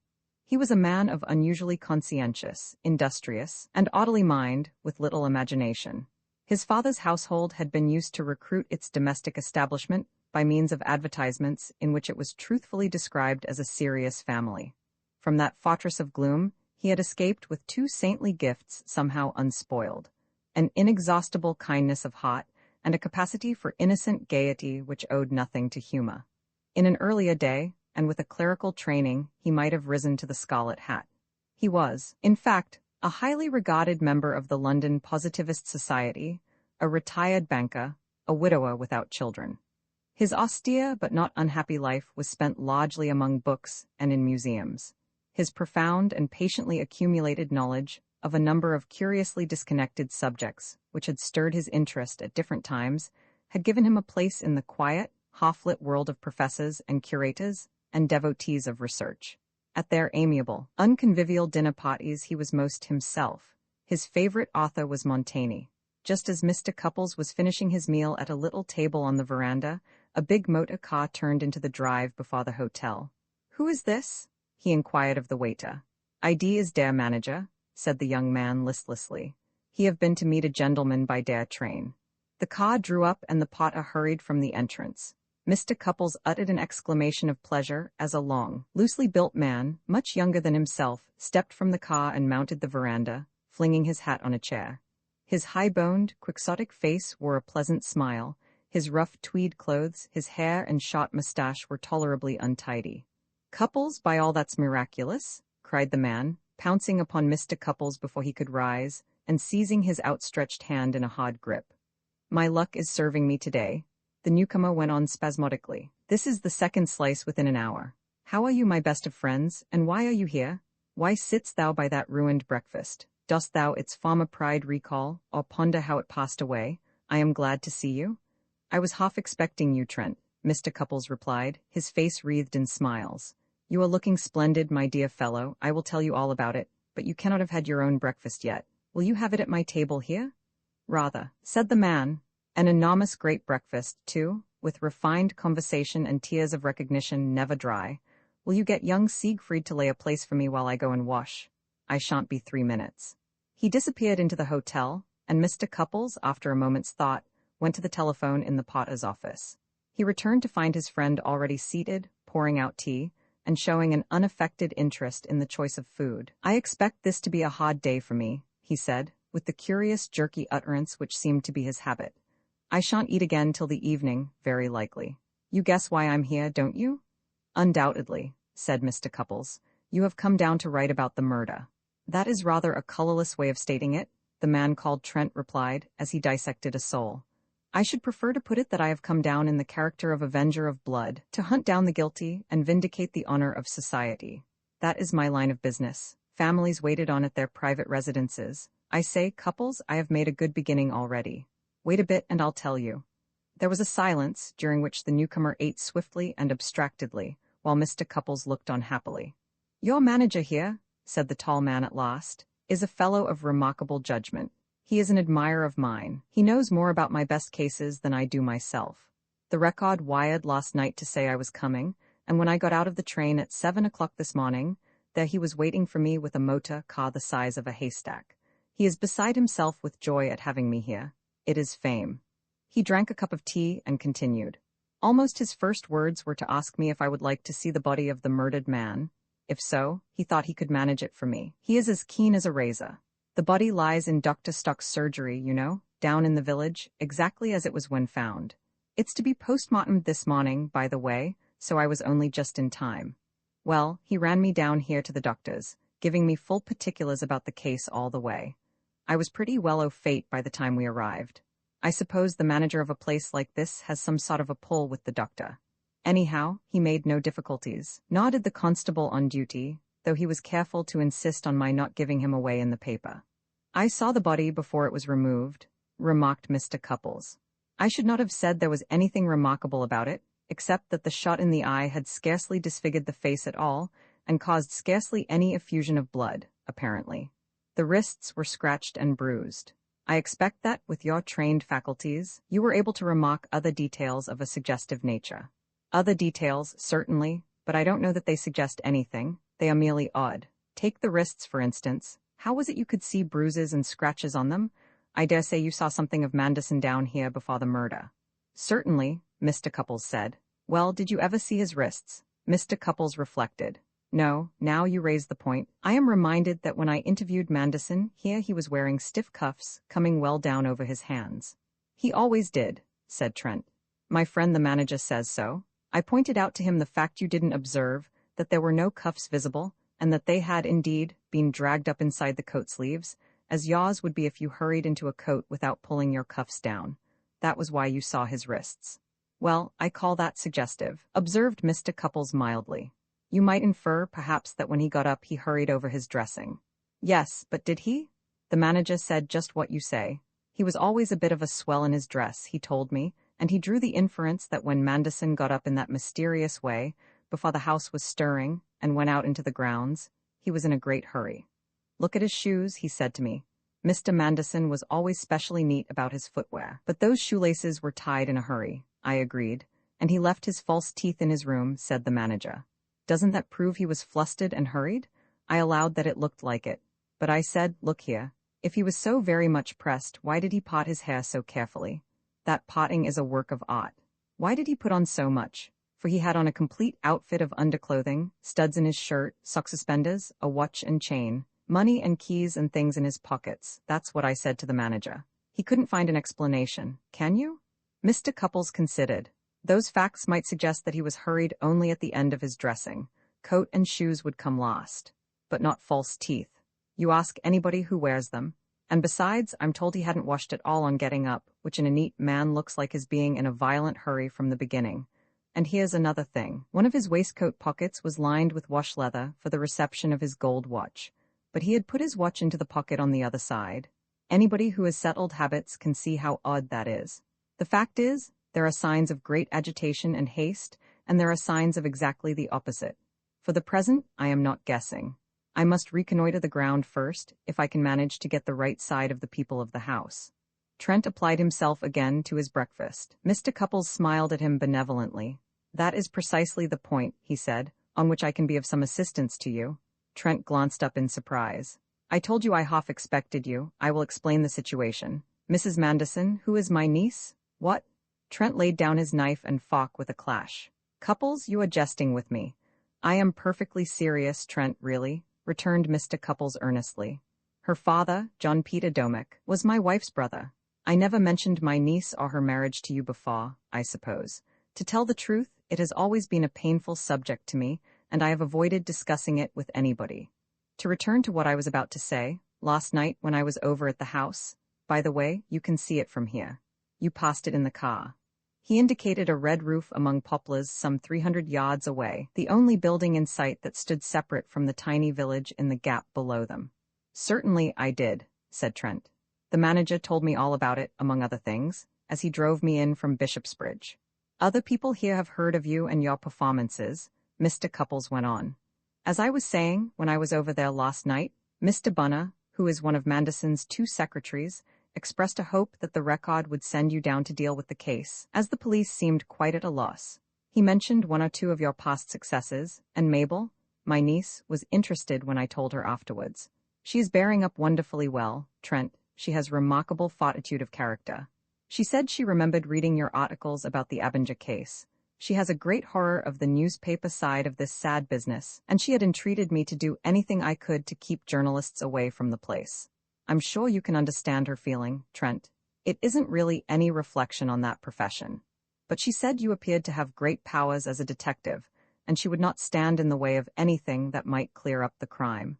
Speaker 1: He was a man of unusually conscientious, industrious, and oddly mind, with little imagination. His father's household had been used to recruit its domestic establishment by means of advertisements in which it was truthfully described as a serious family. From that fortress of gloom, he had escaped with 2 saintly gifts somehow unspoiled, an inexhaustible kindness of heart and a capacity for innocent gaiety which owed nothing to humor. In an earlier day, and with a clerical training, he might have risen to the scarlet hat. He was, in fact, a highly regarded member of the London Positivist Society, a retired banker, a widower without children. His austere but not unhappy life was spent largely among books and in museums. His profound and patiently accumulated knowledge of a number of curiously disconnected subjects, which had stirred his interest at different times, had given him a place in the quiet, half-lit world of professors and curators and devotees of research. At their amiable, unconvivial dinner parties he was most himself. His favorite author was Montaigne. Just as Mr. Cupples was finishing his meal at a little table on the veranda, a big motor car turned into the drive before the hotel. "Who is this?" he inquired of the waiter. "ID is der manager," said the young man listlessly. "He have been to meet a gentleman by der train." The car drew up and the potter hurried from the entrance. Mr. Cupples uttered an exclamation of pleasure as a long, loosely built man, much younger than himself, stepped from the car and mounted the veranda, flinging his hat on a chair. His high-boned, quixotic face wore a pleasant smile. His rough tweed clothes, his hair and short mustache were tolerably untidy. "Cupples, by all that's miraculous!" cried the man, pouncing upon Mr. Cupples before he could rise, and seizing his outstretched hand in a hard grip. "My luck is serving me today," the newcomer went on spasmodically. "This is the second slice within an hour. How are you, my best of friends, and why are you here? Why sitst thou by that ruined breakfast? Dost thou its former pride recall, or ponder how it passed away? I am glad to see you." "I was half expecting you, Trent," Mr. Cupples replied, his face wreathed in smiles. "You are looking splendid, my dear fellow. I will tell you all about it, but you cannot have had your own breakfast yet. Will you have it at my table here?" "Rather," said the man. "An enormous great breakfast, too, with refined conversation and tears of recognition never dry. Will you get young Siegfried to lay a place for me while I go and wash? I shan't be 3 minutes." He disappeared into the hotel, and Mr. Cupples, after a moment's thought, went to the telephone in the potter's office. He returned to find his friend already seated, pouring out tea, and showing an unaffected interest in the choice of food. "I expect this to be a hard day for me," he said, with the curious jerky utterance which seemed to be his habit. "I shan't eat again till the evening, very likely. You guess why I'm here, don't you?" "Undoubtedly," said Mr. Cupples. "You have come down to write about the murder." "That is rather a colorless way of stating it," the man called Trent replied, as he dissected a sole. "I should prefer to put it that I have come down in the character of avenger of blood, to hunt down the guilty and vindicate the honor of society. That is my line of business. Families waited on at their private residences. I say, Cupples, I have made a good beginning already. Wait a bit and I'll tell you." There was a silence, during which the newcomer ate swiftly and abstractedly, while Mr. Cupples looked on happily. "Your manager here," said the tall man at last, "is a fellow of remarkable judgment. He is an admirer of mine. He knows more about my best cases than I do myself. The Record wired last night to say I was coming, and when I got out of the train at 7 o'clock this morning, there he was waiting for me with a motor car the size of a haystack. He is beside himself with joy at having me here. It is fame." He drank a cup of tea and continued. "Almost his first words were to ask me if I would like to see the body of the murdered man. If so, he thought he could manage it for me. He is as keen as a razor. The body lies in Dr. Stock's surgery, you know, down in the village, exactly as it was when found. It's to be postmortemed this morning, by the way, so I was only just in time. Well, he ran me down here to the doctor's, giving me full particulars about the case all the way. I was pretty well au fait by the time we arrived. I suppose the manager of a place like this has some sort of a pull with the doctor. Anyhow, he made no difficulties, nor did the constable on duty, though he was careful to insist on my not giving him away in the paper. I saw the body before it was removed," remarked Mr. Cupples. "I should not have said there was anything remarkable about it, except that the shot in the eye had scarcely disfigured the face at all, and caused scarcely any effusion of blood, apparently. The wrists were scratched and bruised. I expect that, with your trained faculties, you were able to remark other details of a suggestive nature." "Other details, certainly, but I don't know that they suggest anything. They are merely odd. Take the wrists, for instance. How was it you could see bruises and scratches on them? I dare say you saw something of Manderson down here before the murder." "Certainly," Mr. Cupples said. "Well, did you ever see his wrists?" Mr. Cupples reflected. "No, now you raise the point. I am reminded that when I interviewed Manderson, here he was wearing stiff cuffs, coming well down over his hands." He always did, said Trent. My friend the manager says so. I pointed out to him the fact you didn't observe, that there were no cuffs visible, and that they had indeed been dragged up inside the coat sleeves, as yours would be if you hurried into a coat without pulling your cuffs down. That was why you saw his wrists. Well, I call that suggestive, observed Mr. Cupples mildly. You might infer, perhaps, that when he got up he hurried over his dressing. Yes, but did he? The manager said just what you say. He was always a bit of a swell in his dress, he told me, and he drew the inference that when Manderson got up in that mysterious way, before the house was stirring, and went out into the grounds, he was in a great hurry. Look at his shoes, he said to me. Mr. Manderson was always specially neat about his footwear, but those shoelaces were tied in a hurry, I agreed, and he left his false teeth in his room, said the manager. Doesn't that prove he was flustered and hurried? I allowed that it looked like it, but I said, look here, if he was so very much pressed, why did he part his hair so carefully? That parting is a work of art. Why did he put on so much? For he had on a complete outfit of underclothing, studs in his shirt, sock suspenders, a watch and chain, money and keys and things in his pockets. That's what I said to the manager. He couldn't find an explanation, can you? Mr. Cupples considered. Those facts might suggest that he was hurried only at the end of his dressing. Coat and shoes would come last. But not false teeth. You ask anybody who wears them. And besides, I'm told he hadn't washed at all on getting up, which in a neat man looks like his being in a violent hurry from the beginning. And here's another thing. One of his waistcoat pockets was lined with wash leather for the reception of his gold watch. But he had put his watch into the pocket on the other side. Anybody who has settled habits can see how odd that is. The fact is, there are signs of great agitation and haste, and there are signs of exactly the opposite. For the present, I am not guessing. I must reconnoiter the ground first, if I can manage to get the right side of the people of the house. Trent applied himself again to his breakfast. Mr. Cupples smiled at him benevolently. That is precisely the point, he said, on which I can be of some assistance to you. Trent glanced up in surprise. I told you I half expected you. I will explain the situation. Mrs. Manderson, who is my niece? What? Trent laid down his knife and fork with a clash. Cupples, you are jesting with me. I am perfectly serious, Trent, really, returned Mr. Cupples earnestly. Her father, John Peter Domick, was my wife's brother. I never mentioned my niece or her marriage to you before, I suppose. To tell the truth, it has always been a painful subject to me, and I have avoided discussing it with anybody. To return to what I was about to say, last night when I was over at the house, by the way, you can see it from here. You passed it in the car. He indicated a red roof among poplars some 300 yards away, the only building in sight that stood separate from the tiny village in the gap below them. Certainly I did, said Trent. The manager told me all about it, among other things, as he drove me in from Bishopsbridge. Other people here have heard of you and your performances, Mr. Cupples went on. As I was saying, when I was over there last night, Mr. Bunner, who is one of Manderson's 2 secretaries, expressed a hope that the Record would send you down to deal with the case, as the police seemed quite at a loss. He mentioned 1 or 2 of your past successes, and Mabel, my niece, was interested when I told her afterwards. She is bearing up wonderfully well, Trent. She has remarkable fortitude of character. She said she remembered reading your articles about the Abinger case. She has a great horror of the newspaper side of this sad business, and she had entreated me to do anything I could to keep journalists away from the place. I'm sure you can understand her feeling, Trent. It isn't really any reflection on that profession. But she said you appeared to have great powers as a detective, and she would not stand in the way of anything that might clear up the crime.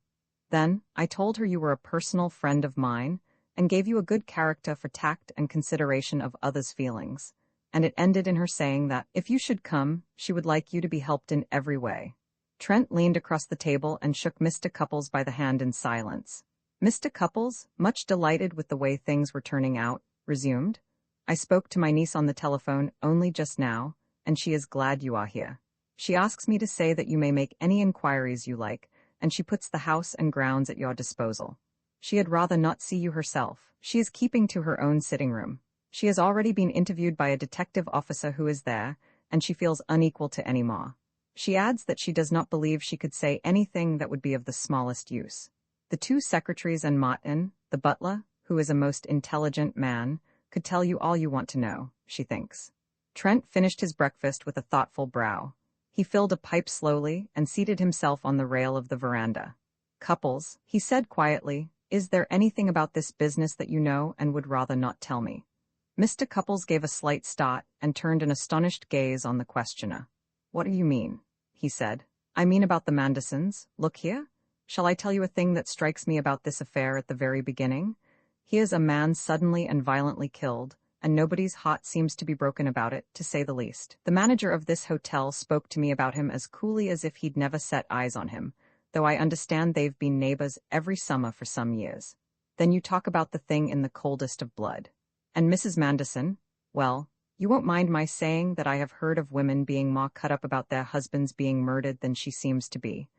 Speaker 1: Then, I told her you were a personal friend of mine, and gave you a good character for tact and consideration of others' feelings, and it ended in her saying that, if you should come, she would like you to be helped in every way. Trent leaned across the table and shook Mr. Cupples by the hand in silence. Mr. Cupples, much delighted with the way things were turning out, resumed, I spoke to my niece on the telephone only just now, and she is glad you are here. She asks me to say that you may make any inquiries you like, and she puts the house and grounds at your disposal. She had rather not see you herself. She is keeping to her own sitting room. She has already been interviewed by a detective officer who is there, and she feels unequal to any more. She adds that she does not believe she could say anything that would be of the smallest use. The 2 secretaries and Martin, the butler, who is a most intelligent man, could tell you all you want to know, she thinks. Trent finished his breakfast with a thoughtful brow. He filled a pipe slowly and seated himself on the rail of the veranda. Cupples, he said quietly, is there anything about this business that you know and would rather not tell me? Mr. Cupples gave a slight start and turned an astonished gaze on the questioner. "What do you mean?" he said. "I mean about the Mandersons. Look here. Shall I tell you a thing that strikes me about this affair at the very beginning? Here's a man suddenly and violently killed, and nobody's heart seems to be broken about it, to say the least. The manager of this hotel spoke to me about him as coolly as if he'd never set eyes on him, though I understand they've been neighbors every summer for some years. Then you talk about the thing in the coldest of blood. And Mrs. Manderson, well, you won't mind my saying that I have heard of women being more cut up about their husbands being murdered than she seems to be.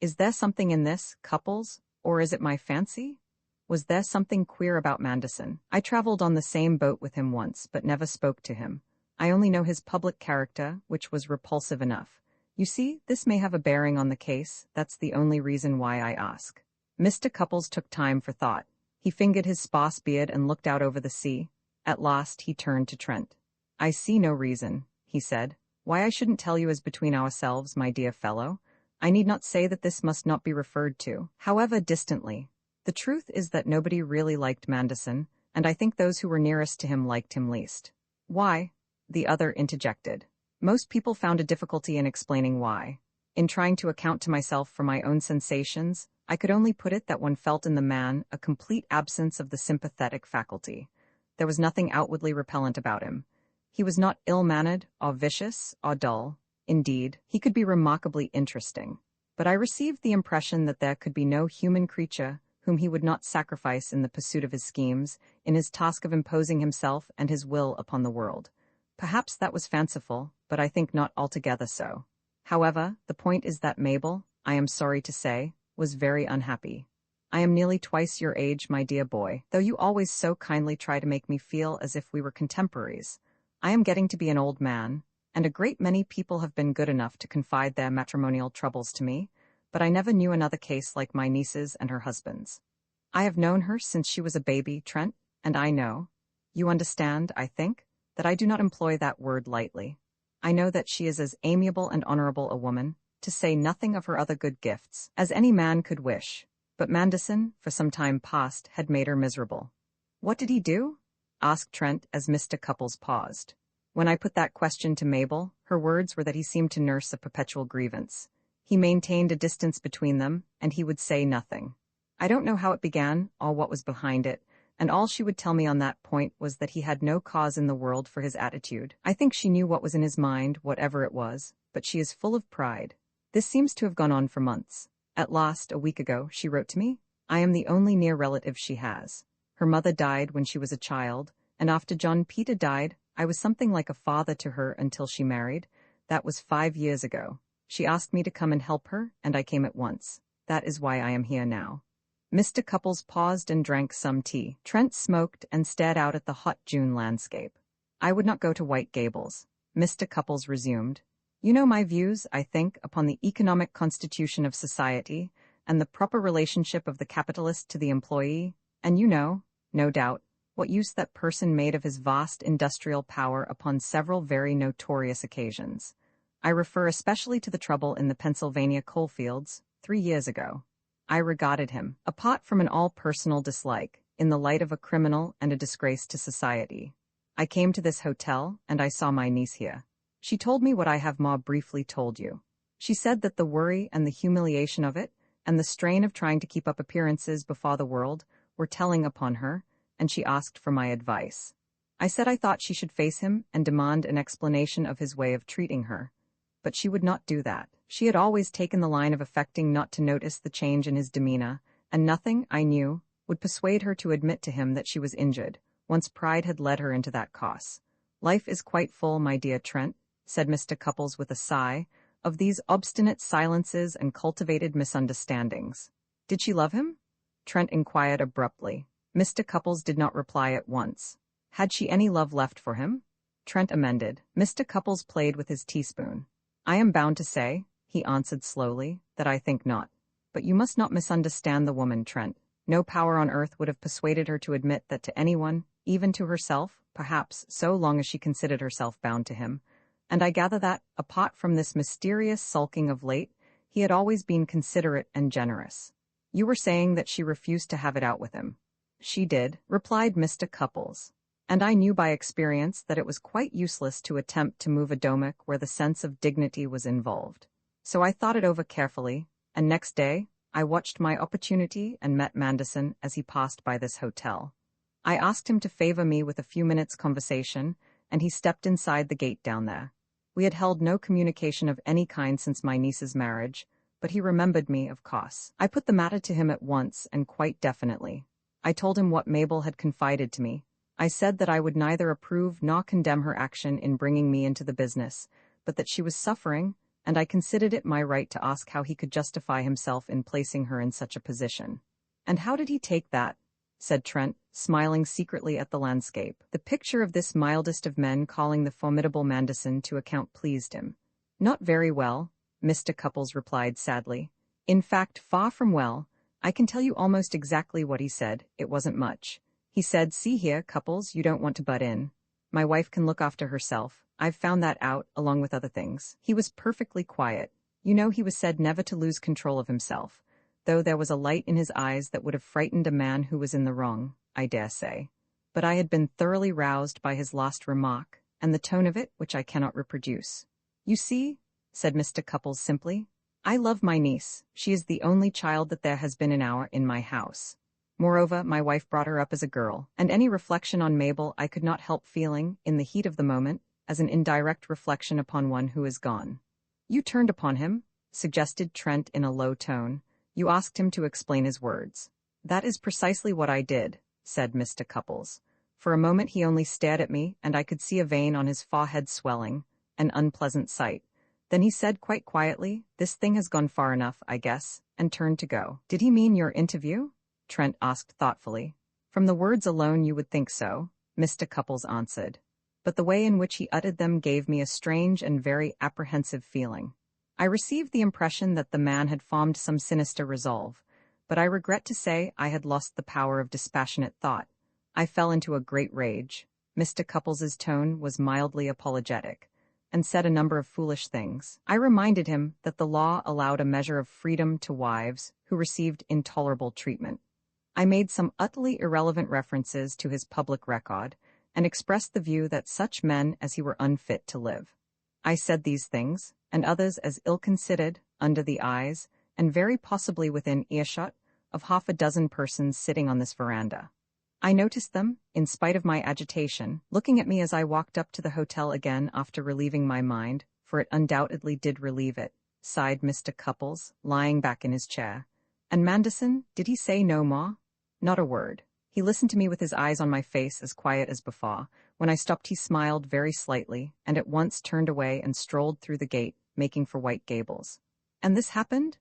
Speaker 1: Is there something in this, Cupples, or is it my fancy? Was there something queer about Manderson? I traveled on the same boat with him once, but never spoke to him. I only know his public character, which was repulsive enough. You see, this may have a bearing on the case. That's the only reason why I ask." Mr. Cupples took time for thought. He fingered his sparse beard and looked out over the sea. At last he turned to Trent. "I see no reason," he said, "why I shouldn't tell you as between ourselves, my dear fellow. I need not say that this must not be referred to, however distantly. The truth is that nobody really liked Manderson, and I think those who were nearest to him liked him least." "Why?" the other interjected. "Most people found a difficulty in explaining why. In trying to account to myself for my own sensations, I could only put it that one felt in the man a complete absence of the sympathetic faculty. There was nothing outwardly repellent about him. He was not ill-mannered, or vicious, or dull. Indeed, he could be remarkably interesting. But I received the impression that there could be no human creature whom he would not sacrifice in the pursuit of his schemes, in his task of imposing himself and his will upon the world. Perhaps that was fanciful, but I think not altogether so. However, the point is that Mabel, I am sorry to say, was very unhappy. I am nearly twice your age, my dear boy, though you always so kindly try to make me feel as if we were contemporaries. I am getting to be an old man, and a great many people have been good enough to confide their matrimonial troubles to me, but I never knew another case like my niece's and her husband's. I have known her since she was a baby, Trent, and I know, you understand, I think, that I do not employ that word lightly. I know that she is as amiable and honorable a woman, to say nothing of her other good gifts, as any man could wish. But Manderson, for some time past, had made her miserable." "What did he do?" asked Trent as Mr. Cupples paused. "When I put that question to Mabel, her words were that he seemed to nurse a perpetual grievance. He maintained a distance between them, and he would say nothing. I don't know how it began, or what was behind it, and all she would tell me on that point was that he had no cause in the world for his attitude. I think she knew what was in his mind, whatever it was, but she is full of pride. This seems to have gone on for months. At last, a week ago, she wrote to me. I am the only near relative she has. Her mother died when she was a child, and after John Peter died, I was something like a father to her until she married. That was 5 years ago. She asked me to come and help her, and I came at once. That is why I am here now." Mr. Cupples paused and drank some tea. Trent smoked and stared out at the hot June landscape. "I would not go to White Gables," Mr. Cupples resumed. "You know my views, I think, upon the economic constitution of society and the proper relationship of the capitalist to the employee, and you know, no doubt, what use that person made of his vast industrial power upon several very notorious occasions. I refer especially to the trouble in the Pennsylvania coalfields 3 years ago. I regarded him, apart from an all-personal dislike, in the light of a criminal and a disgrace to society. I came to this hotel, and I saw my niece here. She told me what I have more briefly told you. She said that the worry and the humiliation of it, and the strain of trying to keep up appearances before the world, were telling upon her, and she asked for my advice. I said I thought she should face him and demand an explanation of his way of treating her. But she would not do that. She had always taken the line of affecting not to notice the change in his demeanor, and nothing, I knew, would persuade her to admit to him that she was injured, once pride had led her into that cause. Life is quite full, my dear Trent, said Mr. Cupples with a sigh, of these obstinate silences and cultivated misunderstandings. Did she love him? Trent inquired abruptly. Mr. Cupples did not reply at once. Had she any love left for him? Trent amended. Mr. Cupples played with his teaspoon. I am bound to say, he answered slowly, that I think not. But you must not misunderstand the woman, Trent. No power on earth would have persuaded her to admit that to anyone, even to herself, perhaps, so long as she considered herself bound to him. And I gather that, apart from this mysterious sulking of late, he had always been considerate and generous. You were saying that she refused to have it out with him. She did, replied Mr. Cupples. And I knew by experience that it was quite useless to attempt to move a domic where the sense of dignity was involved. So I thought it over carefully, and next day, I watched my opportunity and met Manderson as he passed by this hotel. I asked him to favor me with a few minutes' conversation, and he stepped inside the gate down there. We had held no communication of any kind since my niece's marriage, but he remembered me, of course. I put the matter to him at once and quite definitely. I told him what Mabel had confided to me. I said that I would neither approve nor condemn her action in bringing me into the business, but that she was suffering, and I considered it my right to ask how he could justify himself in placing her in such a position. "And how did he take that?" said Trent, smiling secretly at the landscape. The picture of this mildest of men calling the formidable Manderson to account pleased him. "Not very well," Mr. Cupples replied sadly. "In fact, far from well. I can tell you almost exactly what he said. It wasn't much. He said, 'See here, Cupples, you don't want to butt in. My wife can look after herself. I've found that out, along with other things.' He was perfectly quiet. You know, he was said never to lose control of himself, though there was a light in his eyes that would have frightened a man who was in the wrong, I dare say. But I had been thoroughly roused by his last remark, and the tone of it, which I cannot reproduce. 'You see,' said Mr. Cupples simply, 'I love my niece. She is the only child that there has been in my house. Moreover, my wife brought her up as a girl, and any reflection on Mabel I could not help feeling, in the heat of the moment, as an indirect reflection upon one who is gone.'" "You turned upon him?" suggested Trent in a low tone. "You asked him to explain his words." "That is precisely what I did," said Mr. Cupples. "For a moment he only stared at me, and I could see a vein on his forehead swelling, an unpleasant sight. Then he said quite quietly, 'This thing has gone far enough, I guess,' and turned to go." "Did he mean your interview?" Trent asked thoughtfully. "From the words alone you would think so," Mr. Cupples answered. "But the way in which he uttered them gave me a strange and very apprehensive feeling. I received the impression that the man had formed some sinister resolve, but I regret to say I had lost the power of dispassionate thought. I fell into a great rage." Mr. Couples's tone was mildly apologetic, and said a number of foolish things. I reminded him that the law allowed a measure of freedom to wives who received intolerable treatment. I made some utterly irrelevant references to his public record, and expressed the view that such men as he were unfit to live. I said these things, and others as ill-considered, under the eyes, and very possibly within earshot, of half a dozen persons sitting on this veranda. I noticed them, in spite of my agitation, looking at me as I walked up to the hotel again after relieving my mind, for it undoubtedly did relieve it, sighed Mr. Cupples, lying back in his chair. "And Manderson, did he say no more?" "Not a word. He listened to me with his eyes on my face as quiet as before. When I stopped he smiled very slightly, and at once turned away and strolled through the gate, making for White Gables." "And this happened?"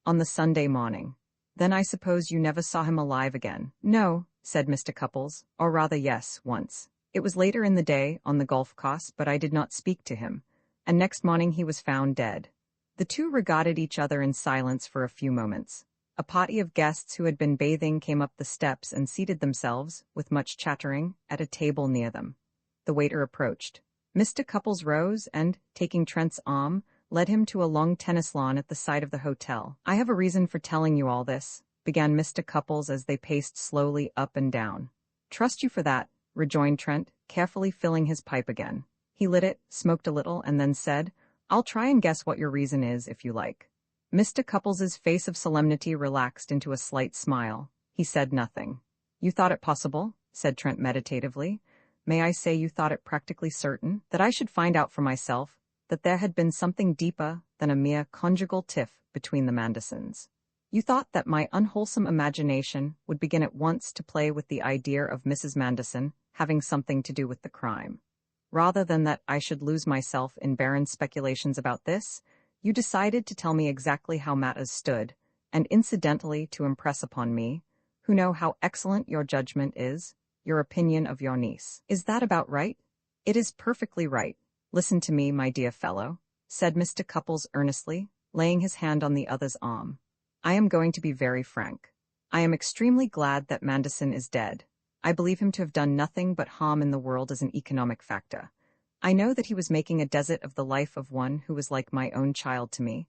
Speaker 1: "On the Sunday morning." "Then I suppose you never saw him alive again?" "No," said Mr. Cupples, "or rather yes, once. It was later in the day, on the golf course, but I did not speak to him, and next morning he was found dead." The two regarded each other in silence for a few moments. A party of guests who had been bathing came up the steps and seated themselves, with much chattering, at a table near them. The waiter approached. Mr. Cupples rose and, taking Trent's arm, led him to a long tennis lawn at the side of the hotel. "I have a reason for telling you all this," began Mr. Cupples as they paced slowly up and down. "Trust you for that," rejoined Trent, carefully filling his pipe again. He lit it, smoked a little, and then said, "I'll try and guess what your reason is, if you like." Mr. Couples's face of solemnity relaxed into a slight smile. He said nothing. "You thought it possible," said Trent meditatively. "May I say you thought it practically certain that I should find out for myself that there had been something deeper than a mere conjugal tiff between the Mandersons. You thought that my unwholesome imagination would begin at once to play with the idea of Mrs. Manderson having something to do with the crime. Rather than that I should lose myself in barren speculations about this, you decided to tell me exactly how matters stood, and incidentally to impress upon me, who know how excellent your judgment is, your opinion of your niece. Is that about right?" "It is perfectly right. Listen to me, my dear fellow," said Mr. Cupples earnestly, laying his hand on the other's arm. "I am going to be very frank. I am extremely glad that Manderson is dead. I believe him to have done nothing but harm in the world as an economic factor. I know that he was making a desert of the life of one who was like my own child to me,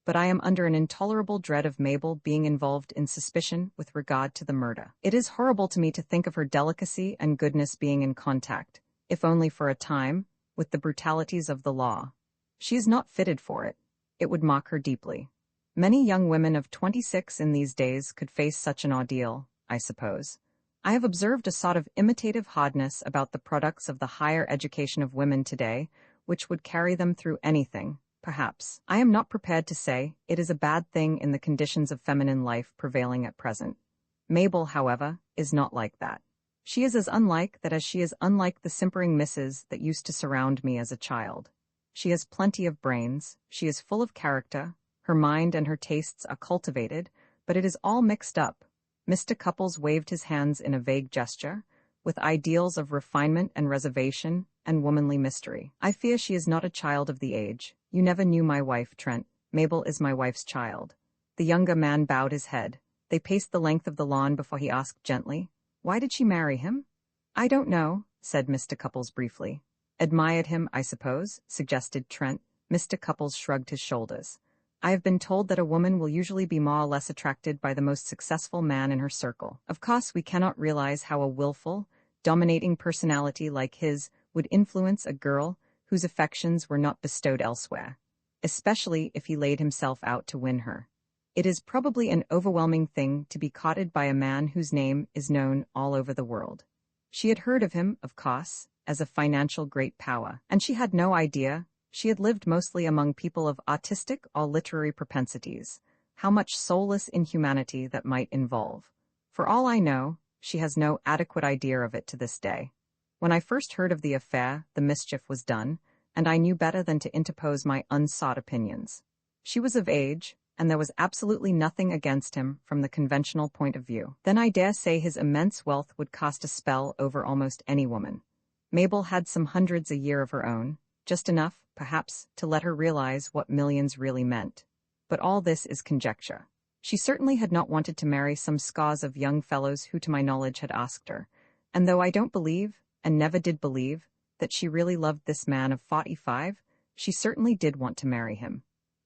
Speaker 1: but I am under an intolerable dread of Mabel being involved in suspicion with regard to the murder. It is horrible to me to think of her delicacy and goodness being in contact, if only for a time, with the brutalities of the law. She is not fitted for it. It would mock her deeply. Many young women of 26 in these days could face such an ordeal, I suppose. I have observed a sort of imitative hardness about the products of the higher education of women today, which would carry them through anything, perhaps. I am not prepared to say it is a bad thing in the conditions of feminine life prevailing at present. Mabel, however, is not like that. She is as unlike that as she is unlike the simpering misses that used to surround me as a child. She has plenty of brains, she is full of character, her mind and her tastes are cultivated, but it is all mixed up. Mr. Cupples waved his hands in a vague gesture, with ideals of refinement and reservation and womanly mystery. I fear she is not a child of the age. You never knew my wife, Trent. Mabel is my wife's child. The younger man bowed his head. They paced the length of the lawn before he asked gently, "Why did she marry him?" "I don't know," said Mr. Cupples briefly. "Admired him, I suppose," suggested Trent. Mr. Cupples shrugged his shoulders. "I have been told that a woman will usually be more or less attracted by the most successful man in her circle. Of course, we cannot realize how a willful, dominating personality like his would influence a girl whose affections were not bestowed elsewhere, especially if he laid himself out to win her. It is probably an overwhelming thing to be courted by a man whose name is known all over the world. She had heard of him, of course, as a financial great power, and she had no idea, she had lived mostly among people of artistic or literary propensities, how much soulless inhumanity that might involve. For all I know, she has no adequate idea of it to this day. When I first heard of the affair, the mischief was done, and I knew better than to interpose my unsought opinions. She was of age, and there was absolutely nothing against him from the conventional point of view. Then I dare say his immense wealth would cast a spell over almost any woman. Mabel had some hundreds a year of her own, just enough, perhaps, to let her realize what millions really meant. But all this is conjecture. She certainly had not wanted to marry some scores of young fellows who to my knowledge had asked her, and though I don't believe, and never did believe, that she really loved this man of 45, she certainly did want to marry him.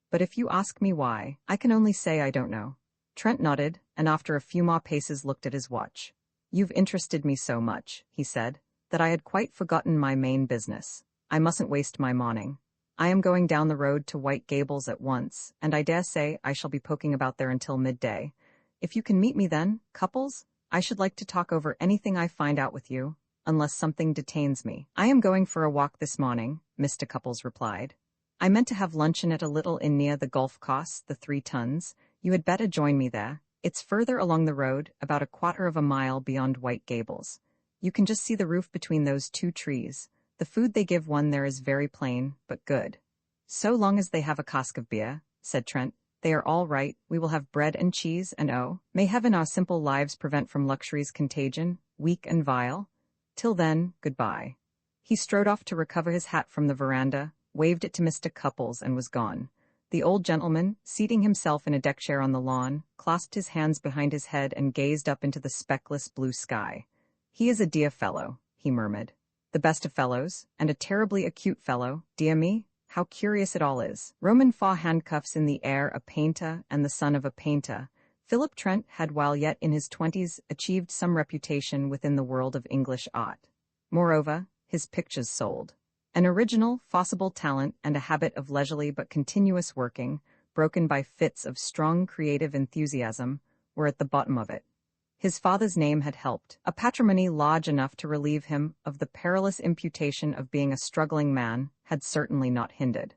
Speaker 1: But if you ask me why, I can only say I don't know. Trent nodded, and after a few more paces looked at his watch. "You've interested me so much," he said, "that I had quite forgotten my main business. I mustn't waste my morning. I am going down the road to White Gables at once, and I dare say I shall be poking about there until midday. If you can meet me then, Cupples, I should like to talk over anything I find out with you, unless something detains me." "I am going for a walk this morning," Mr. Cupples replied. "I meant to have luncheon at a little inn near the golf course, the 3 Tons. You had better join me there. It's further along the road, about a quarter of a mile beyond White Gables. You can just see the roof between those 2 trees. The food they give one there is very plain, but good." "So long as they have a cask of beer," said Trent, "they are all right. We will have bread and cheese, and oh, may heaven our simple lives prevent from luxury's contagion, weak and vile. Till then, goodbye." He strode off to recover his hat from the veranda, waved it to Mr. Cupples, and was gone. The old gentleman, seating himself in a deck chair on the lawn, clasped his hands behind his head and gazed up into the speckless blue sky. "He is a dear fellow," he murmured. "The best of fellows, and a terribly acute fellow, dear me, how curious it all is. Roman 4 handcuffs in the air, a painter and the son of a painter." Philip Trent had while yet in his 20s achieved some reputation within the world of English art. Moreover, his pictures sold. An original, forcible talent and a habit of leisurely but continuous working, broken by fits of strong creative enthusiasm, were at the bottom of it. His father's name had helped. A patrimony large enough to relieve him of the perilous imputation of being a struggling man had certainly not hindered.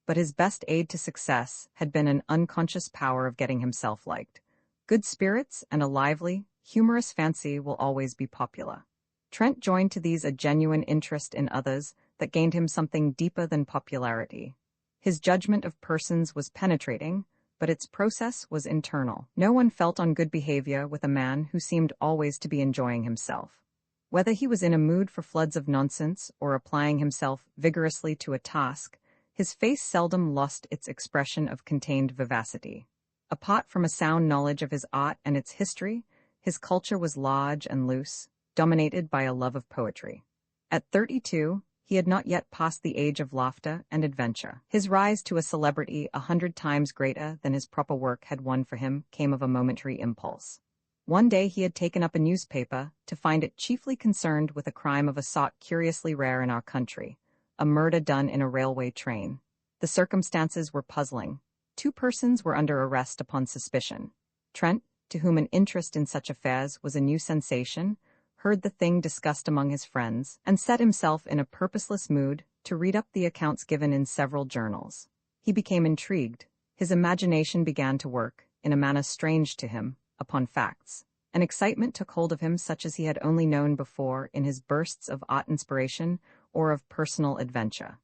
Speaker 1: But his best aid to success had been an unconscious power of getting himself liked. Good spirits and a lively, humorous fancy will always be popular. Trent joined to these a genuine interest in others that gained him something deeper than popularity. His judgment of persons was penetrating, but its process was internal. No one felt on good behavior with a man who seemed always to be enjoying himself. Whether he was in a mood for floods of nonsense or applying himself vigorously to a task, his face seldom lost its expression of contained vivacity. Apart from a sound knowledge of his art and its history, his culture was large and loose, dominated by a love of poetry. At 32, He had not yet passed the age of laughter and adventure. His rise to a celebrity 100 times greater than his proper work had won for him came of a momentary impulse. One day he had taken up a newspaper to find it chiefly concerned with a crime of a sort curiously rare in our country, a murder done in a railway train. The circumstances were puzzling. 2 persons were under arrest upon suspicion. Trent, to whom an interest in such affairs was a new sensation, heard the thing discussed among his friends, and set himself in a purposeless mood to read up the accounts given in several journals. He became intrigued. His imagination began to work, in a manner strange to him, upon facts. An excitement took hold of him such as he had only known before in his bursts of art inspiration or of personal adventure.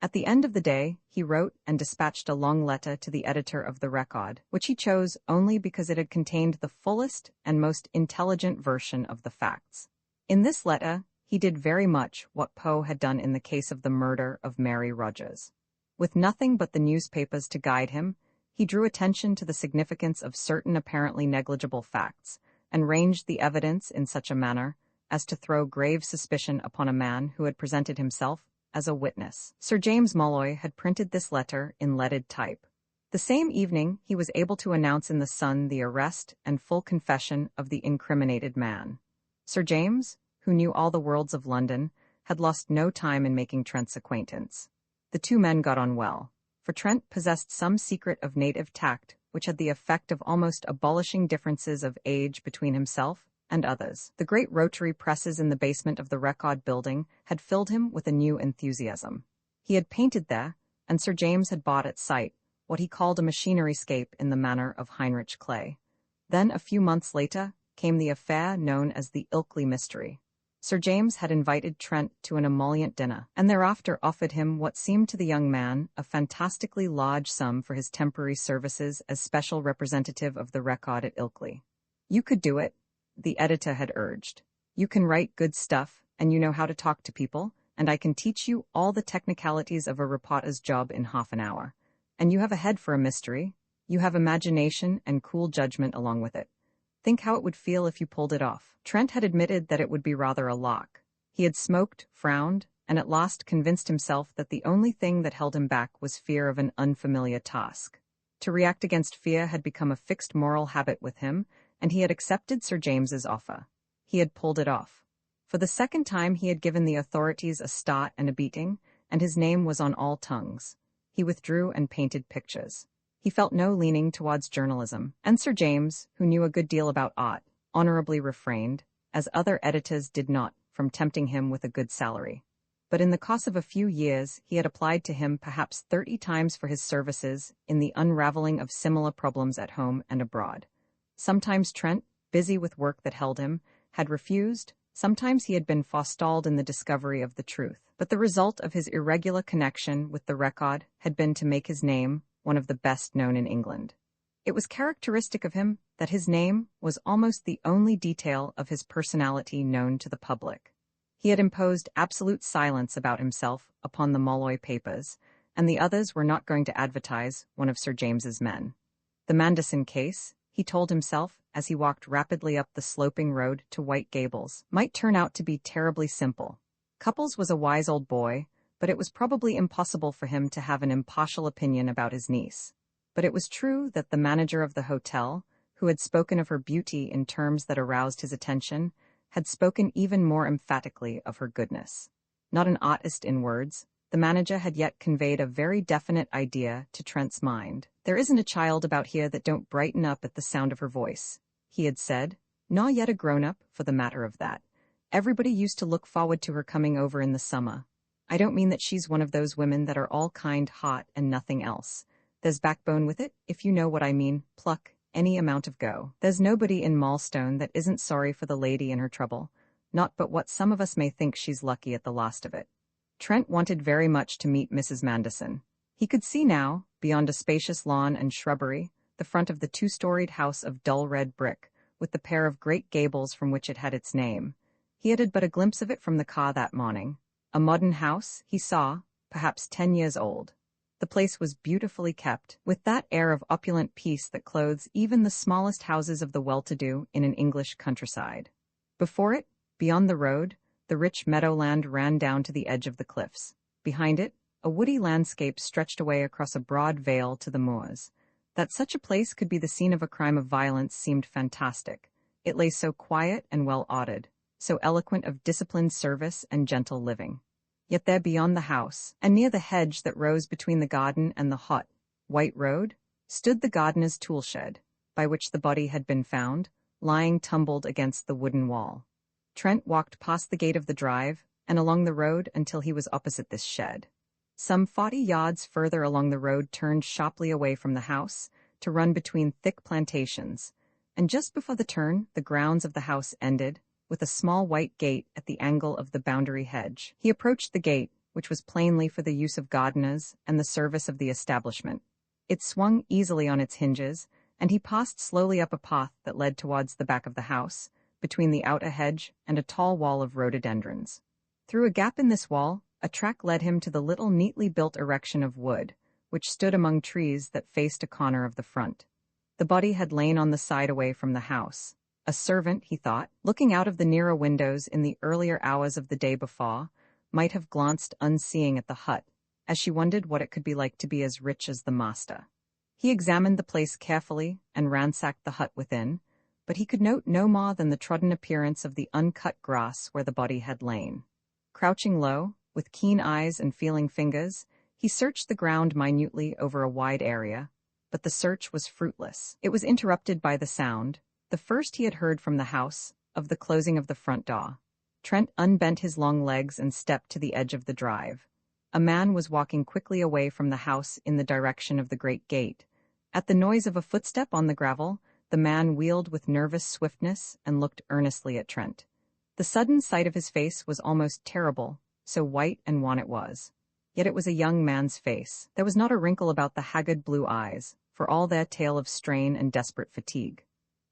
Speaker 1: At the end of the day, he wrote and dispatched a long letter to the editor of the Record, which he chose only because it had contained the fullest and most intelligent version of the facts. In this letter, he did very much what Poe had done in the case of the murder of Mary Rogers. With nothing but the newspapers to guide him, he drew attention to the significance of certain apparently negligible facts, and ranged the evidence in such a manner as to throw grave suspicion upon a man who had presented himself as a witness. Sir James Molloy had printed this letter in leaded type. The same evening he was able to announce in the Sun the arrest and full confession of the incriminated man. Sir James, who knew all the worlds of London, had lost no time in making Trent's acquaintance. The 2 men got on well, for Trent possessed some secret of native tact which had the effect of almost abolishing differences of age between himself and others. The great rotary presses in the basement of the Record building had filled him with a new enthusiasm. He had painted there, and Sir James had bought at sight what he called a machinery scape in the manner of Heinrich Clay. Then, a few months later, came the affair known as the Ilkley mystery. Sir James had invited Trent to an emollient dinner, and thereafter offered him what seemed to the young man a fantastically large sum for his temporary services as special representative of the Record at Ilkley. "You could do it," the editor had urged. "You can write good stuff, and you know how to talk to people, and I can teach you all the technicalities of a reporter's job in half an hour. And you have a head for a mystery. You have imagination and cool judgment along with it. Think how it would feel if you pulled it off." Trent had admitted that it would be rather a lark. He had smoked, frowned, and at last convinced himself that the only thing that held him back was fear of an unfamiliar task. To react against fear had become a fixed moral habit with him, and he had accepted Sir James's offer. He had pulled it off. For the second time he had given the authorities a start and a beating, and his name was on all tongues. He withdrew and painted pictures. He felt no leaning towards journalism, and Sir James, who knew a good deal about art, honorably refrained, as other editors did not, from tempting him with a good salary. But in the course of a few years he had applied to him perhaps 30 times for his services in the unraveling of similar problems at home and abroad. Sometimes Trent, busy with work that held him, had refused, sometimes he had been forestalled in the discovery of the truth. But the result of his irregular connection with the Record had been to make his name one of the best known in England. It was characteristic of him that his name was almost the only detail of his personality known to the public. He had imposed absolute silence about himself upon the Molloy papers, and the others were not going to advertise one of Sir James's men. The Mandison case, he told himself as he walked rapidly up the sloping road to White Gables, might turn out to be terribly simple. Cupples was a wise old boy, but it was probably impossible for him to have an impartial opinion about his niece. But it was true that the manager of the hotel, who had spoken of her beauty in terms that aroused his attention, had spoken even more emphatically of her goodness. Not an artist in words, the manager had yet conveyed a very definite idea to Trent's mind. "There isn't a child about here that don't brighten up at the sound of her voice," he had said, "nor yet a grown-up, for the matter of that. Everybody used to look forward to her coming over in the summer. I don't mean that she's one of those women that are all kind, hot, and nothing else. There's backbone with it, if you know what I mean, pluck, any amount of go. There's nobody in Malstone that isn't sorry for the lady in her trouble, not but what some of us may think she's lucky at the last of it." Trent wanted very much to meet Mrs. Mandison. He could see now, beyond a spacious lawn and shrubbery, the front of the 2-storied house of dull red brick, with the pair of great gables from which it had its name. He had but a glimpse of it from the car that morning. A modern house, he saw, perhaps 10 years old. The place was beautifully kept, with that air of opulent peace that clothes even the smallest houses of the well-to-do in an English countryside. Before it, beyond the the rich meadowland ran down to the edge of the cliffs. Behind it, a woody landscape stretched away across a broad vale to the moors. That such a place could be the scene of a crime of violence seemed fantastic. It lay so quiet and well-ordered, so eloquent of disciplined service and gentle living. Yet there beyond the house, and near the hedge that rose between the garden and the hot, white road, stood the gardener's tool shed, by which the body had been found, lying tumbled against the wooden wall. Trent walked past the gate of the drive and along the road until he was opposite this shed. Some 40 yards further along the road turned sharply away from the house to run between thick plantations, and just before the turn, the grounds of the house ended, with a small white gate at the angle of the boundary hedge. He approached the gate, which was plainly for the use of gardeners and the service of the establishment. It swung easily on its hinges, and he passed slowly up a path that led towards the back of the house, between the outer hedge and a tall wall of rhododendrons. Through a gap in this wall, a track led him to the little neatly built erection of wood, which stood among trees that faced a corner of the front. The body had lain on the side away from the house. A servant, he thought, looking out of the nearer windows in the earlier hours of the day before, might have glanced unseeing at the hut, as she wondered what it could be like to be as rich as the master. He examined the place carefully and ransacked the hut within, but he could note no more than the trodden appearance of the uncut grass where the body had lain. Crouching low, with keen eyes and feeling fingers, he searched the ground minutely over a wide area, but the search was fruitless. It was interrupted by the sound, the first he had heard from the house, of the closing of the front door. Trent unbent his long legs and stepped to the edge of the drive. A man was walking quickly away from the house in the direction of the great gate. At the noise of a footstep on the gravel, the man wheeled with nervous swiftness and looked earnestly at Trent. The sudden sight of his face was almost terrible, so white and wan it was. Yet it was a young man's face. There was not a wrinkle about the haggard blue eyes, for all their tale of strain and desperate fatigue.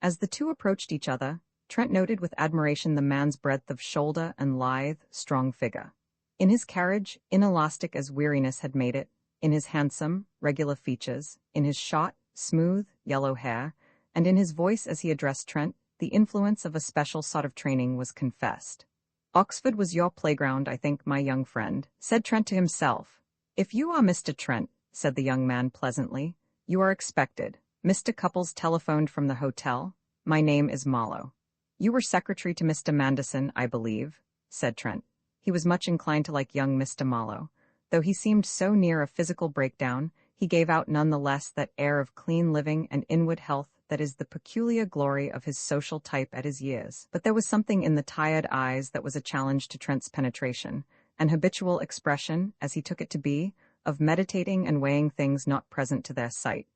Speaker 1: As the two approached each other, Trent noted with admiration the man's breadth of shoulder and lithe, strong figure. In his carriage, inelastic as weariness had made it, in his handsome, regular features, in his short, smooth, yellow hair, and in his voice as he addressed Trent, the influence of a special sort of training was confessed. "Oxford was your playground, I think, my young friend," said Trent to himself. "If you are Mr. Trent," said the young man pleasantly, "you are expected. Mr. Cupples telephoned from the hotel. My name is Marlowe." "You were secretary to Mr. Manderson, I believe," said Trent. He was much inclined to like young Mr. Marlowe. Though he seemed so near a physical breakdown, he gave out none the less that air of clean living and inward health that is the peculiar glory of his social type at his years. But there was something in the tired eyes that was a challenge to Trent's penetration, an habitual expression, as he took it to be, of meditating and weighing things not present to their sight.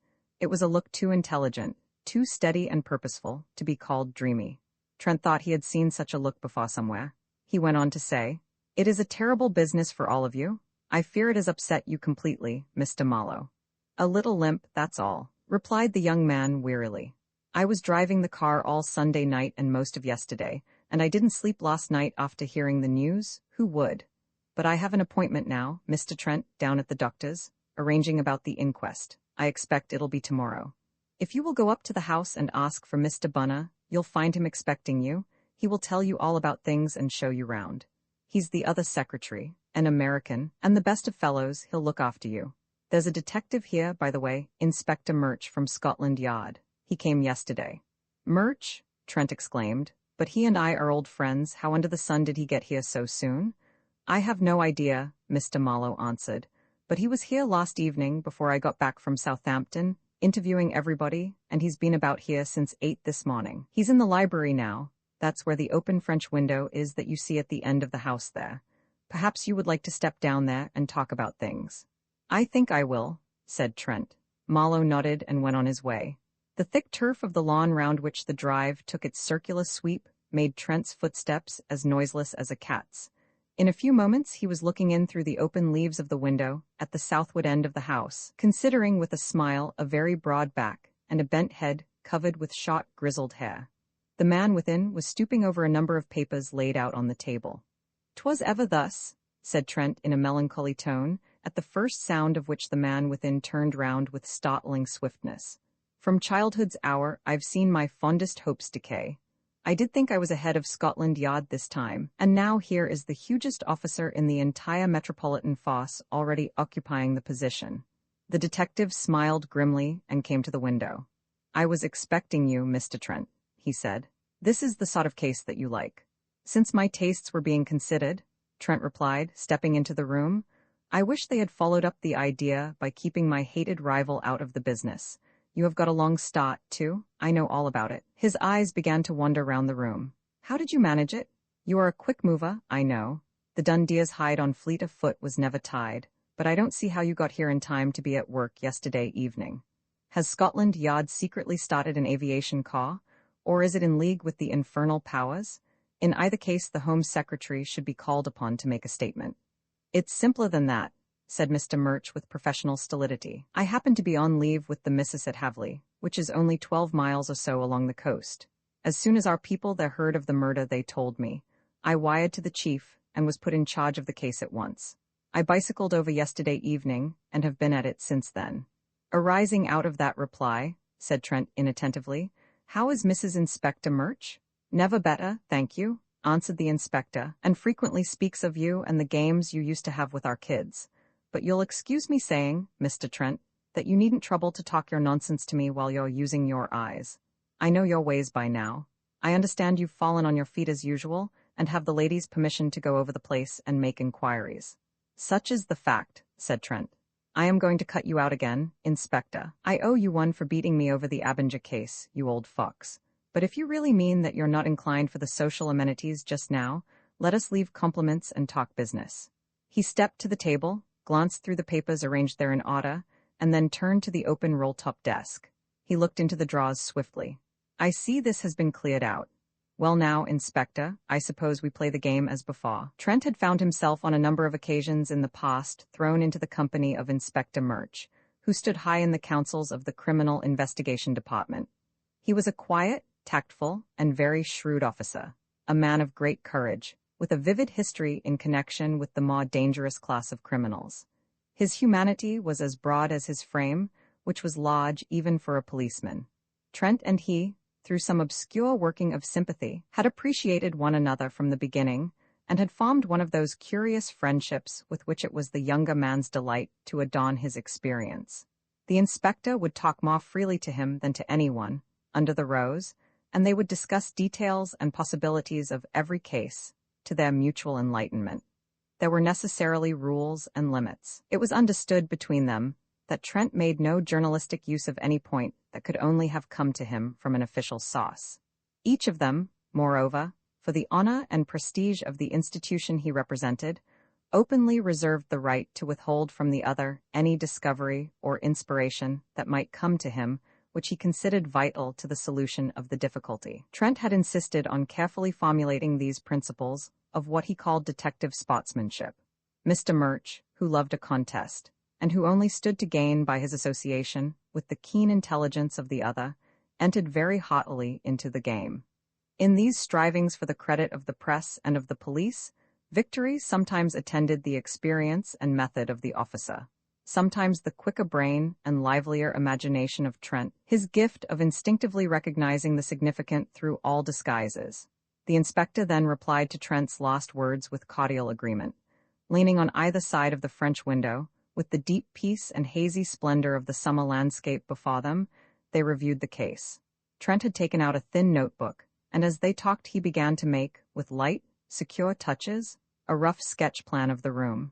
Speaker 1: It was a look too intelligent, too steady and purposeful, to be called dreamy. Trent thought he had seen such a look before somewhere. He went on to say, "It is a terrible business for all of you. I fear it has upset you completely, Mr. Marlowe." "A little limp, that's all," replied the young man wearily. "I was driving the car all Sunday night and most of yesterday, and I didn't sleep last night after hearing the news. Who would? But I have an appointment now, Mr. Trent, down at the doctor's, arranging about the inquest. I expect it'll be tomorrow. If you will go up to the house and ask for Mr. Bunner, you'll find him expecting you. He will tell you all about things and show you round. He's the other secretary, an American, and the best of fellows, he'll look after you. There's a detective here, by the way, Inspector Murch from Scotland Yard. He came yesterday." "Murch?" Trent exclaimed. "But he and I are old friends. How under the sun did he get here so soon?" "I have no idea," Mr. Marlowe answered. "But he was here last evening before I got back from Southampton, interviewing everybody, and he's been about here since 8 this morning. He's in the library now. That's where the open French window is that you see at the end of the house there. Perhaps you would like to step down there and talk about things." "I think I will," said Trent. Marlowe nodded and went on his way. The thick turf of the lawn round which the drive took its circular sweep made Trent's footsteps as noiseless as a cat's. In a few moments he was looking in through the open leaves of the window at the southward end of the house, considering with a smile a very broad back and a bent head covered with short, grizzled hair. The man within was stooping over a number of papers laid out on the table. "'Twas ever thus," said Trent in a melancholy tone, at the first sound of which the man within turned round with startling swiftness. "From childhood's hour I've seen my fondest hopes decay. I did think I was ahead of Scotland Yard this time, and now here is the hugest officer in the entire metropolitan force already occupying the position. The detective smiled grimly and came to the window. I was expecting you, Mr. Trent, he said. This is the sort of case that you like. Since my tastes were being considered, Trent replied, stepping into the room, I wish they had followed up the idea by keeping my hated rival out of the business. You have got a long start, too. I know all about it. His eyes began to wander round the room. How did you manage it? You are a quick mover, I know. The dun deer's hide on fleet of foot was never tied, but I don't see how you got here in time to be at work yesterday evening. Has Scotland Yard secretly started an aviation corps, or is it in league with the infernal powers? In either case, the Home Secretary should be called upon to make a statement. It's simpler than that, said Mr. Murch with professional stolidity. I happen to be on leave with the missus at Havley, which is only 12 miles or so along the coast. As soon as our people there heard of the murder, they told me. I wired to the chief and was put in charge of the case at once. I bicycled over yesterday evening and have been at it since then. Arising out of that reply, said Trent inattentively, how is Mrs. Inspector Murch? Never better, thank you, answered the inspector, and frequently speaks of you and the games you used to have with our kids. But you'll excuse me saying, Mr. Trent, that you needn't trouble to talk your nonsense to me while you're using your eyes. I know your ways by now. I understand you've fallen on your feet as usual and have the lady's permission to go over the place and make inquiries. Such is the fact, said Trent. I am going to cut you out again, Inspector. I owe you one for beating me over the Abinger case, you old fox. But if you really mean that you're not inclined for the social amenities just now, let us leave compliments and talk business. He stepped to the table, glanced through the papers arranged there in order, and then turned to the open roll-top desk. He looked into the drawers swiftly. I see this has been cleared out. Well now, Inspector, I suppose we play the game as before. Trent had found himself on a number of occasions in the past thrown into the company of Inspector Murch, who stood high in the councils of the Criminal Investigation Department. He was a quiet, tactful, and very shrewd officer, a man of great courage, with a vivid history in connection with the more dangerous class of criminals. His humanity was as broad as his frame, which was large even for a policeman. Trent and he, through some obscure working of sympathy, had appreciated one another from the beginning, and had formed one of those curious friendships with which it was the younger man's delight to adorn his experience. The inspector would talk more freely to him than to anyone, under the rose, and they would discuss details and possibilities of every case, to their mutual enlightenment. There were necessarily rules and limits. It was understood between them that Trent made no journalistic use of any point that could only have come to him from an official source. Each of them, moreover, for the honor and prestige of the institution he represented, openly reserved the right to withhold from the other any discovery or inspiration that might come to him which he considered vital to the solution of the difficulty. Trent had insisted on carefully formulating these principles of what he called detective sportsmanship. Mr. Murch, who loved a contest, and who only stood to gain by his association with the keen intelligence of the other, entered very haughtily into the game. In these strivings for the credit of the press and of the police, victory sometimes attended the experience and method of the officer, sometimes the quicker brain and livelier imagination of Trent, his gift of instinctively recognizing the significant through all disguises. The inspector then replied to Trent's last words with cordial agreement. Leaning on either side of the French window, with the deep peace and hazy splendor of the summer landscape before them, they reviewed the case. Trent had taken out a thin notebook, and as they talked he began to make, with light, secure touches, a rough sketch plan of the room.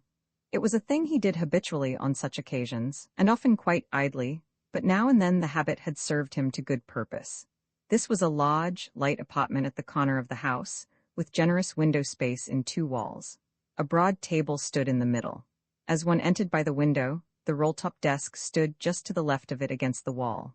Speaker 1: It was a thing he did habitually on such occasions, and often quite idly, but now and then the habit had served him to good purpose. This was a large, light apartment at the corner of the house, with generous window space in two walls. A broad table stood in the middle. As one entered by the window, the roll-top desk stood just to the left of it against the wall.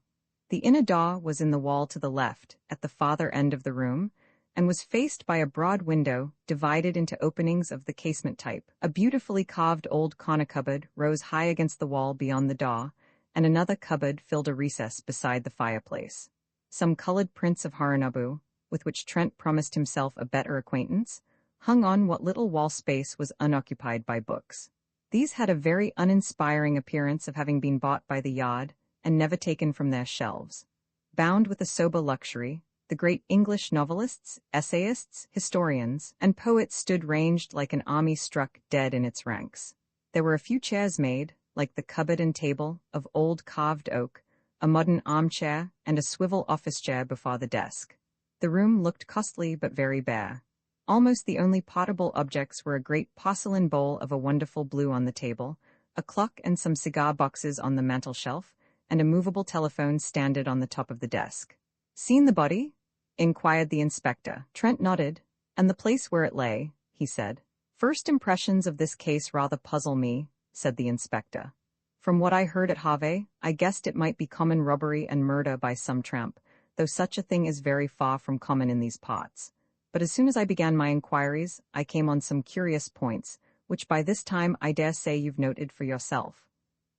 Speaker 1: The inner door was in the wall to the left, at the farther end of the room, and was faced by a broad window divided into openings of the casement type. A beautifully carved old corner cupboard rose high against the wall beyond the door, and another cupboard filled a recess beside the fireplace. Some colored prints of Haranabu, with which Trent promised himself a better acquaintance, hung on what little wall space was unoccupied by books. These had a very uninspiring appearance of having been bought by the yard and never taken from their shelves. Bound with a sober luxury, The great English novelists, essayists, historians, and poets stood ranged like an army struck dead in its ranks. There were a few chairs made, like the cupboard and table, of old carved oak, a modern armchair, and a swivel office chair before the desk. The room looked costly but very bare. Almost the only potable objects were a great porcelain bowl of a wonderful blue on the table, a clock and some cigar boxes on the mantel-shelf, and a movable telephone standard on the top of the desk. "Seen the body?" inquired the inspector. Trent nodded. "And the place where it lay," he said. "First impressions of this case rather puzzle me," said the inspector. "From what I heard at Harvey, I guessed it might be common robbery and murder by some tramp, though such a thing is very far from common in these parts. But as soon as I began my inquiries, I came on some curious points, which by this time I dare say you've noted for yourself.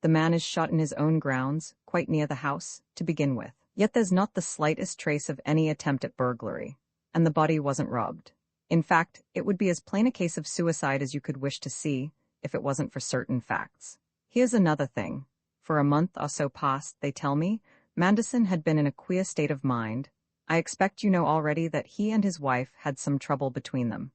Speaker 1: The man is shot in his own grounds, quite near the house, to begin with. Yet there's not the slightest trace of any attempt at burglary, and the body wasn't robbed. In fact, it would be as plain a case of suicide as you could wish to see, if it wasn't for certain facts. Here's another thing. For a month or so past, they tell me, Manderson had been in a queer state of mind. I expect you know already that he and his wife had some trouble between them.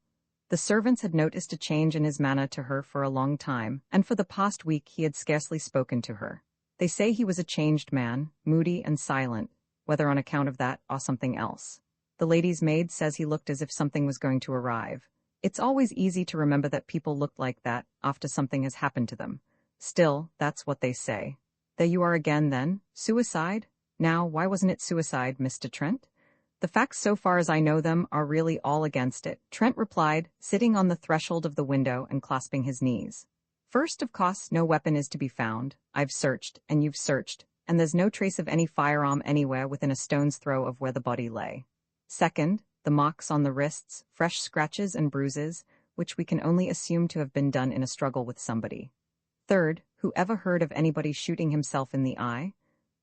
Speaker 1: The servants had noticed a change in his manner to her for a long time, and for the past week he had scarcely spoken to her. They say he was a changed man, moody and silent, whether on account of that or something else. The lady's maid says he looked as if something was going to arrive. It's always easy to remember that people look like that after something has happened to them. Still, that's what they say. There you are again, then. Suicide? Now, why wasn't it suicide, Mr. Trent? The facts so far as I know them are really all against it, Trent replied, sitting on the threshold of the window and clasping his knees. First, of course, no weapon is to be found. I've searched, and you've searched, and there's no trace of any firearm anywhere within a stone's throw of where the body lay. Second, the marks on the wrists, fresh scratches and bruises, which we can only assume to have been done in a struggle with somebody. Third, who ever heard of anybody shooting himself in the eye?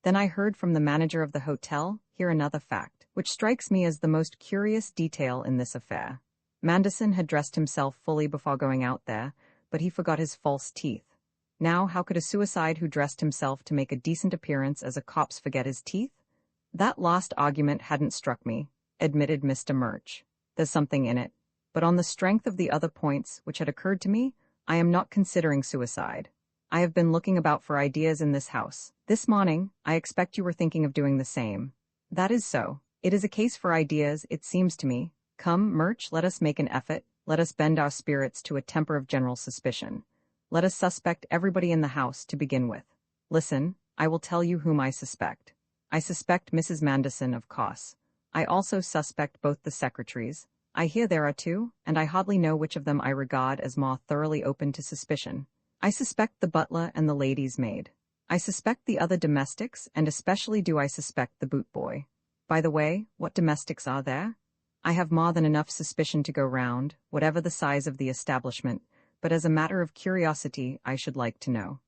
Speaker 1: Then I heard from the manager of the hotel, here another fact, which strikes me as the most curious detail in this affair. Manderson had dressed himself fully before going out there, but he forgot his false teeth. Now, how could a suicide who dressed himself to make a decent appearance as a copse forget his teeth? That last argument hadn't struck me, admitted Mr. Murch. There's something in it, but on the strength of the other points which had occurred to me, I am not considering suicide. I have been looking about for ideas in this house. This morning, I expect you were thinking of doing the same. That is so. It is a case for ideas, it seems to me. Come, Murch, let us make an effort. Let us bend our spirits to a temper of general suspicion. Let us suspect everybody in the house to begin with. Listen, I will tell you whom I suspect. I suspect Mrs. Manderson, of course. I also suspect both the secretaries. I hear there are two, and I hardly know which of them I regard as more thoroughly open to suspicion. I suspect the butler and the lady's maid. I suspect the other domestics, and especially do I suspect the boot boy. By the way, what domestics are there? I have more than enough suspicion to go round, whatever the size of the establishment, but as a matter of curiosity, I should like to know.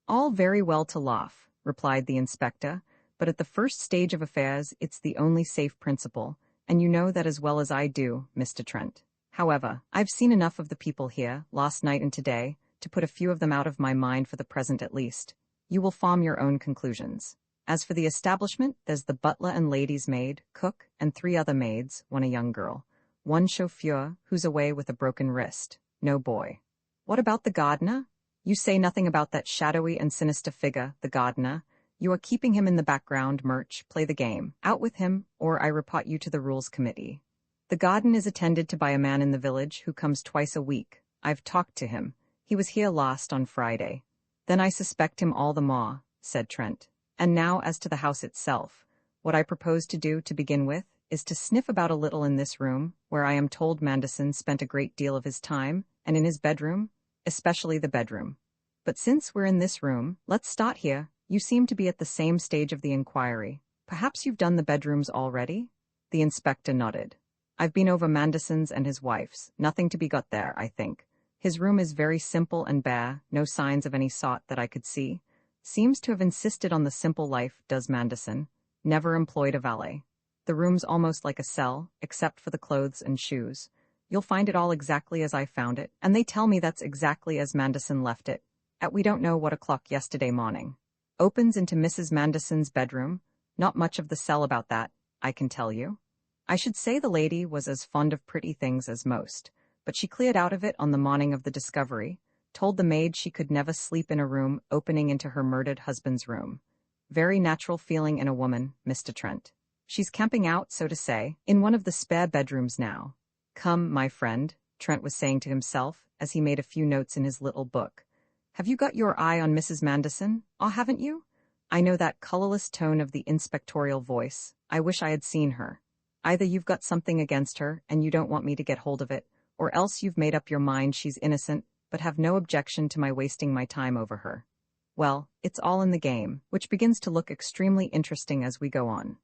Speaker 1: All very well to laugh, replied the inspector, but at the first stage of affairs, it's the only safe principle, and you know that as well as I do, Mr. Trent. However, I've seen enough of the people here, last night and today, to put a few of them out of my mind for the present at least. You will form your own conclusions. As for the establishment, there's the butler and lady's maid, cook, and 3 other maids, one a young girl. One chauffeur, who's away with a broken wrist. No boy. What about the gardener? You say nothing about that shadowy and sinister figure, the gardener. You are keeping him in the background, Murch. Play the game. Out with him, or I report you to the Rules Committee. The garden is attended to by a man in the village who comes twice a week. I've talked to him. He was here last on Friday. Then I suspect him all the more, said Trent. And now as to the house itself. What I propose to do, to begin with, is to sniff about a little in this room, where I am told Manderson spent a great deal of his time, and in his bedroom, especially the bedroom. But since we're in this room, let's start here. You seem to be at the same stage of the inquiry. Perhaps you've done the bedrooms already? The inspector nodded. I've been over Manderson's and his wife's. Nothing to be got there, I think. His room is very simple and bare, no signs of any sort that I could see. Seems to have insisted on the simple life, does Manderson. Never employed a valet. The room's almost like a cell, except for the clothes and shoes. You'll find it all exactly as I found it, and they tell me that's exactly as Manderson left it, at we don't know what o'clock yesterday morning. Opens into Mrs. Manderson's bedroom. Not much of the cell about that, I can tell you. I should say the lady was as fond of pretty things as most, but she cleared out of it on the morning of the discovery, told the maid she could never sleep in a room opening into her murdered husband's room. Very natural feeling in a woman, Mr. Trent. She's camping out, so to say, in one of the spare bedrooms now. Come, my friend, Trent was saying to himself as he made a few notes in his little book. Have you got your eye on Mrs. Manderson, or haven't you? I know that colorless tone of the inspectorial voice. I wish I had seen her. Either you've got something against her and you don't want me to get hold of it, or else you've made up your mind she's innocent, but have no objection to my wasting my time over her. Well, it's all in the game, which begins to look extremely interesting as we go on.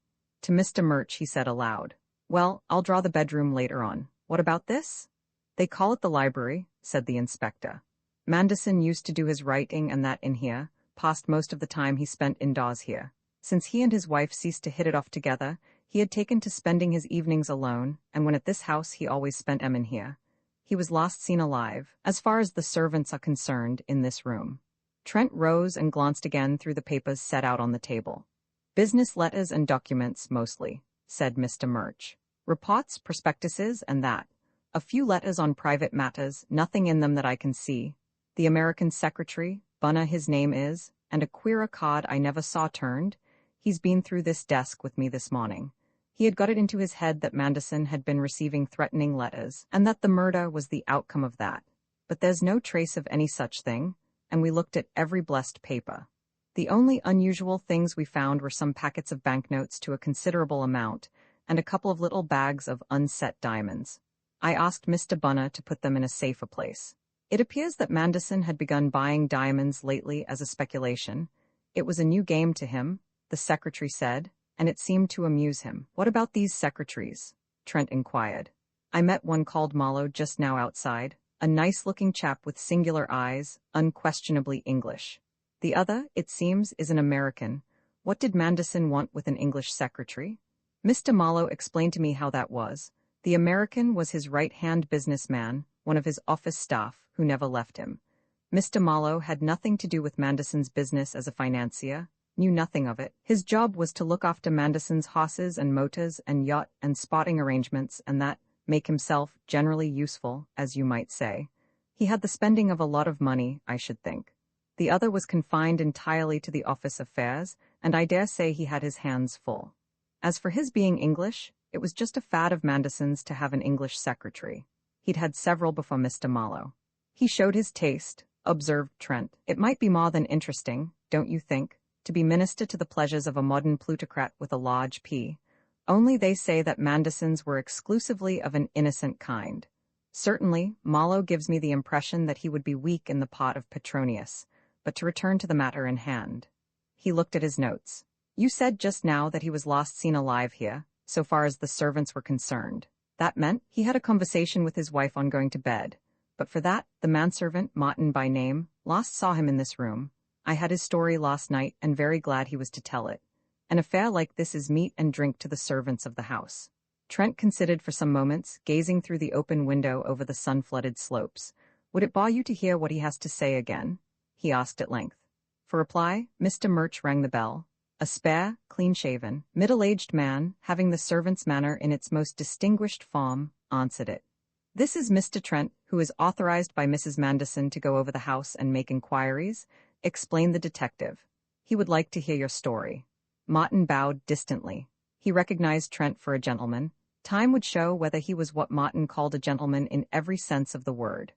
Speaker 1: To Mr. Murch he said aloud, "Well, I'll draw the bedroom later on. What about this?" "They call it the library," said the inspector. "Manderson used to do his writing and that in here, passed most of the time he spent indoors here. Since he and his wife ceased to hit it off together, he had taken to spending his evenings alone, and when at this house he always spent 'em in here. He was last seen alive, as far as the servants are concerned, in this room." Trent rose and glanced again through the papers set out on the table. "Business letters and documents, mostly," said Mr. Murch. "Reports, prospectuses, and that. A few letters on private matters, nothing in them that I can see. The American secretary, Bunner his name is, and a queerer card I never saw turned. He's been through this desk with me this morning. He had got it into his head that Manderson had been receiving threatening letters, and that the murder was the outcome of that. But there's no trace of any such thing, and we looked at every blessed paper. The only unusual things we found were some packets of banknotes to a considerable amount, and a couple of little bags of unset diamonds. I asked Mr. Bunner to put them in a safer place. It appears that Manderson had begun buying diamonds lately as a speculation. It was a new game to him, the secretary said, and it seemed to amuse him. What about these secretaries? Trent inquired. I met one called Marlowe just now outside, a nice-looking chap with singular eyes, unquestionably English. The other, it seems, is an American. What did Manderson want with an English secretary? Mr. Marlowe explained to me how that was. The American was his right-hand businessman, one of his office staff, who never left him. Mr. Marlowe had nothing to do with Manderson's business as a financier, knew nothing of it. His job was to look after Manderson's horses and motors and yacht and spotting arrangements and that, make himself generally useful, as you might say. He had the spending of a lot of money, I should think. The other was confined entirely to the office affairs, and I dare say he had his hands full. As for his being English, it was just a fad of Manderson's to have an English secretary. He'd had several before Mr. Marlowe. He showed his taste, observed Trent. It might be more than interesting, don't you think, to be minister to the pleasures of a modern plutocrat with a large P. Only they say that Manderson's were exclusively of an innocent kind. Certainly, Marlowe gives me the impression that he would be weak in the pot of Petronius. But to return to the matter in hand. He looked at his notes. You said just now that he was last seen alive here, so far as the servants were concerned. That meant he had a conversation with his wife on going to bed. But for that, the manservant, Martin by name, last saw him in this room. I had his story last night and very glad he was to tell it. An affair like this is meat and drink to the servants of the house. Trent considered for some moments, gazing through the open window over the sun-flooded slopes. Would it bore you to hear what he has to say again? He asked at length. For reply, Mr. Murch rang the bell. A spare, clean-shaven, middle-aged man, having the servant's manner in its most distinguished form, answered it. This is Mr. Trent, who is authorized by Mrs. Manderson to go over the house and make inquiries, explained the detective. He would like to hear your story. Martin bowed distantly. He recognized Trent for a gentleman. Time would show whether he was what Martin called a gentleman in every sense of the word.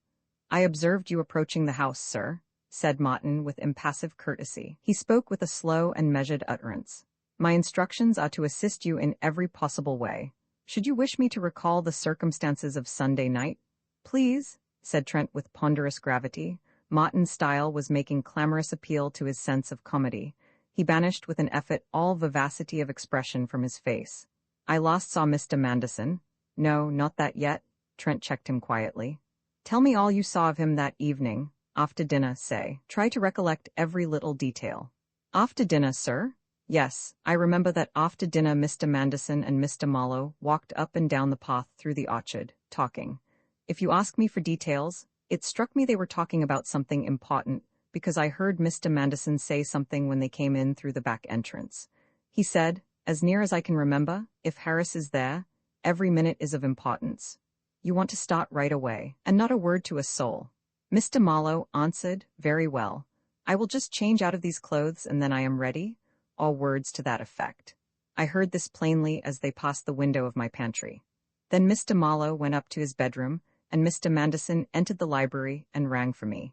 Speaker 1: I observed you approaching the house, sir, said Martin with impassive courtesy. He spoke with a slow and measured utterance. My instructions are to assist you in every possible way. Should you wish me to recall the circumstances of Sunday night? Please, said Trent with ponderous gravity. Martin's style was making clamorous appeal to his sense of comedy. He banished with an effort all vivacity of expression from his face. I last saw Mr. Manderson. No, not that yet, Trent checked him quietly. Tell me all you saw of him that evening. After dinner, say. Try to recollect every little detail. After dinner, sir? Yes, I remember that after dinner Mr. Manderson and Mr. Marlowe walked up and down the path through the orchard, talking. If you ask me for details, it struck me they were talking about something important, because I heard Mr. Manderson say something when they came in through the back entrance. He said, as near as I can remember, if Harris is there, Every minute is of importance. You want to start right away, and not a word to a soul. Mr. Marlowe answered, very well. I will just change out of these clothes and then I am ready. All words to that effect. I heard this plainly as they passed the window of my pantry. Then Mr. Marlowe went up to his bedroom, and Mr. Manderson entered the library and rang for me.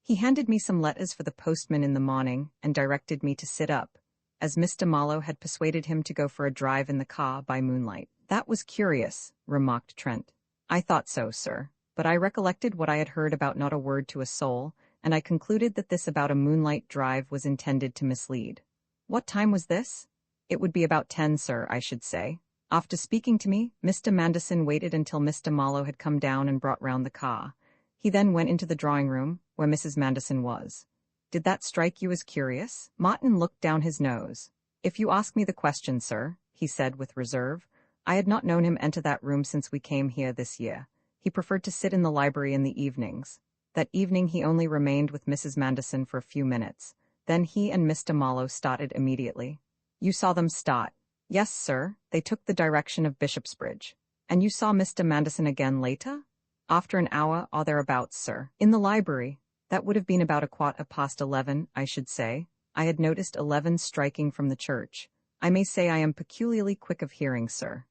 Speaker 1: He handed me some letters for the postman in the morning and directed me to sit up, as Mr. Marlowe had persuaded him to go for a drive in the car by moonlight. That was curious, remarked Trent. I thought so, sir, but I recollected what I had heard about not a word to a soul, and I concluded that this about a moonlight drive was intended to mislead. What time was this? It would be about 10, sir, I should say. After speaking to me, Mr. Manderson waited until Mr. Marlowe had come down and brought round the car. He then went into the drawing room, where Mrs. Manderson was. Did that strike you as curious? Martin looked down his nose. If you ask me the question, sir, he said with reserve, I had not known him enter that room since we came here this year. He preferred to sit in the library in the evenings. That evening he only remained with Mrs. Manderson for a few minutes. Then he and Mr. Marlowe started immediately. You saw them start? Yes, sir, they took the direction of Bishopsbridge. And you saw Mr. Manderson again later? After an hour or thereabouts, sir. In the library. That would have been about 11:15, I should say. I had noticed 11 striking from the church. I may say I am peculiarly quick of hearing, sir.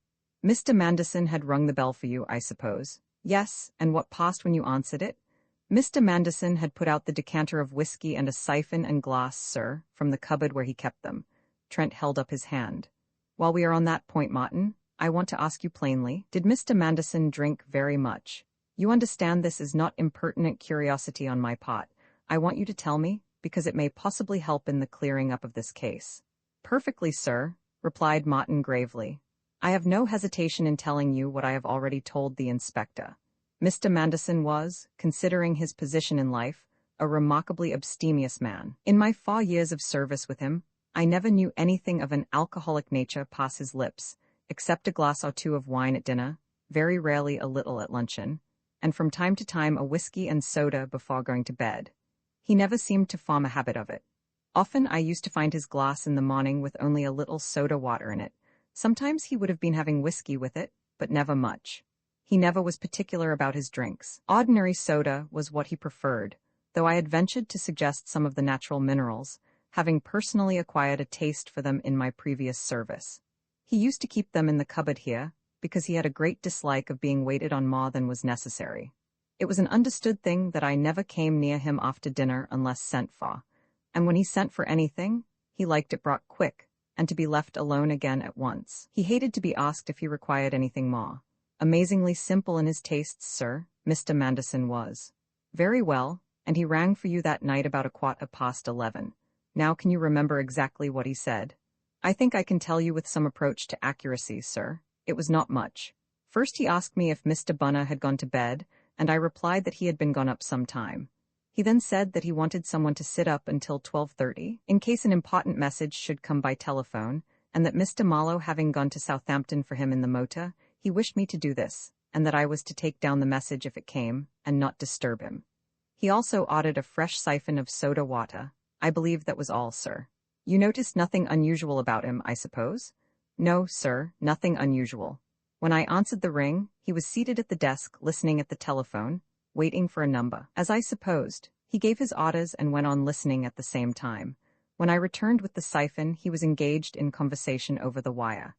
Speaker 1: Mr. Manderson had rung the bell for you, I suppose. Yes, and what passed when you answered it? Mr. Manderson had put out the decanter of whiskey and a siphon and glass, sir, from the cupboard where he kept them. Trent held up his hand. While we are on that point, Martin, I want to ask you plainly, did Mr. Manderson drink very much? You understand this is not impertinent curiosity on my part. I want you to tell me, because it may possibly help in the clearing up of this case. Perfectly, sir, replied Martin gravely. I have no hesitation in telling you what I have already told the inspector. Mr. Manderson was, considering his position in life, a remarkably abstemious man. In my 4 years of service with him, I never knew anything of an alcoholic nature pass his lips, except a glass or two of wine at dinner, very rarely a little at luncheon, and from time to time a whiskey and soda before going to bed. He never seemed to form a habit of it. Often I used to find his glass in the morning with only a little soda water in it. Sometimes he would have been having whiskey with it, but never much. He never was particular about his drinks. Ordinary soda was what he preferred, though I had ventured to suggest some of the natural minerals, having personally acquired a taste for them in my previous service. He used to keep them in the cupboard here, because he had a great dislike of being waited on more than was necessary. It was an understood thing that I never came near him after dinner unless sent for, and when he sent for anything, he liked it brought quick, and to be left alone again at once. He hated to be asked if he required anything more. Amazingly simple in his tastes, sir, Mr. Manderson was. Very well, and he rang for you that night about 11:15. Now can you remember exactly what he said? I think I can tell you with some approach to accuracy, sir. It was not much. First he asked me if Mr. Bunner had gone to bed, and I replied that he had been gone up some time. He then said that he wanted someone to sit up until 12:30, in case an important message should come by telephone, and that Mr. Marlowe having gone to Southampton for him in the motor, he wished me to do this, and that I was to take down the message if it came, and not disturb him. He also ordered a fresh siphon of soda water. I believe that was all, sir. You noticed nothing unusual about him, I suppose? No, sir, nothing unusual. When I answered the ring, he was seated at the desk, listening at the telephone, waiting for a number. As I supposed, he gave his orders and went on listening at the same time. When I returned with the siphon, he was engaged in conversation over the wire.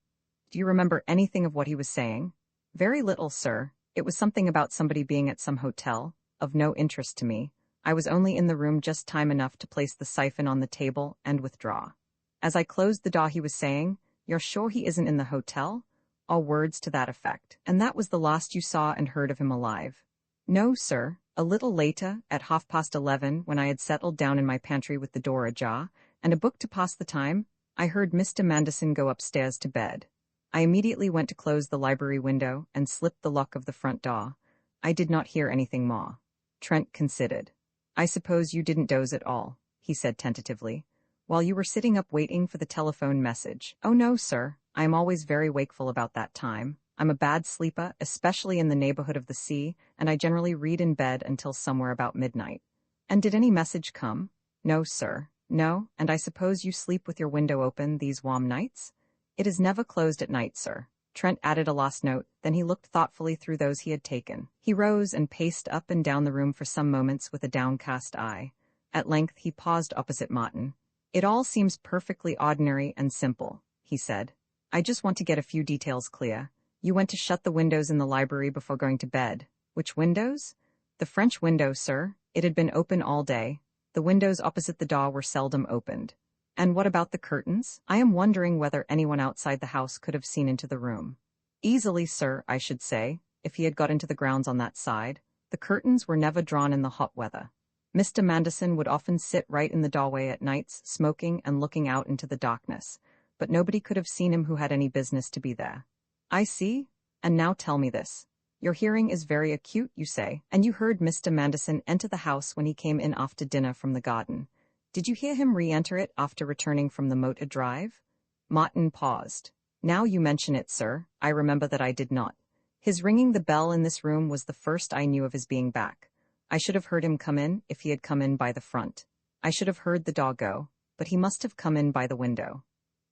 Speaker 1: Do you remember anything of what he was saying? Very little, sir. It was something about somebody being at some hotel, of no interest to me. I was only in the room just time enough to place the siphon on the table and withdraw. As I closed the door he was saying, "You're sure he isn't in the hotel?" All words to that effect. And that was the last you saw and heard of him alive? No, sir. A little later, at 11:30, when I had settled down in my pantry with the door ajar, and a book to pass the time, I heard Mr. Manderson go upstairs to bed. I immediately went to close the library window and slipped the lock of the front door. I did not hear anything more. Trent considered. I suppose you didn't doze at all, he said tentatively, while you were sitting up waiting for the telephone message. Oh no, sir. I am always very wakeful about that time. I'm a bad sleeper, especially in the neighborhood of the sea, and I generally read in bed until somewhere about midnight. And did any message come? No, sir. No, and I suppose you sleep with your window open these warm nights? It is never closed at night, sir. Trent added a last note, then he looked thoughtfully through those he had taken. He rose and paced up and down the room for some moments with a downcast eye. At length he paused opposite Martin. "It all seems perfectly ordinary and simple," he said. "I just want to get a few details clear. You went to shut the windows in the library before going to bed. Which windows?" "The French window, sir. It had been open all day. The windows opposite the door were seldom opened." "And what about the curtains? I am wondering whether anyone outside the house could have seen into the room." "Easily, sir, I should say, if he had got into the grounds on that side. The curtains were never drawn in the hot weather. Mr. Manderson would often sit right in the doorway at nights, smoking and looking out into the darkness, but nobody could have seen him who had any business to be there." "I see. And now tell me this. Your hearing is very acute, you say, and you heard Mr. Manderson enter the house when he came in after dinner from the garden. Did you hear him re-enter it after returning from the motor drive?" Martin paused. "Now you mention it, sir, I remember that I did not. His ringing the bell in this room was the first I knew of his being back. I should have heard him come in if he had come in by the front. I should have heard the dog go, but he must have come in by the window."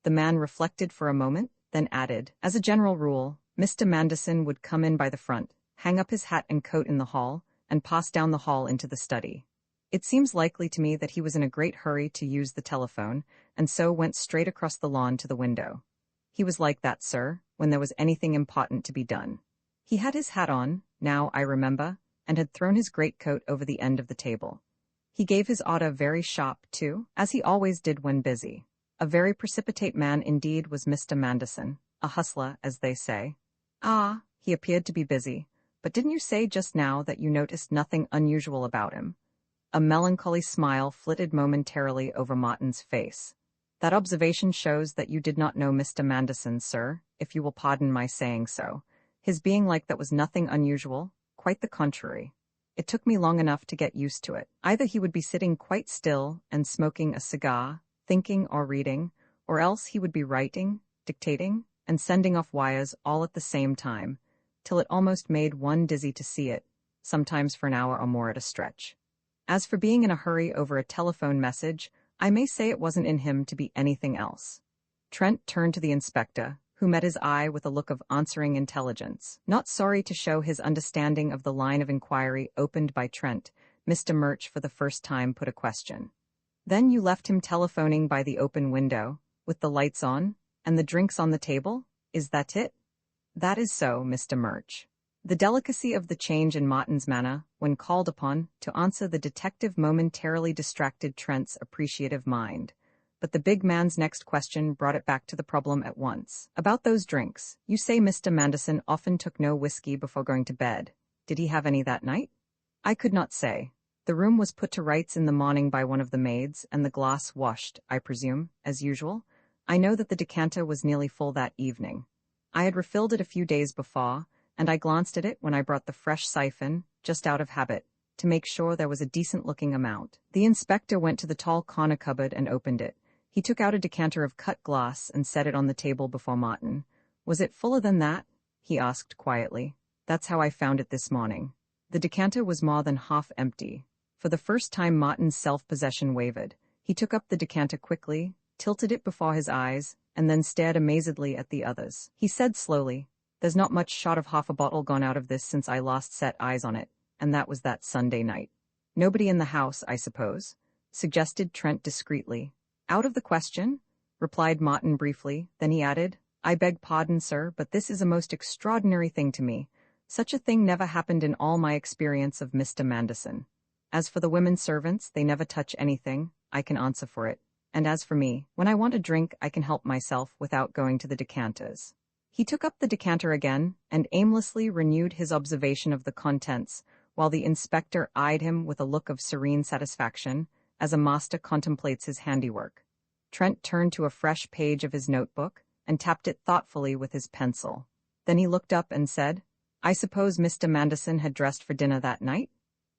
Speaker 1: The man reflected for a moment, then added, "As a general rule, Mr. Manderson would come in by the front, hang up his hat and coat in the hall, and pass down the hall into the study. It seems likely to me that he was in a great hurry to use the telephone, and so went straight across the lawn to the window. He was like that, sir, when there was anything important to be done. He had his hat on, now I remember, and had thrown his greatcoat over the end of the table. He gave his order very sharp, too, as he always did when busy. A very precipitate man indeed was Mr. Manderson, a hustler, as they say." "Ah, he appeared to be busy, but didn't you say just now that you noticed nothing unusual about him?" A melancholy smile flitted momentarily over Martin's face. "That observation shows that you did not know Mr. Manderson, sir, if you will pardon my saying so. His being like that was nothing unusual, quite the contrary. It took me long enough to get used to it. Either he would be sitting quite still and smoking a cigar, thinking or reading, or else he would be writing, dictating, and sending off wires all at the same time, till it almost made one dizzy to see it, sometimes for an hour or more at a stretch. As for being in a hurry over a telephone message, I may say it wasn't in him to be anything else." Trent turned to the inspector, who met his eye with a look of answering intelligence. Not sorry to show his understanding of the line of inquiry opened by Trent, Mr. Murch for the first time put a question. "Then you left him telephoning by the open window, with the lights on, and the drinks on the table? Is that it?" "That is so, Mr. Murch." The delicacy of the change in Martin's manner, when called upon to answer the detective, momentarily distracted Trent's appreciative mind. But the big man's next question brought it back to the problem at once. "About those drinks, you say Mr. Manderson often took no whiskey before going to bed. Did he have any that night?" "I could not say. The room was put to rights in the morning by one of the maids, and the glass washed, I presume, as usual. I know that the decanter was nearly full that evening. I had refilled it a few days before, and I glanced at it when I brought the fresh siphon, just out of habit, to make sure there was a decent-looking amount." The inspector went to the tall corner cupboard and opened it. He took out a decanter of cut glass and set it on the table before Martin. "Was it fuller than that?" he asked quietly. "That's how I found it this morning." The decanter was more than half empty. For the first time Martin's self-possession wavered. He took up the decanter quickly, tilted it before his eyes, and then stared amazedly at the others. He said slowly, "There's not much short of half a bottle gone out of this since I last set eyes on it, and that was that Sunday night." "Nobody in the house, I suppose?" suggested Trent discreetly. "Out of the question," replied Martin briefly, then he added, "I beg pardon, sir, but this is a most extraordinary thing to me. Such a thing never happened in all my experience of Mr. Manderson. As for the women servants, they never touch anything, I can answer for it. And as for me, when I want a drink, I can help myself without going to the decanters." He took up the decanter again and aimlessly renewed his observation of the contents, while the inspector eyed him with a look of serene satisfaction, as a master contemplates his handiwork. Trent turned to a fresh page of his notebook and tapped it thoughtfully with his pencil. Then he looked up and said, "I suppose Mr. Manderson had dressed for dinner that night?"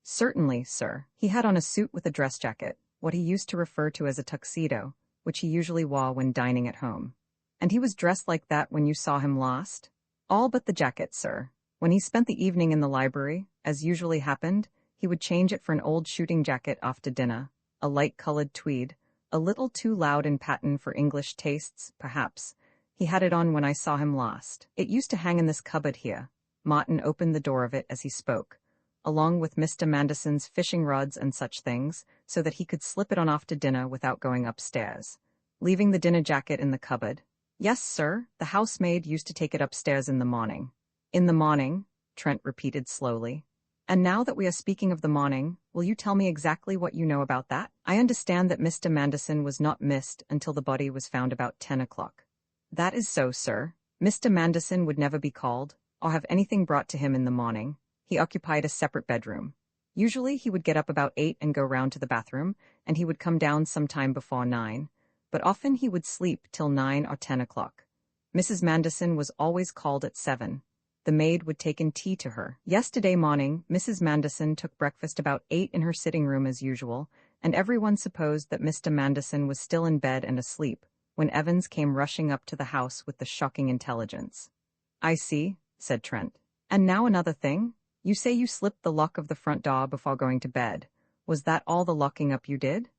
Speaker 1: "Certainly, sir. He had on a suit with a dress jacket, what he used to refer to as a tuxedo, which he usually wore when dining at home." "And he was dressed like that when you saw him last?" "All but the jacket, sir. When he spent the evening in the library, as usually happened, he would change it for an old shooting jacket after dinner, a light-colored tweed, a little too loud in pattern for English tastes, perhaps. He had it on when I saw him last. It used to hang in this cupboard here. Martin opened the door of it as he spoke, along with Mr. Manderson's fishing rods and such things, so that he could slip it on after dinner without going upstairs. Leaving the dinner jacket in the cupboard. Yes, sir, the housemaid used to take it upstairs in the morning. In the morning, Trent repeated slowly. And now that we are speaking of the morning, will you tell me exactly what you know about that? I understand that Mr. Manderson was not missed until the body was found about 10 o'clock. That is so, sir. Mr. Manderson would never be called, or have anything brought to him in the morning. He occupied a separate bedroom. Usually he would get up about 8 and go round to the bathroom, and he would come down sometime before 9. But often he would sleep till 9 or 10 o'clock. Mrs. Manderson was always called at 7. The maid would take in tea to her. Yesterday morning, Mrs. Manderson took breakfast about 8 in her sitting room as usual, and everyone supposed that Mr. Manderson was still in bed and asleep, when Evans came rushing up to the house with the shocking intelligence. I see, said Trent. And now another thing? You say you slipped the lock of the front door before going to bed. Was that all the locking up you did?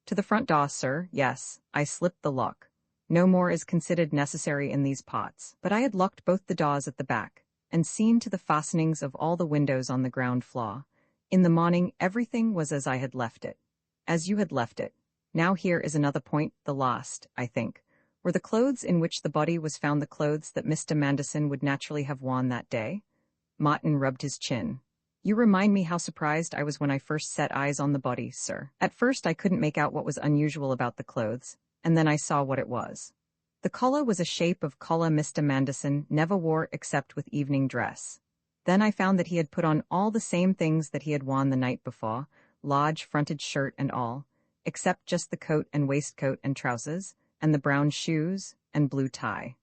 Speaker 1: To the front door, sir, yes, I slipped the lock. No more is considered necessary in these parts. But I had locked both the doors at the back, and seen to the fastenings of all the windows on the ground floor. In the morning everything was as I had left it. As you had left it. Now here is another point, the last, I think. Were the clothes in which the body was found the clothes that Mr. Manderson would naturally have worn that day? Martin rubbed his chin. You remind me how surprised I was when I first set eyes on the body, sir. At first I couldn't make out what was unusual about the clothes, and then I saw what it was. The collar was a shape of collar Mr. Manderson never wore except with evening dress. Then I found that he had put on all the same things that he had worn the night before, large fronted shirt and all, except just the coat and waistcoat and trousers, and the brown shoes and blue tie.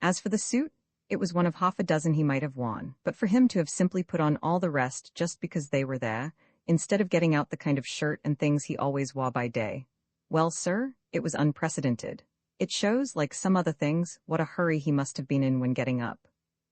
Speaker 1: As for the suit, it was one of half a dozen he might have worn, but for him to have simply put on all the rest just because they were there, instead of getting out the kind of shirt and things he always wore by day. Well, sir, it was unprecedented. It shows, like some other things, what a hurry he must have been in when getting up.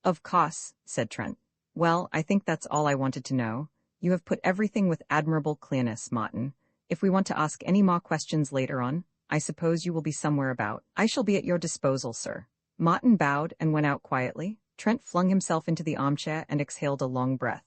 Speaker 1: Of course, said Trent. Well, I think that's all I wanted to know. You have put everything with admirable clearness, Martin. If we want to ask any more questions later on, I suppose you will be somewhere about. I shall be at your disposal, sir. Martin bowed and went out quietly. Trent flung himself into the armchair and exhaled a long breath.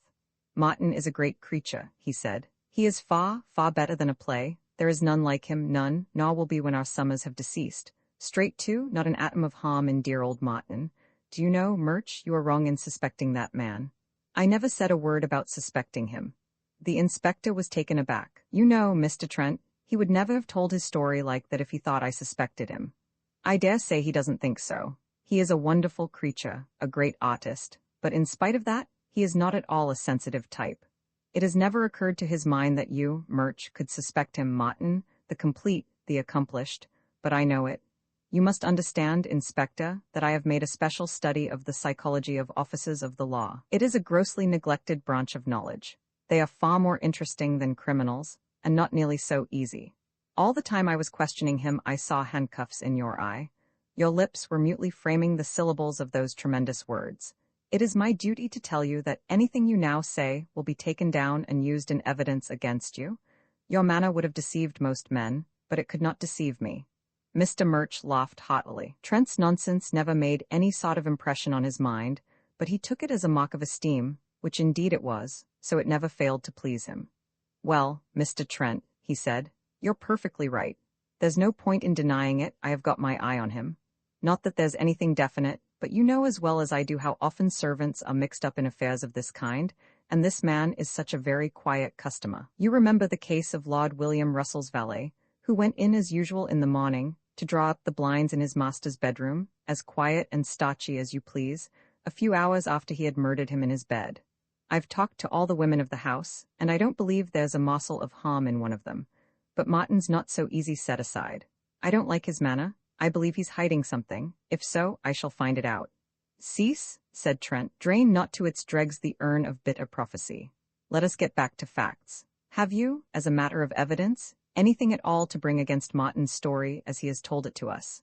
Speaker 1: Martin is a great creature, he said. He is far, far better than a play. There is none like him, none, nor will be when our summers have deceased. Straight to, not an atom of harm in dear old Martin. Do you know, Murch, you are wrong in suspecting that man. I never said a word about suspecting him. The inspector was taken aback. You know, Mr. Trent, he would never have told his story like that if he thought I suspected him. I dare say he doesn't think so. He is a wonderful creature, a great artist, but in spite of that, he is not at all a sensitive type. It has never occurred to his mind that you, Murch, could suspect him, Martin, the complete, the accomplished, but I know it. You must understand, Inspector, that I have made a special study of the psychology of officers of the law. It is a grossly neglected branch of knowledge. They are far more interesting than criminals, and not nearly so easy. All the time I was questioning him, I saw handcuffs in your eye. Your lips were mutely framing the syllables of those tremendous words. It is my duty to tell you that anything you now say will be taken down and used in evidence against you. Your manner would have deceived most men, but it could not deceive me. Mr. Murch laughed heartily. Trent's nonsense never made any sort of impression on his mind, but he took it as a mark of esteem, which indeed it was, so it never failed to please him. Well, Mr. Trent, he said, you're perfectly right. There's no point in denying it, I have got my eye on him. Not that there's anything definite, but you know as well as I do how often servants are mixed up in affairs of this kind, and this man is such a very quiet customer. You remember the case of Lord William Russell's valet, who went in as usual in the morning, to draw up the blinds in his master's bedroom, as quiet and starchy as you please, a few hours after he had murdered him in his bed. I've talked to all the women of the house, and I don't believe there's a morsel of harm in one of them. But Martin's not so easy set aside. I don't like his manner. I believe he's hiding something. If so, I shall find it out. Cease, said Trent. Drain not to its dregs the urn of bitter prophecy. Let us get back to facts. Have you, as a matter of evidence, anything at all to bring against Martin's story as he has told it to us?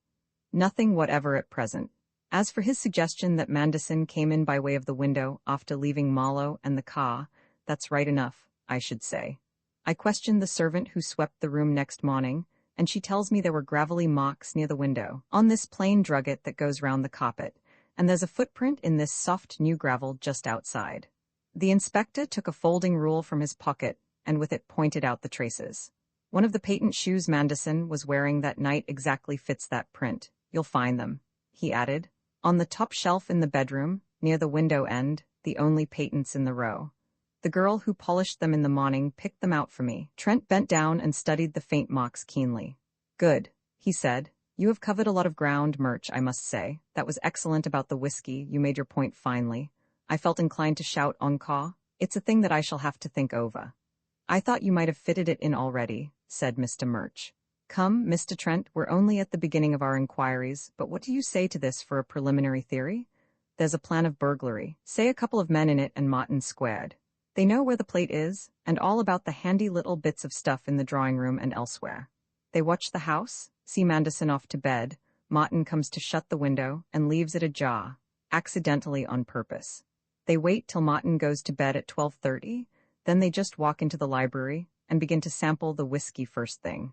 Speaker 1: Nothing whatever at present. As for his suggestion that Manderson came in by way of the window after leaving Marlowe and the car, that's right enough, I should say. I questioned the servant who swept the room next morning, and she tells me there were gravelly marks near the window, on this plain drugget that goes round the carpet, and there's a footprint in this soft new gravel just outside. The inspector took a folding rule from his pocket, and with it pointed out the traces. One of the patent shoes Manderson was wearing that night exactly fits that print. You'll find them, he added, on the top shelf in the bedroom, near the window end, the only patents in the row. The girl who polished them in the morning picked them out for me. Trent bent down and studied the faint marks keenly. Good, he said. You have covered a lot of ground, Murch, I must say. That was excellent about the whiskey. You made your point finely. I felt inclined to shout encore. It's a thing that I shall have to think over. I thought you might have fitted it in already, said Mr. Murch. Come, Mr. Trent, we're only at the beginning of our inquiries, but what do you say to this for a preliminary theory? There's a plan of burglary. Say a couple of men in it and Martin squared. They know where the plate is, and all about the handy little bits of stuff in the drawing room and elsewhere. They watch the house, see Manderson off to bed, Martin comes to shut the window and leaves it ajar, accidentally on purpose. They wait till Martin goes to bed at 12:30, then they just walk into the library and begin to sample the whiskey first thing.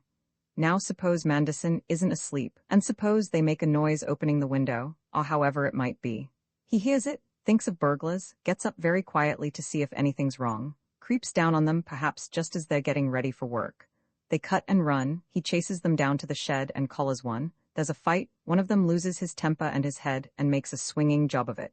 Speaker 1: Now suppose Manderson isn't asleep, and suppose they make a noise opening the window, or however it might be. He hears it, thinks of burglars, gets up very quietly to see if anything's wrong, creeps down on them perhaps just as they're getting ready for work. They cut and run, he chases them down to the shed and collars one. There's a fight, one of them loses his temper and his head and makes a swinging job of it.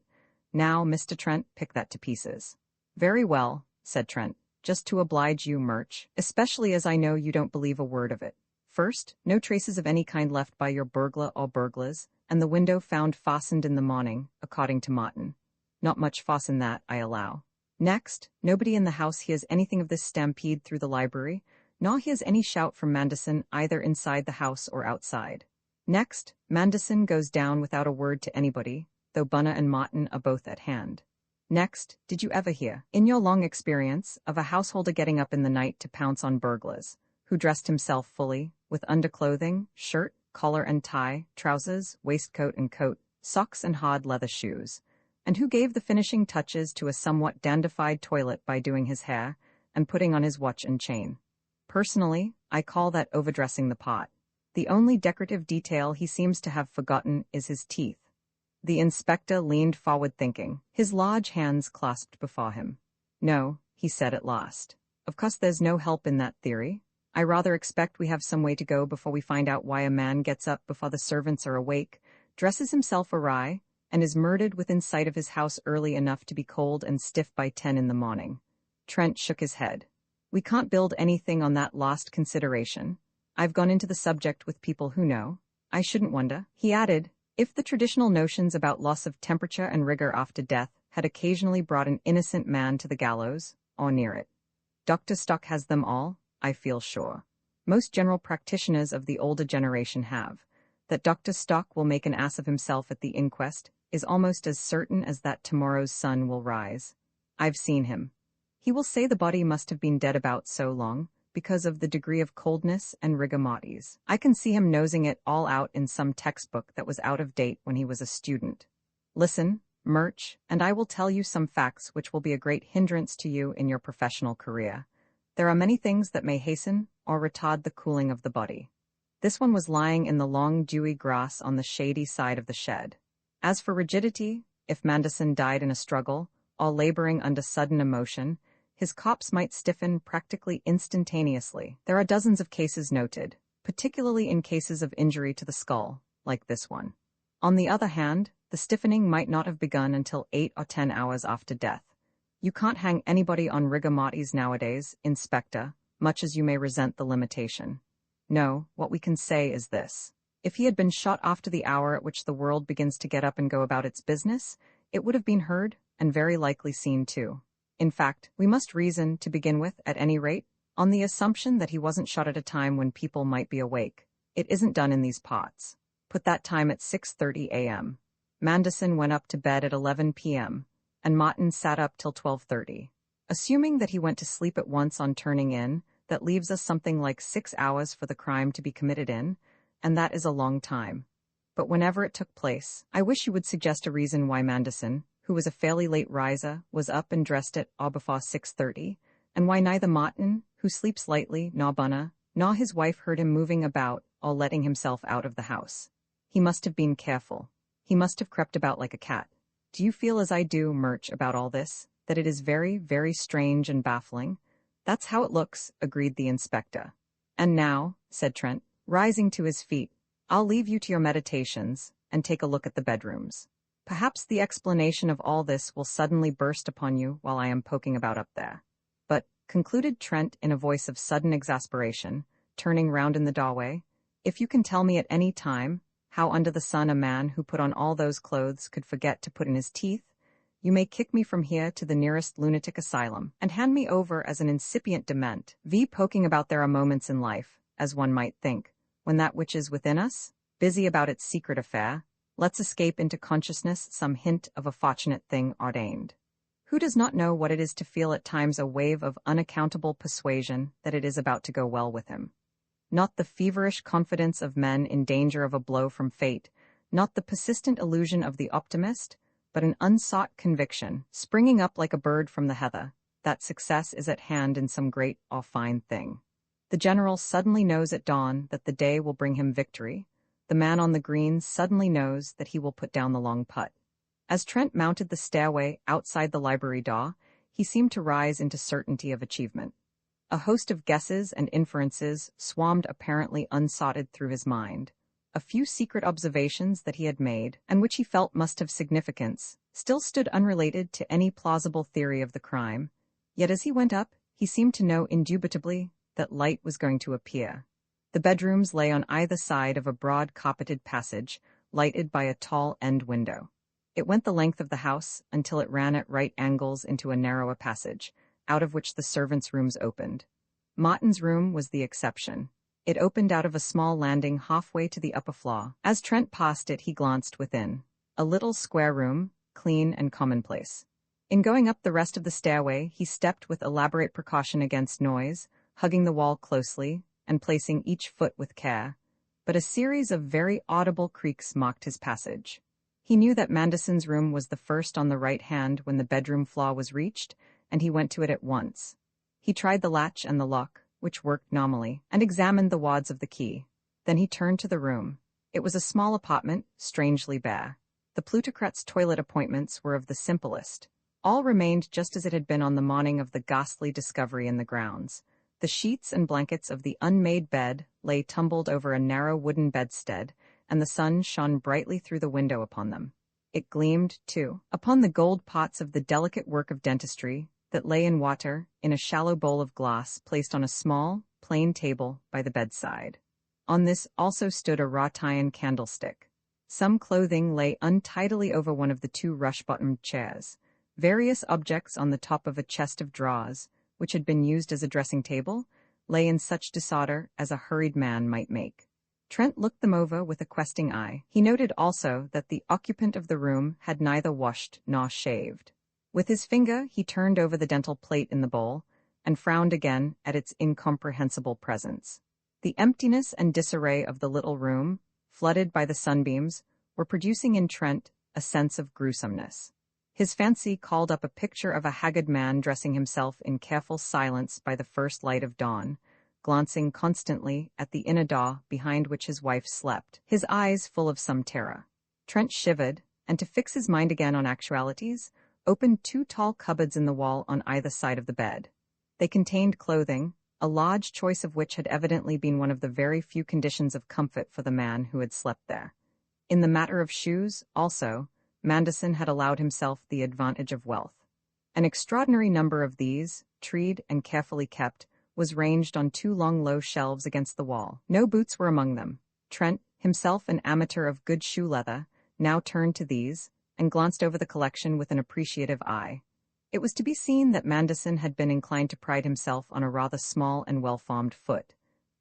Speaker 1: Now, Mr. Trent, pick that to pieces. Very well, said Trent, just to oblige you, Murch, especially as I know you don't believe a word of it. First, no traces of any kind left by your burglar or burglars, and the window found fastened in the morning, according to Martin. Not much fuss in that, I allow. Next, nobody in the house hears anything of this stampede through the library, nor hears any shout from Manderson either inside the house or outside. Next, Manderson goes down without a word to anybody, though Bunner and Martin are both at hand. Next, did you ever hear, in your long experience, of a householder getting up in the night to pounce on burglars, who dressed himself fully, with underclothing, shirt, collar and tie, trousers, waistcoat and coat, socks and hard leather shoes, and who gave the finishing touches to a somewhat dandified toilet by doing his hair and putting on his watch and chain? Personally, I call that overdressing the pot. The only decorative detail he seems to have forgotten is his teeth. The inspector leaned forward thinking, his large hands clasped before him. No, he said at last. Of course there's no help in that theory. I rather expect we have some way to go before we find out why a man gets up before the servants are awake, dresses himself awry, and is murdered within sight of his house early enough to be cold and stiff by 10 in the morning. Trent shook his head. We can't build anything on that last consideration. I've gone into the subject with people who know. I shouldn't wonder, he added, if the traditional notions about loss of temperature and rigor after death had occasionally brought an innocent man to the gallows, or near it. Dr. Stock has them all, I feel sure. Most general practitioners of the older generation have. That Dr. Stock will make an ass of himself at the inquest is almost as certain as that tomorrow's sun will rise. I've seen him. He will say the body must have been dead about so long, because of the degree of coldness and rigor mortis. I can see him nosing it all out in some textbook that was out of date when he was a student. Listen, Murch, and I will tell you some facts which will be a great hindrance to you in your professional career. There are many things that may hasten or retard the cooling of the body. This one was lying in the long dewy grass on the shady side of the shed. As for rigidity, if Manderson died in a struggle, or laboring under sudden emotion, his corpse might stiffen practically instantaneously. There are dozens of cases noted, particularly in cases of injury to the skull, like this one. On the other hand, the stiffening might not have begun until 8 or 10 hours after death. You can't hang anybody on rigor mortis nowadays, Inspector, much as you may resent the limitation. No, what we can say is this. If he had been shot after the hour at which the world begins to get up and go about its business, it would have been heard, and very likely seen too. In fact, we must reason, to begin with, at any rate, on the assumption that he wasn't shot at a time when people might be awake. It isn't done in these pots. Put that time at 6:30 a.m. Manderson went up to bed at 11 p.m., and Martin sat up till 12:30. Assuming that he went to sleep at once on turning in, that leaves us something like 6 hours for the crime to be committed in, and that is a long time. But whenever it took place, I wish you would suggest a reason why Manderson, who was a fairly late riser, was up and dressed at or before 6:30, and why neither Martin, who sleeps lightly, nor Bunner, His wife heard him moving about, all letting himself out of the house. He must have been careful. He must have crept about like a cat. Do you feel as I do, Murch, about all this, that it is very, very strange and baffling? That's how it looks, agreed the inspector. And now, said Trent, rising to his feet, I'll leave you to your meditations, and take a look at the bedrooms. Perhaps the explanation of all this will suddenly burst upon you while I am poking about up there. But, concluded Trent in a voice of sudden exasperation, turning round in the doorway, if you can tell me at any time how under the sun a man who put on all those clothes could forget to put in his teeth, you may kick me from here to the nearest lunatic asylum, and hand me over as an incipient dement. Poking about there are moments in life, as one might think, when that which is within us, busy about its secret affair, lets escape into consciousness some hint of a fortunate thing ordained. Who does not know what it is to feel at times a wave of unaccountable persuasion that it is about to go well with him? Not the feverish confidence of men in danger of a blow from fate, not the persistent illusion of the optimist, but an unsought conviction, springing up like a bird from the heather, that success is at hand in some great or fine thing. The general suddenly knows at dawn that the day will bring him victory. The man on the green suddenly knows that he will put down the long putt. As Trent mounted the stairway outside the library door, he seemed to rise into certainty of achievement. A host of guesses and inferences swarmed apparently unsoughted through his mind. A few secret observations that he had made, and which he felt must have significance, still stood unrelated to any plausible theory of the crime. Yet as he went up, he seemed to know indubitably that light was going to appear. The bedrooms lay on either side of a broad carpeted passage, lighted by a tall end window. It went the length of the house until it ran at right angles into a narrower passage, out of which the servants' rooms opened. Martin's room was the exception. It opened out of a small landing halfway to the upper floor. As Trent passed it, he glanced within. A little square room, clean and commonplace. In going up the rest of the stairway, he stepped with elaborate precaution against noise, hugging the wall closely, and placing each foot with care. But a series of very audible creaks marked his passage. He knew that Manderson's room was the first on the right hand when the bedroom floor was reached, and he went to it at once. He tried the latch and the lock, which worked nominally, and examined the wads of the key. Then he turned to the room. It was a small apartment, strangely bare. The plutocrat's toilet appointments were of the simplest. All remained just as it had been on the morning of the ghastly discovery in the grounds. The sheets and blankets of the unmade bed lay tumbled over a narrow wooden bedstead, and the sun shone brightly through the window upon them. It gleamed, too, upon the gold pots of the delicate work of dentistry that lay in water in a shallow bowl of glass placed on a small, plain table by the bedside. On this also stood a wrought-iron candlestick. Some clothing lay untidily over one of the two rush-bottomed chairs. Various objects on the top of a chest of drawers, which had been used as a dressing table, lay in such disorder as a hurried man might make. Trent looked them over with a questing eye. He noted also that the occupant of the room had neither washed nor shaved. With his finger he turned over the dental plate in the bowl, and frowned again at its incomprehensible presence. The emptiness and disarray of the little room, flooded by the sunbeams, were producing in Trent a sense of gruesomeness. His fancy called up a picture of a haggard man dressing himself in careful silence by the first light of dawn, glancing constantly at the inner door behind which his wife slept, his eyes full of some terror. Trent shivered, and to fix his mind again on actualities, opened two tall cupboards in the wall on either side of the bed. They contained clothing, a large choice of which had evidently been one of the very few conditions of comfort for the man who had slept there. In the matter of shoes, also, Manderson had allowed himself the advantage of wealth. An extraordinary number of these, treed and carefully kept, was ranged on two long low shelves against the wall. No boots were among them. Trent, himself an amateur of good shoe leather, now turned to these, and glanced over the collection with an appreciative eye. It was to be seen that Manderson had been inclined to pride himself on a rather small and well-formed foot.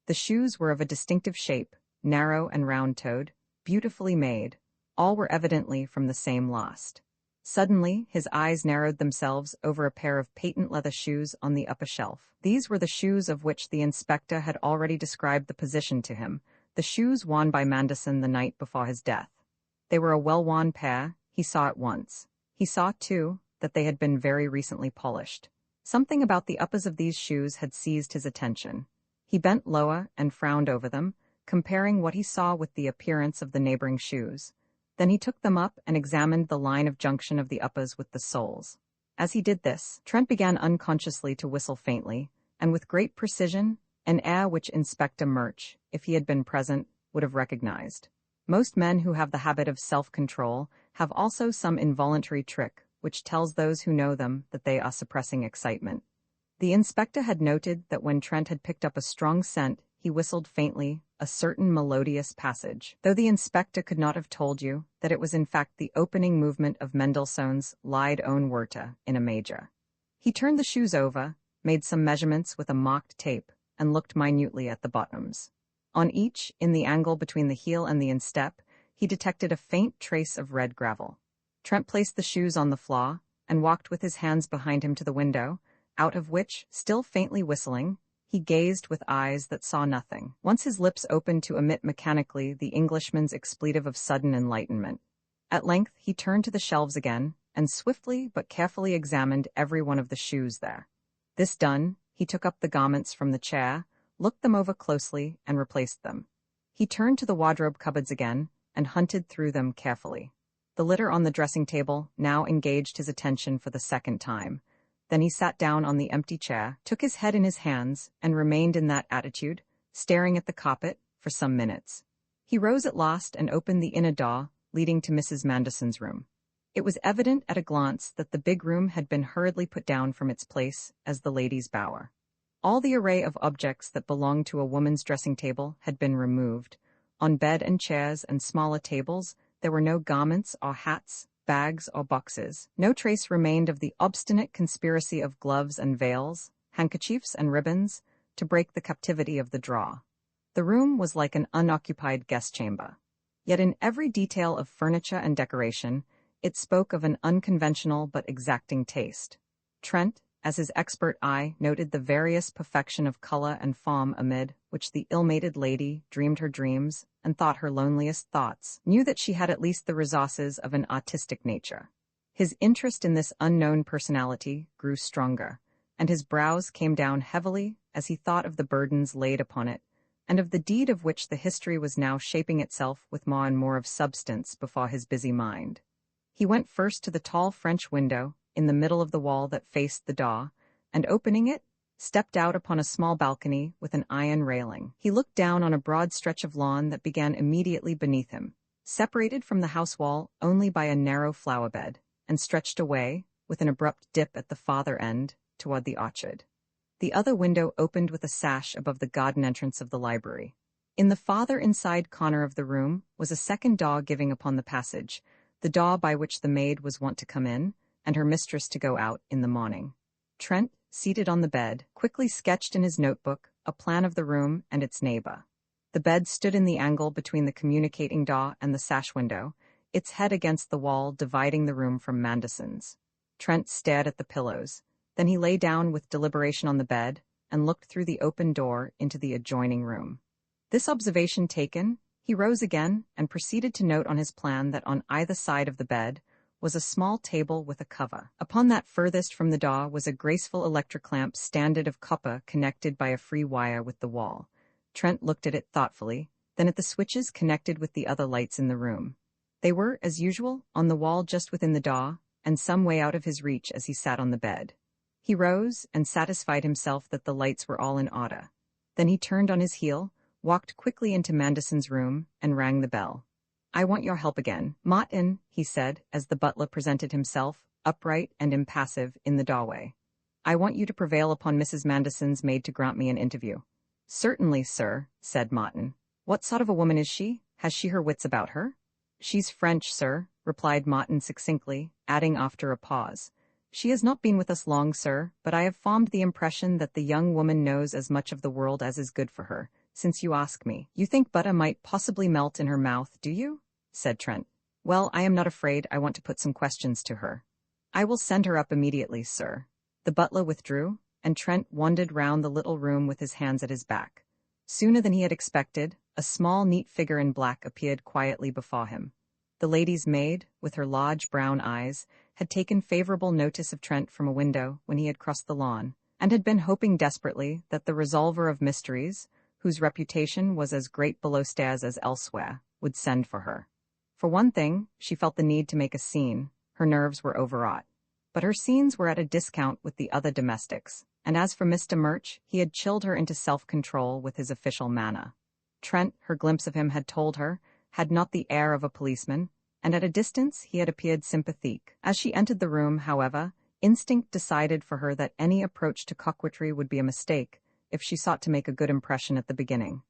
Speaker 1: The shoes were of a distinctive shape, narrow and round-toed, beautifully made. All were evidently from the same last. Suddenly, his eyes narrowed themselves over a pair of patent leather shoes on the upper shelf. These were the shoes of which the inspector had already described the position to him, the shoes worn by Manderson the night before his death. They were a well-worn pair, he saw at once. He saw, too, that they had been very recently polished. Something about the uppers of these shoes had seized his attention. He bent lower and frowned over them, comparing what he saw with the appearance of the neighboring shoes. Then he took them up and examined the line of junction of the uppers with the soles. As he did this, Trent began unconsciously to whistle faintly, and with great precision, an air which Inspector Murch, if he had been present, would have recognized. Most men who have the habit of self-control have also some involuntary trick which tells those who know them that they are suppressing excitement. The inspector had noted that when Trent had picked up a strong scent, he whistled faintly, a certain melodious passage, though the inspector could not have told you that it was in fact the opening movement of Mendelssohn's Lied ohne Worte in a major. He turned the shoes over, made some measurements with a marked tape, and looked minutely at the bottoms. On each, in the angle between the heel and the instep, he detected a faint trace of red gravel. Trent placed the shoes on the floor, and walked with his hands behind him to the window, out of which, still faintly whistling, he gazed with eyes that saw nothing. Once his lips opened to emit mechanically the Englishman's expletive of sudden enlightenment. At length he turned to the shelves again, and swiftly but carefully examined every one of the shoes there. This done, he took up the garments from the chair, looked them over closely, and replaced them. He turned to the wardrobe cupboards again, and hunted through them carefully. The litter on the dressing table now engaged his attention for the second time. Then he sat down on the empty chair, took his head in his hands, and remained in that attitude, staring at the carpet, for some minutes. He rose at last and opened the inner door, leading to Mrs. Manderson's room. It was evident at a glance that the big room had been hurriedly put down from its place as the ladies' bower. All the array of objects that belonged to a woman's dressing table had been removed. On bed and chairs and smaller tables, there were no garments or hats, bags or boxes. No trace remained of the obstinate conspiracy of gloves and veils, handkerchiefs and ribbons, to break the captivity of the drawer. The room was like an unoccupied guest chamber. Yet in every detail of furniture and decoration, it spoke of an unconventional but exacting taste. Trent, as his expert eye noted the various perfection of color and form amid which the ill-mated lady dreamed her dreams and thought her loneliest thoughts, knew that she had at least the resources of an artistic nature. His interest in this unknown personality grew stronger, and his brows came down heavily as he thought of the burdens laid upon it, and of the deed of which the history was now shaping itself with more and more of substance before his busy mind. He went first to the tall French window in the middle of the wall that faced the door, and opening it, stepped out upon a small balcony with an iron railing. He looked down on a broad stretch of lawn that began immediately beneath him, separated from the house wall only by a narrow flower bed, and stretched away, with an abrupt dip at the farther end, toward the orchard. The other window opened with a sash above the garden entrance of the library. In the farther inside corner of the room was a second door giving upon the passage, the door by which the maid was wont to come in, and her mistress to go out in the morning. Trent, seated on the bed, quickly sketched in his notebook a plan of the room and its neighbor. The bed stood in the angle between the communicating door and the sash window, its head against the wall dividing the room from Manderson's. Trent stared at the pillows. Then he lay down with deliberation on the bed and looked through the open door into the adjoining room. This observation taken, he rose again and proceeded to note on his plan that on either side of the bed was a small table with a cover. Upon that furthest from the door was a graceful electric lamp standard of copper connected by a free wire with the wall. Trent looked at it thoughtfully, then at the switches connected with the other lights in the room. They were, as usual, on the wall just within the door, and some way out of his reach as he sat on the bed. He rose and satisfied himself that the lights were all in order. Then he turned on his heel, walked quickly into Manderson's room, and rang the bell. "I want your help again, Martin," he said, as the butler presented himself, upright and impassive, in the doorway. "I want you to prevail upon Mrs. Manderson's maid to grant me an interview." "Certainly, sir," said Martin. "What sort of a woman is she? Has she her wits about her?" "She's French, sir," replied Martin succinctly, adding after a pause. "She has not been with us long, sir, but I have formed the impression that the young woman knows as much of the world as is good for her, since you ask me. You think butter might possibly melt in her mouth, do you?" said Trent. "Well, I am not afraid. I want to put some questions to her." "I will send her up immediately, sir." The butler withdrew, and Trent wandered round the little room with his hands at his back. Sooner than he had expected, a small, neat figure in black appeared quietly before him. The lady's maid, with her large brown eyes, had taken favorable notice of Trent from a window when he had crossed the lawn, and had been hoping desperately that the resolver of mysteries, whose reputation was as great below stairs as elsewhere, would send for her. For one thing, she felt the need to make a scene. Her nerves were overwrought. But her scenes were at a discount with the other domestics, and as for Mr. Murch, he had chilled her into self-control with his official manner. Trent, her glimpse of him had told her, had not the air of a policeman, and at a distance he had appeared sympathetic. As she entered the room, however, instinct decided for her that any approach to coquetry would be a mistake if she sought to make a good impression at the beginning.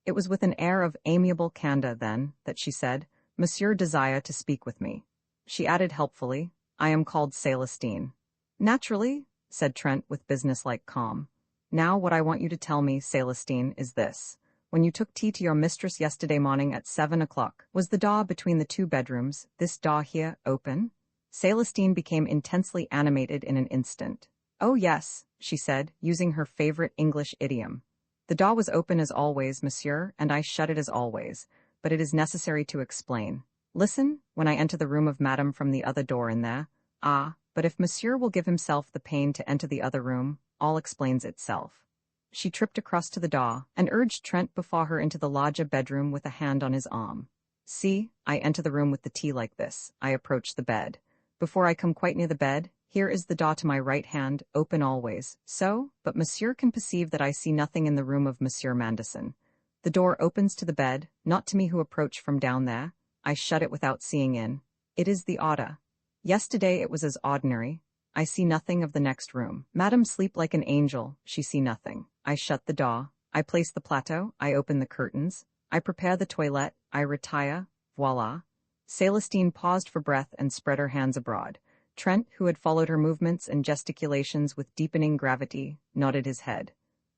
Speaker 1: It was with an air of amiable candor, then, that she said, "Monsieur desire to speak with me." She added helpfully, "I am called Celestine." "Naturally," said Trent with businesslike calm. "Now what I want you to tell me, Celestine, is this. When you took tea to your mistress yesterday morning at 7 o'clock, was the door between the two bedrooms, this door here, open?" Celestine became intensely animated in an instant. "Oh yes," she said, using her favorite English idiom. "The door was open as always, monsieur, and I shut it as always, but it is necessary to explain. Listen, when I enter the room of madame from the other door in there, but if monsieur will give himself the pain to enter the other room, all explains itself." She tripped across to the door, and urged Trent before her into the larger bedroom with a hand on his arm. "See, I enter the room with the tea like this. I approach the bed. Before I come quite near the bed, here is the door to my right hand, open always, so, but monsieur can perceive that I see nothing in the room of Monsieur Manderson. The door opens to the bed, not to me who approach from down there. I shut it without seeing in. It is the order. Yesterday it was as ordinary. I see nothing of the next room. Madame sleep like an angel, she see nothing. I shut the door. I place the plateau, I open the curtains. I prepare the toilette, I retire, voila." Celestine paused for breath and spread her hands abroad. Trent, who had followed her movements and gesticulations with deepening gravity, nodded his head.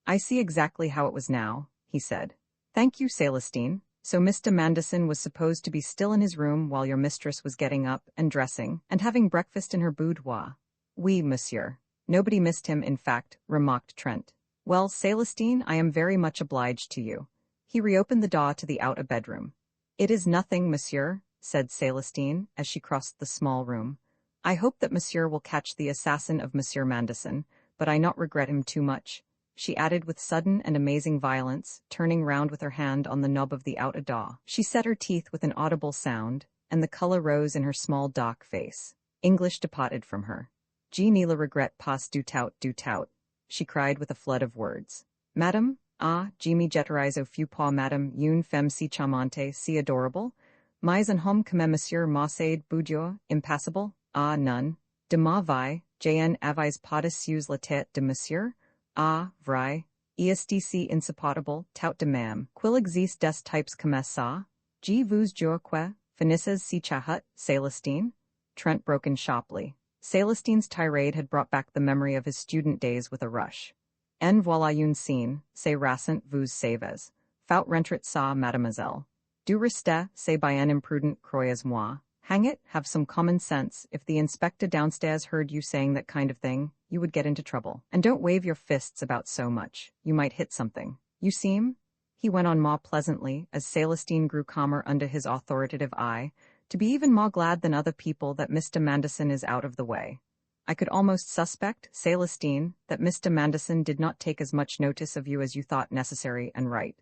Speaker 1: "I see exactly how it was now," he said. "Thank you, Celestine. So Mr. Manderson was supposed to be still in his room while your mistress was getting up and dressing and having breakfast in her boudoir." "Oui, monsieur. Nobody missed him, in fact," remarked Trent. "Well, Celestine, I am very much obliged to you." He reopened the door to the outer bedroom. "It is nothing, monsieur," said Celestine, as she crossed the small room. "I hope that monsieur will catch the assassin of Monsieur Manderson, but I not regret him too much," she added with sudden and amazing violence, turning round with her hand on the knob of the outer door. She set her teeth with an audible sound, and the color rose in her small dark face. English departed from her. "Je ne le regrette pas du tout," she cried with a flood of words. "Madame, je me jetterais au feu pour madame une femme si charmante, si adorable, mais un homme comme monsieur Massade Boudieu, impassible, none, de ma vie, j'en avais pas dessus la tête de monsieur, vrai, est insupportable, tout de même, qu'il existe des types comme ça, je vous jure que, finisses si chahut, Celestine?" Trent broke in sharply. Celestine's tirade had brought back the memory of his student days with a rush. "En voilà une scène, c'est rasant vous savez. Faut rentrer ça, mademoiselle. Du reste, c'est bien imprudent, croyez-moi. Hang it, have some common sense. If the inspector downstairs heard you saying that kind of thing, you would get into trouble. And don't wave your fists about so much. You might hit something. You seem," he went on more pleasantly, as Celestine grew calmer under his authoritative eye, "to be even more glad than other people that Mr. Manderson is out of the way. I could almost suspect, Celestine, that Mr. Manderson did not take as much notice of you as you thought necessary and right."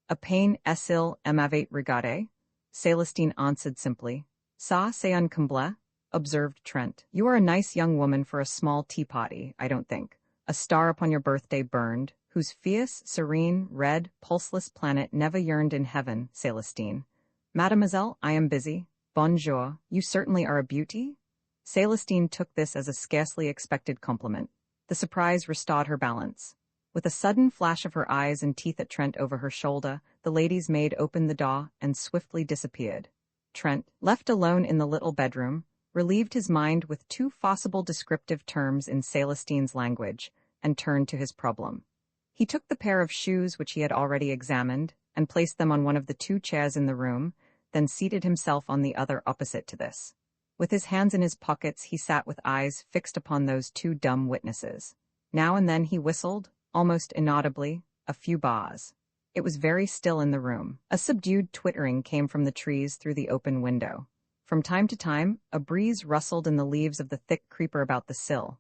Speaker 1: "A pain est-il m'avait regardé?" Celestine answered simply. "Ça c'est un comble," observed Trent. "You are a nice young woman for a small tea-party, I don't think. A star upon your birthday burned, whose fierce, serene, red, pulseless planet never yearned in heaven, Celestine. Mademoiselle, I am busy. Bonjour, you certainly are a beauty?" Celestine took this as a scarcely expected compliment. The surprise restored her balance. With a sudden flash of her eyes and teeth at Trent over her shoulder, the lady's maid opened the door and swiftly disappeared. Trent, left alone in the little bedroom, relieved his mind with two possible descriptive terms in Celestine's language, and turned to his problem. He took the pair of shoes which he had already examined, and placed them on one of the two chairs in the room, then seated himself on the other opposite to this. With his hands in his pockets, he sat with eyes fixed upon those two dumb witnesses. Now and then he whistled, almost inaudibly, a few bars. It was very still in the room. A subdued twittering came from the trees through the open window. From time to time, a breeze rustled in the leaves of the thick creeper about the sill.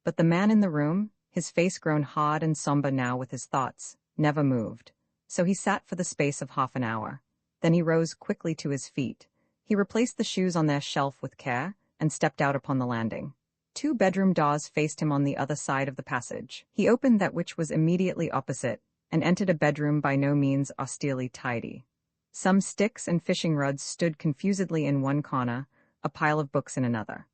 Speaker 1: But the man in the room, his face grown hard and somber now with his thoughts, never moved. So he sat for the space of half an hour. Then he rose quickly to his feet. He replaced the shoes on their shelf with care, and stepped out upon the landing. 2 bedroom doors faced him on the other side of the passage. He opened that which was immediately opposite, and entered a bedroom by no means austerely tidy. Some sticks and fishing rods stood confusedly in one corner, a pile of books in another.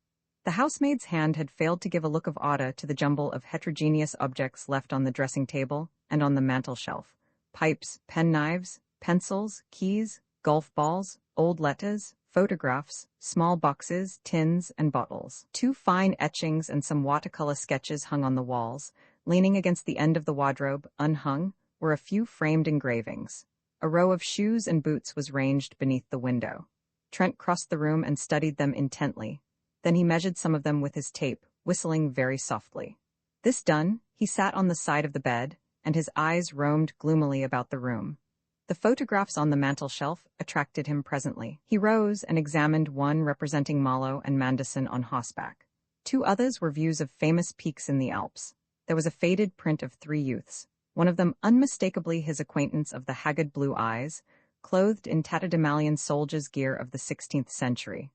Speaker 1: The housemaid's hand had failed to give a look of order to the jumble of heterogeneous objects left on the dressing table and on the mantel shelf. Pipes, penknives, pencils, keys, golf balls, old letters, photographs, small boxes, tins, and bottles. 2 fine etchings and some watercolor sketches hung on the walls. Leaning against the end of the wardrobe, unhung, were a few framed engravings. A row of shoes and boots was ranged beneath the window. Trent crossed the room and studied them intently. Then he measured some of them with his tape, whistling very softly. This done, he sat on the side of the bed, and his eyes roamed gloomily about the room. The photographs on the mantel shelf attracted him presently. He rose and examined one representing Marlowe and Manderson on horseback. 2 others were views of famous peaks in the Alps. There was a faded print of 3 youths, one of them unmistakably his acquaintance of the haggard blue eyes, clothed in tatterdemalion soldier's gear of the 16th century.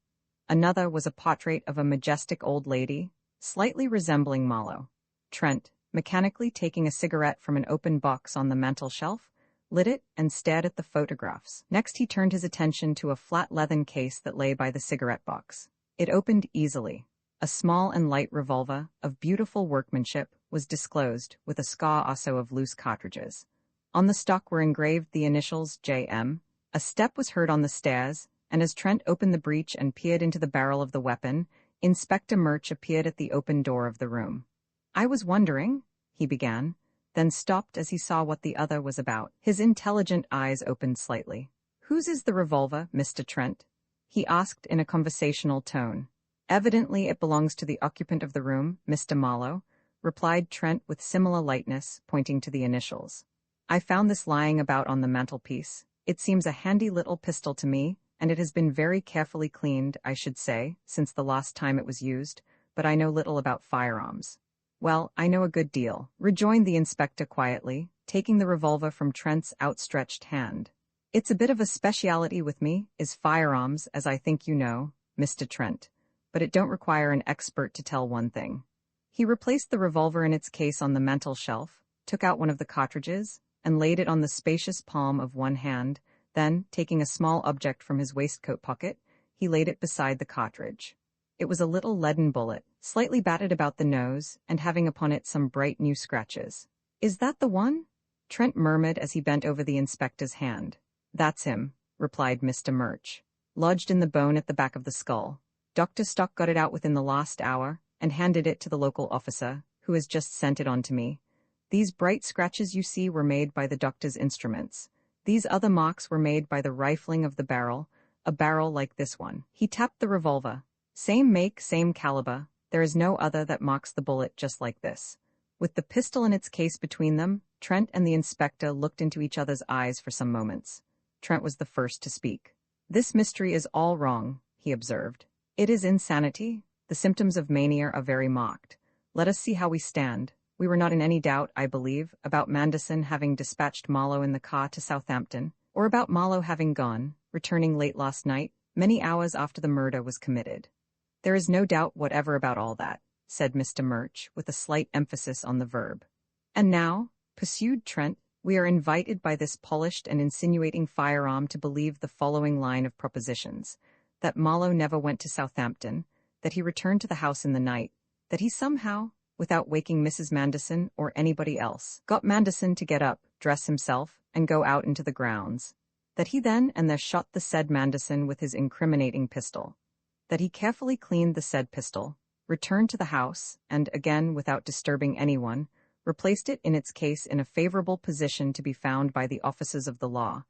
Speaker 1: Another was a portrait of a majestic old lady, slightly resembling Marlowe. Trent, mechanically taking a cigarette from an open box on the mantel shelf, lit it and stared at the photographs. Next he turned his attention to a flat leathern case that lay by the cigarette box. It opened easily. A small and light revolver, of beautiful workmanship, was disclosed, with a scar also of loose cartridges. On the stock were engraved the initials J.M. A step was heard on the stairs, and as Trent opened the breech and peered into the barrel of the weapon, Inspector Murch appeared at the open door of the room. "I was wondering," he began, then stopped as he saw what the other was about. His intelligent eyes opened slightly. "Whose is the revolver, Mr. Trent?" he asked in a conversational tone. "Evidently it belongs to the occupant of the room, Mr. Marlowe," replied Trent with similar lightness, pointing to the initials. "I found this lying about on the mantelpiece. It seems a handy little pistol to me, and it has been very carefully cleaned, I should say, since the last time it was used, but I know little about firearms." "Well, I know a good deal," rejoined the inspector quietly, taking the revolver from Trent's outstretched hand. "It's a bit of a speciality with me, is firearms, as I think you know, Mr. Trent, but it don't require an expert to tell one thing." He replaced the revolver in its case on the mantel shelf, took out one of the cartridges, and laid it on the spacious palm of one hand. Then, taking a small object from his waistcoat pocket, he laid it beside the cartridge. It was a little leaden bullet, slightly battered about the nose, and having upon it some bright new scratches. "Is that the one?" Trent murmured as he bent over the inspector's hand. "That's him," replied Mr. Murch. "Lodged in the bone at the back of the skull. Dr. Stock got it out within the last hour, and handed it to the local officer, who has just sent it on to me. These bright scratches you see were made by the doctor's instruments. These other marks were made by the rifling of the barrel, a barrel like this one." He tapped the revolver. "Same make, same caliber. There is no other that marks the bullet just like this." With the pistol in its case between them, Trent and the inspector looked into each other's eyes for some moments. Trent was the first to speak. "This mystery is all wrong," he observed. "It is insanity. The symptoms of mania are very marked. Let us see how we stand. We were not in any doubt, I believe, about Manderson having dispatched Marlowe in the car to Southampton, or about Marlowe having gone, returning late last night, many hours after the murder was committed." "There is no doubt whatever about all that," said Mr. Murch, with a slight emphasis on the verb. "And now," pursued Trent, "we are invited by this polished and insinuating firearm to believe the following line of propositions: that Marlowe never went to Southampton, that he returned to the house in the night, that he somehow, without waking Mrs. Manderson or anybody else, got Manderson to get up, dress himself, and go out into the grounds, that he then and there shot the said Manderson with his incriminating pistol, that he carefully cleaned the said pistol, returned to the house, and, again without disturbing anyone, replaced it in its case in a favorable position to be found by the officers of the law,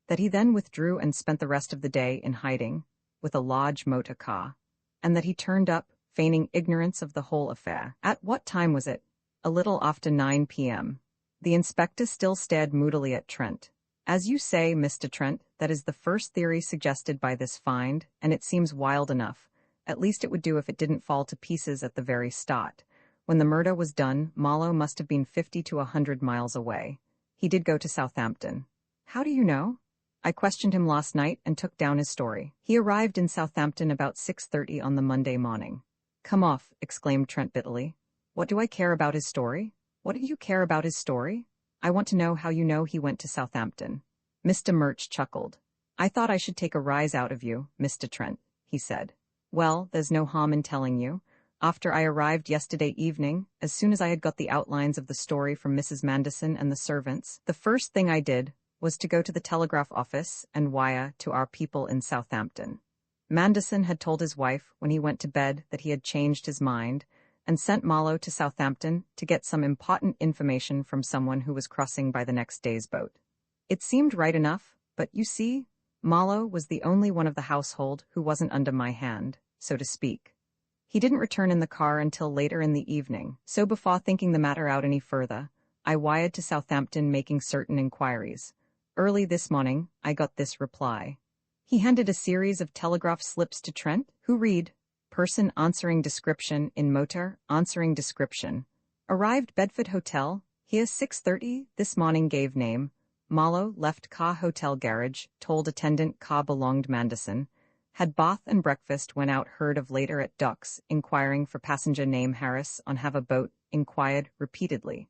Speaker 1: that he then withdrew and spent the rest of the day in hiding, with a large motor car, and that he turned up, feigning ignorance of the whole affair. At what time was it? A little after 9 p.m. The inspector still stared moodily at Trent. "As you say, Mr. Trent, that is the first theory suggested by this find, and it seems wild enough. At least it would do if it didn't fall to pieces at the very start. When the murder was done, Mallow must have been 50 to 100 miles away. He did go to Southampton. How do you know? I questioned him last night and took down his story. He arrived in Southampton about 6:30 on the Monday morning. Come off, exclaimed Trent bitterly. What do I care about his story? What do you care about his story? I want to know how you know he went to Southampton. Mr. Murch chuckled. I thought I should take a rise out of you, Mr. Trent, he said. Well, there's no harm in telling you. After I arrived yesterday evening, as soon as I had got the outlines of the story from Mrs. Manderson and the servants, the first thing I did was to go to the telegraph office and wire to our people in Southampton. Manderson had told his wife when he went to bed that he had changed his mind and sent Mallow to Southampton to get some important information from someone who was crossing by the next day's boat. It seemed right enough, but you see, Mallow was the only one of the household who wasn't under my hand, so to speak. He didn't return in the car until later in the evening, so before thinking the matter out any further, I wired to Southampton making certain inquiries. Early this morning, I got this reply. He handed a series of telegraph slips to Trent, who read, Person answering description in motor, answering description. Arrived Bedford Hotel, here 6:30, this morning gave name. Mallow left car hotel garage, told attendant car belonged Manderson. Had bath and breakfast, went out heard of later at docks, inquiring for passenger name Harris on have a boat, inquired repeatedly.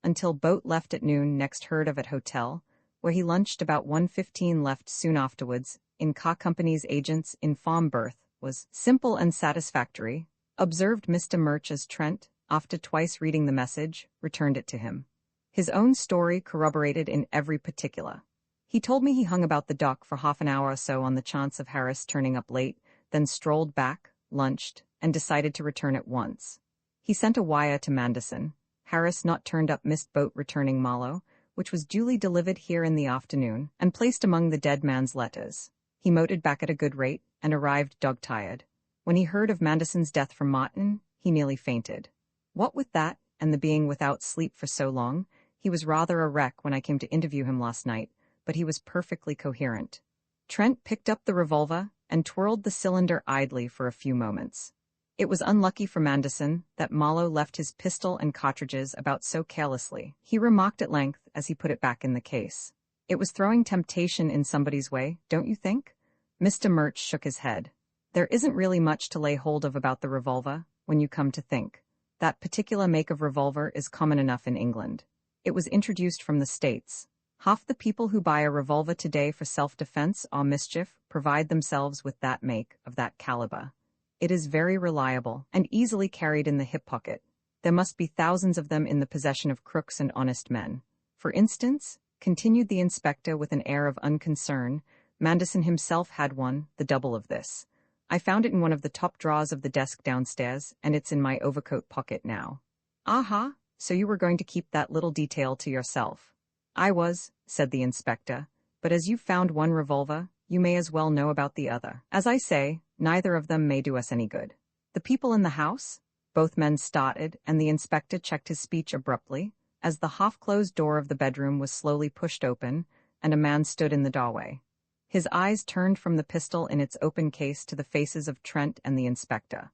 Speaker 1: Until boat left at noon, next heard of at hotel, where he lunched about 1:15, left soon afterwards, in car company's agents in farm berth, was simple and satisfactory, observed Mr. Murch as Trent, after twice reading the message, returned it to him. His own story corroborated in every particular. He told me he hung about the dock for half an hour or so on the chance of Harris turning up late, then strolled back, lunched, and decided to return at once. He sent a wire to Manderson. Harris not turned up, missed boat returning Mallow, which was duly delivered here in the afternoon, and placed among the dead man's letters. He motored back at a good rate, and arrived dog-tired. When he heard of Manderson's death from Martin, he nearly fainted. What with that, and the being without sleep for so long, he was rather a wreck when I came to interview him last night, but he was perfectly coherent. Trent picked up the revolver and twirled the cylinder idly for a few moments. It was unlucky for Manderson that Mallow left his pistol and cartridges about so carelessly, he remarked at length as he put it back in the case. It was throwing temptation in somebody's way, don't you think? Mr. Murch shook his head. There isn't really much to lay hold of about the revolver, when you come to think. That particular make of revolver is common enough in England. It was introduced from the States. Half the people who buy a revolver today for self-defense or mischief provide themselves with that make of that caliber. It is very reliable and easily carried in the hip pocket. There must be thousands of them in the possession of crooks and honest men. For instance, continued the inspector with an air of unconcern, Manderson himself had one, the double of this. I found it in one of the top drawers of the desk downstairs, and it's in my overcoat pocket now. Aha, so you were going to keep that little detail to yourself. I was, said the inspector, but as you've found one revolver, you may as well know about the other. As I say, neither of them may do us any good. The people in the house? Both men started, and the inspector checked his speech abruptly, as the half-closed door of the bedroom was slowly pushed open, and a man stood in the doorway. His eyes turned from the pistol in its open case to the faces of Trent and the inspector.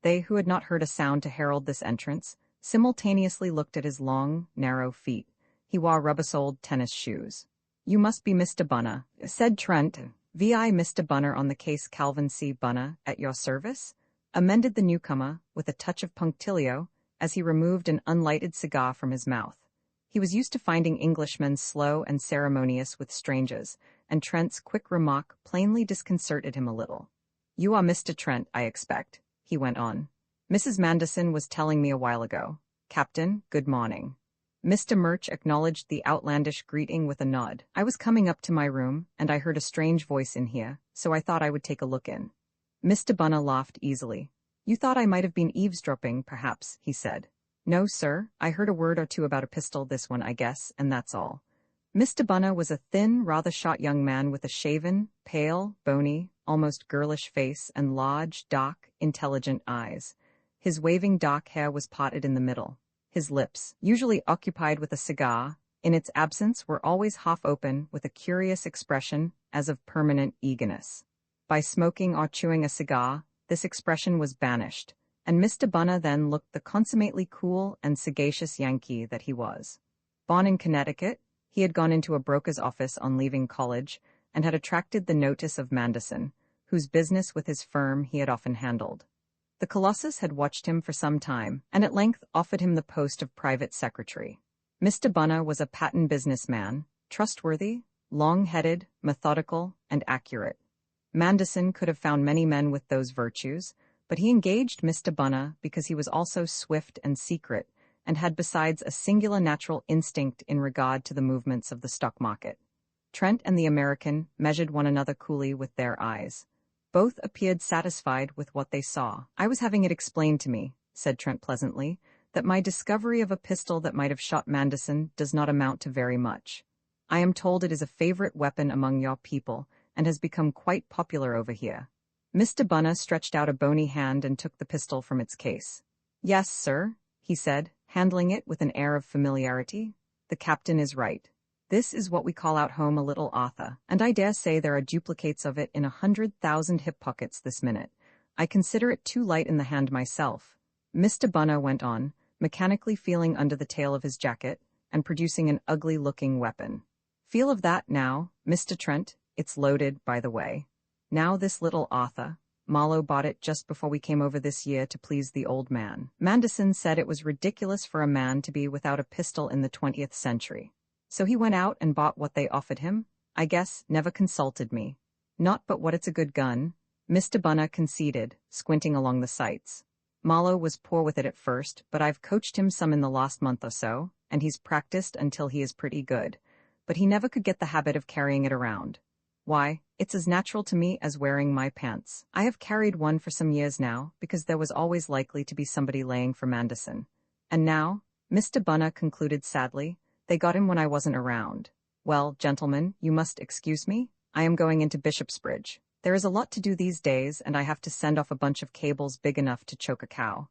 Speaker 1: They, who had not heard a sound to herald this entrance, simultaneously looked at his long, narrow feet. He wore rubber-soled tennis shoes. You must be Mr. Bunner, said Trent. Vi Mr. Bunner on the case, Calvin C. Bunner, at your service? Amended the newcomer, with a touch of punctilio, as he removed an unlighted cigar from his mouth. He was used to finding Englishmen slow and ceremonious with strangers, and Trent's quick remark plainly disconcerted him a little. You are Mr. Trent, I expect, he went on. Mrs. Manderson was telling me a while ago. Captain, good morning. Mr. Murch acknowledged the outlandish greeting with a nod. I was coming up to my room, and I heard a strange voice in here, so I thought I would take a look in. Mr. Bunner laughed easily. You thought I might have been eavesdropping, perhaps, he said. No, sir, I heard a word or two about a pistol, this one, I guess, and that's all. Mr. Bunner was a thin, rather short young man with a shaven, pale, bony, almost girlish face and large, dark, intelligent eyes. His waving dark hair was parted in the middle. His lips, usually occupied with a cigar, in its absence were always half open with a curious expression as of permanent eagerness. By smoking or chewing a cigar, this expression was banished, And Mr. Bunner then looked the consummately cool and sagacious Yankee that he was. Born in Connecticut, he had gone into a broker's office on leaving college and had attracted the notice of Manderson, whose business with his firm he had often handled. The Colossus had watched him for some time, and at length offered him the post of private secretary. Mr. Bunner was a patent businessman, trustworthy, long-headed, methodical, and accurate. Manderson could have found many men with those virtues, but he engaged Mr. Bunner because he was also swift and secret, and had besides a singular natural instinct in regard to the movements of the stock market. Trent and the American measured one another coolly with their eyes. Both appeared satisfied with what they saw. "I was having it explained to me," said Trent pleasantly, "that my discovery of a pistol that might have shot Manderson does not amount to very much. I am told it is a favorite weapon among your people, and has become quite popular over here." Mr. Bunner stretched out a bony hand and took the pistol from its case. "Yes, sir," he said, handling it with an air of familiarity. "The captain is right. This is what we call out home a little Arthur, and I dare say there are duplicates of it in 100,000 hip pockets this minute. I consider it too light in the hand myself." Mr. Bunner went on, mechanically feeling under the tail of his jacket and producing an ugly-looking weapon. "Feel of that now, Mr. Trent. It's loaded, by the way. Now this little Arthur. Marlowe bought it just before we came over this year to please the old man. Manderson said it was ridiculous for a man to be without a pistol in the 20th century. So he went out and bought what they offered him. I guess, never consulted me. Not but what it's a good gun," Mr. Bunner conceded, squinting along the sights. "Marlowe was poor with it at first, but I've coached him some in the last month or so, and he's practiced until he is pretty good. But he never could get the habit of carrying it around. Why, it's as natural to me as wearing my pants. I have carried one for some years now, because there was always likely to be somebody laying for Manderson. And now," Mr. Bunner concluded sadly, "they got him when I wasn't around. Well, gentlemen, you must excuse me. I am going into Bishopsbridge. There is a lot to do these days, and I have to send off a bunch of cables big enough to choke a cow."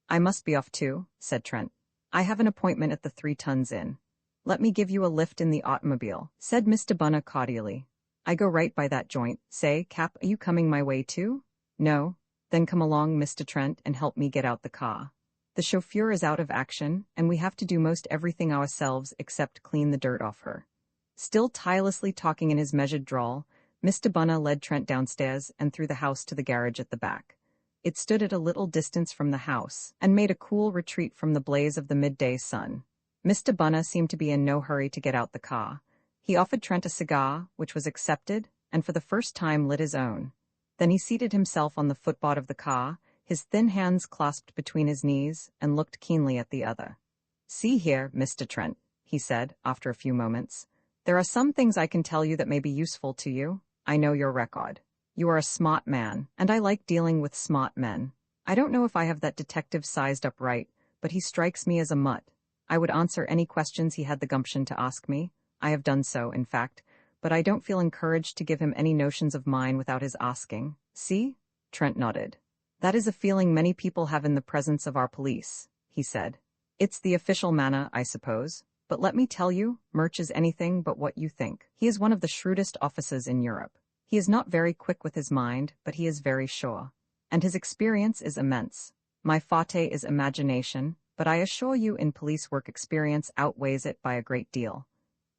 Speaker 1: "I must be off too," said Trent. "I have an appointment at the 3 Tons Inn. Let me give you a lift in the automobile," said Mr. Bunner cordially. "I go right by that joint. Say, Cap, are you coming my way too?" "No." "Then come along, Mr. Trent, and help me get out the car. The chauffeur is out of action, and we have to do most everything ourselves except clean the dirt off her." Still tirelessly talking in his measured drawl, Mr. Bunner led Trent downstairs and through the house to the garage at the back. It stood at a little distance from the house, and made a cool retreat from the blaze of the midday sun. Mr. Bunner seemed to be in no hurry to get out the car. He offered Trent a cigar, which was accepted, and for the first time lit his own. Then he seated himself on the footboard of the car, his thin hands clasped between his knees, and looked keenly at the other. "See here, Mr. Trent," he said, after a few moments. "There are some things I can tell you that may be useful to you. I know your record. You are a smart man, and I like dealing with smart men. I don't know if I have that detective sized up right, but he strikes me as a mutt. I would answer any questions he had the gumption to ask me. I have done so, in fact, but I don't feel encouraged to give him any notions of mine without his asking. See?" Trent nodded. "That is a feeling many people have in the presence of our police," he said. "It's the official manner, I suppose. But let me tell you, Murch is anything but what you think. He is one of the shrewdest officers in Europe. He is not very quick with his mind, but he is very sure. And his experience is immense. My forte is imagination, but I assure you in police work experience outweighs it by a great deal."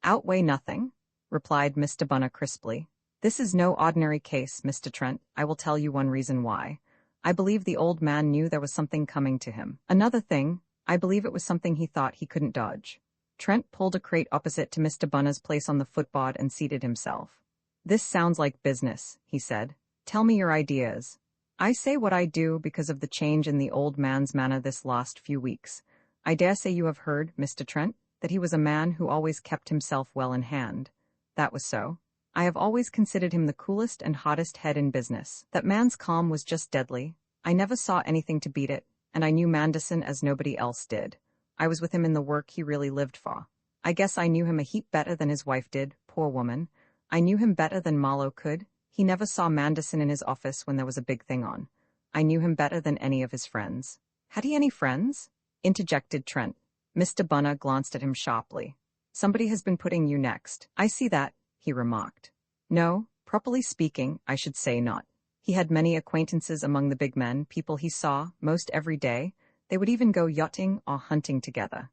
Speaker 1: "Outweigh nothing," replied Mr. Bunner crisply. "This is no ordinary case, Mr. Trent. I will tell you one reason why. I believe the old man knew there was something coming to him. Another thing, I believe it was something he thought he couldn't dodge." Trent pulled a crate opposite to Mr. Bunner's place on the footboard and seated himself. "This sounds like business," he said. "Tell me your ideas. I say what I do because of the change in the old man's manner this last few weeks. I dare say you have heard, Mr. Trent, that he was a man who always kept himself well in hand. That was so. I have always considered him the coolest and hottest head in business. That man's calm was just deadly. I never saw anything to beat it, and I knew Manderson as nobody else did. I was with him in the work he really lived for. I guess I knew him a heap better than his wife did, poor woman. I knew him better than Marlowe could. He never saw Manderson in his office when there was a big thing on. I knew him better than any of his friends." "Had he any friends?" interjected Trent. Mr. Bunner glanced at him sharply. "Somebody has been putting you next. I see that," he remarked. "No, properly speaking, I should say not. He had many acquaintances among the big men, people he saw most every day. They would even go yachting or hunting together.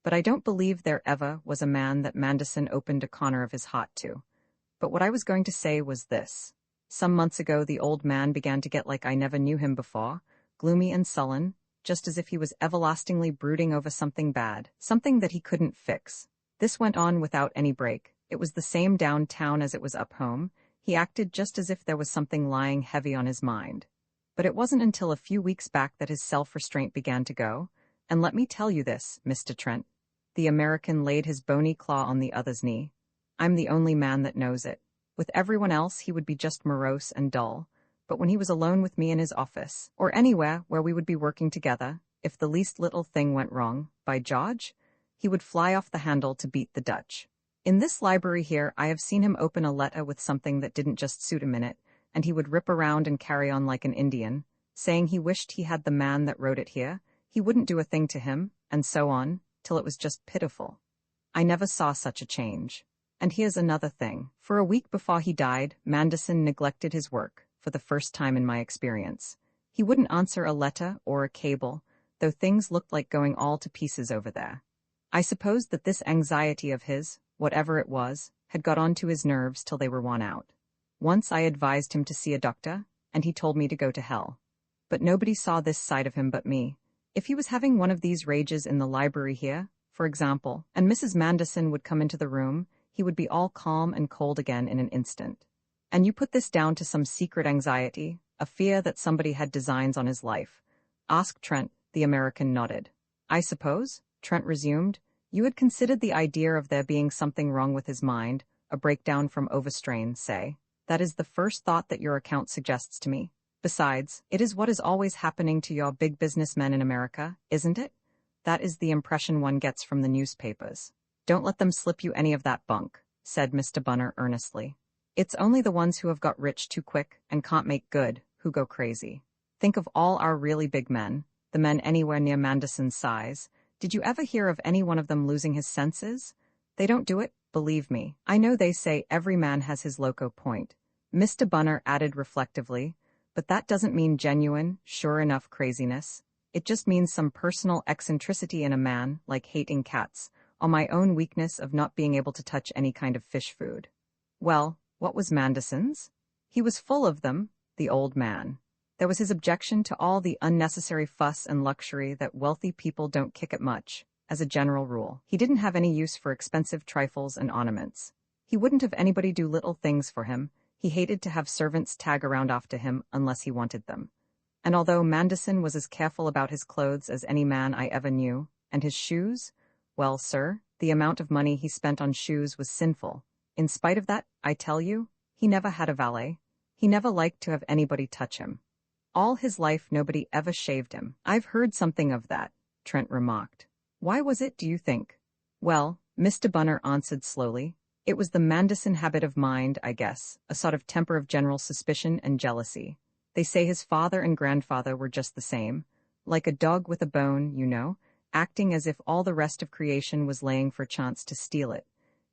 Speaker 1: But I don't believe there ever was a man that Manderson opened a corner of his heart to. But what I was going to say was this. Some months ago the old man began to get like I never knew him before, gloomy and sullen, just as if he was everlastingly brooding over something bad, something that he couldn't fix. This went on without any break. It was the same downtown as it was up home. He acted just as if there was something lying heavy on his mind. But it wasn't until a few weeks back that his self-restraint began to go. And let me tell you this, Mr. Trent. The American laid his bony claw on the other's knee. I'm the only man that knows it. With everyone else he would be just morose and dull. But when he was alone with me in his office, or anywhere where we would be working together, if the least little thing went wrong, by George, he would fly off the handle to beat the Dutch. In this library here I have seen him open a letter with something that didn't just suit him in it, and he would rip around and carry on like an Indian, saying he wished he had the man that wrote it here, he wouldn't do a thing to him, and so on, till it was just pitiful. I never saw such a change. And here's another thing. For a week before he died, Manderson neglected his work, for the first time in my experience. He wouldn't answer a letter or a cable, though things looked like going all to pieces over there. I supposed that this anxiety of his, whatever it was, had got onto his nerves till they were worn out. Once I advised him to see a doctor, and he told me to go to hell. But nobody saw this side of him but me. If he was having one of these rages in the library here, for example, and Mrs. Manderson would come into the room, he would be all calm and cold again in an instant. And you put this down to some secret anxiety, a fear that somebody had designs on his life. Asked Trent. The American nodded. I suppose, Trent resumed, you had considered the idea of there being something wrong with his mind, a breakdown from overstrain, say. That is the first thought that your account suggests to me. Besides, it is what is always happening to your big businessmen in America, isn't it? That is the impression one gets from the newspapers. Don't let them slip you any of that bunk, said Mr. Bunner earnestly. It's only the ones who have got rich too quick and can't make good who go crazy. Think of all our really big men, the men anywhere near Manderson's size. Did you ever hear of any one of them losing his senses? They don't do it, believe me. I know they say every man has his loco point, Mr. Bunner added reflectively, but that doesn't mean genuine, sure enough craziness. It just means some personal eccentricity in a man, like hating cats, or my own weakness of not being able to touch any kind of fish food. Well, what was Manderson's? He was full of them, the old man. There was his objection to all the unnecessary fuss and luxury that wealthy people don't kick at much, as a general rule. He didn't have any use for expensive trifles and ornaments. He wouldn't have anybody do little things for him. He hated to have servants tag around after him unless he wanted them. And although Manderson was as careful about his clothes as any man I ever knew, and his shoes, well, sir, the amount of money he spent on shoes was sinful. In spite of that, I tell you, he never had a valet. He never liked to have anybody touch him. All his life nobody ever shaved him. I've heard something of that, Trent remarked. Why was it, do you think? Well, Mr. Bunner answered slowly, it was the Manderson habit of mind, I guess, a sort of temper of general suspicion and jealousy. They say his father and grandfather were just the same, like a dog with a bone, you know, acting as if all the rest of creation was laying for a chance to steal it.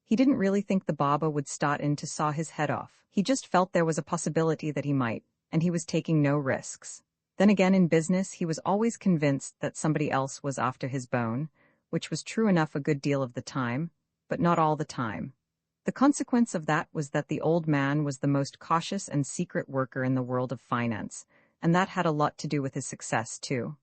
Speaker 1: He didn't really think the barber would start in to saw his head off. He just felt there was a possibility that he might, and he was taking no risks. Then again in business he was always convinced that somebody else was after his bone, which was true enough a good deal of the time, but not all the time. The consequence of that was that the old man was the most cautious and secret worker in the world of finance, and that had a lot to do with his success too.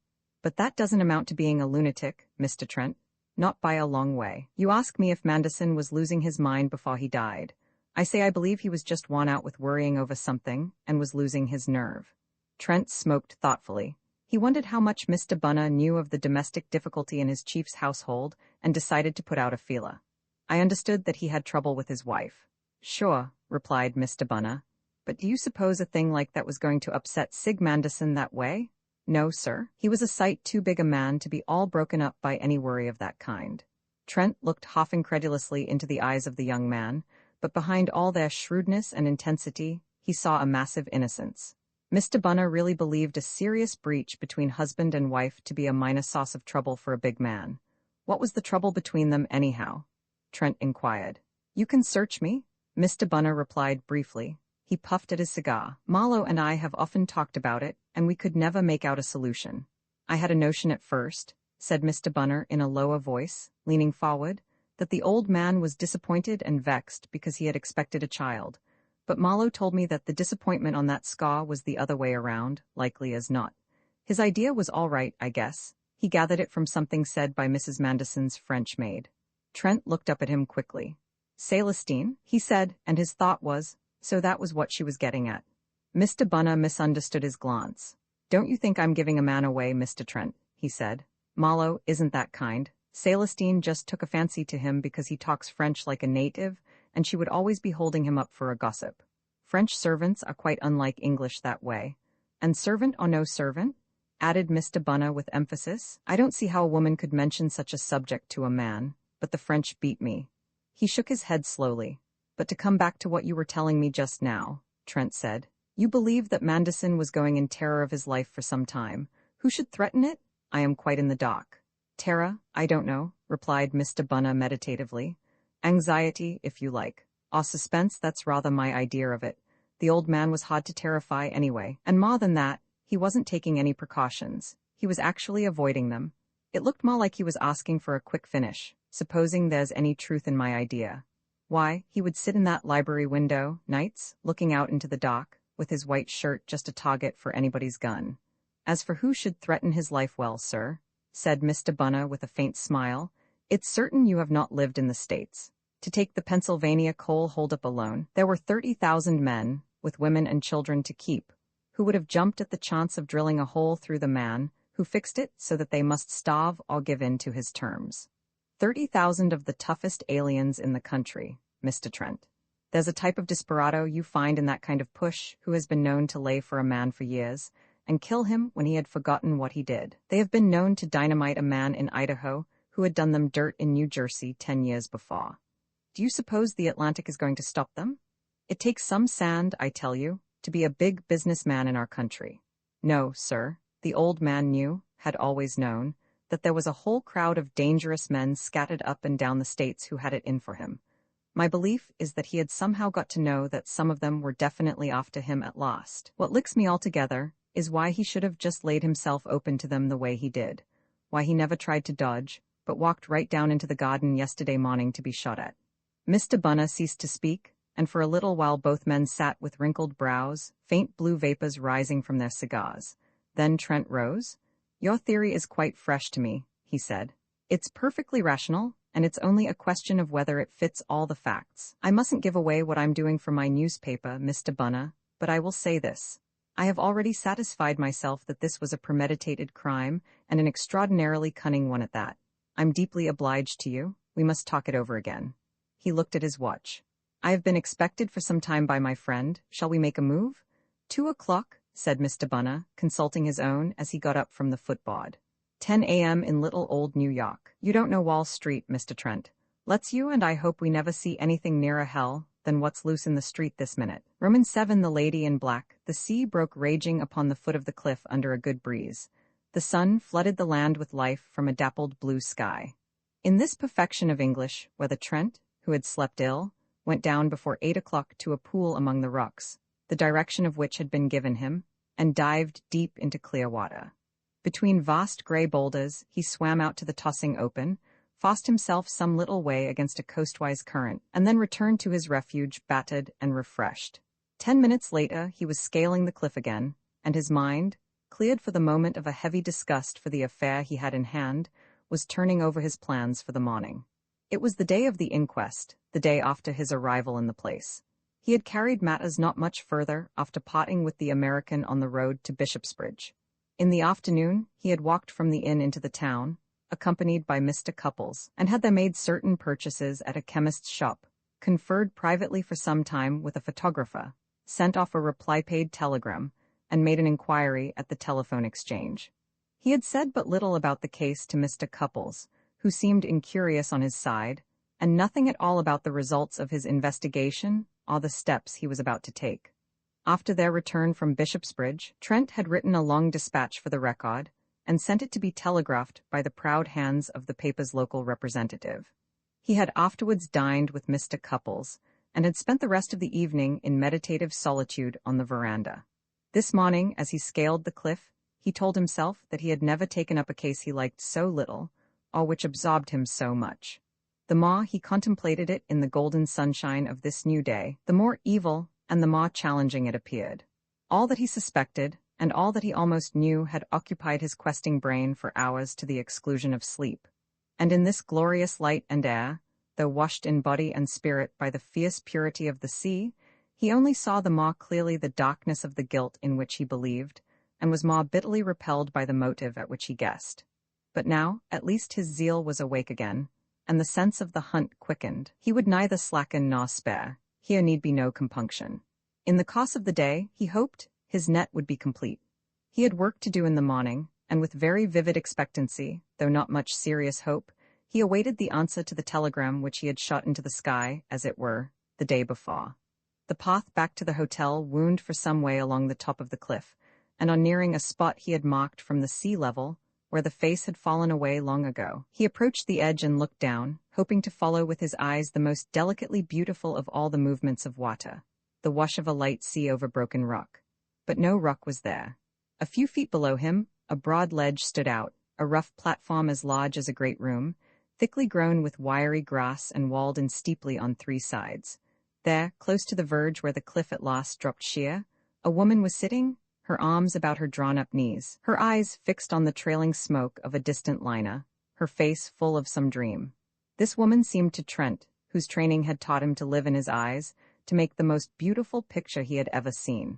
Speaker 1: But that doesn't amount to being a lunatic, Mr. Trent. Not by a long way. You ask me if Manderson was losing his mind before he died. I say I believe he was just worn out with worrying over something, and was losing his nerve. Trent smoked thoughtfully. He wondered how much Mr. Bunner knew of the domestic difficulty in his chief's household, and decided to put out a feeler. I understood that he had trouble with his wife. Sure, replied Mr. Bunner. But do you suppose a thing like that was going to upset Sig Manderson that way? No, sir. He was a sight too big a man to be all broken up by any worry of that kind. Trent looked half incredulously into the eyes of the young man, but behind all their shrewdness and intensity, he saw a massive innocence. Mr. Bunner really believed a serious breach between husband and wife to be a minor source of trouble for a big man. What was the trouble between them anyhow? Trent inquired. You can search me, Mr. Bunner replied briefly. He puffed at his cigar. Marlowe and I have often talked about it, and we could never make out a solution. I had a notion at first, said Mr. Bunner in a lower voice, leaning forward, that the old man was disappointed and vexed because he had expected a child. But Marlowe told me that the disappointment on that scar was the other way around, likely as not. His idea was all right, I guess. He gathered it from something said by Mrs. Manderson's French maid. Trent looked up at him quickly. Celestine, he said, and his thought was, so that was what she was getting at. Mr. Bunner misunderstood his glance. Don't you think I'm giving a man away, Mr. Trent, he said. Marlowe isn't that kind. Celestine just took a fancy to him because he talks French like a native, and she would always be holding him up for a gossip. French servants are quite unlike English that way. And servant or no servant? Added Mr. Bunner with emphasis. I don't see how a woman could mention such a subject to a man, but the French beat me. He shook his head slowly. But to come back to what you were telling me just now, Trent said, you believed that Manderson was going in terror of his life for some time. Who should threaten it? I am quite in the dark. Terror? I don't know, replied Mr. Bunner meditatively. Anxiety, if you like. Or suspense, that's rather my idea of it. The old man was hard to terrify anyway, and more than that, he wasn't taking any precautions. He was actually avoiding them. It looked more like he was asking for a quick finish, supposing there's any truth in my idea. Why, he would sit in that library window, nights, looking out into the dock, with his white shirt just a target for anybody's gun. As for who should threaten his life, well, sir, said Mr. Bunner with a faint smile, it's certain you have not lived in the States. To take the Pennsylvania coal holdup alone, there were 30,000 men, with women and children to keep, who would have jumped at the chance of drilling a hole through the man who fixed it so that they must starve or give in to his terms. 30,000 of the toughest aliens in the country, Mr. Trent. There's a type of desperado you find in that kind of push who has been known to lay for a man for years and kill him when he had forgotten what he did. They have been known to dynamite a man in Idaho who had done them dirt in New Jersey 10 years before. Do you suppose the Atlantic is going to stop them? It takes some sand, I tell you, to be a big businessman in our country. No, sir, the old man knew, had always known, that there was a whole crowd of dangerous men scattered up and down the states who had it in for him. My belief is that he had somehow got to know that some of them were definitely after him at last. What licks me altogether is why he should have just laid himself open to them the way he did, why he never tried to dodge, but walked right down into the garden yesterday morning to be shot at. Mr. Bunner ceased to speak, and for a little while both men sat with wrinkled brows, faint blue vapors rising from their cigars. Then Trent rose. Your theory is quite fresh to me, he said. It's perfectly rational, and it's only a question of whether it fits all the facts. I mustn't give away what I'm doing for my newspaper, Mr. Bunner, but I will say this. I have already satisfied myself that this was a premeditated crime, and an extraordinarily cunning one at that. I'm deeply obliged to you. We must talk it over again. He looked at his watch. I have been expected for some time by my friend. Shall we make a move? 2 o'clock, said Mr. Bunner, consulting his own as he got up from the footboard. 10 a.m. in little old New York. You don't know Wall Street, Mr. Trent. Let's you and I hope we never see anything nearer hell than what's loose in the street this minute. Roman 7. The Lady in Black. The sea broke raging upon the foot of the cliff under a good breeze. The sun flooded the land with life from a dappled blue sky. In this perfection of English, whether Trent, who had slept ill, went down before 8 o'clock to a pool among the rocks, the direction of which had been given him, and dived deep into clear water. Between vast gray boulders, he swam out to the tossing open, forced himself some little way against a coastwise current, and then returned to his refuge battered and refreshed. 10 minutes later, he was scaling the cliff again, and his mind, cleared for the moment of a heavy disgust for the affair he had in hand, was turning over his plans for the morning. It was the day of the inquest, the day after his arrival in the place. He had carried matters not much further after parting with the American on the road to Bishopsbridge. In the afternoon, he had walked from the inn into the town, accompanied by Mr. Cupples, and had there made certain purchases at a chemist's shop, conferred privately for some time with a photographer, sent off a reply-paid telegram, and made an inquiry at the telephone exchange. He had said but little about the case to Mr. Cupples, who seemed incurious on his side, and nothing at all about the results of his investigation or the steps he was about to take. After their return from Bishopsbridge, Trent had written a long dispatch for the Record, and sent it to be telegraphed by the proud hands of the paper's local representative. He had afterwards dined with Mr. Cupples, and had spent the rest of the evening in meditative solitude on the veranda. This morning, as he scaled the cliff, he told himself that he had never taken up a case he liked so little, or which absorbed him so much. The more he contemplated it in the golden sunshine of this new day, the more evil and the more challenging it appeared. All that he suspected, and all that he almost knew, had occupied his questing brain for hours to the exclusion of sleep. And in this glorious light and air, though washed in body and spirit by the fierce purity of the sea, he only saw the more clearly the darkness of the guilt in which he believed, and was more bitterly repelled by the motive at which he guessed. But now, at least his zeal was awake again, and the sense of the hunt quickened. He would neither slacken nor spare. Here need be no compunction. In the course of the day, he hoped, his net would be complete. He had work to do in the morning, and with very vivid expectancy, though not much serious hope, he awaited the answer to the telegram which he had shot into the sky, as it were, the day before. The path back to the hotel wound for some way along the top of the cliff, and on nearing a spot he had marked from the sea level, where the face had fallen away long ago, he approached the edge and looked down, hoping to follow with his eyes the most delicately beautiful of all the movements of water, the wash of a light sea over broken rock. But no rock was there. A few feet below him, a broad ledge stood out, a rough platform as large as a great room, thickly grown with wiry grass and walled in steeply on 3 sides. There, close to the verge where the cliff at last dropped sheer, a woman was sitting, her arms about her drawn-up knees, her eyes fixed on the trailing smoke of a distant liner, her face full of some dream. This woman seemed to Trent, whose training had taught him to live in his eyes, to make the most beautiful picture he had ever seen.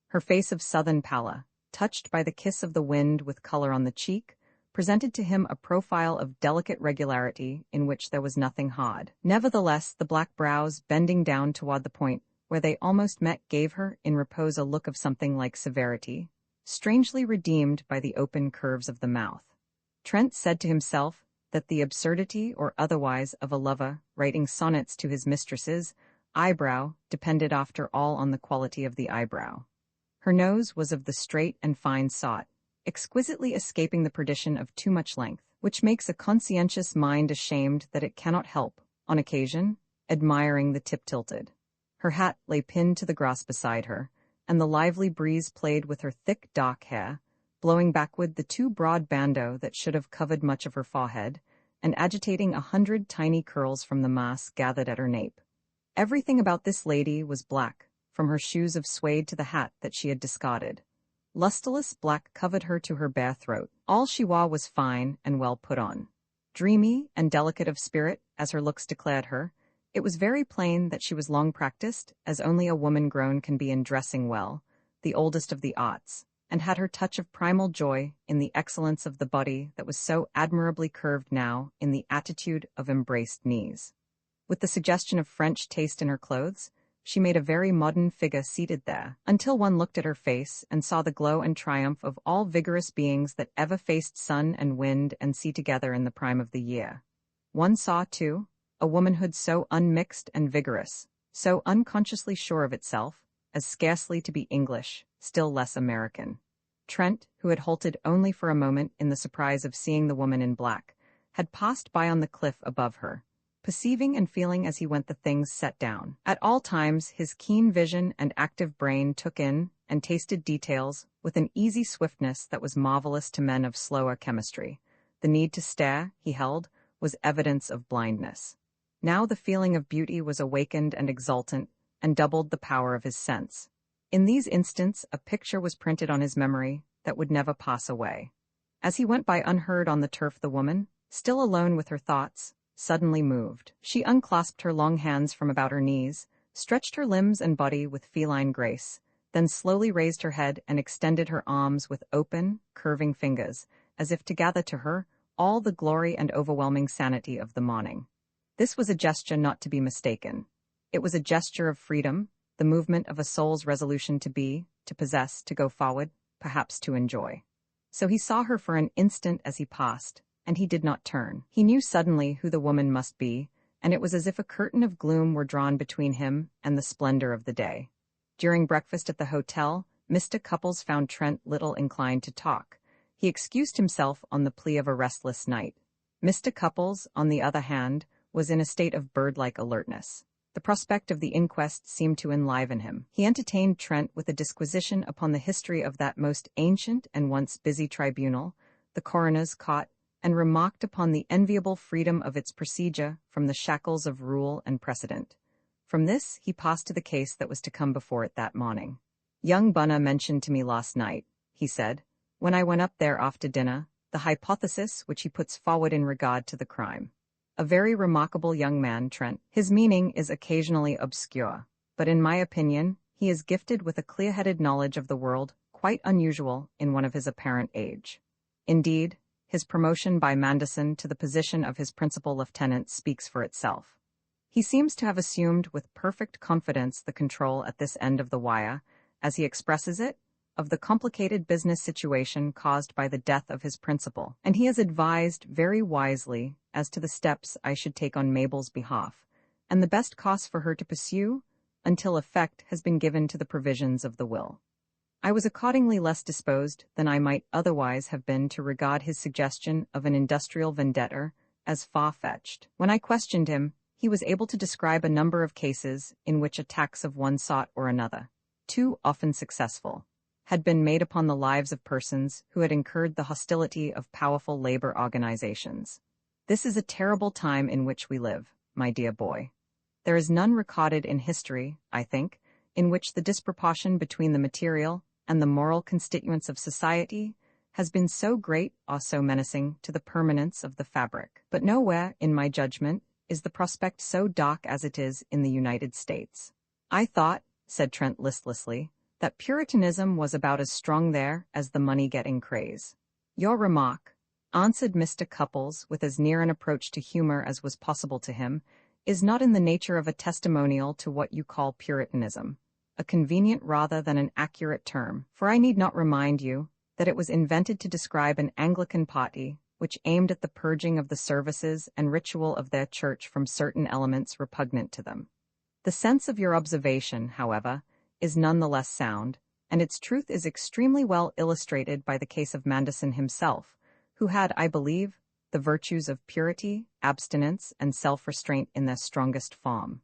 Speaker 1: Her face of southern pallor, touched by the kiss of the wind with color on the cheek, presented to him a profile of delicate regularity in which there was nothing hard. Nevertheless, the black brows bending down toward the point where they almost met gave her, in repose, a look of something like severity, strangely redeemed by the open curves of the mouth. Trent said to himself that the absurdity or otherwise of a lover writing sonnets to his mistress's eyebrow depended after all on the quality of the eyebrow. Her nose was of the straight and fine sort, exquisitely escaping the perdition of too much length, which makes a conscientious mind ashamed that it cannot help, on occasion, admiring the tip tilted. Her hat lay pinned to the grass beside her, and the lively breeze played with her thick dark hair, blowing backward the 2 broad bandeaux that should have covered much of her forehead, and agitating 100 tiny curls from the mass gathered at her nape. Everything about this lady was black, from her shoes of suede to the hat that she had discarded. Lustreless black covered her to her bare throat. All she wore was fine and well put on. Dreamy and delicate of spirit, as her looks declared her, it was very plain that she was long practiced, as only a woman grown can be in dressing well, the oldest of the arts, and had her touch of primal joy in the excellence of the body that was so admirably curved now in the attitude of embraced knees. With the suggestion of French taste in her clothes, she made a very modern figure seated there, until one looked at her face and saw the glow and triumph of all vigorous beings that ever faced sun and wind and sea together in the prime of the year. One saw, too, a womanhood so unmixed and vigorous, so unconsciously sure of itself, as scarcely to be English, still less American. Trent, who had halted only for a moment in the surprise of seeing the woman in black, had passed by on the cliff above her, perceiving and feeling as he went the things set down. At all times his keen vision and active brain took in and tasted details with an easy swiftness that was marvelous to men of slower chemistry. The need to stare, he held, was evidence of blindness. Now the feeling of beauty was awakened and exultant, and doubled the power of his sense. In these instants a picture was printed on his memory that would never pass away. As he went by unheard on the turf, the woman, still alone with her thoughts, suddenly moved. She unclasped her long hands from about her knees, stretched her limbs and body with feline grace, then slowly raised her head and extended her arms with open, curving fingers, as if to gather to her all the glory and overwhelming sanity of the morning. This was a gesture not to be mistaken. It was a gesture of freedom, the movement of a soul's resolution to be, to possess, to go forward, perhaps to enjoy. So he saw her for an instant as he passed, and he did not turn. He knew suddenly who the woman must be, and it was as if a curtain of gloom were drawn between him and the splendor of the day. During breakfast at the hotel, Mr. Cupples found Trent little inclined to talk. He excused himself on the plea of a restless night. Mr. Cupples, on the other hand, was in a state of bird-like alertness. The prospect of the inquest seemed to enliven him. He entertained Trent with a disquisition upon the history of that most ancient and once busy tribunal, the coroner's court, and remarked upon the enviable freedom of its procedure from the shackles of rule and precedent. From this he passed to the case that was to come before it that morning. "Young Bunner mentioned to me last night," he said, "when I went up there after dinner, the hypothesis which he puts forward in regard to the crime. A very remarkable young man, Trent. His meaning is occasionally obscure, but in my opinion, he is gifted with a clear-headed knowledge of the world quite unusual in one of his apparent age. Indeed, his promotion by Manderson to the position of his principal lieutenant speaks for itself. He seems to have assumed with perfect confidence the control at this end of the wire, as he expresses it, of the complicated business situation caused by the death of his principal, and he has advised very wisely as to the steps I should take on Mabel's behalf, and the best course for her to pursue until effect has been given to the provisions of the will. I was accordingly less disposed than I might otherwise have been to regard his suggestion of an industrial vendetta as far-fetched. When I questioned him, he was able to describe a number of cases in which attacks of one sort or another, too often successful, had been made upon the lives of persons who had incurred the hostility of powerful labor organizations. This is a terrible time in which we live, my dear boy. There is none recorded in history, I think, in which the disproportion between the material and the moral constituents of society has been so great or so menacing to the permanence of the fabric. But nowhere, in my judgment, is the prospect so dark as it is in the United States. I thought, said Trent listlessly, that Puritanism was about as strong there as the money-getting craze. Your remark, answered Mr. Cupples with as near an approach to humor as was possible to him, is not in the nature of a testimonial to what you call Puritanism, a convenient rather than an accurate term, for I need not remind you that it was invented to describe an Anglican party which aimed at the purging of the services and ritual of their church from certain elements repugnant to them. The sense of your observation, however, is none the less sound, and its truth is extremely well illustrated by the case of Manderson himself, who had, I believe, the virtues of purity, abstinence, and self-restraint in their strongest form.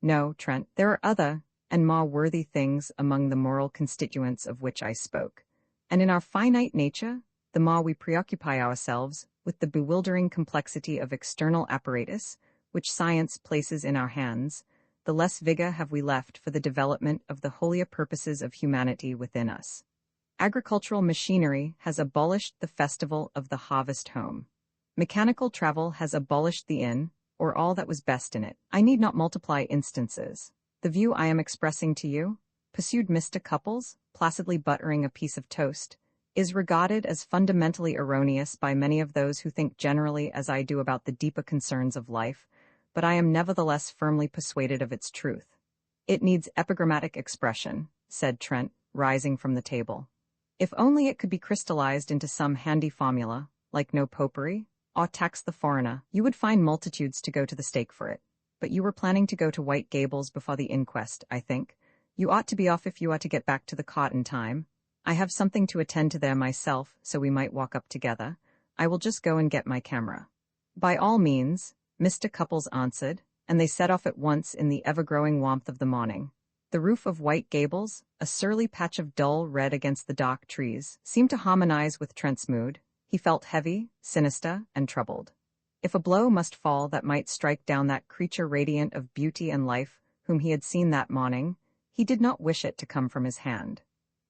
Speaker 1: No, Trent, there are other and more worthy things among the moral constituents of which I spoke, and in our finite nature, the more we preoccupy ourselves with the bewildering complexity of external apparatus which science places in our hands, the less vigor have we left for the development of the holier purposes of humanity within us. Agricultural machinery has abolished the festival of the harvest home. Mechanical travel has abolished the inn, or all that was best in it. I need not multiply instances. The view I am expressing to you, pursued Mr. Cupples, placidly buttering a piece of toast, is regarded as fundamentally erroneous by many of those who think generally as I do about the deeper concerns of life, but I am nevertheless firmly persuaded of its truth. It needs epigrammatic expression, said Trent, rising from the table. If only it could be crystallized into some handy formula, like no popery, or tax the foreigner, you would find multitudes to go to the stake for it. But you were planning to go to White Gables before the inquest, I think. You ought to be off if you are to get back to the cot in time. I have something to attend to there myself, so we might walk up together. I will just go and get my camera. By all means, Mr. Cupples answered, and they set off at once in the ever-growing warmth of the morning. The roof of White Gables, a surly patch of dull red against the dark trees, seemed to harmonize with Trent's mood. He felt heavy, sinister, and troubled. If a blow must fall that might strike down that creature radiant of beauty and life whom he had seen that morning, he did not wish it to come from his hand.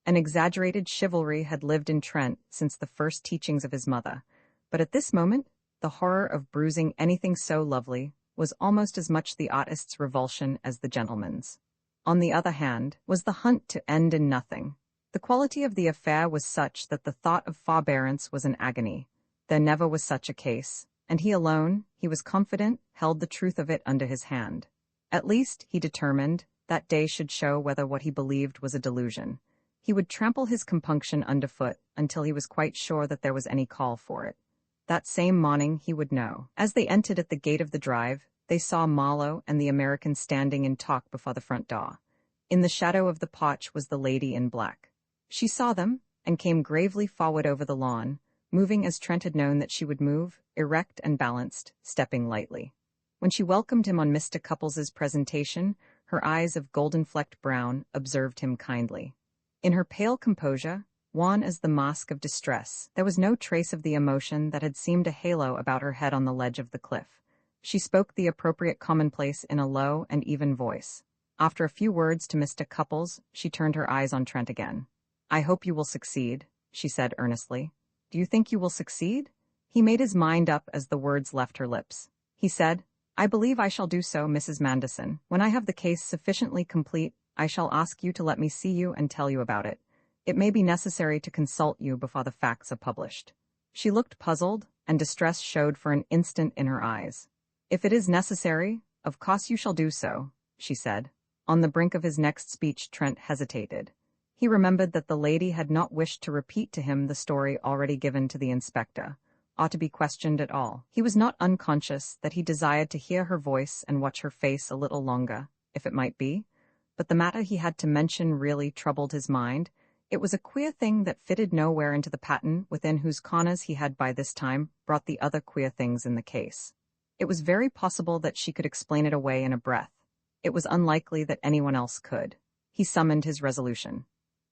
Speaker 1: An exaggerated chivalry had lived in Trent since the first teachings of his mother, but at this moment, the horror of bruising anything so lovely was almost as much the artist's revulsion as the gentleman's. On the other hand, was the hunt to end in nothing. The quality of the affair was such that the thought of forbearance was an agony. There never was such a case, and he alone, he was confident, held the truth of it under his hand. At least, he determined, that day should show whether what he believed was a delusion. He would trample his compunction underfoot until he was quite sure that there was any call for it. That same morning he would know. As they entered at the gate of the drive, they saw Marlowe and the American standing in talk before the front door. In the shadow of the porch was the lady in black. She saw them, and came gravely forward over the lawn, moving as Trent had known that she would move, erect and balanced, stepping lightly. When she welcomed him on Mr. Couples's presentation, her eyes of golden-flecked brown observed him kindly. In her pale composure, wan as the mask of distress, there was no trace of the emotion that had seemed a halo about her head on the ledge of the cliff. She spoke the appropriate commonplace in a low and even voice. After a few words to Mr. Cupples, she turned her eyes on Trent again. "I hope you will succeed," she said earnestly. "Do you think you will succeed?" He made his mind up as the words left her lips. He said, "I believe I shall do so, Mrs. Mandison. When I have the case sufficiently complete, I shall ask you to let me see you and tell you about it. It may be necessary to consult you before the facts are published." She looked puzzled, and distress showed for an instant in her eyes. "If it is necessary, of course you shall do so," she said. On the brink of his next speech, Trent hesitated. He remembered that the lady had not wished to repeat to him the story already given to the inspector, or to be questioned at all. He was not unconscious that he desired to hear her voice and watch her face a little longer, if it might be, but the matter he had to mention really troubled his mind. It was a queer thing that fitted nowhere into the pattern within whose corners he had by this time brought the other queer things in the case. It was very possible that she could explain it away in a breath. It was unlikely that anyone else could. He summoned his resolution.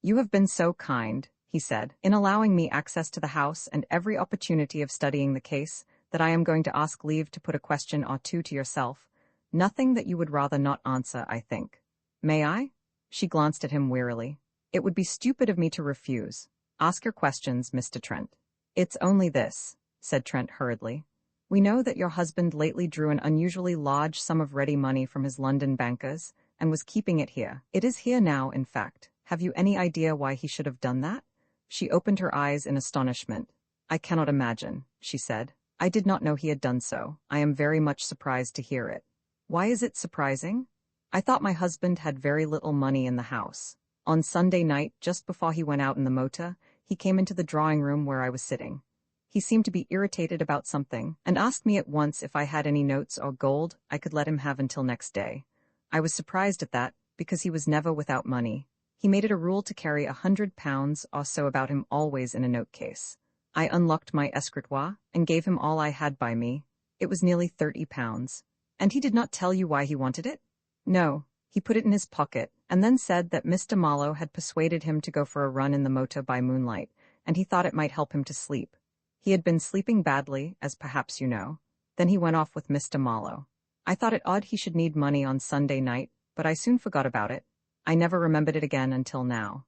Speaker 1: "You have been so kind," he said, "in allowing me access to the house and every opportunity of studying the case, that I am going to ask leave to put a question or two to yourself. Nothing that you would rather not answer, I think. May I?" She glanced at him wearily. "It would be stupid of me to refuse. Ask your questions, Mr. Trent." "It's only this," said Trent hurriedly. "We know that your husband lately drew an unusually large sum of ready money from his London bankers and was keeping it here. It is here now, in fact. Have you any idea why he should have done that?" She opened her eyes in astonishment. "I cannot imagine," she said. "I did not know he had done so. I am very much surprised to hear it." "Why is it surprising?" "I thought my husband had very little money in the house. On Sunday night, just before he went out in the motor, he came into the drawing room where I was sitting. He seemed to be irritated about something, and asked me at once if I had any notes or gold I could let him have until next day. I was surprised at that, because he was never without money. He made it a rule to carry £100 or so about him always in a note case. I unlocked my escritoire and gave him all I had by me. It was nearly £30. "And he did not tell you why he wanted it?" "No. He put it in his pocket, and then said that Mr. Marlowe had persuaded him to go for a run in the motor by moonlight, and he thought it might help him to sleep. He had been sleeping badly, as perhaps you know. Then he went off with Mr. Marlowe. I thought it odd he should need money on Sunday night, but I soon forgot about it. I never remembered it again until now."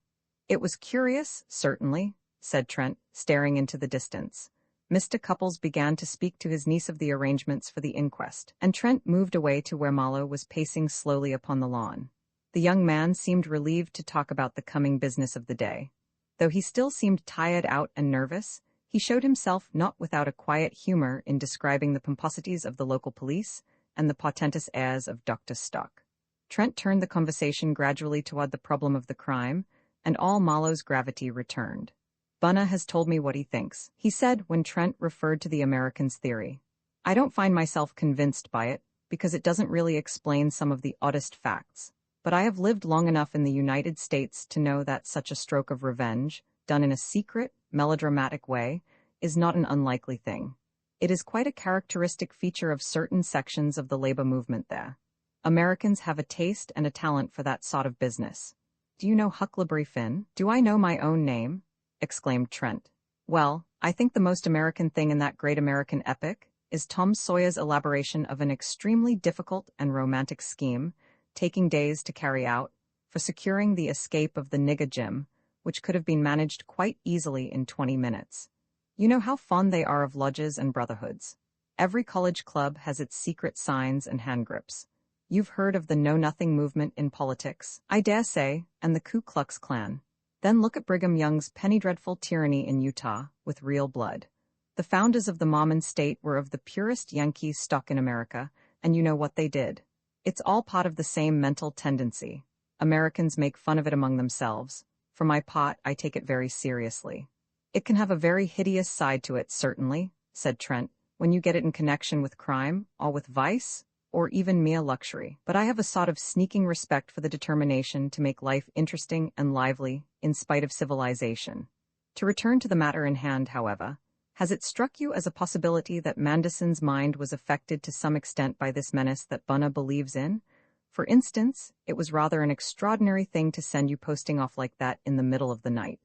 Speaker 1: "It was curious, certainly," said Trent, staring into the distance. Mr. Cupples began to speak to his niece of the arrangements for the inquest, and Trent moved away to where Marlowe was pacing slowly upon the lawn. The young man seemed relieved to talk about the coming business of the day. Though he still seemed tired out and nervous, he showed himself not without a quiet humor in describing the pomposities of the local police and the portentous airs of Dr. Stock. Trent turned the conversation gradually toward the problem of the crime, and all Marlowe's gravity returned. "Bunna has told me what he thinks," he said when Trent referred to the American's theory. "I don't find myself convinced by it, because it doesn't really explain some of the oddest facts. But I have lived long enough in the United States to know that such a stroke of revenge, done in a secret, melodramatic way, is not an unlikely thing. It is quite a characteristic feature of certain sections of the labor movement there. Americans have a taste and a talent for that sort of business. Do you know Huckleberry Finn?" "Do I know my own name?" exclaimed Trent. "Well, I think the most American thing in that great American epic is Tom Sawyer's elaboration of an extremely difficult and romantic scheme, taking days to carry out, for securing the escape of the nigger Jim, which could have been managed quite easily in 20 minutes. You know how fond they are of lodges and brotherhoods. Every college club has its secret signs and handgrips. You've heard of the Know-Nothing movement in politics, I dare say, and the Ku Klux Klan. Then look at Brigham Young's penny-dreadful tyranny in Utah, with real blood. The founders of the Mormon state were of the purest Yankee stock in America, and you know what they did. It's all part of the same mental tendency. Americans make fun of it among themselves. For my part, I take it very seriously." "It can have a very hideous side to it, certainly," said Trent, "when you get it in connection with crime, or with vice, or even mere luxury. But I have a sort of sneaking respect for the determination to make life interesting and lively, in spite of civilization. To return to the matter in hand, however, Has it struck you as a possibility that Mandison's mind was affected to some extent by this menace that Bunna believes in? For instance, it was rather an extraordinary thing to send you posting off like that in the middle of the night.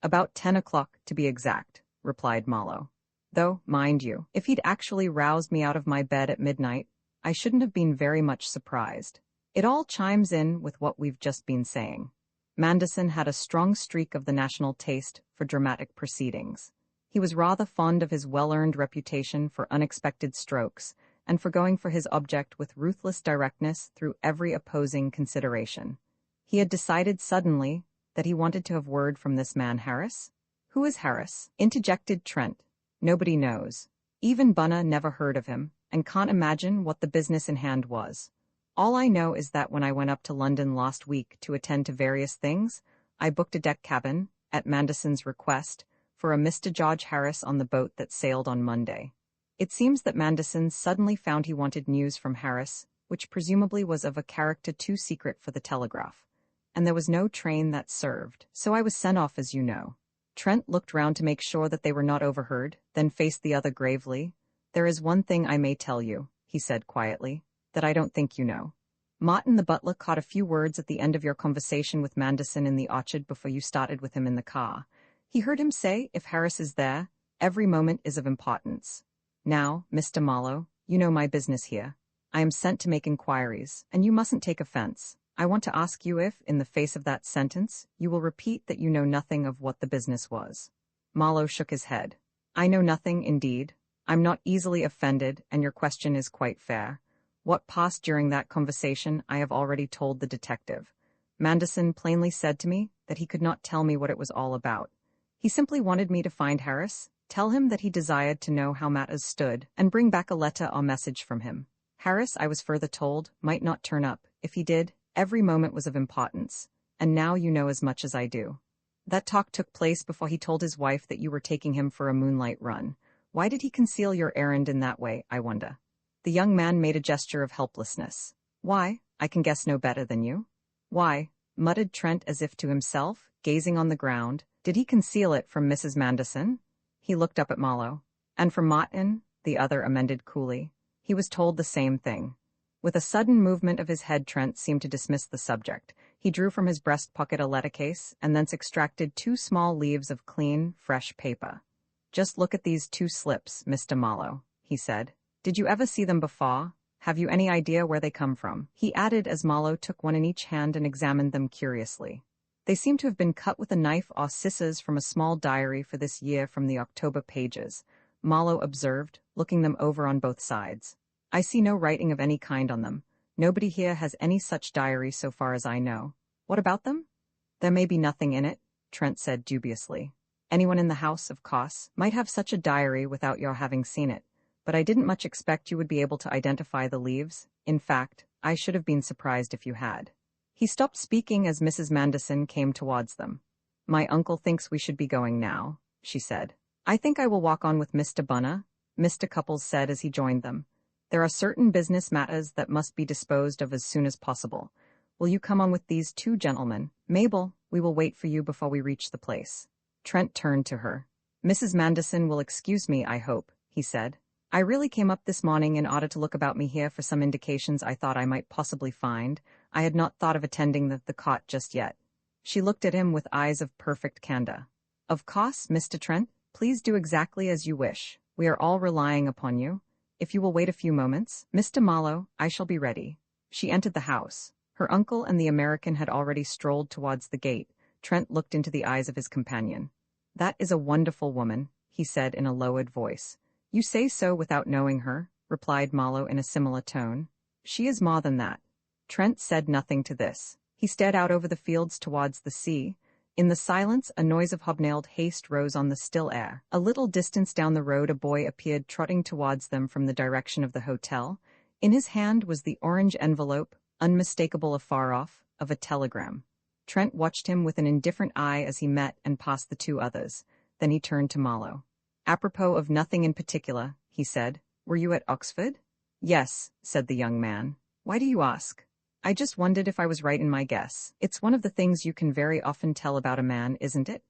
Speaker 1: About 10 o'clock, to be exact, replied Mallow. Though, mind you, if he'd actually roused me out of my bed at midnight, I shouldn't have been very much surprised. It all chimes in with what we've just been saying. Mandison had a strong streak of the national taste for dramatic proceedings. He was rather fond of his well-earned reputation for unexpected strokes, and for going for his object with ruthless directness through every opposing consideration. He had decided suddenly that he wanted to have word from this man Harris. Who is Harris? Interjected Trent. Nobody knows. Even Bunna never heard of him, and can't imagine what the business in hand was. All I know is that when I went up to London last week to attend to various things, I booked a deck cabin, at Mandison's request, for a Mr. George Harris on the boat that sailed on Monday. It seems that Mandison suddenly found he wanted news from Harris, which presumably was of a character too secret for the telegraph. And there was no train that served, so I was sent off, as you know. Trent looked round to make sure that they were not overheard, then faced the other gravely. There is one thing I may tell you, he said quietly, that I don't think you know. Martin the butler caught a few words at the end of your conversation with Mandison in the orchard before you started with him in the car. He heard him say, if Harris is there, every moment is of importance. Now, Mr. Mallow, you know my business here. I am sent to make inquiries, and you mustn't take offense. I want to ask you if, in the face of that sentence, you will repeat that you know nothing of what the business was. Mallow shook his head. I know nothing, indeed. I'm not easily offended, and your question is quite fair. What passed during that conversation I have already told the detective. Mandison plainly said to me that he could not tell me what it was all about. He simply wanted me to find Harris, tell him that he desired to know how matters stood, and bring back a letter or message from him. Harris, I was further told, might not turn up. If he did, every moment was of importance. And now you know as much as I do. That talk took place before he told his wife that you were taking him for a moonlight run. Why did he conceal your errand in that way, I wonder? The young man made a gesture of helplessness. Why? I can guess no better than you. Why? Muttered Trent as if to himself, gazing on the ground. Did he conceal it from Mrs. Mandison? He looked up at Mallow. And from Martin, the other amended coolly. He was told the same thing. With a sudden movement of his head, Trent seemed to dismiss the subject. He drew from his breast pocket a letter case, and thence extracted 2 small leaves of clean, fresh paper. Just look at these 2 slips, Mr. Mallow, he said. Did you ever see them before? Have you any idea where they come from? He added as Mallow took one in each hand and examined them curiously. They seem to have been cut with a knife or scissors from a small diary for this year from the October pages, Mallow observed, looking them over on both sides. I see no writing of any kind on them. Nobody here has any such diary so far as I know. What about them? There may be nothing in it, Trent said dubiously. Anyone in the house, of course, might have such a diary without your having seen it, but I didn't much expect you would be able to identify the leaves. In fact, I should have been surprised if you had. He stopped speaking as Mrs. Mandison came towards them. My uncle thinks we should be going now, she said. I think I will walk on with Mr. Bunna, Mr. Cupples said as he joined them. There are certain business matters that must be disposed of as soon as possible. Will you come on with these 2 gentlemen? Mabel, we will wait for you before we reach the place. Trent turned to her. Mrs. Mandison will excuse me, I hope, he said. I really came up this morning in order to look about me here for some indications I thought I might possibly find. I had not thought of attending the cot just yet. She looked at him with eyes of perfect candor. Of course, Mr. Trent, please do exactly as you wish. We are all relying upon you. If you will wait a few moments, Mr. Mallow, I shall be ready. She entered the house. Her uncle and the American had already strolled towards the gate. Trent looked into the eyes of his companion. That is a wonderful woman, he said in a lowered voice. You say so without knowing her, replied Mallow in a similar tone. She is more than that. Trent said nothing to this. He stared out over the fields towards the sea. In the silence, a noise of hobnailed haste rose on the still air. A little distance down the road a boy appeared trotting towards them from the direction of the hotel. In his hand was the orange envelope, unmistakable afar off, of a telegram. Trent watched him with an indifferent eye as he met and passed the 2 others. Then he turned to Mallow. Apropos of nothing in particular, he said. Were you at Oxford? Yes, said the young man. Why do you ask? I just wondered if I was right in my guess. It's one of the things you can very often tell about a man, isn't it?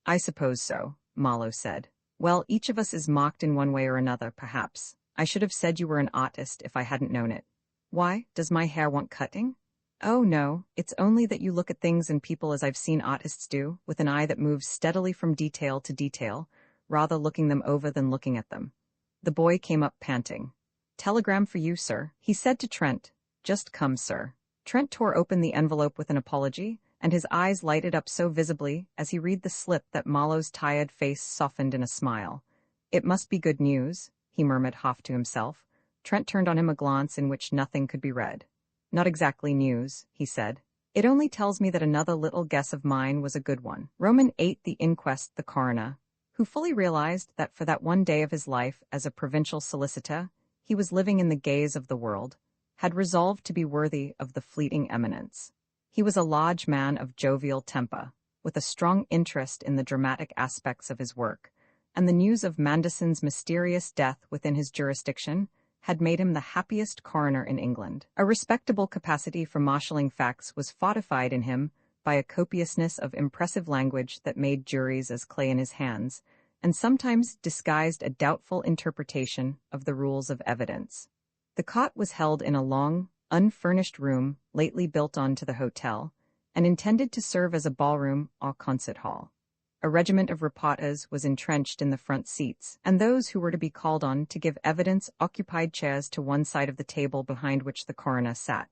Speaker 1: I suppose so, Mallow said. Well, each of us is mocked in one way or another, perhaps. I should have said you were an artist if I hadn't known it. Why, does my hair want cutting? Oh no, it's only that you look at things and people as I've seen artists do, with an eye that moves steadily from detail to detail, rather looking them over than looking at them. The boy came up panting. Telegram for you, sir, he said to Trent. Just come, sir. Trent tore open the envelope with an apology, and his eyes lighted up so visibly as he read the slip that Marlowe's tired face softened in a smile. It must be good news, he murmured half to himself. Trent turned on him a glance in which nothing could be read. Not exactly news, he said. It only tells me that another little guess of mine was a good one. Roman 8, the inquest, the coroner, who fully realized that for that one day of his life as a provincial solicitor, he was living in the gaze of the world, had resolved to be worthy of the fleeting eminence. He was a large man of jovial temper, with a strong interest in the dramatic aspects of his work, and the news of Mandison's mysterious death within his jurisdiction had made him the happiest coroner in England. A respectable capacity for marshalling facts was fortified in him by a copiousness of impressive language that made juries as clay in his hands, and sometimes disguised a doubtful interpretation of the rules of evidence. The cot was held in a long, unfurnished room lately built onto the hotel, and intended to serve as a ballroom or concert hall. A regiment of reporters was entrenched in the front seats, and those who were to be called on to give evidence occupied chairs to one side of the table behind which the coroner sat,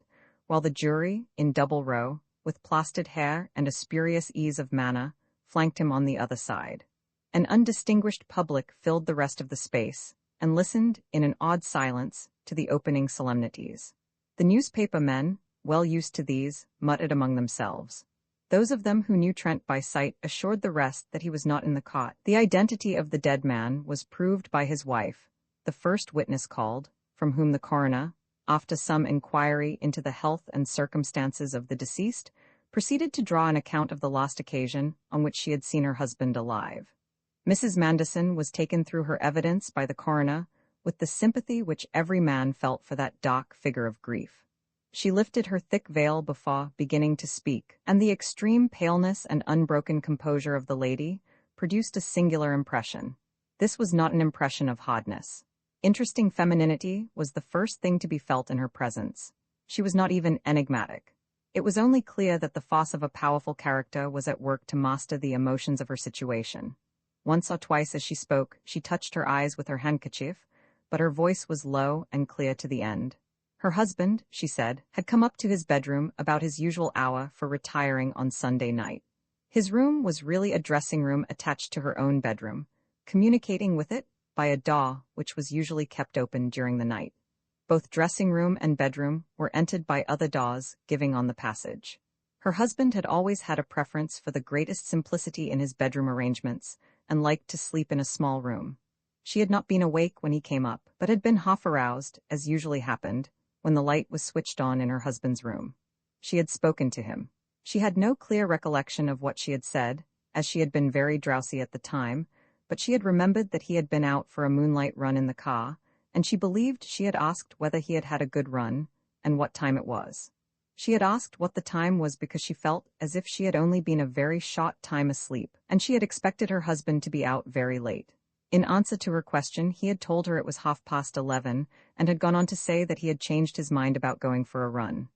Speaker 1: while the jury, in double row, with plastered hair and a spurious ease of manner, flanked him on the other side. An undistinguished public filled the rest of the space, and listened, in an awed silence, to the opening solemnities. The newspaper men, well used to these, muttered among themselves. Those of them who knew Trent by sight assured the rest that he was not in the cot. The identity of the dead man was proved by his wife, the first witness called, from whom the coroner, after some inquiry into the health and circumstances of the deceased, proceeded to draw an account of the last occasion on which she had seen her husband alive. Mrs. Mandison was taken through her evidence by the coroner with the sympathy which every man felt for that dark figure of grief. She lifted her thick veil before beginning to speak, and the extreme paleness and unbroken composure of the lady produced a singular impression. This was not an impression of hardness. Interesting femininity was the first thing to be felt in her presence. She was not even enigmatic. It was only clear that the force of a powerful character was at work to master the emotions of her situation. Once or twice as she spoke, she touched her eyes with her handkerchief, but her voice was low and clear to the end. Her husband, she said, had come up to his bedroom about his usual hour for retiring on Sunday night. His room was really a dressing room attached to her own bedroom, communicating with it by a door which was usually kept open during the night. Both dressing room and bedroom were entered by other doors giving on the passage. Her husband had always had a preference for the greatest simplicity in his bedroom arrangements, and liked to sleep in a small room. She had not been awake when he came up, but had been half aroused, as usually happened, when the light was switched on in her husband's room. She had spoken to him. She had no clear recollection of what she had said, as she had been very drowsy at the time, but she had remembered that he had been out for a moonlight run in the car, and she believed she had asked whether he had had a good run, and what time it was. She had asked what the time was because she felt as if she had only been a very short time asleep, and she had expected her husband to be out very late. In answer to her question, he had told her it was 11:30, and had gone on to say that he had changed his mind about going for a run.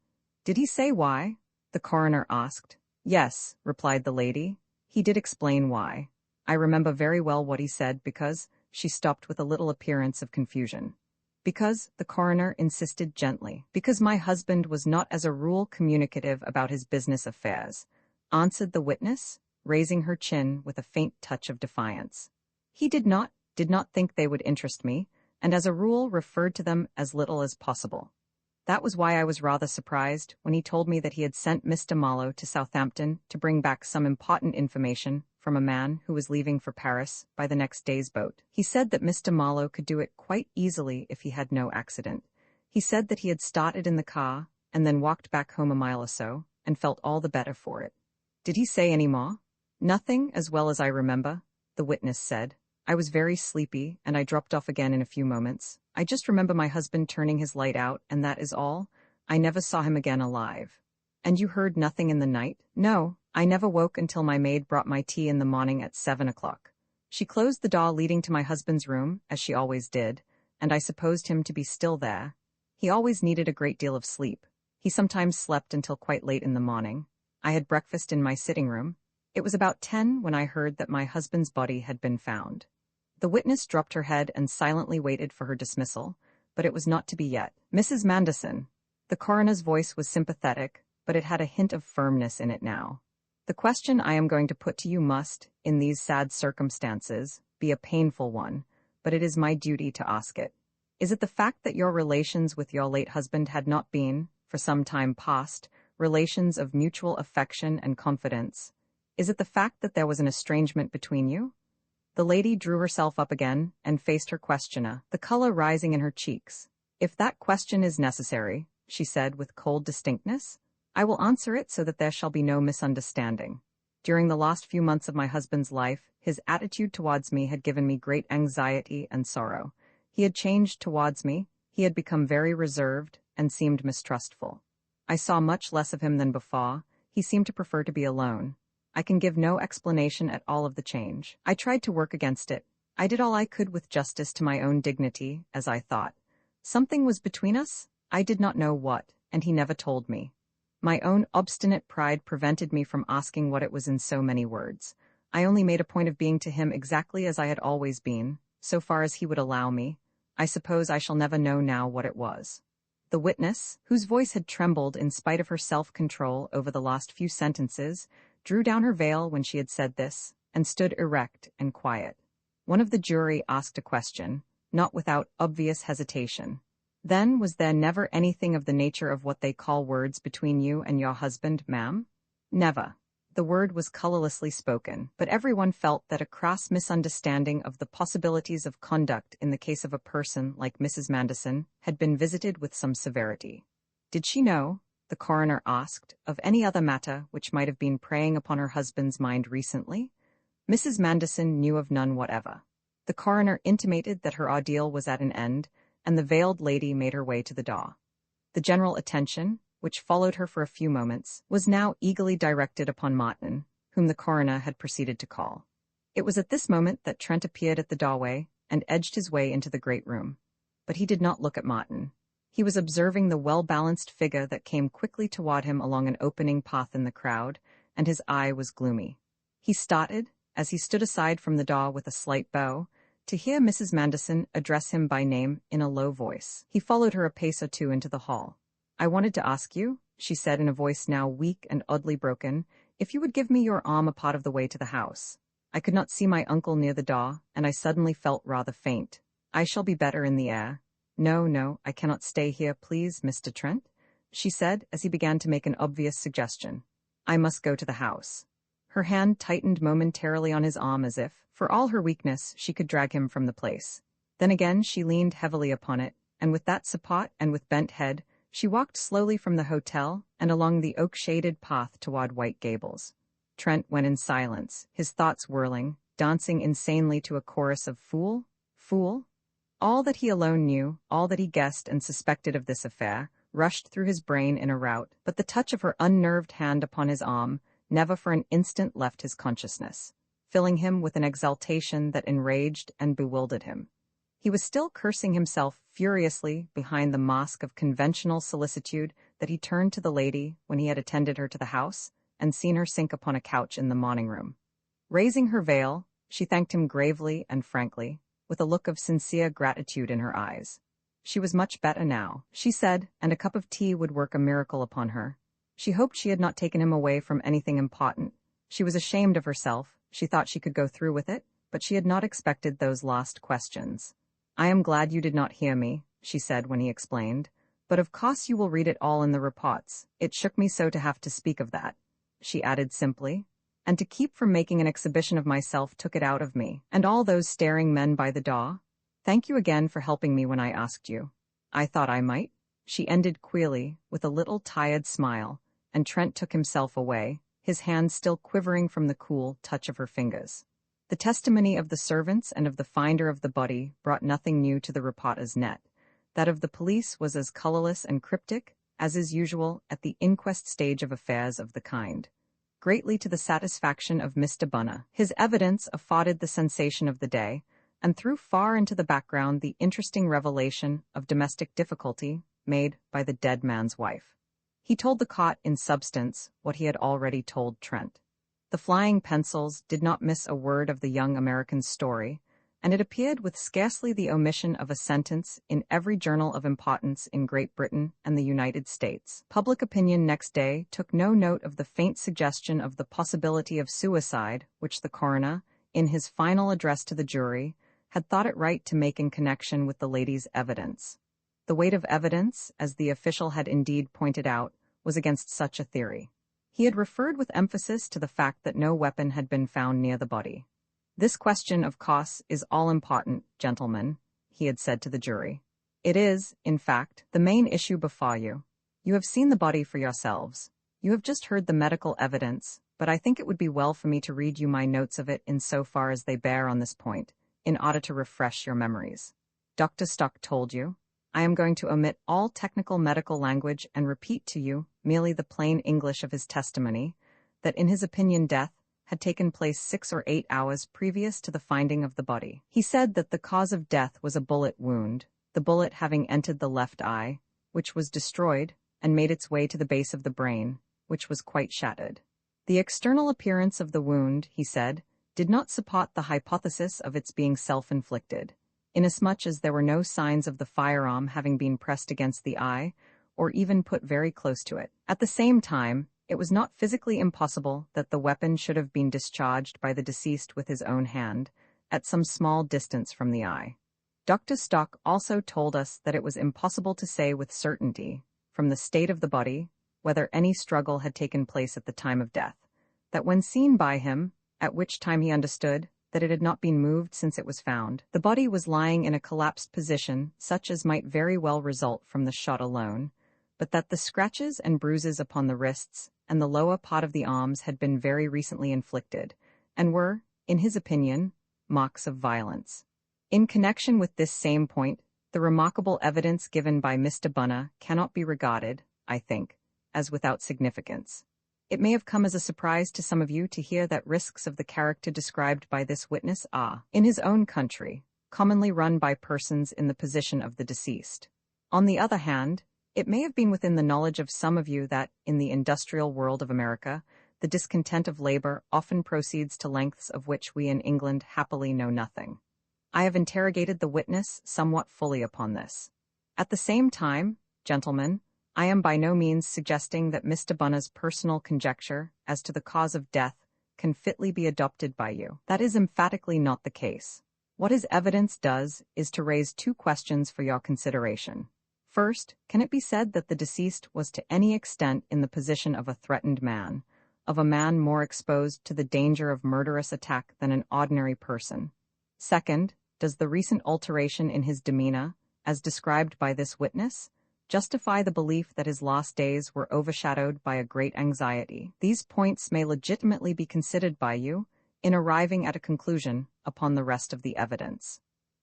Speaker 1: Did he say why? The coroner asked. Yes, replied the lady. He did explain why. I remember very well what he said because, she stopped with a little appearance of confusion. Because, the coroner insisted gently, because my husband was not as a rule communicative about his business affairs, answered the witness, raising her chin with a faint touch of defiance. He did not think they would interest me, and as a rule referred to them as little as possible. That was why I was rather surprised when he told me that he had sent Mr. Marlowe to Southampton to bring back some important information from a man who was leaving for Paris by the next day's boat. He said that Mr. Marlowe could do it quite easily if he had no accident. He said that he had started in the car and then walked back home a mile or so, and felt all the better for it. Did he say any more? Nothing, as well as I remember, the witness said. I was very sleepy, and I dropped off again in a few moments. I just remember my husband turning his light out, and that is all. I never saw him again alive. And you heard nothing in the night? No, I never woke until my maid brought my tea in the morning at 7 o'clock. She closed the door leading to my husband's room, as she always did, and I supposed him to be still there. He always needed a great deal of sleep. He sometimes slept until quite late in the morning. I had breakfast in my sitting room. It was about 10 when I heard that my husband's body had been found. The witness dropped her head and silently waited for her dismissal, but it was not to be yet. "Mrs. Manderson." The coroner's voice was sympathetic, but it had a hint of firmness in it now. "The question I am going to put to you must, in these sad circumstances, be a painful one, but it is my duty to ask it. Is it the fact that your relations with your late husband had not been, for some time past, relations of mutual affection and confidence? Is it the fact that there was an estrangement between you?" The lady drew herself up again and faced her questioner, the color rising in her cheeks. "If that question is necessary," she said with cold distinctness, "I will answer it so that there shall be no misunderstanding. During the last few months of my husband's life, his attitude towards me had given me great anxiety and sorrow. He had changed towards me, he had become very reserved, and seemed mistrustful. I saw much less of him than before, he seemed to prefer to be alone. I can give no explanation at all of the change. I tried to work against it. I did all I could with justice to my own dignity, as I thought. Something was between us, I did not know what, and he never told me. My own obstinate pride prevented me from asking what it was in so many words. I only made a point of being to him exactly as I had always been, so far as he would allow me. I suppose I shall never know now what it was." The witness, whose voice had trembled in spite of her self-control over the last few sentences, drew down her veil when she had said this, and stood erect and quiet. One of the jury asked a question, not without obvious hesitation. "Then was there never anything of the nature of what they call words between you and your husband, ma'am?" "Never." The word was colorlessly spoken, but everyone felt that a crass misunderstanding of the possibilities of conduct in the case of a person like Mrs. Manderson had been visited with some severity. "Did she know," the coroner asked, "of any other matter which might have been preying upon her husband's mind recently?" Mrs. Manderson knew of none whatever. The coroner intimated that her ordeal was at an end, and the veiled lady made her way to the door. The general attention, which followed her for a few moments, was now eagerly directed upon Martin, whom the coroner had proceeded to call. It was at this moment that Trent appeared at the doorway and edged his way into the great room. But he did not look at Martin. He was observing the well-balanced figure that came quickly toward him along an opening path in the crowd, and his eye was gloomy. He started, as he stood aside from the door with a slight bow, to hear Mrs. Manderson address him by name in a low voice. He followed her a pace or two into the hall. "I wanted to ask you," she said in a voice now weak and oddly broken, "if you would give me your arm a part of the way to the house. I could not see my uncle near the door, and I suddenly felt rather faint. I shall be better in the air." No, I cannot stay here, please, Mr. Trent," she said as he began to make an obvious suggestion. "I must go to the house." Her hand tightened momentarily on his arm as if, for all her weakness, she could drag him from the place. Then again she leaned heavily upon it, and with that support and with bent head, she walked slowly from the hotel and along the oak-shaded path toward White Gables. Trent went in silence, his thoughts whirling, dancing insanely to a chorus of "fool, fool." All that he alone knew, all that he guessed and suspected of this affair, rushed through his brain in a rout, but the touch of her unnerved hand upon his arm never for an instant left his consciousness, filling him with an exaltation that enraged and bewildered him. He was still cursing himself furiously behind the mask of conventional solicitude that he turned to the lady when he had attended her to the house and seen her sink upon a couch in the morning room. Raising her veil, she thanked him gravely and frankly, with a look of sincere gratitude in her eyes. She was much better now, she said, and a cup of tea would work a miracle upon her. She hoped she had not taken him away from anything important. She was ashamed of herself. She thought she could go through with it, but she had not expected those last questions. "I am glad you did not hear me," she said when he explained, "but of course you will read it all in the reports. It shook me so to have to speak of that," she added simply, "and to keep from making an exhibition of myself took it out of me, and all those staring men by the door. Thank you again for helping me when I asked you. I thought I might," she ended queerly, with a little tired smile, and Trent took himself away, his hands still quivering from the cool touch of her fingers. The testimony of the servants and of the finder of the body brought nothing new to the reporter's net. That of the police was as colorless and cryptic as is usual at the inquest stage of affairs of the kind. greatly to the satisfaction of Mr. Bunner. His evidence afforded the sensation of the day, and threw far into the background the interesting revelation of domestic difficulty made by the dead man's wife. He told the court in substance what he had already told Trent. The flying pencils did not miss a word of the young American's story, and it appeared with scarcely the omission of a sentence in every journal of importance in Great Britain and the United States. Public opinion next day took no note of the faint suggestion of the possibility of suicide which the coroner, in his final address to the jury, had thought it right to make in connection with the lady's evidence. The weight of evidence, as the official had indeed pointed out, was against such a theory. He had referred with emphasis to the fact that no weapon had been found near the body. "This question, of course, is all-important, gentlemen," he had said to the jury. "It is, in fact, the main issue before you. You have seen the body for yourselves. You have just heard the medical evidence, but I think it would be well for me to read you my notes of it in so far as they bear on this point, in order to refresh your memories. Dr. Stock told you. I am going to omit all technical medical language and repeat to you merely the plain English of his testimony, that in his opinion death had taken place 6 or 8 hours previous to the finding of the body. He said that the cause of death was a bullet wound, the bullet having entered the left eye, which was destroyed, and made its way to the base of the brain, which was quite shattered. The external appearance of the wound, he said, did not support the hypothesis of its being self-inflicted, inasmuch as there were no signs of the firearm having been pressed against the eye, or even put very close to it. At the same time, it was not physically impossible that the weapon should have been discharged by the deceased with his own hand, at some small distance from the eye. Dr. Stock also told us that it was impossible to say with certainty, from the state of the body, whether any struggle had taken place at the time of death, that when seen by him, at which time he understood that it had not been moved since it was found, the body was lying in a collapsed position such as might very well result from the shot alone, but that the scratches and bruises upon the wrists and the lower part of the arms had been very recently inflicted, and were, in his opinion, marks of violence. In connection with this same point, the remarkable evidence given by Mr. Bunner cannot be regarded, I think, as without significance. It may have come as a surprise to some of you to hear that risks of the character described by this witness are, in his own country, commonly run by persons in the position of the deceased. On the other hand, it may have been within the knowledge of some of you that, in the industrial world of America, the discontent of labor often proceeds to lengths of which we in England happily know nothing. I have interrogated the witness somewhat fully upon this. At the same time, gentlemen, I am by no means suggesting that Mr. Bunner's personal conjecture as to the cause of death can fitly be adopted by you. That is emphatically not the case. What his evidence does is to raise 2 questions for your consideration. First, can it be said that the deceased was to any extent in the position of a threatened man, of a man more exposed to the danger of murderous attack than an ordinary person? Second, does the recent alteration in his demeanor, as described by this witness, justify the belief that his last days were overshadowed by a great anxiety? These points may legitimately be considered by you in arriving at a conclusion upon the rest of the evidence.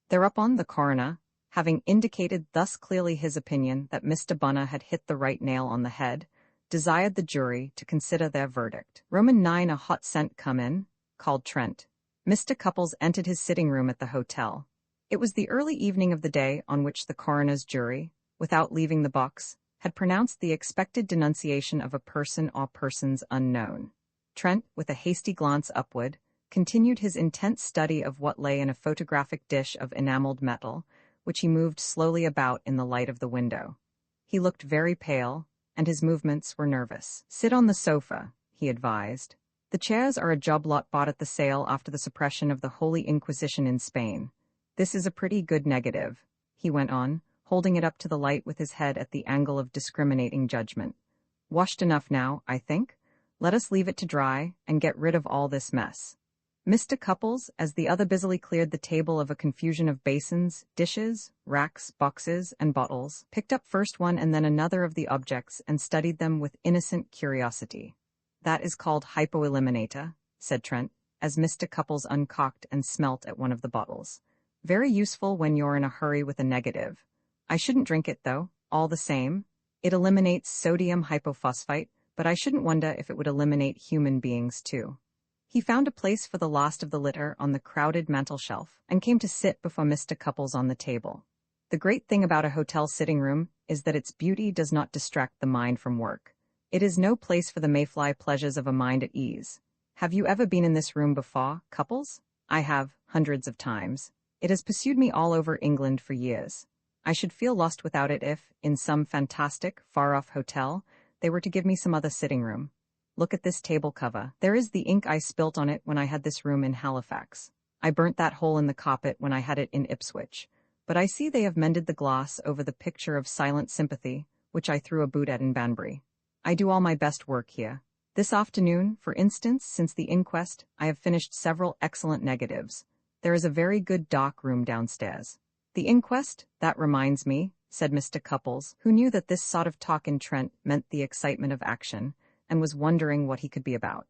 Speaker 1: Thereupon the coroner, having indicated thus clearly his opinion that Mr. Bunner had hit the right nail on the head, desired the jury to consider their verdict. Roman 9. A hot scent come in, called Trent. Mr. Cupples entered his sitting room at the hotel. It was the early evening of the day on which the coroner's jury, without leaving the box, had pronounced the expected denunciation of a person or persons unknown. Trent, with a hasty glance upward, continued his intense study of what lay in a photographic dish of enameled metal, which he moved slowly about in the light of the window. He looked very pale, and his movements were nervous. "Sit on the sofa," he advised. "The chairs are a job lot bought at the sale after the suppression of the Holy Inquisition in Spain. This is a pretty good negative," he went on, holding it up to the light with his head at the angle of discriminating judgment. "Washed enough now, I think. Let us leave it to dry and get rid of all this mess." Mr. Cupples, as the other busily cleared the table of a confusion of basins, dishes, racks, boxes, and bottles, picked up first one and then another of the objects and studied them with innocent curiosity. "That is called hypoeliminator," said Trent, as Mr. Cupples uncocked and smelt at one of the bottles. "Very useful when you're in a hurry with a negative. I shouldn't drink it, though, all the same. It eliminates sodium hypophosphite, but I shouldn't wonder if it would eliminate human beings too. He found a place for the last of the litter on the crowded mantelshelf and came to sit before Mr. Cupples on the table. The great thing about a hotel sitting room is that its beauty does not distract the mind from work. It is no place for the mayfly pleasures of a mind at ease. Have you ever been in this room before, Cupples? I have, hundreds of times. It has pursued me all over England for years. I should feel lost without it if, in some fantastic, far-off hotel, they were to give me some other sitting room. Look at this table cover. There is the ink I spilt on it when I had this room in Halifax. I burnt that hole in the carpet when I had it in Ipswich. But I see they have mended the gloss over the picture of silent sympathy, which I threw a boot at in Banbury. I do all my best work here. This afternoon, for instance, since the inquest, I have finished several excellent negatives. There is a very good dark room downstairs. The inquest? That reminds me, said Mr. Cupples, who knew that this sort of talk in Trent meant the excitement of action, and was wondering what he could be about.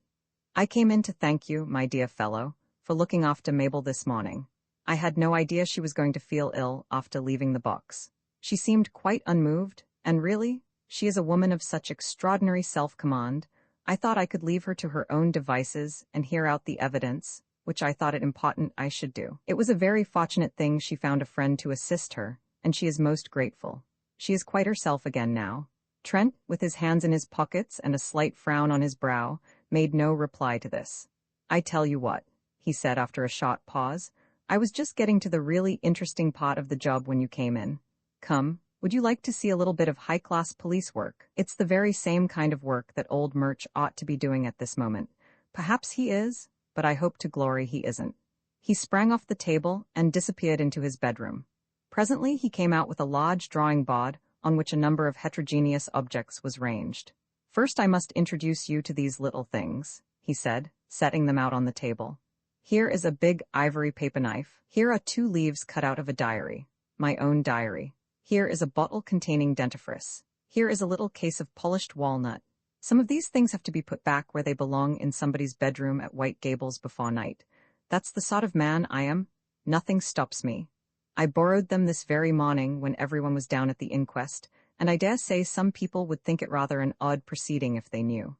Speaker 1: I came in to thank you, my dear fellow, for looking after Mabel this morning. I had no idea she was going to feel ill after leaving the box. She seemed quite unmoved, and really, she is a woman of such extraordinary self-command. I thought I could leave her to her own devices and hear out the evidence, which I thought it important I should do. It was a very fortunate thing she found a friend to assist her, and she is most grateful. She is quite herself again now. Trent, with his hands in his pockets and a slight frown on his brow, made no reply to this. I tell you what, he said after a short pause, I was just getting to the really interesting part of the job when you came in. Come, would you like to see a little bit of high-class police work? It's the very same kind of work that old Murch ought to be doing at this moment. Perhaps he is, but I hope to glory he isn't. He sprang off the table and disappeared into his bedroom. Presently he came out with a large drawing board on which a number of heterogeneous objects was ranged. First I must introduce you to these little things, he said, setting them out on the table. Here is a big ivory paper knife. Here are 2 leaves cut out of a diary, my own diary. Here is a bottle containing dentifrice. Here is a little case of polished walnut. Some of these things have to be put back where they belong in somebody's bedroom at White Gables before night. That's the sort of man I am. Nothing stops me. I borrowed them this very morning when everyone was down at the inquest, and I dare say some people would think it rather an odd proceeding if they knew.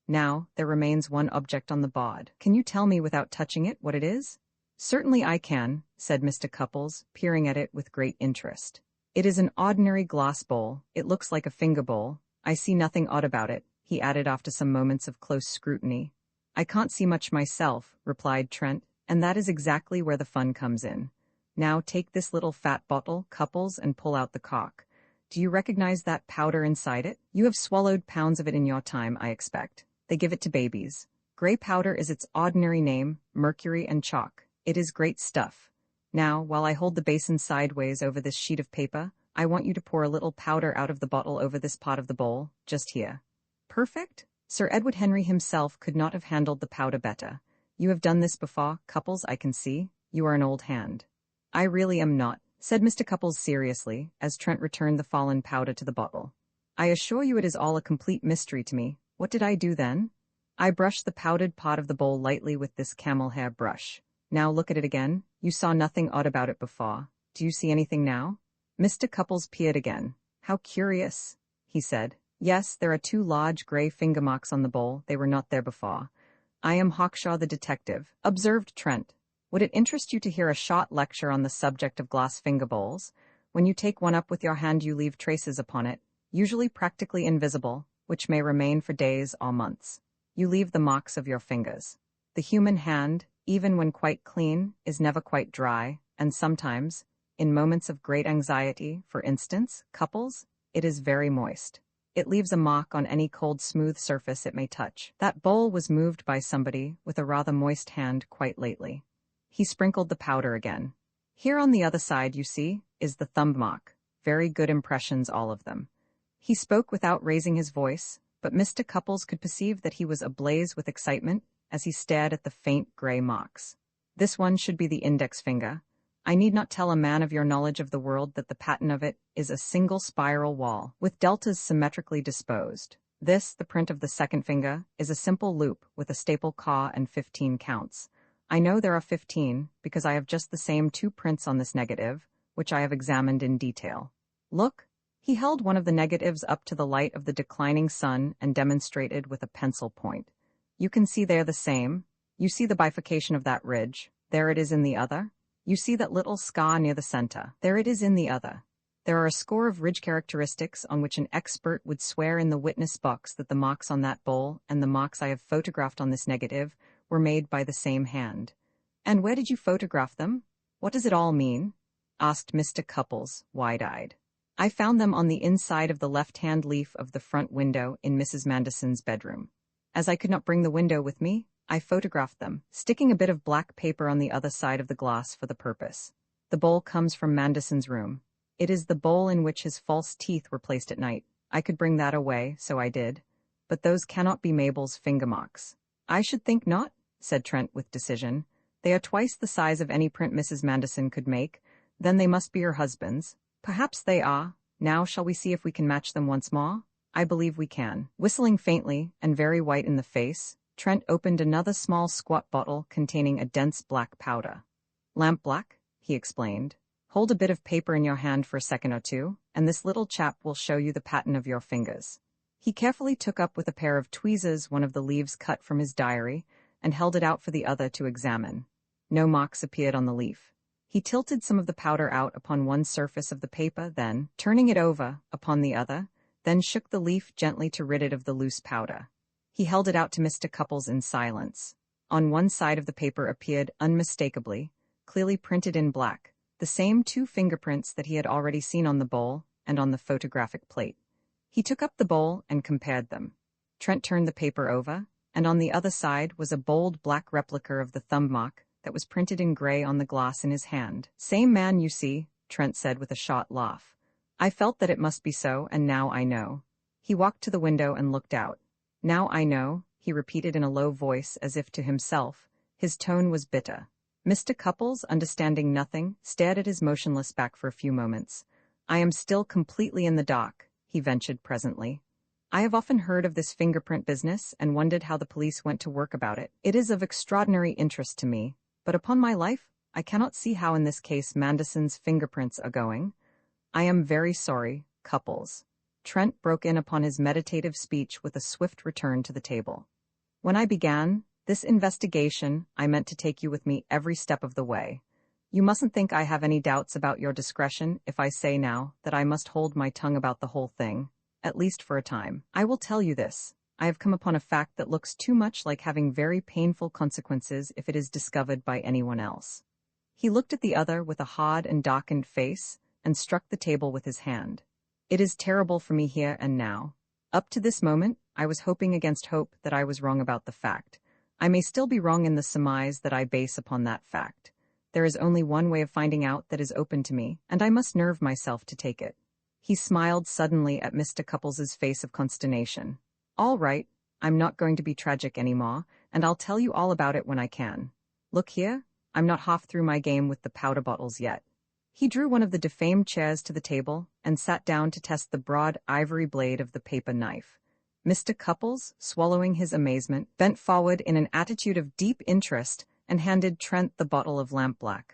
Speaker 1: Now, there remains one object on the board. Can you tell me without touching it what it is? Certainly I can, said Mr. Cupples, peering at it with great interest. It is an ordinary glass bowl. It looks like a finger bowl. I see nothing odd about it, he added after some moments of close scrutiny. I can't see much myself, replied Trent, and that is exactly where the fun comes in. Now take this little fat bottle, Cupples, and pull out the cork. Do you recognize that powder inside it? You have swallowed pounds of it in your time, I expect. They give it to babies. Gray powder is its ordinary name, mercury and chalk. It is great stuff. Now, while I hold the basin sideways over this sheet of paper, I want you to pour a little powder out of the bottle over this part of the bowl, just here. Perfect? Sir Edward Henry himself could not have handled the powder better. You have done this before, Cupples, I can see. You are an old hand. I really am not, said Mr. Cupples seriously, as Trent returned the fallen powder to the bottle. I assure you it is all a complete mystery to me. What did I do then? I brushed the powdered part of the bowl lightly with this camel hair brush. Now look at it again. You saw nothing odd about it before. Do you see anything now? Mr. Cupples peered again. How curious, he said. Yes, there are 2 large gray finger marks on the bowl. They were not there before. I am Hawkshaw the detective, observed Trent. Would it interest you to hear a short lecture on the subject of glass finger bowls? When you take one up with your hand you leave traces upon it, usually practically invisible, which may remain for days or months. You leave the marks of your fingers. The human hand, even when quite clean, is never quite dry, and sometimes, in moments of great anxiety, for instance, Cupples, it is very moist. It leaves a mark on any cold smooth surface it may touch. That bowl was moved by somebody with a rather moist hand quite lately. He sprinkled the powder again. Here on the other side, you see, is the thumb mark. Very good impressions, all of them. He spoke without raising his voice, but Mr. Cupples could perceive that he was ablaze with excitement as he stared at the faint gray marks. This one should be the index finger. I need not tell a man of your knowledge of the world that the pattern of it is a single spiral wall, with deltas symmetrically disposed. This, the print of the second finger, is a simple loop with a staple caw and 15 counts. I know there are 15 because I have just the same 2 prints on this negative, which I have examined in detail. Look, He held one of the negatives up to the light of the declining sun and demonstrated with a pencil point. You can see they're the same. You see the bifurcation of that ridge. There it is in the other. You see that little scar near the center. There it is in the other. There are a score of ridge characteristics on which an expert would swear in the witness box that the marks on that bowl and the marks I have photographed on this negative were made by the same hand. And where did you photograph them? What does it all mean? Asked Mr. Cupples, wide-eyed. I found them on the inside of the left-hand leaf of the front window in Mrs. Mandison's bedroom. As I could not bring the window with me, I photographed them, sticking a bit of black paper on the other side of the glass for the purpose. The bowl comes from Mandison's room. It is the bowl in which his false teeth were placed at night. I could bring that away, so I did. But those cannot be Mabel's finger marks. I should think not, said Trent with decision. They are twice the size of any print Mrs. Mandison could make. Then they must be her husband's. Perhaps they are. Now shall we see if we can match them once more? I believe we can. Whistling faintly, and very white in the face, Trent opened another small squat bottle containing a dense black powder. Lamp black, he explained. Hold a bit of paper in your hand for a second or two, and this little chap will show you the pattern of your fingers. He carefully took up with a pair of tweezers one of the leaves cut from his diary, and held it out for the other to examine. No marks appeared on the leaf. He tilted some of the powder out upon one surface of the paper, then, turning it over, upon the other, then shook the leaf gently to rid it of the loose powder. He held it out to Mr. Cupples in silence. On one side of the paper appeared unmistakably, clearly printed in black, the same 2 fingerprints that he had already seen on the bowl and on the photographic plate. He took up the bowl and compared them. Trent turned the paper over, and on the other side was a bold black replica of the thumb mark that was printed in gray on the glass in his hand. Same man, you see, Trent said with a short laugh. I felt that it must be so, and now I know. He walked to the window and looked out. Now I know, he repeated in a low voice as if to himself. His tone was bitter. Mr. Cupples, understanding nothing, stared at his motionless back for a few moments. I am still completely in the dark, he ventured presently. I have often heard of this fingerprint business and wondered how the police went to work about it. It is of extraordinary interest to me, but upon my life, I cannot see how in this case Mandison's fingerprints are going. I am very sorry, Cupples. Trent broke in upon his meditative speech with a swift return to the table. When I began this investigation, I meant to take you with me every step of the way. You mustn't think I have any doubts about your discretion if I say now that I must hold my tongue about the whole thing, at least for a time. I will tell you this. I have come upon a fact that looks too much like having very painful consequences if it is discovered by anyone else. He looked at the other with a hard and darkened face and struck the table with his hand. It is terrible for me here and now. Up to this moment, I was hoping against hope that I was wrong about the fact. I may still be wrong in the surmise that I base upon that fact. There is only one way of finding out that is open to me, and I must nerve myself to take it. He smiled suddenly at Mr. Cupples' face of consternation. All right, I'm not going to be tragic anymore, and I'll tell you all about it when I can. Look here, I'm not half through my game with the powder bottles yet. He drew one of the defamed chairs to the table and sat down to test the broad ivory blade of the paper knife. Mr. Cupples, swallowing his amazement, bent forward in an attitude of deep interest and handed Trent the bottle of lampblack.